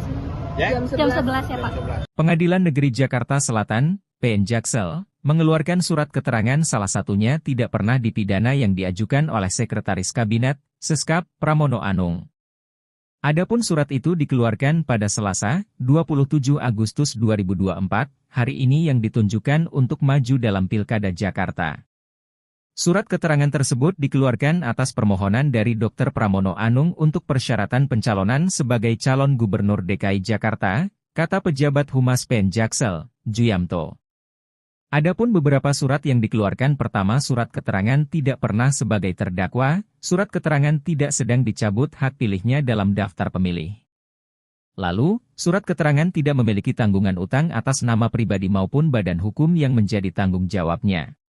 Ya? Jam 11 ya Pak? 11. Pengadilan Negeri Jakarta Selatan, PN Jaksel, mengeluarkan surat keterangan salah satunya tidak pernah dipidana yang diajukan oleh Sekretaris Kabinet, Seskap, Pramono Anung. Adapun surat itu dikeluarkan pada Selasa, 27 Agustus 2024, hari ini yang ditunjukkan untuk maju dalam Pilkada Jakarta. Surat keterangan tersebut dikeluarkan atas permohonan dari Dr. Pramono Anung untuk persyaratan pencalonan sebagai calon gubernur DKI Jakarta, kata pejabat Humas PN Jaksel, Juyamto. Adapun beberapa surat yang dikeluarkan pertama surat keterangan tidak pernah sebagai terdakwa, surat keterangan tidak sedang dicabut hak pilihnya dalam daftar pemilih. Lalu, surat keterangan tidak memiliki tanggungan utang atas nama pribadi maupun badan hukum yang menjadi tanggung jawabnya.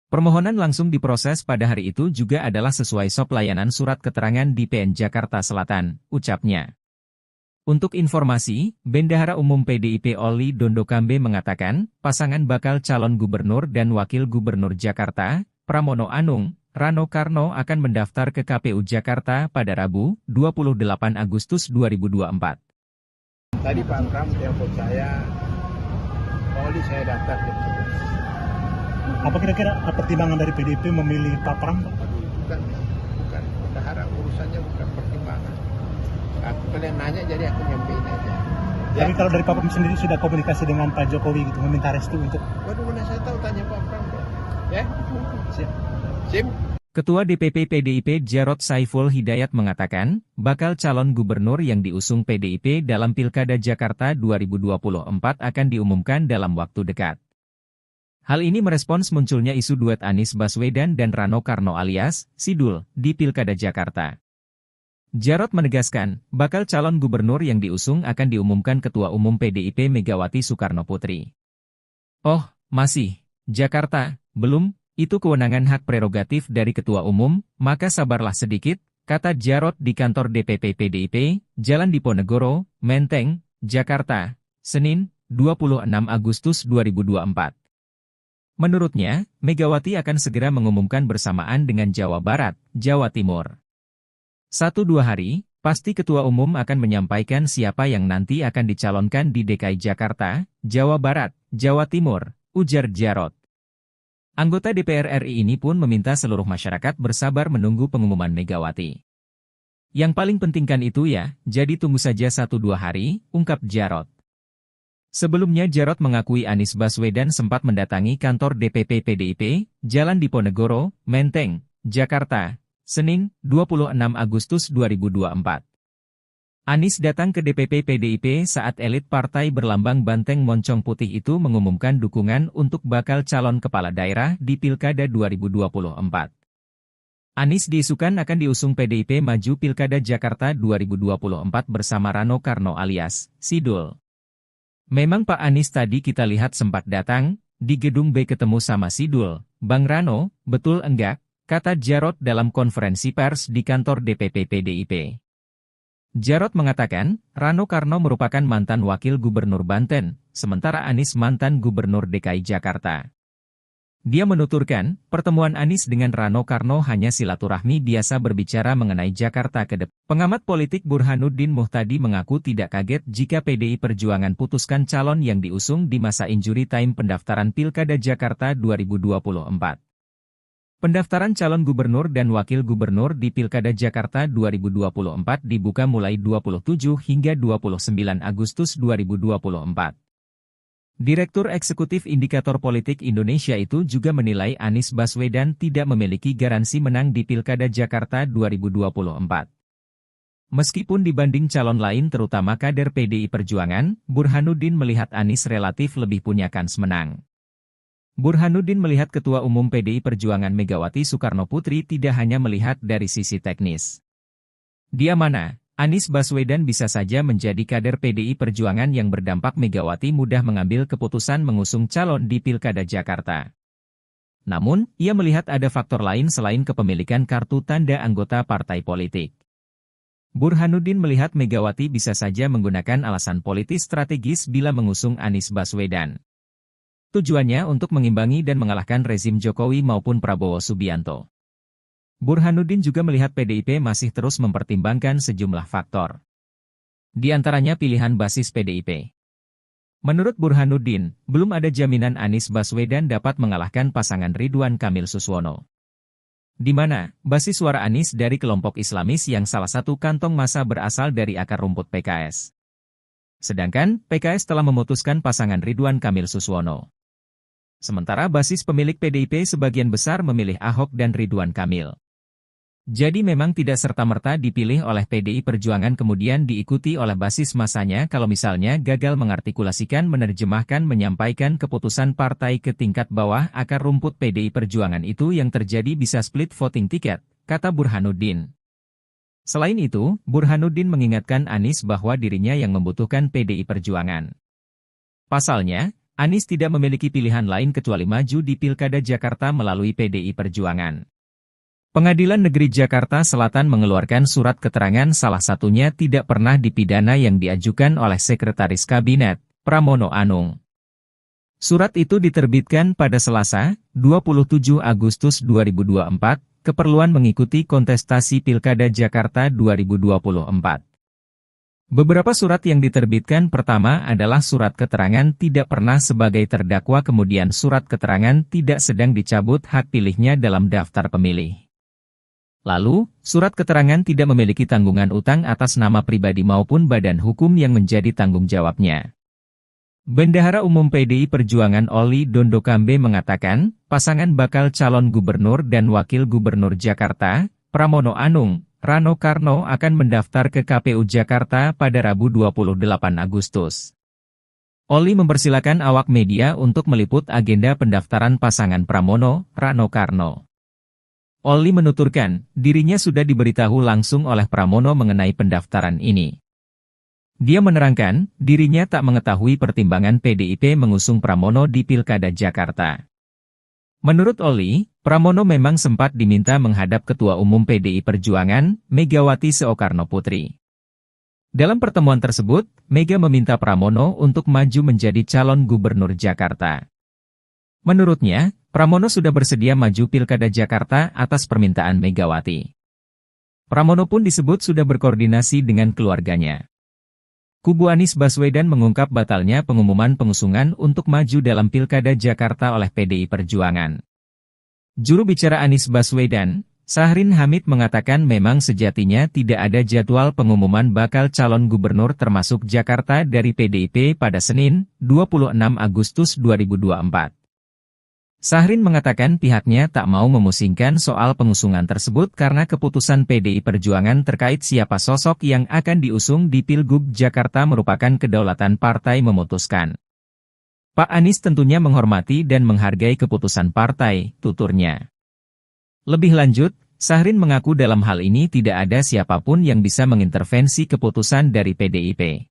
Permohonan langsung diproses pada hari itu juga adalah sesuai SOP layanan surat keterangan di PN Jakarta Selatan, ucapnya. Untuk informasi, Bendahara Umum PDIP Oli Dondokambe mengatakan, pasangan bakal calon gubernur dan wakil gubernur Jakarta, Pramono Anung, Rano Karno akan mendaftar ke KPU Jakarta pada Rabu, 28 Agustus 2024. Tadi Pak Pram telepon saya, Pak Oli saya daftar jam 11. apa kira-kira pertimbangan dari PDIP memilih Pak Pram Pak? Bukan. Bendahara urusannya bukan pertimbangan. Aku kalian nanya jadi aku nyampein aja. Ya? Tapi kalau dari Pak Pram sendiri sudah komunikasi dengan Pak Jokowi gitu meminta restu untuk Waduh, mana saya tahu tanya Pak Pram. Ya? Sim? Ketua DPP PDIP Jarod Saiful Hidayat mengatakan, bakal calon gubernur yang diusung PDIP dalam Pilkada Jakarta 2024 akan diumumkan dalam waktu dekat. Hal ini merespons munculnya isu duet Anies Baswedan dan Rano Karno alias Sidul di Pilkada Jakarta. Jarod menegaskan, bakal calon gubernur yang diusung akan diumumkan Ketua Umum PDIP Megawati Soekarnoputri. Oh, masih, Jakarta, belum, itu kewenangan hak prerogatif dari Ketua Umum, maka sabarlah sedikit, kata Jarod di kantor DPP PDIP, Jalan Diponegoro, Menteng, Jakarta, Senin, 26 Agustus 2024. Menurutnya, Megawati akan segera mengumumkan bersamaan dengan Jawa Barat, Jawa Timur. 1-2 hari, pasti Ketua Umum akan menyampaikan siapa yang nanti akan dicalonkan di DKI Jakarta, Jawa Barat, Jawa Timur, ujar Jarod. Anggota DPR RI ini pun meminta seluruh masyarakat bersabar menunggu pengumuman Megawati. Yang paling penting kan itu ya, jadi tunggu saja 1-2 hari, ungkap Jarod. Sebelumnya Jarod mengakui Anies Baswedan sempat mendatangi kantor DPP PDIP, Jalan Diponegoro, Menteng, Jakarta, Senin, 26 Agustus 2024. Anies datang ke DPP PDIP saat elit partai berlambang banteng moncong putih itu mengumumkan dukungan untuk bakal calon kepala daerah di Pilkada 2024. Anies diisukan akan diusung PDIP maju Pilkada Jakarta 2024 bersama Rano Karno alias Sidul. Memang Pak Anies tadi kita lihat sempat datang, di gedung B ketemu sama Sidul, Bang Rano, betul enggak? Kata Jarod dalam konferensi pers di kantor DPP PDIP. Jarod mengatakan, Rano Karno merupakan mantan wakil gubernur Banten, sementara Anies mantan gubernur DKI Jakarta. Dia menuturkan, pertemuan Anies dengan Rano Karno hanya silaturahmi biasa berbicara mengenai Jakarta ke depan. Pengamat politik Burhanuddin Muhtadi mengaku tidak kaget jika PDI Perjuangan putuskan calon yang diusung di masa injury time pendaftaran Pilkada Jakarta 2024. Pendaftaran calon gubernur dan wakil gubernur di Pilkada Jakarta 2024 dibuka mulai 27 hingga 29 Agustus 2024. Direktur Eksekutif Indikator Politik Indonesia itu juga menilai Anies Baswedan tidak memiliki garansi menang di Pilkada Jakarta 2024. Meskipun dibanding calon lain terutama kader PDI Perjuangan, Burhanuddin melihat Anies relatif lebih punya kans menang. Burhanuddin melihat Ketua Umum PDI Perjuangan Megawati Soekarnoputri tidak hanya melihat dari sisi teknis. Dia mana, Anies Baswedan bisa saja menjadi kader PDI Perjuangan yang berdampak Megawati mudah mengambil keputusan mengusung calon di Pilkada Jakarta. Namun, ia melihat ada faktor lain selain kepemilikan kartu tanda anggota partai politik. Burhanuddin melihat Megawati bisa saja menggunakan alasan politis strategis bila mengusung Anies Baswedan. Tujuannya untuk mengimbangi dan mengalahkan rezim Jokowi maupun Prabowo Subianto. Burhanuddin juga melihat PDIP masih terus mempertimbangkan sejumlah faktor. Di antaranya pilihan basis PDIP. Menurut Burhanuddin, belum ada jaminan Anies Baswedan dapat mengalahkan pasangan Ridwan Kamil Suswono. Di mana, basis suara Anies dari kelompok Islamis yang salah satu kantong massa berasal dari akar rumput PKS. Sedangkan, PKS telah memutuskan pasangan Ridwan Kamil Suswono. Sementara basis pemilik PDIP sebagian besar memilih Ahok dan Ridwan Kamil. Jadi memang tidak serta-merta dipilih oleh PDI Perjuangan kemudian diikuti oleh basis masanya kalau misalnya gagal mengartikulasikan menerjemahkan menyampaikan keputusan partai ke tingkat bawah akar rumput PDI Perjuangan itu yang terjadi bisa split voting ticket, kata Burhanuddin. Selain itu, Burhanuddin mengingatkan Anies bahwa dirinya yang membutuhkan PDI Perjuangan. Pasalnya, Anies tidak memiliki pilihan lain kecuali maju di Pilkada Jakarta melalui PDI Perjuangan. Pengadilan Negeri Jakarta Selatan mengeluarkan surat keterangan salah satunya tidak pernah dipidana yang diajukan oleh Sekretaris Kabinet, Pramono Anung. Surat itu diterbitkan pada Selasa, 27 Agustus 2024, keperluan mengikuti kontestasi Pilkada Jakarta 2024. Beberapa surat yang diterbitkan pertama adalah surat keterangan tidak pernah sebagai terdakwa kemudian surat keterangan tidak sedang dicabut hak pilihnya dalam daftar pemilih. Lalu, surat keterangan tidak memiliki tanggungan utang atas nama pribadi maupun badan hukum yang menjadi tanggung jawabnya. Bendahara Umum PDI Perjuangan Oli Dondokambe mengatakan, pasangan bakal calon gubernur dan wakil gubernur Jakarta, Pramono Anung, Rano Karno akan mendaftar ke KPU Jakarta pada Rabu 28 Agustus. Oli mempersilakan awak media untuk meliput agenda pendaftaran pasangan Pramono, Rano Karno. Oli menuturkan, dirinya sudah diberitahu langsung oleh Pramono mengenai pendaftaran ini. Dia menerangkan, dirinya tak mengetahui pertimbangan PDIP mengusung Pramono di Pilkada Jakarta. Menurut Oli, Pramono memang sempat diminta menghadap Ketua Umum PDI Perjuangan, Megawati Soekarnoputri. Dalam pertemuan tersebut, Mega meminta Pramono untuk maju menjadi calon gubernur Jakarta. Menurutnya, Pramono sudah bersedia maju Pilkada Jakarta atas permintaan Megawati. Pramono pun disebut sudah berkoordinasi dengan keluarganya. Kubu Anies Baswedan mengungkap batalnya pengumuman pengusungan untuk maju dalam Pilkada Jakarta oleh PDI Perjuangan. Juru bicara Anies Baswedan, Syahrin Hamid mengatakan memang sejatinya tidak ada jadwal pengumuman bakal calon gubernur termasuk Jakarta dari PDIP pada Senin, 26 Agustus 2024. Syahrin mengatakan pihaknya tak mau memusingkan soal pengusungan tersebut karena keputusan PDI Perjuangan terkait siapa sosok yang akan diusung di Pilgub Jakarta merupakan kedaulatan partai memutuskan. Pak Anies tentunya menghormati dan menghargai keputusan partai, tuturnya. Lebih lanjut, Syahrin mengaku dalam hal ini tidak ada siapapun yang bisa mengintervensi keputusan dari PDIP.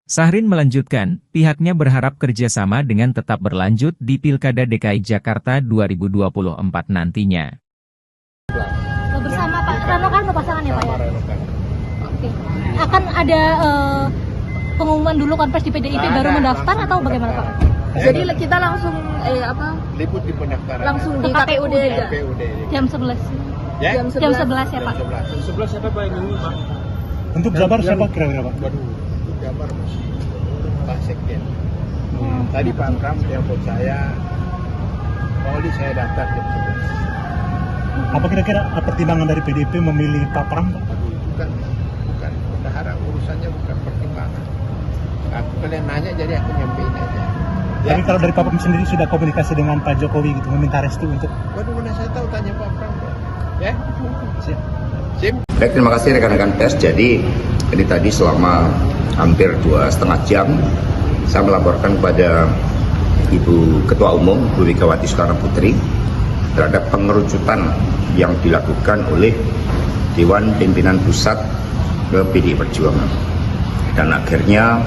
Syahrin melanjutkan, pihaknya berharap kerjasama dengan tetap berlanjut di Pilkada DKI Jakarta 2024 nantinya. Bersama Pak Rano Karno pasangan ya Pak ya? Oke. Akan ada pengumuman dulu konfres di PDIP baru mendaftar atau bagaimana Pak? Jadi kita langsung Liput di pendaftaran. langsung di KPUD aja. KPUD. Jam 11. Ya? Jam 11 ya Pak? 11 siapa Pak yang Pak? Untuk Jabar siapa kira-kira Pak? Waduh, untuk Jabar masih Pak Sekjen. Tadi Pak Pram telepon saya, Pak Oli saya daftar jam 11. Apa kira-kira pertimbangan dari PDIP memilih Pak Pram Pak? Bukan. Bendahara urusannya bukan pertimbangan. Aku kalian nanya jadi aku nyampein aja. Ya? Tapi kalau dari Pak Pram sendiri sudah komunikasi dengan Pak Jokowi gitu, meminta restu untuk... Waduh, mana saya tahu tanya Pak Pram. Ya? Siap. Sim. Baik, terima kasih rekan-rekan pers. Jadi ini tadi selama hampir 2,5 jam saya melaporkan kepada Ibu Ketua Umum Bu Megawati Soekarnoputri terhadap pengerucutan yang dilakukan oleh Dewan Pimpinan Pusat ke PDI Perjuangan. Dan akhirnya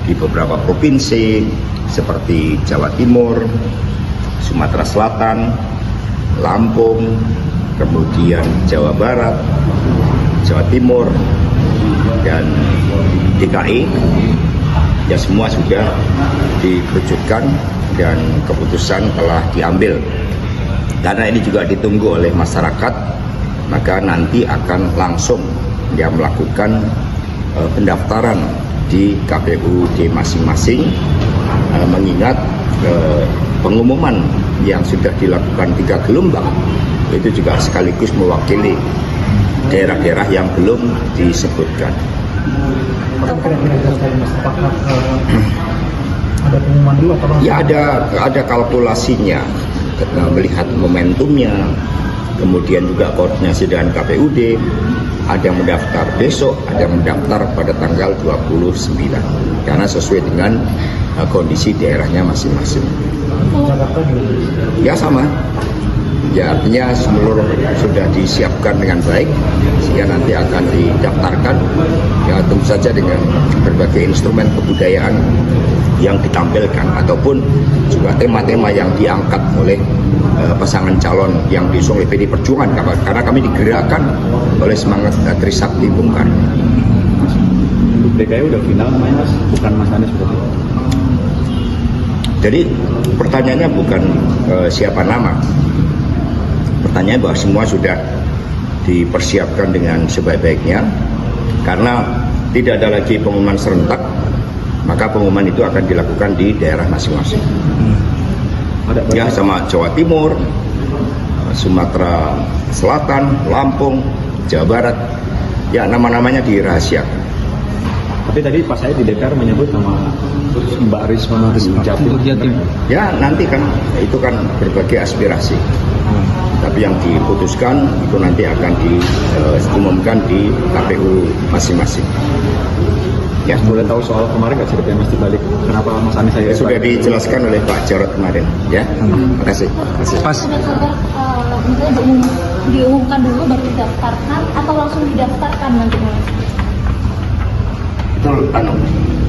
di beberapa provinsi seperti Jawa Timur, Sumatera Selatan, Lampung, kemudian Jawa Barat, Jawa Timur, dan DKI, ya semua sudah dikerucutkan dan keputusan telah diambil. Karena ini juga ditunggu oleh masyarakat, maka nanti akan langsung dia melakukan pendaftaran di KPUD masing-masing, mengingat pengumuman yang sudah dilakukan 3 gelombang itu juga sekaligus mewakili daerah-daerah yang belum disebutkan. Ada pengumuman dulu atau Ya ada kalkulasinya, melihat momentumnya, kemudian juga koordinasi dengan KPUD, ada yang mendaftar besok, ada yang mendaftar pada tanggal 29, karena sesuai dengan kondisi daerahnya masing-masing. Ya sama. Ya artinya seluruh sudah disiapkan dengan baik, sehingga nanti akan didaftarkan, ya tentu saja dengan berbagai instrumen kebudayaan yang ditampilkan, ataupun juga tema-tema yang diangkat oleh pasangan calon yang diusung oleh PDI Perjuangan, karena kami digerakkan oleh semangat Trisakti Bung Karno. DKI udah final namanya Mas, bukan Mas Anies berarti. Jadi pertanyaannya bukan siapa nama. Pertanyaan bahwa semua sudah dipersiapkan dengan sebaik-baiknya, karena tidak ada lagi pengumuman serentak, maka pengumuman itu akan dilakukan di daerah masing-masing. Ya sama Jawa Timur, Sumatera Selatan, Lampung, Jawa Barat, ya nama-namanya dirahasiakan. Tapi tadi pas saya di DPR menyebut nama Mbak Risma Jatim. Ya nanti kan itu kan berbagai aspirasi. Tapi yang diputuskan itu nanti akan diumumkan di KPU masing-masing. Ya, boleh tahu soal kemarin nggak ceritanya Mas dibalik kenapa Mas Anies saya Sudah dijelaskan oleh Pak Jarod kemarin, ya. Terima kasih. Pas. Misalnya diumumkan dulu baru didaftarkan atau langsung didaftarkan nanti Mas? Itu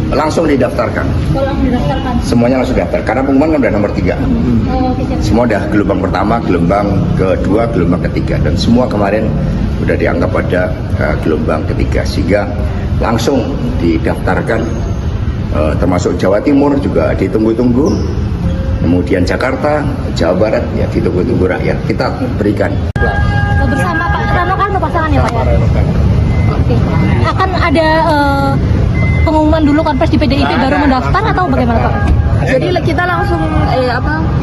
langsung didaftarkan. Kalau langsung didaftarkan. Semuanya langsung daftar karena pengumuman kan udah nomor 3. Oh, oke, siap. Semua udah gelombang pertama, gelombang kedua, gelombang ketiga, dan semua kemarin udah dianggap pada gelombang ketiga, sehingga langsung didaftarkan. Termasuk Jawa Timur juga ditunggu-tunggu, kemudian Jakarta, Jawa Barat ya ditunggu-tunggu rakyat. Kita berikan. Bersama Pak Rano Karno pasangan ya Pak ya? Oke. Akan ada pengumuman dulu konferensi di PDIP baru mendaftar atau bagaimana Pak? Jadi kita langsung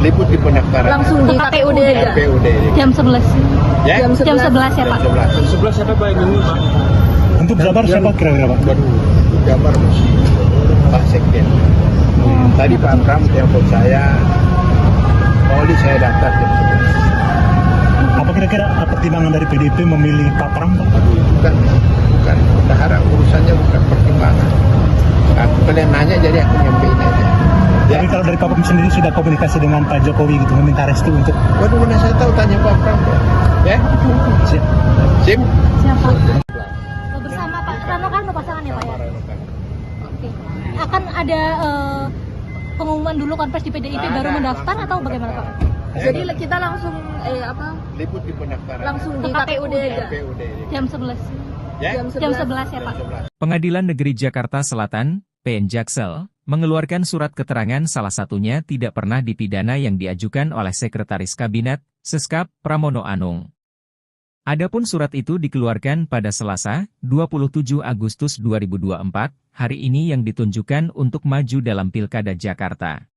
Liput di pendaftaran. langsung di KPUD aja. KPUD. Jam 11. Ya? Jam 11 ya Pak? 11. Siapa Pak yang nunggu, Pak? Untuk Jabar siapa kira-kira Pak? Waduh, Jabar Pak Sekjen. Tadi Pak Pram telepon saya, Oli saya daftar jam 11. Apa kira-kira pertimbangan dari PDIP memilih Pak Pram Pak? Bukan. Berharap urusannya bukan pertimbangan. Aku kalian nanya jadi aku nyampein aja. Ya. Tapi kalau dari Pak Pram sendiri sudah komunikasi dengan Pak Jokowi gitu, meminta restu untuk Waduh, mana saya tahu tanya Pak Pram. Ya? siap. Sim? Siapa? Bersama Pak Rano Karno pasangan ya Pak ya? Oke. Akan ada pengumuman dulu konferensi di PDIP baru mendaftar atau bagaimana Pak? Jadi kita langsung Liput di pendaftaran. langsung di KPUD aja. KPUD. Jam 11. Ya? Jam 11 ya Pak? 11. Pengadilan Negeri Jakarta Selatan, PN Jaksel, mengeluarkan surat keterangan salah satunya tidak pernah dipidana yang diajukan oleh Sekretaris Kabinet, Seskap, Pramono Anung. Adapun surat itu dikeluarkan pada Selasa, 27 Agustus 2024, hari ini yang ditunjukkan untuk maju dalam Pilkada Jakarta.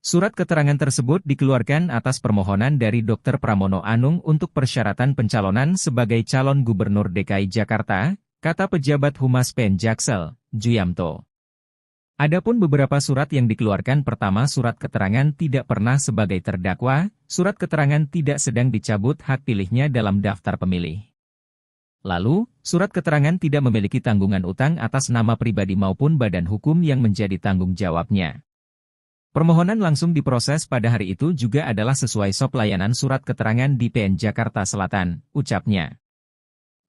Surat keterangan tersebut dikeluarkan atas permohonan dari Dr. Pramono Anung untuk persyaratan pencalonan sebagai calon Gubernur DKI Jakarta, kata pejabat Humas PN Jaksel, Juyamto. Adapun beberapa surat yang dikeluarkan, pertama surat keterangan tidak pernah sebagai terdakwa, surat keterangan tidak sedang dicabut hak pilihnya dalam daftar pemilih. Lalu, surat keterangan tidak memiliki tanggungan utang atas nama pribadi maupun badan hukum yang menjadi tanggung jawabnya. Permohonan langsung diproses pada hari itu juga adalah sesuai SOP layanan surat keterangan di PN Jakarta Selatan, ucapnya.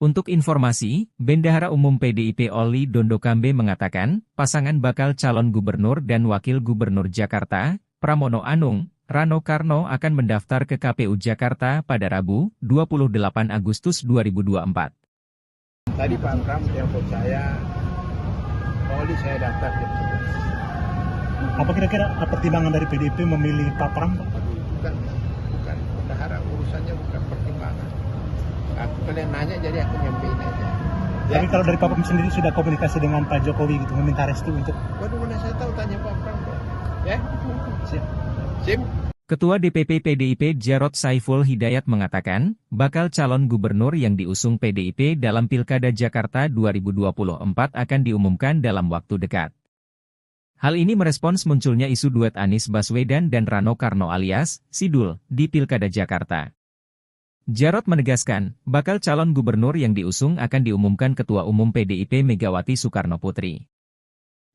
Untuk informasi, Bendahara Umum PDIP Oli Dondokambe mengatakan, pasangan bakal calon gubernur dan wakil gubernur Jakarta, Pramono Anung, Rano Karno akan mendaftar ke KPU Jakarta pada Rabu, 28 Agustus 2024. Tadi Pak Pram telepon saya, Oli saya daftar jam 11. Apa kira-kira pertimbangan dari PDIP memilih Pak Pram Pak? Bukan. Berharap urusannya bukan pertimbangan. Aku kalian nanya jadi aku nyampein aja. Ya? Tapi kalau dari Pak Pram sendiri sudah komunikasi dengan Pak Jokowi gitu, meminta restu untuk Waduh, mana saya tahu tanya Pak Pram. Ya? siap. Sim? Ketua DPP PDIP Jarod Saiful Hidayat mengatakan, bakal calon gubernur yang diusung PDIP dalam Pilkada Jakarta 2024 akan diumumkan dalam waktu dekat. Hal ini merespons munculnya isu duet Anies Baswedan dan Rano Karno alias Sidul di Pilkada Jakarta. Jarod menegaskan, bakal calon gubernur yang diusung akan diumumkan Ketua Umum PDIP Megawati Soekarnoputri.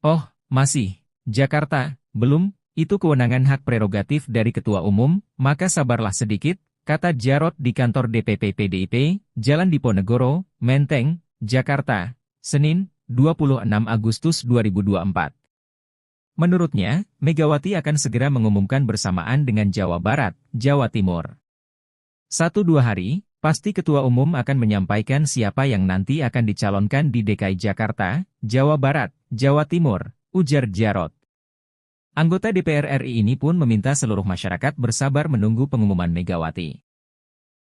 Oh, masih, Jakarta, belum, itu kewenangan hak prerogatif dari Ketua Umum, maka sabarlah sedikit, kata Jarod di kantor DPP PDIP, Jalan Diponegoro, Menteng, Jakarta, Senin, 26 Agustus 2024. Menurutnya, Megawati akan segera mengumumkan bersamaan dengan Jawa Barat, Jawa Timur. 1-2 hari, pasti Ketua Umum akan menyampaikan siapa yang nanti akan dicalonkan di DKI Jakarta, Jawa Barat, Jawa Timur, ujar Jarod. Anggota DPR RI ini pun meminta seluruh masyarakat bersabar menunggu pengumuman Megawati.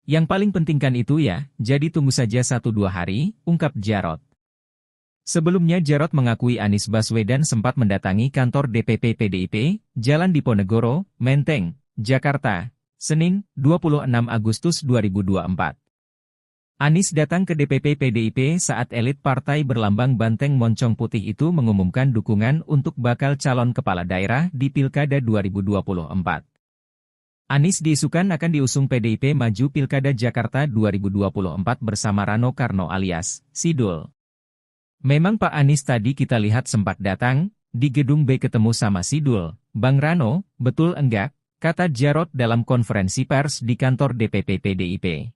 Yang paling pentingkan itu ya, jadi tunggu saja 1-2 hari, ungkap Jarod. Sebelumnya Jarod mengakui Anies Baswedan sempat mendatangi kantor DPP PDIP, Jalan Diponegoro, Menteng, Jakarta, Senin, 26 Agustus 2024. Anies datang ke DPP PDIP saat elit partai berlambang banteng moncong putih itu mengumumkan dukungan untuk bakal calon kepala daerah di Pilkada 2024. Anies diisukan akan diusung PDIP maju Pilkada Jakarta 2024 bersama Rano Karno alias Sidul. Memang Pak Anies tadi kita lihat sempat datang, di Gedung B ketemu sama Sidul, Bang Rano, betul enggak, kata Jarod dalam konferensi pers di kantor DPP PDIP.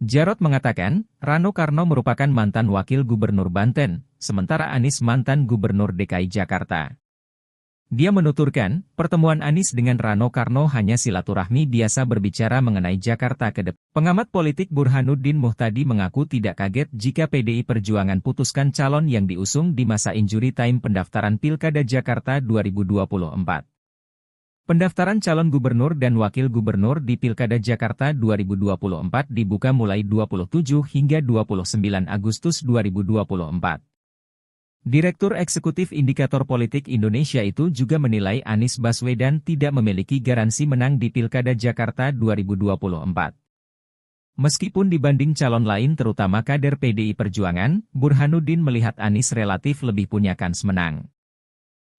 Jarod mengatakan, Rano Karno merupakan mantan wakil gubernur Banten, sementara Anies mantan gubernur DKI Jakarta. Dia menuturkan, pertemuan Anies dengan Rano Karno hanya silaturahmi biasa berbicara mengenai Jakarta ke depan. Pengamat politik Burhanuddin Muhtadi mengaku tidak kaget jika PDI Perjuangan putuskan calon yang diusung di masa injury time pendaftaran Pilkada Jakarta 2024. Pendaftaran calon gubernur dan wakil gubernur di Pilkada Jakarta 2024 dibuka mulai 27 hingga 29 Agustus 2024. Direktur Eksekutif Indikator Politik Indonesia itu juga menilai Anies Baswedan tidak memiliki garansi menang di Pilkada Jakarta 2024. Meskipun dibanding calon lain terutama kader PDI Perjuangan, Burhanuddin melihat Anies relatif lebih punya kans menang.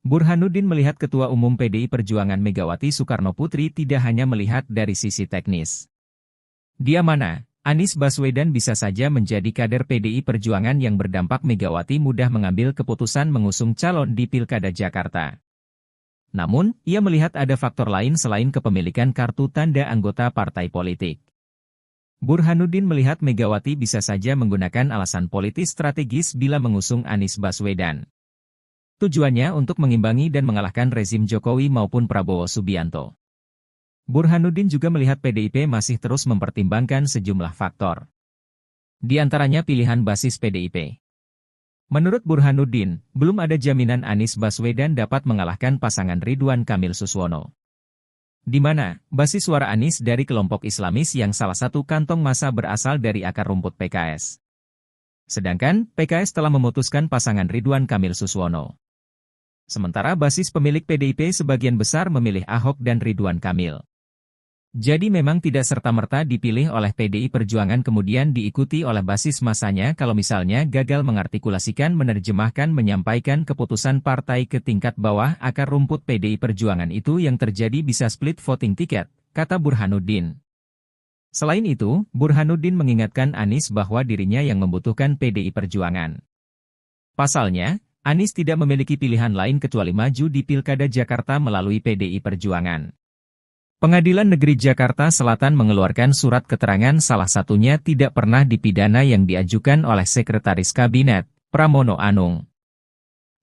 Burhanuddin melihat Ketua Umum PDI Perjuangan Megawati Soekarnoputri tidak hanya melihat dari sisi teknis. Dia mana, Anies Baswedan bisa saja menjadi kader PDI Perjuangan yang berdampak Megawati mudah mengambil keputusan mengusung calon di Pilkada Jakarta. Namun, ia melihat ada faktor lain selain kepemilikan kartu tanda anggota partai politik. Burhanuddin melihat Megawati bisa saja menggunakan alasan politis strategis bila mengusung Anies Baswedan. Tujuannya untuk mengimbangi dan mengalahkan rezim Jokowi maupun Prabowo Subianto. Burhanuddin juga melihat PDIP masih terus mempertimbangkan sejumlah faktor. Di antaranya pilihan basis PDIP. Menurut Burhanuddin, belum ada jaminan Anies Baswedan dapat mengalahkan pasangan Ridwan Kamil Suswono. Di mana, basis suara Anies dari kelompok Islamis yang salah satu kantong massa berasal dari akar rumput PKS. Sedangkan, PKS telah memutuskan pasangan Ridwan Kamil Suswono. Sementara basis pemilik PDIP sebagian besar memilih Ahok dan Ridwan Kamil. Jadi memang tidak serta-merta dipilih oleh PDI Perjuangan kemudian diikuti oleh basis masanya kalau misalnya gagal mengartikulasikan menerjemahkan menyampaikan keputusan partai ke tingkat bawah akar rumput PDI Perjuangan itu yang terjadi bisa split voting ticket, kata Burhanuddin. Selain itu, Burhanuddin mengingatkan Anies bahwa dirinya yang membutuhkan PDI Perjuangan. Pasalnya, Anies tidak memiliki pilihan lain kecuali maju di Pilkada Jakarta melalui PDI Perjuangan. Pengadilan Negeri Jakarta Selatan mengeluarkan surat keterangan salah satunya tidak pernah dipidana yang diajukan oleh Sekretaris Kabinet, Pramono Anung.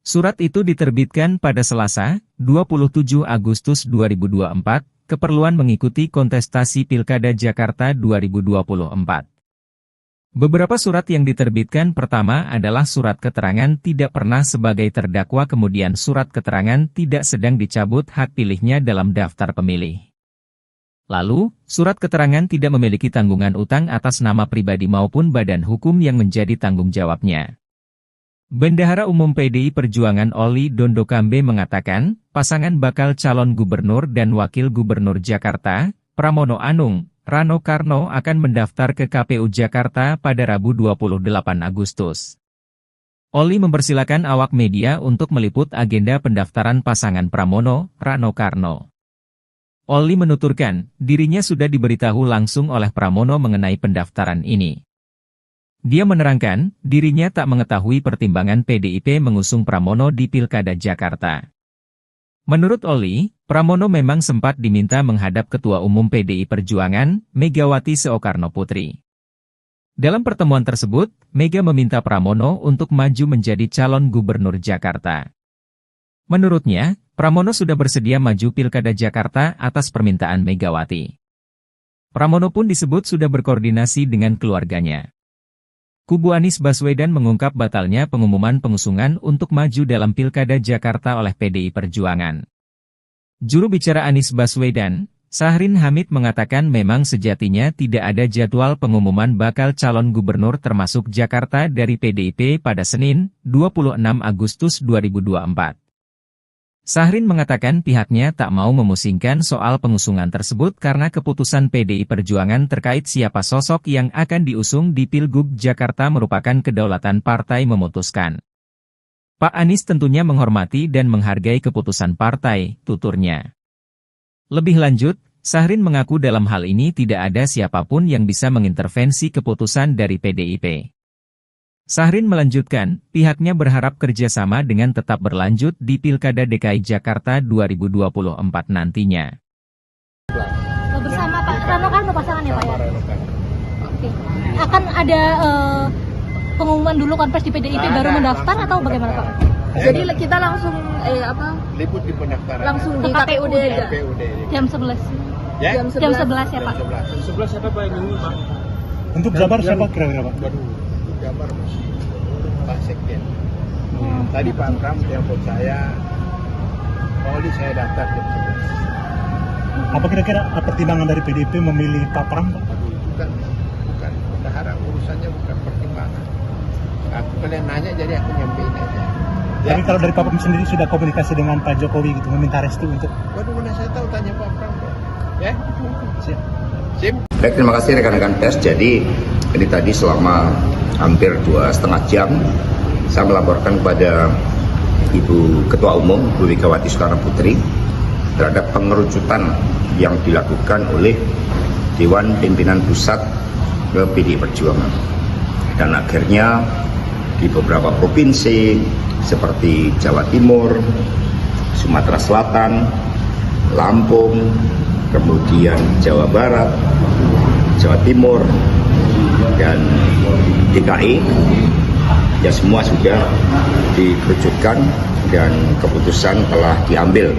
Surat itu diterbitkan pada Selasa, 27 Agustus 2024, keperluan mengikuti kontestasi Pilkada Jakarta 2024. Beberapa surat yang diterbitkan pertama adalah surat keterangan tidak pernah sebagai terdakwa kemudian surat keterangan tidak sedang dicabut hak pilihnya dalam daftar pemilih. Lalu, surat keterangan tidak memiliki tanggungan utang atas nama pribadi maupun badan hukum yang menjadi tanggung jawabnya. Bendahara Umum PDI Perjuangan Oli Dondokambe mengatakan, pasangan bakal calon gubernur dan wakil gubernur Jakarta, Pramono Anung, Rano Karno akan mendaftar ke KPU Jakarta pada Rabu 28 Agustus. Oli mempersilakan awak media untuk meliput agenda pendaftaran pasangan Pramono, Rano Karno. Oli menuturkan, dirinya sudah diberitahu langsung oleh Pramono mengenai pendaftaran ini. Dia menerangkan, dirinya tak mengetahui pertimbangan PDIP mengusung Pramono di Pilkada Jakarta. Menurut Oli, Pramono memang sempat diminta menghadap Ketua Umum PDI Perjuangan, Megawati Soekarnoputri. Dalam pertemuan tersebut, Mega meminta Pramono untuk maju menjadi calon gubernur Jakarta. Menurutnya, Pramono sudah bersedia maju Pilkada Jakarta atas permintaan Megawati. Pramono pun disebut sudah berkoordinasi dengan keluarganya. Kubu Anies Baswedan mengungkap batalnya pengumuman pengusungan untuk maju dalam Pilkada Jakarta oleh PDI Perjuangan. Juru bicara Anies Baswedan, Syahrin Hamid mengatakan memang sejatinya tidak ada jadwal pengumuman bakal calon gubernur termasuk Jakarta dari PDIP pada Senin, 26 Agustus 2024. Syahrin mengatakan pihaknya tak mau memusingkan soal pengusungan tersebut karena keputusan PDI Perjuangan terkait siapa sosok yang akan diusung di Pilgub Jakarta merupakan kedaulatan partai memutuskan. Pak Anies tentunya menghormati dan menghargai keputusan partai, tuturnya. Lebih lanjut, Syahrin mengaku dalam hal ini tidak ada siapapun yang bisa mengintervensi keputusan dari PDIP. Syahrin melanjutkan, pihaknya berharap kerjasama dengan tetap berlanjut di Pilkada DKI Jakarta 2024 nantinya. Bersama Pak Rano Karno pasangan ya Pak ya? Oke. Akan ada pengumuman dulu konfes di PDIP baru mendaftar atau bagaimana Pak? Jadi kita langsung Liput di pendaftaran. langsung di KPUD aja. KPUD. Jam 11. Ya? Jam Jam 11 ya Pak. 11 siapa Pak yang ngomong, Pak? Untuk Jabar siapa kira-kira Pak? Waduh, untuk Jabar masih Pak Sekjen. Tadi Pak Pram telepon saya, Pak Oli saya daftar jam 11. Apa kira-kira pertimbangan dari PDIP memilih Pak Pram Pak? Bukan. Berharap urusannya bukan pertimbangan. Aku kalian nanya jadi aku nyampein aja. Ya? Tapi kalau dari Pak Pram sendiri sudah komunikasi dengan Pak Jokowi gitu, meminta restu untuk... Waduh, mana saya tahu tanya Pak Pram. Ya? Siap. Sim. Baik, terima kasih rekan-rekan pers. Jadi ini tadi selama hampir 2,5 jam saya melaporkan kepada Ibu Ketua Umum Bu Megawati Soekarno Putri terhadap pengerucutan yang dilakukan oleh Dewan Pimpinan Pusat ke PDI Perjuangan. Dan akhirnya di beberapa provinsi seperti Jawa Timur, Sumatera Selatan, Lampung, kemudian Jawa Barat, Jawa Timur, dan DKI, ya semua sudah dikerucutkan dan keputusan telah diambil.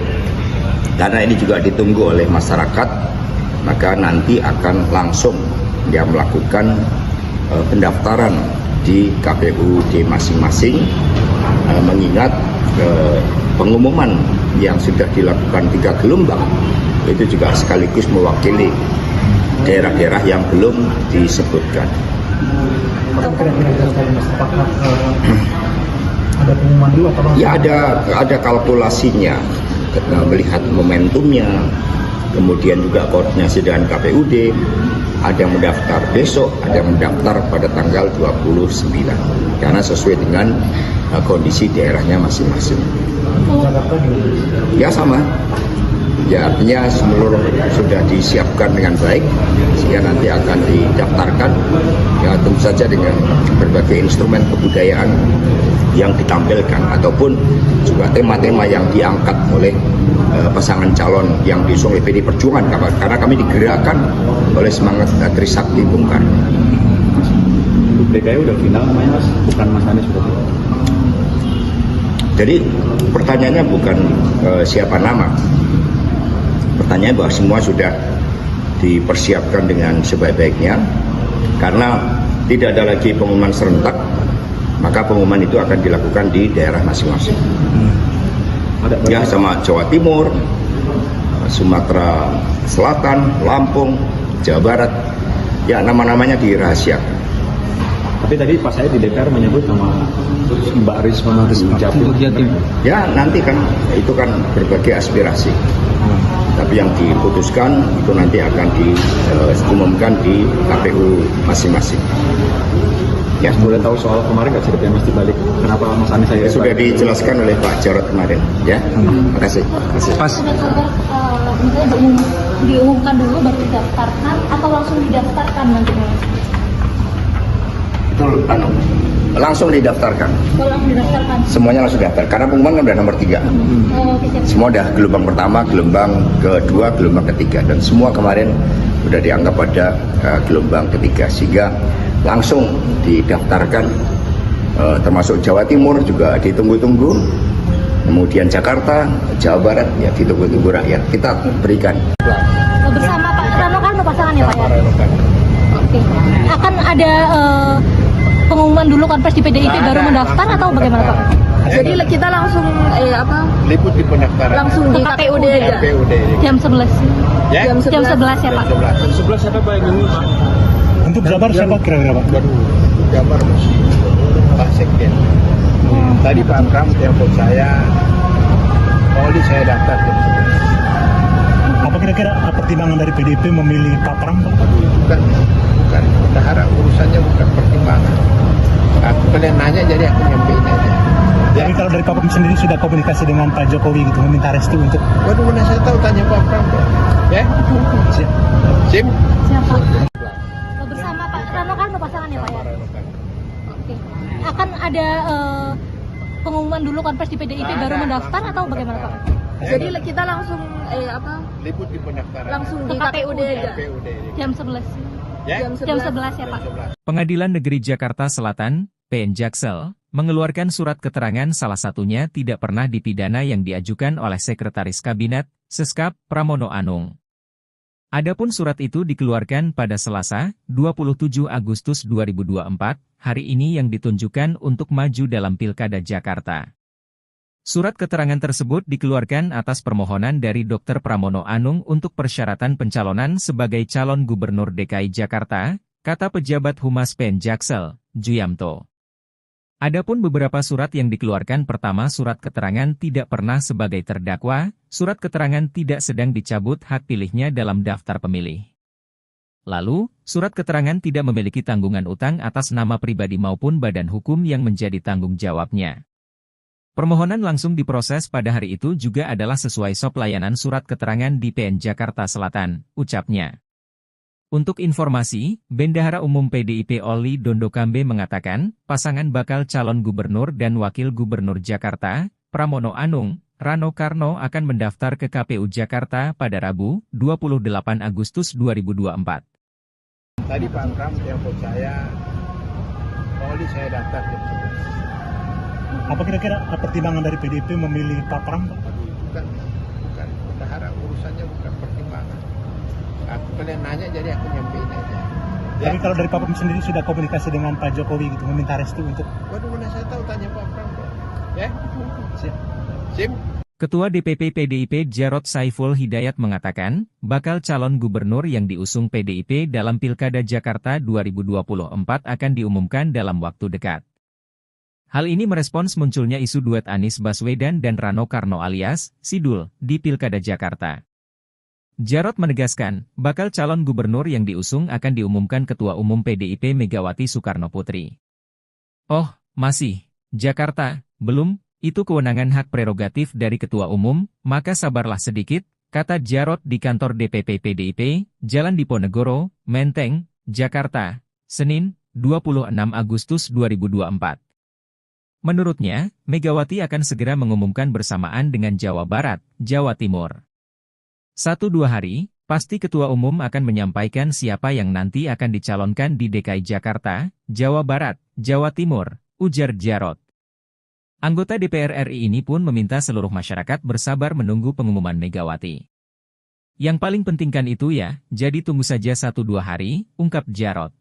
Karena ini juga ditunggu oleh masyarakat, maka nanti akan langsung dia melakukan pendaftaran di KPUD masing-masing, mengingat pengumuman yang sudah dilakukan 3 gelombang itu juga sekaligus mewakili daerah-daerah yang belum disebutkan. Ada pengumuman dulu atau Ya ada kalkulasinya, melihat momentumnya, kemudian juga koordinasi dengan KPUD. Ada yang mendaftar besok, ada yang mendaftar pada tanggal 29, karena sesuai dengan kondisi daerahnya masing-masing. Ya sama. Ya artinya seluruh sudah disiapkan dengan baik, sehingga nanti akan didaftarkan. Ya tentu saja dengan berbagai instrumen kebudayaan yang ditampilkan, ataupun juga tema-tema yang diangkat oleh pasangan calon yang diusung oleh PDI Perjuangan, karena kami digerakkan oleh semangat Trisakti Bung Karno. DKI udah final namanya Mas, bukan Mas Anies sudah final. Jadi pertanyaannya bukan siapa nama, pertanyaan bahwa semua sudah dipersiapkan dengan sebaik-baiknya, karena tidak ada lagi pengumuman serentak, maka pengumuman itu akan dilakukan di daerah masing-masing. Ya sama Jawa Timur, Sumatera Selatan, Lampung, Jawa Barat, ya nama-namanya dirahasiakan. Tapi tadi pas saya di DPR menyebut nama Mbak Risma Japil. Ya nanti kan itu kan berbagai aspirasi. Tapi yang diputuskan itu nanti akan diumumkan di KPU masing-masing. Ya, Boleh tahu soal kemarin nggak ceritanya Mas dibalik kenapa Mas Anies saya sudah dijelaskan oleh Pak Jarod kemarin. Ya, terima kasih. Pas. Misalnya diumumkan dulu baru didaftarkan atau langsung didaftarkan nantinya? Itu langsung didaftarkan. Kalau langsung didaftarkan. Semuanya langsung didaftar. Karena pengumuman kan udah nomor 3. Oke, siap. Semua udah gelombang pertama, gelombang kedua, gelombang ketiga, dan semua kemarin udah dianggap pada gelombang ketiga, sehingga langsung didaftarkan. Termasuk Jawa Timur juga ditunggu-tunggu, kemudian Jakarta, Jawa Barat ya ditunggu-tunggu rakyat. Kita berikan. Bersama Pak Rano Karno pasangan ya Pak ya? Oke. Akan ada pengumuman dulu konfes di PDIP baru mendaftar atau bagaimana Pak? Jadi kita langsung Liput di pendaftaran. langsung di KPUD aja. KPUD. Jam 11. Ya? Jam Jam 11 ya Pak. 11 siapa Pak yang ngomong, Pak? Untuk Jabar siapa kira-kira Pak? Waduh, untuk Jabar masih Pak Sekjen. Tadi Pak Pram telepon saya, Pak Oli saya daftar jam 11. Apa kira-kira pertimbangan dari PDIP memilih Pak Pram Pak? Bukan. Berharap urusannya bukan pertimbangan. Aku kalian nanya jadi aku nyampein aja. Ya? Tapi kalau dari Pak Pram sendiri sudah komunikasi dengan Pak Jokowi gitu, meminta restu untuk... Waduh, mana saya tahu tanya Pak Pram. Ya? Siap. Sim. Siapa? Bersama Pak Rano Karno pasangan ya Pak ya? Oke. Akan ada pengumuman dulu konfes di PDIP baru mendaftar atau bagaimana Pak? Jadi kita langsung Liput di pendaftaran. langsung di KPUD aja. KPUD. Jam 11. Ya? Jam 11 ya Pak. 11. Pengadilan Negeri Jakarta Selatan, PN Jaksel, mengeluarkan surat keterangan salah satunya tidak pernah dipidana yang diajukan oleh Sekretaris Kabinet, Seskap, Pramono Anung. Adapun surat itu dikeluarkan pada Selasa, 27 Agustus 2024, hari ini yang ditunjukkan untuk maju dalam Pilkada Jakarta. Surat keterangan tersebut dikeluarkan atas permohonan dari Dr. Pramono Anung untuk persyaratan pencalonan sebagai calon Gubernur DKI Jakarta, kata pejabat Humas PN Jaksel, Juyamto. Adapun beberapa surat yang dikeluarkan, pertama surat keterangan tidak pernah sebagai terdakwa, surat keterangan tidak sedang dicabut hak pilihnya dalam daftar pemilih. Lalu, surat keterangan tidak memiliki tanggungan utang atas nama pribadi maupun badan hukum yang menjadi tanggung jawabnya. Permohonan langsung diproses pada hari itu juga adalah sesuai SOP layanan surat keterangan di PN Jakarta Selatan, ucapnya. Untuk informasi, Bendahara Umum PDIP Oli Dondokambe mengatakan, pasangan bakal calon gubernur dan wakil gubernur Jakarta, Pramono Anung, Rano Karno akan mendaftar ke KPU Jakarta pada Rabu, 28 Agustus 2024. Tadi Pak Pram telepon saya, Pak Oli saya daftar jam 11. Apa kira-kira pertimbangan dari PDIP memilih Pak Pram, Pak? Bukan, bendahara urusannya bukan pertimbangan. Aku kalian nanya jadi aku nyampein aja. Tapi kalau dari Pak Pram sendiri sudah komunikasi dengan Pak Jokowi gitu, meminta restu untuk... Waduh, mana saya tahu, tanya Pak Pram kok. Ya? Sim. Ketua DPP PDIP Jarod Saiful Hidayat mengatakan, bakal calon gubernur yang diusung PDIP dalam Pilkada Jakarta 2024 akan diumumkan dalam waktu dekat. Hal ini merespons munculnya isu duet Anies Baswedan dan Rano Karno alias Sidul di Pilkada Jakarta. Jarod menegaskan, bakal calon gubernur yang diusung akan diumumkan Ketua Umum PDIP Megawati Soekarnoputri. Oh, masih, Jakarta, belum, itu kewenangan hak prerogatif dari Ketua Umum, maka sabarlah sedikit, kata Jarod di kantor DPP PDIP, Jalan Diponegoro, Menteng, Jakarta, Senin, 26 Agustus 2024. Menurutnya, Megawati akan segera mengumumkan bersamaan dengan Jawa Barat, Jawa Timur. 1-2 hari, pasti Ketua Umum akan menyampaikan siapa yang nanti akan dicalonkan di DKI Jakarta, Jawa Barat, Jawa Timur, ujar Jarod. Anggota DPR RI ini pun meminta seluruh masyarakat bersabar menunggu pengumuman Megawati. Yang paling pentingkan itu ya, jadi tunggu saja 1-2 hari, ungkap Jarod.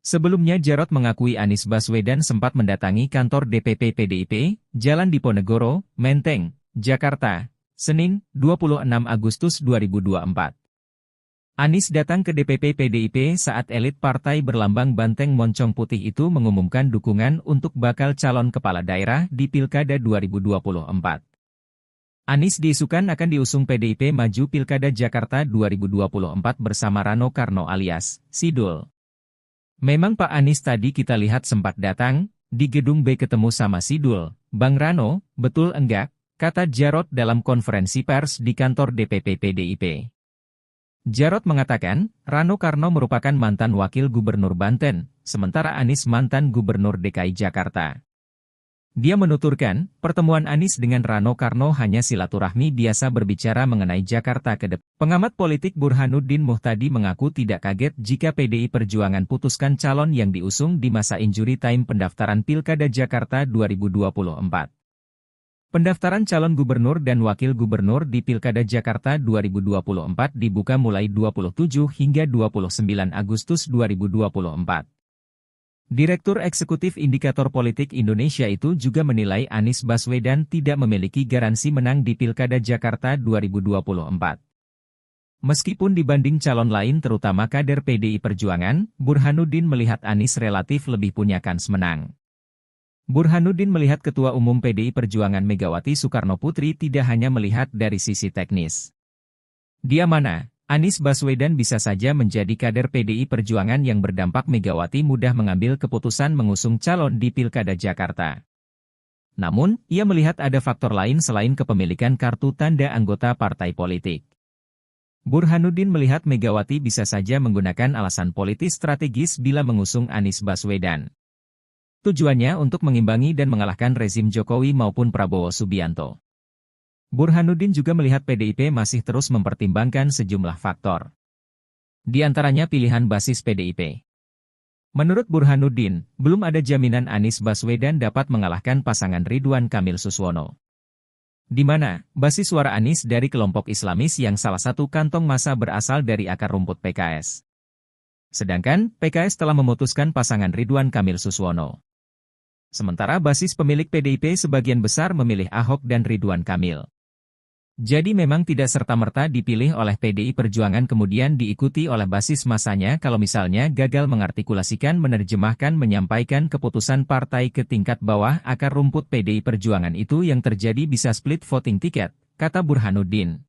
Sebelumnya Jarod mengakui Anies Baswedan sempat mendatangi kantor DPP PDIP, Jalan Diponegoro, Menteng, Jakarta, Senin, 26 Agustus 2024. Anies datang ke DPP PDIP saat elit partai berlambang banteng moncong putih itu mengumumkan dukungan untuk bakal calon kepala daerah di Pilkada 2024. Anies diisukan akan diusung PDIP maju Pilkada Jakarta 2024 bersama Rano Karno alias Sidul. Memang Pak Anies tadi kita lihat sempat datang, di gedung B ketemu sama Sidul, Bang Rano, betul enggak? Kata Jarod dalam konferensi pers di kantor DPP PDIP. Jarod mengatakan, Rano Karno merupakan mantan wakil gubernur Banten, sementara Anies mantan gubernur DKI Jakarta. Dia menuturkan, pertemuan Anies dengan Rano Karno hanya silaturahmi biasa berbicara mengenai Jakarta ke depan. Pengamat politik Burhanuddin Muhtadi mengaku tidak kaget jika PDI Perjuangan putuskan calon yang diusung di masa injury time pendaftaran Pilkada Jakarta 2024. Pendaftaran calon gubernur dan wakil gubernur di Pilkada Jakarta 2024 dibuka mulai 27 hingga 29 Agustus 2024. Direktur Eksekutif Indikator Politik Indonesia itu juga menilai Anies Baswedan tidak memiliki garansi menang di Pilkada Jakarta 2024. Meskipun dibanding calon lain terutama kader PDI Perjuangan, Burhanuddin melihat Anies relatif lebih punya kans menang. Burhanuddin melihat Ketua Umum PDI Perjuangan Megawati Soekarnoputri tidak hanya melihat dari sisi teknis. Dia mana, Anies Baswedan bisa saja menjadi kader PDI Perjuangan yang berdampak Megawati mudah mengambil keputusan mengusung calon di Pilkada Jakarta. Namun, ia melihat ada faktor lain selain kepemilikan kartu tanda anggota partai politik. Burhanuddin melihat Megawati bisa saja menggunakan alasan politis strategis bila mengusung Anies Baswedan. Tujuannya untuk mengimbangi dan mengalahkan rezim Jokowi maupun Prabowo Subianto. Burhanuddin juga melihat PDIP masih terus mempertimbangkan sejumlah faktor. Di antaranya pilihan basis PDIP. Menurut Burhanuddin, belum ada jaminan Anies Baswedan dapat mengalahkan pasangan Ridwan Kamil Suswono. Di mana, basis suara Anies dari kelompok Islamis yang salah satu kantong massa berasal dari akar rumput PKS. Sedangkan, PKS telah memutuskan pasangan Ridwan Kamil Suswono. Sementara basis pemilik PDIP sebagian besar memilih Ahok dan Ridwan Kamil. Jadi memang tidak serta-merta dipilih oleh PDI Perjuangan kemudian diikuti oleh basis masanya kalau misalnya gagal mengartikulasikan, menerjemahkan, menyampaikan keputusan partai ke tingkat bawah akar rumput PDI Perjuangan itu yang terjadi bisa split voting ticket, kata Burhanuddin.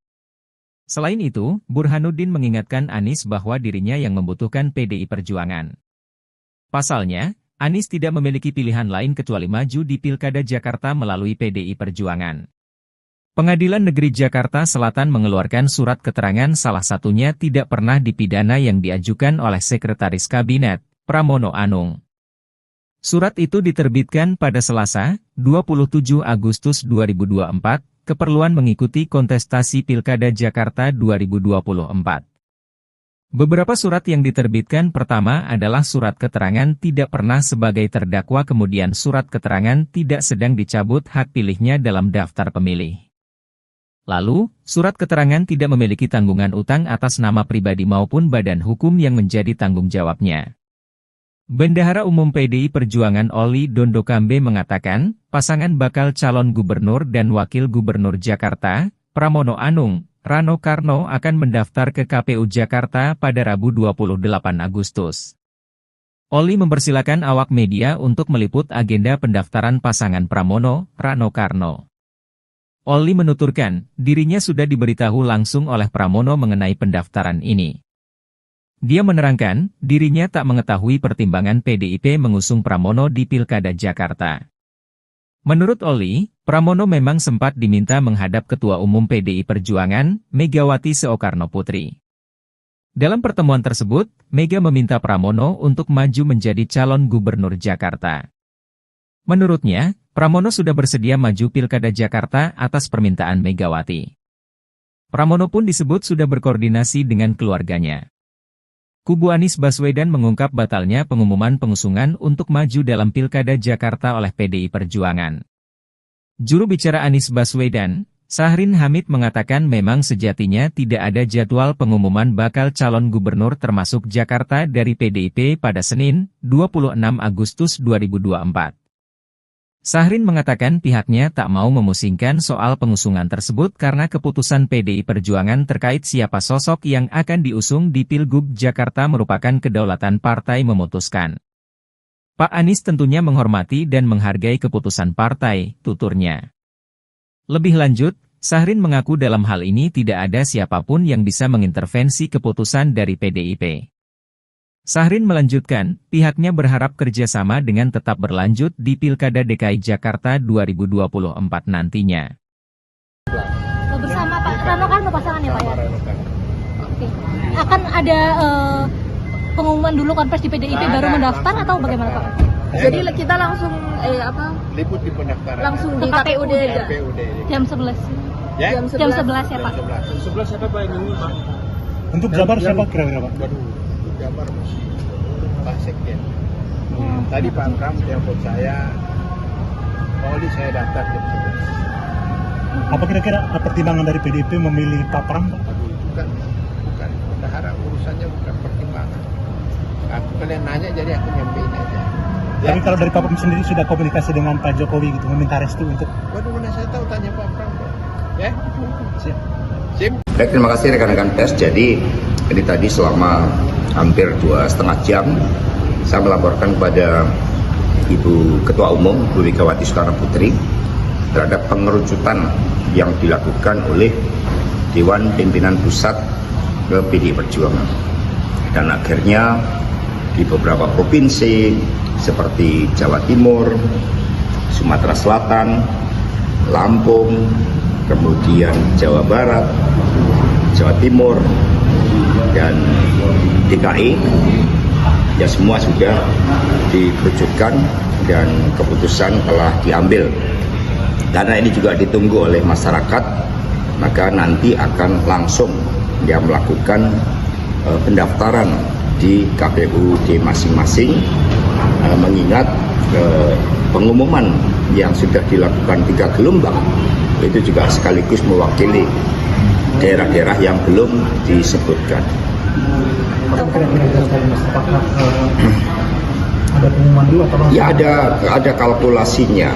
Selain itu, Burhanuddin mengingatkan Anies bahwa dirinya yang membutuhkan PDI Perjuangan. Pasalnya, Anies tidak memiliki pilihan lain kecuali maju di Pilkada Jakarta melalui PDI Perjuangan. Pengadilan Negeri Jakarta Selatan mengeluarkan surat keterangan salah satunya tidak pernah dipidana yang diajukan oleh Sekretaris Kabinet, Pramono Anung. Surat itu diterbitkan pada Selasa, 27 Agustus 2024, keperluan mengikuti kontestasi Pilkada Jakarta 2024. Beberapa surat yang diterbitkan pertama adalah surat keterangan tidak pernah sebagai terdakwa kemudian surat keterangan tidak sedang dicabut hak pilihnya dalam daftar pemilih. Lalu, surat keterangan tidak memiliki tanggungan utang atas nama pribadi maupun badan hukum yang menjadi tanggung jawabnya. Bendahara Umum PDI Perjuangan Oli Dondokambe mengatakan, pasangan bakal calon gubernur dan wakil gubernur Jakarta, Pramono Anung, Rano Karno akan mendaftar ke KPU Jakarta pada Rabu 28 Agustus. Oli mempersilakan awak media untuk meliput agenda pendaftaran pasangan Pramono, Rano Karno. Oli menuturkan, dirinya sudah diberitahu langsung oleh Pramono mengenai pendaftaran ini. Dia menerangkan, dirinya tak mengetahui pertimbangan PDIP mengusung Pramono di Pilkada Jakarta. Menurut Oli, Pramono memang sempat diminta menghadap Ketua Umum PDI Perjuangan, Megawati Soekarnoputri. Dalam pertemuan tersebut, Mega meminta Pramono untuk maju menjadi calon gubernur Jakarta. Menurutnya, Pramono sudah bersedia maju Pilkada Jakarta atas permintaan Megawati. Pramono pun disebut sudah berkoordinasi dengan keluarganya. Kubu Anies Baswedan mengungkap batalnya pengumuman pengusungan untuk maju dalam Pilkada Jakarta oleh PDI Perjuangan. Juru bicara Anies Baswedan, Sahrin Hamid mengatakan memang sejatinya tidak ada jadwal pengumuman bakal calon gubernur termasuk Jakarta dari PDIP pada Senin, 26 Agustus 2024. Sahrin mengatakan pihaknya tak mau memusingkan soal pengusungan tersebut karena keputusan PDI Perjuangan terkait siapa sosok yang akan diusung di Pilgub Jakarta merupakan kedaulatan partai memutuskan. Pak Anies tentunya menghormati dan menghargai keputusan partai, tuturnya. Lebih lanjut, Sahrin mengaku dalam hal ini tidak ada siapapun yang bisa mengintervensi keputusan dari PDIP. Sahrin melanjutkan, pihaknya berharap kerjasama dengan tetap berlanjut di Pilkada DKI Jakarta 2024 nantinya. Bersama Pak Rano Karno pasangan ya Pak ya? Oke. Akan ada pengumuman dulu konfres di PDIP baru mendaftar atau bagaimana Pak? Jadi kita langsung liput di pendaftaran. langsung di KPUD aja. Jam 11. Ya? Jam 11 ya Pak? 11 siapa Pak yang Pak? Untuk Jabar siapa kira-kira Pak? Waduh, untuk Jabar masih Pak Sekjen. Tadi Pak Pram telepon saya, Oli saya daftar jam 11. Apa kira-kira pertimbangan dari PDIP memilih Pak Pram Pak? Aduh, bukan. Bendahara urusannya bukan pertimbangan. Aku kalian nanya jadi aku nyampein aja. Ya. Tapi kalau dari Pak Pram sendiri sudah komunikasi dengan Pak Jokowi gitu, meminta restu untuk... Waduh, mana saya tahu tanya Pak Pram. Ya? Siap. Sim. Baik, terima kasih rekan-rekan pers. Jadi ini tadi selama hampir 2,5 jam saya melaporkan kepada Ibu Ketua Umum Bu Megawati Soekarnoputri terhadap pengerucutan yang dilakukan oleh Dewan Pimpinan Pusat ke PDI Perjuangan. Dan akhirnya di beberapa provinsi seperti Jawa Timur, Sumatera Selatan, Lampung, kemudian Jawa Barat, Jawa Timur, dan DKI, ya semua sudah dikerucutkan dan keputusan telah diambil. Karena ini juga ditunggu oleh masyarakat, maka nanti akan langsung dia melakukan pendaftaran di KPUD masing-masing, mengingat pengumuman yang sudah dilakukan 3 gelombang itu juga sekaligus mewakili daerah-daerah yang belum disebutkan. Ada pengumuman dulu atau Ya ada kalkulasinya,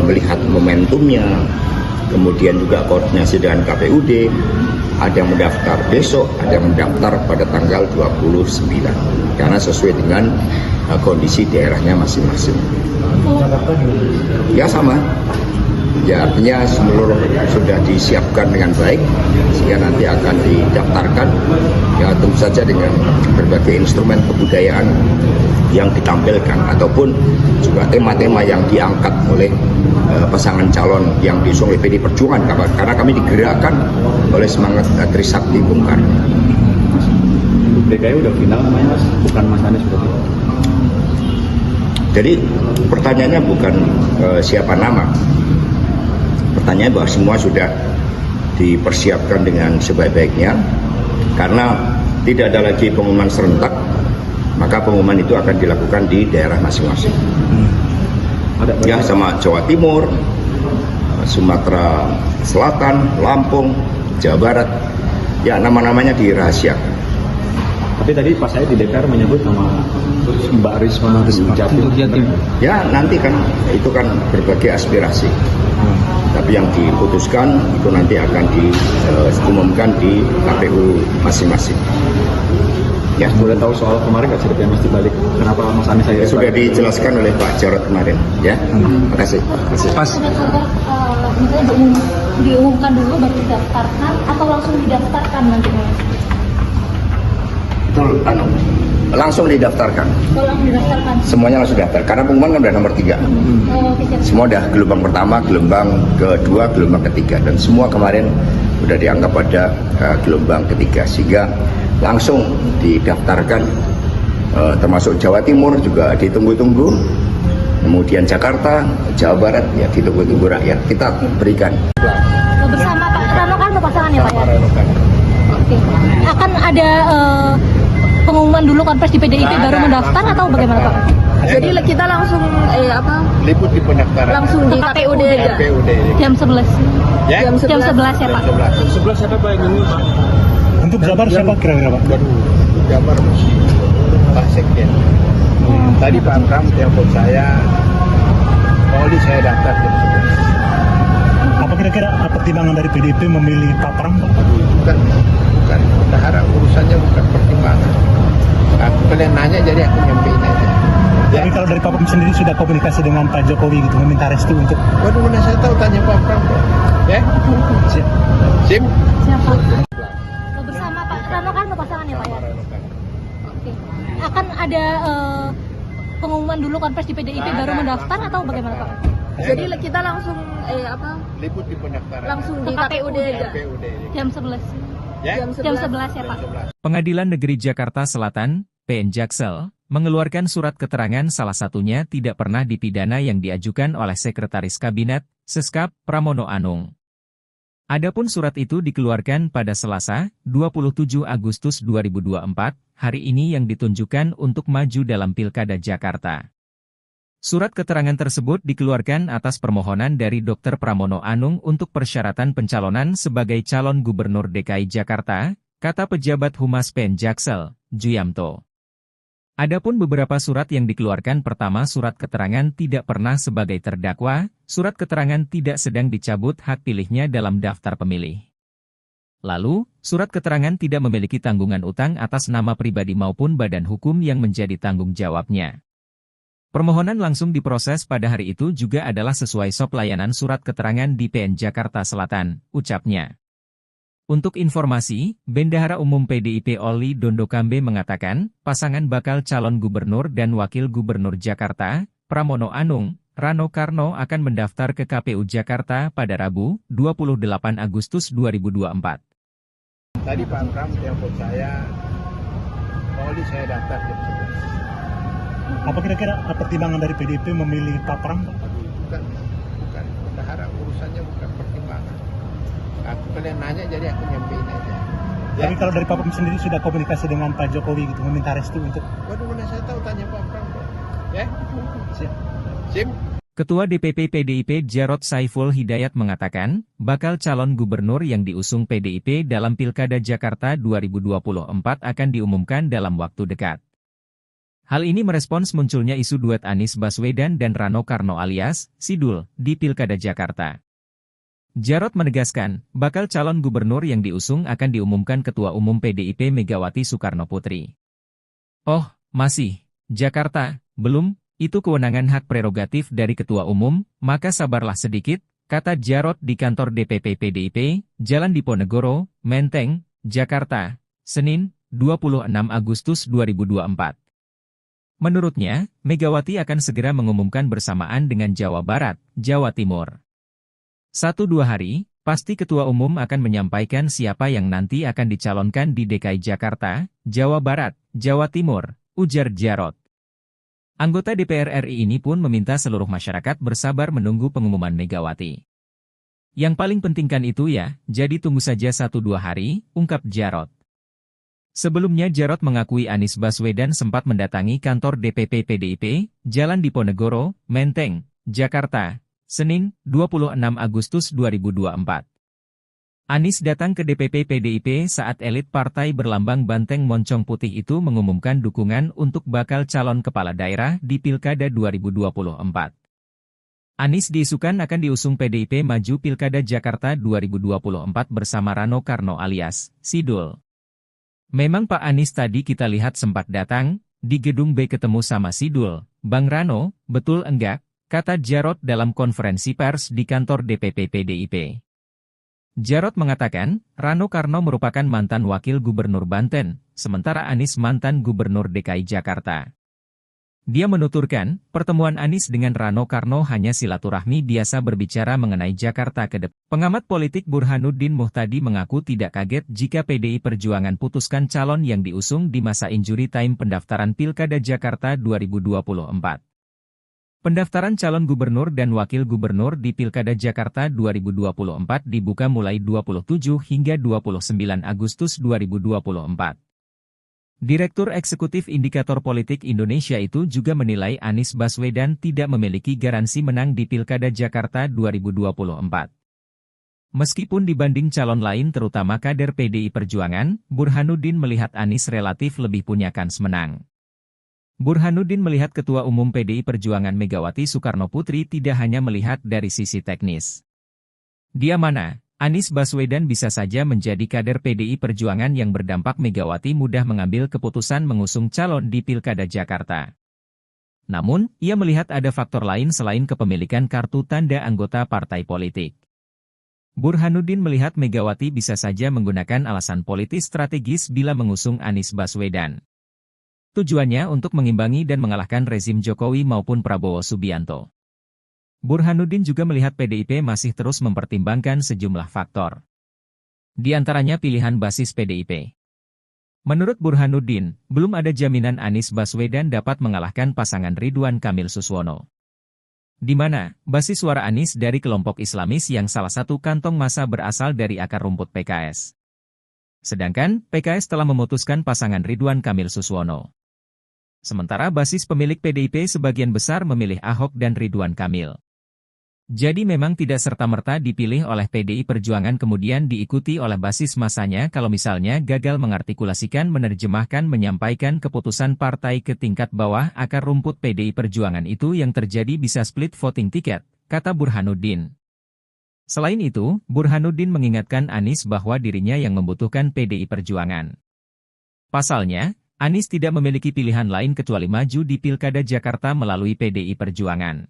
melihat momentumnya, kemudian juga koordinasi dengan KPUD, ada yang mendaftar besok, ada yang mendaftar pada tanggal 29, karena sesuai dengan kondisi daerahnya masing-masing. Ya sama, ya artinya seluruh sudah disiapkan dengan baik, sehingga nanti akan didaftarkan, ya tentu saja dengan berbagai instrumen kebudayaan yang ditampilkan, ataupun juga tema-tema yang diangkat oleh pasangan calon yang diusung oleh PD Perjuangan, karena kami digerakkan oleh semangat Trisakti Bung Karno. DKI udah final namanya Mas, bukan Mas Anies berarti. Jadi pertanyaannya bukan siapa nama, pertanyaan bahwa semua sudah dipersiapkan dengan sebaik-baiknya, karena tidak ada lagi pengumuman serentak, maka pengumuman itu akan dilakukan di daerah masing-masing. Ya sama Jawa Timur, Sumatera Selatan, Lampung, Jawa Barat, ya nama-namanya dirahasiakan. Tapi tadi pas saya di DPR menyebut nama Mbak Risma Jatim. Ya nanti kan itu kan berbagai aspirasi. Tapi yang diputuskan itu nanti akan diumumkan di KPU masing-masing. Ya, Boleh tahu soal kemarin nggak ceritanya Mas dibalik kenapa Mas Anies saya sudah dijelaskan oleh Pak Jarod kemarin. Ya, terima kasih. Pas. Misalnya diumumkan dulu baru didaftarkan atau langsung didaftarkan nantinya? Itu langsung didaftarkan. Kalau langsung didaftarkan. Semuanya langsung daftar karena pengumuman kan udah nomor 3. Semua udah gelombang pertama, gelombang kedua, gelombang ketiga, dan semua kemarin udah dianggap pada gelombang ketiga, sehingga langsung didaftarkan, termasuk Jawa Timur juga ditunggu-tunggu, kemudian Jakarta, Jawa Barat ya ditunggu-tunggu rakyat, kita berikan. Bersama Pak Rano Karno pasangannya Pak ya? Oke. Akan ada pengumuman dulu konferensi di PDIP baru mendaftar atau bagaimana Pak? Jadi kita langsung liput di pendaftaran. langsung di KPUD aja. KPUD. Jam 11. Ya? Jam 11 ya Pak? 11 siapa Pak yang ini Pak? untuk Jabar siapa kira-kira Pak? Waduh, Jabar Pak Sekjen. Tadi Pak Pram telepon saya, Pak Oli saya daftar jam 11. Apa kira-kira pertimbangan dari PDIP memilih Pak Pram Pak? Bukan. Berharap urusannya bukan pertimbangan. Aku kalian nanya jadi aku nyampein aja. Tapi kalau dari Pak Pram sendiri sudah komunikasi dengan Pak Jokowi gitu, meminta restu untuk... Waduh, mana saya tahu, tanya Pak Pram. Ya? Sim? Siapa? Bersama Pak Rano Karno pasangannya Pak ya? Oke. Akan ada pengumuman dulu konferensi di PDIP baru mendaftar atau bagaimana Pak? Jadi kita langsung Liput di pendaftaran. langsung di KPUD aja. KPUD. Jam 11. Ya? Jam 11 ya Pak? Pengadilan Negeri Jakarta Selatan, PN Jaksel, mengeluarkan surat keterangan salah satunya tidak pernah dipidana yang diajukan oleh Sekretaris Kabinet, Seskap, Pramono Anung. Adapun surat itu dikeluarkan pada Selasa, 27 Agustus 2024, hari ini yang ditunjukkan untuk maju dalam Pilkada Jakarta. Surat keterangan tersebut dikeluarkan atas permohonan dari Dr. Pramono Anung untuk persyaratan pencalonan sebagai calon gubernur DKI Jakarta, kata pejabat Humas PN Jaksel, Juyamto. Adapun beberapa surat yang dikeluarkan, pertama surat keterangan tidak pernah sebagai terdakwa, surat keterangan tidak sedang dicabut hak pilihnya dalam daftar pemilih. Lalu, surat keterangan tidak memiliki tanggungan utang atas nama pribadi maupun badan hukum yang menjadi tanggung jawabnya. Permohonan langsung diproses pada hari itu juga adalah sesuai SOP layanan surat keterangan di PN Jakarta Selatan, ucapnya. Untuk informasi, Bendahara Umum PDIP Oli Dondokambe mengatakan, pasangan bakal calon gubernur dan wakil gubernur Jakarta, Pramono Anung, Rano Karno akan mendaftar ke KPU Jakarta pada Rabu, 28 Agustus 2024. Tadi Pak Pram telepon saya, Pak Oli saya daftar jam 11. Apa kira-kira pertimbangan dari PDIP memilih Pak Pram Pak? Bukan. Berharap urusannya bukan pertimbangan. Aku kalian nanya jadi aku nyampein aja. Tapi kalau dari Pak Pem sendiri sudah komunikasi dengan Pak Jokowi gitu, meminta restu untuk... Waduh, mana saya tahu, tanya Pak Pram. Ya? Siap. Sim. Ketua DPP PDIP Jarod Saiful Hidayat mengatakan, bakal calon gubernur yang diusung PDIP dalam Pilkada Jakarta 2024 akan diumumkan dalam waktu dekat. Hal ini merespons munculnya isu duet Anies Baswedan dan Rano Karno alias Sidul di Pilkada Jakarta. Jarod menegaskan, bakal calon gubernur yang diusung akan diumumkan Ketua Umum PDIP Megawati Soekarnoputri. Oh, masih, Jakarta, belum, itu kewenangan hak prerogatif dari Ketua Umum, maka sabarlah sedikit, kata Jarod di kantor DPP PDIP, Jalan Diponegoro, Menteng, Jakarta, Senin, 26 Agustus 2024. Menurutnya, Megawati akan segera mengumumkan bersamaan dengan Jawa Barat, Jawa Timur. 1-2 hari, pasti Ketua Umum akan menyampaikan siapa yang nanti akan dicalonkan di DKI Jakarta, Jawa Barat, Jawa Timur, ujar Jarod. Anggota DPR RI ini pun meminta seluruh masyarakat bersabar menunggu pengumuman Megawati. Yang paling pentingkan itu ya, jadi tunggu saja 1-2 hari, ungkap Jarod. Sebelumnya Jarod mengakui Anies Baswedan sempat mendatangi kantor DPP PDIP, Jalan Diponegoro, Menteng, Jakarta, Senin, 26 Agustus 2024. Anies datang ke DPP PDIP saat elit partai berlambang banteng moncong putih itu mengumumkan dukungan untuk bakal calon kepala daerah di Pilkada 2024. Anies diisukan akan diusung PDIP maju Pilkada Jakarta 2024 bersama Rano Karno alias Sidul. Memang Pak Anies tadi kita lihat sempat datang, di gedung B ketemu sama Sidul, Bang Rano, betul enggak? Kata Jarod dalam konferensi pers di kantor DPP PDIP. Jarod mengatakan, Rano Karno merupakan mantan wakil gubernur Banten, sementara Anies mantan gubernur DKI Jakarta. Dia menuturkan, pertemuan Anies dengan Rano Karno hanya silaturahmi biasa berbicara mengenai Jakarta ke depan. Pengamat politik Burhanuddin Muhtadi mengaku tidak kaget jika PDI Perjuangan putuskan calon yang diusung di masa injury time pendaftaran Pilkada Jakarta 2024. Pendaftaran calon gubernur dan wakil gubernur di Pilkada Jakarta 2024 dibuka mulai 27 hingga 29 Agustus 2024. Direktur Eksekutif Indikator Politik Indonesia itu juga menilai Anies Baswedan tidak memiliki garansi menang di Pilkada Jakarta 2024. Meskipun dibanding calon lain terutama kader PDI Perjuangan, Burhanuddin melihat Anies relatif lebih punya kans menang. Burhanuddin melihat Ketua Umum PDI Perjuangan Megawati Soekarnoputri tidak hanya melihat dari sisi teknis. Dia mana, Anies Baswedan bisa saja menjadi kader PDI Perjuangan yang berdampak Megawati mudah mengambil keputusan mengusung calon di Pilkada Jakarta. Namun, ia melihat ada faktor lain selain kepemilikan kartu tanda anggota partai politik. Burhanuddin melihat Megawati bisa saja menggunakan alasan politis strategis bila mengusung Anies Baswedan. Tujuannya untuk mengimbangi dan mengalahkan rezim Jokowi maupun Prabowo Subianto. Burhanuddin juga melihat PDIP masih terus mempertimbangkan sejumlah faktor. Di antaranya pilihan basis PDIP. Menurut Burhanuddin, belum ada jaminan Anies Baswedan dapat mengalahkan pasangan Ridwan Kamil Suswono. Di mana, basis suara Anies dari kelompok Islamis yang salah satu kantong massa berasal dari akar rumput PKS. Sedangkan, PKS telah memutuskan pasangan Ridwan Kamil Suswono. Sementara basis pemilik PDIP sebagian besar memilih Ahok dan Ridwan Kamil. Jadi memang tidak serta-merta dipilih oleh PDI Perjuangan kemudian diikuti oleh basis masanya kalau misalnya gagal mengartikulasikan menerjemahkan menyampaikan keputusan partai ke tingkat bawah akar rumput PDI Perjuangan itu yang terjadi bisa split voting ticket, kata Burhanuddin. Selain itu, Burhanuddin mengingatkan Anies bahwa dirinya yang membutuhkan PDI Perjuangan. Pasalnya, Anies tidak memiliki pilihan lain kecuali maju di Pilkada Jakarta melalui PDI Perjuangan.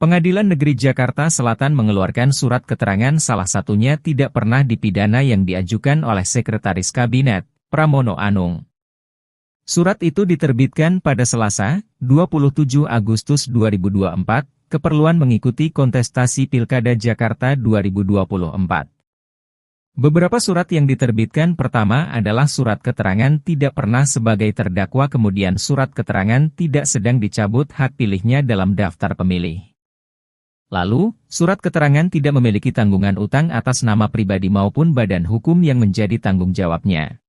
Pengadilan Negeri Jakarta Selatan mengeluarkan surat keterangan salah satunya tidak pernah dipidana yang diajukan oleh Sekretaris Kabinet, Pramono Anung. Surat itu diterbitkan pada Selasa, 27 Agustus 2024, keperluan mengikuti kontestasi Pilkada Jakarta 2024. Beberapa surat yang diterbitkan pertama adalah surat keterangan tidak pernah sebagai terdakwa kemudian surat keterangan tidak sedang dicabut hak pilihnya dalam daftar pemilih. Lalu, surat keterangan tidak memiliki tanggungan utang atas nama pribadi maupun badan hukum yang menjadi tanggung jawabnya.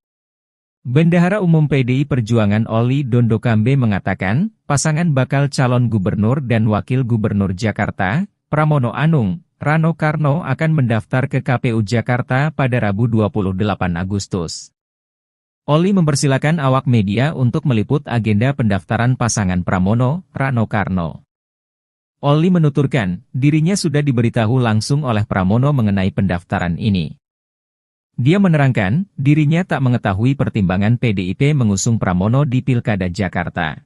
Bendahara Umum PDI Perjuangan Oli Dondo Kambe mengatakan, pasangan bakal calon gubernur dan wakil gubernur Jakarta, Pramono Anung, Rano Karno akan mendaftar ke KPU Jakarta pada Rabu 28 Agustus. Oli mempersilakan awak media untuk meliput agenda pendaftaran pasangan Pramono, Rano Karno. Oli menuturkan, dirinya sudah diberitahu langsung oleh Pramono mengenai pendaftaran ini. Dia menerangkan, dirinya tak mengetahui pertimbangan PDIP mengusung Pramono di Pilkada Jakarta.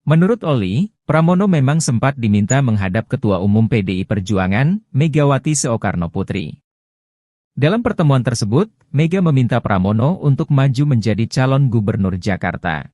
Menurut Oli, Pramono memang sempat diminta menghadap Ketua Umum PDI Perjuangan, Megawati Soekarnoputri. Dalam pertemuan tersebut, Mega meminta Pramono untuk maju menjadi calon gubernur Jakarta.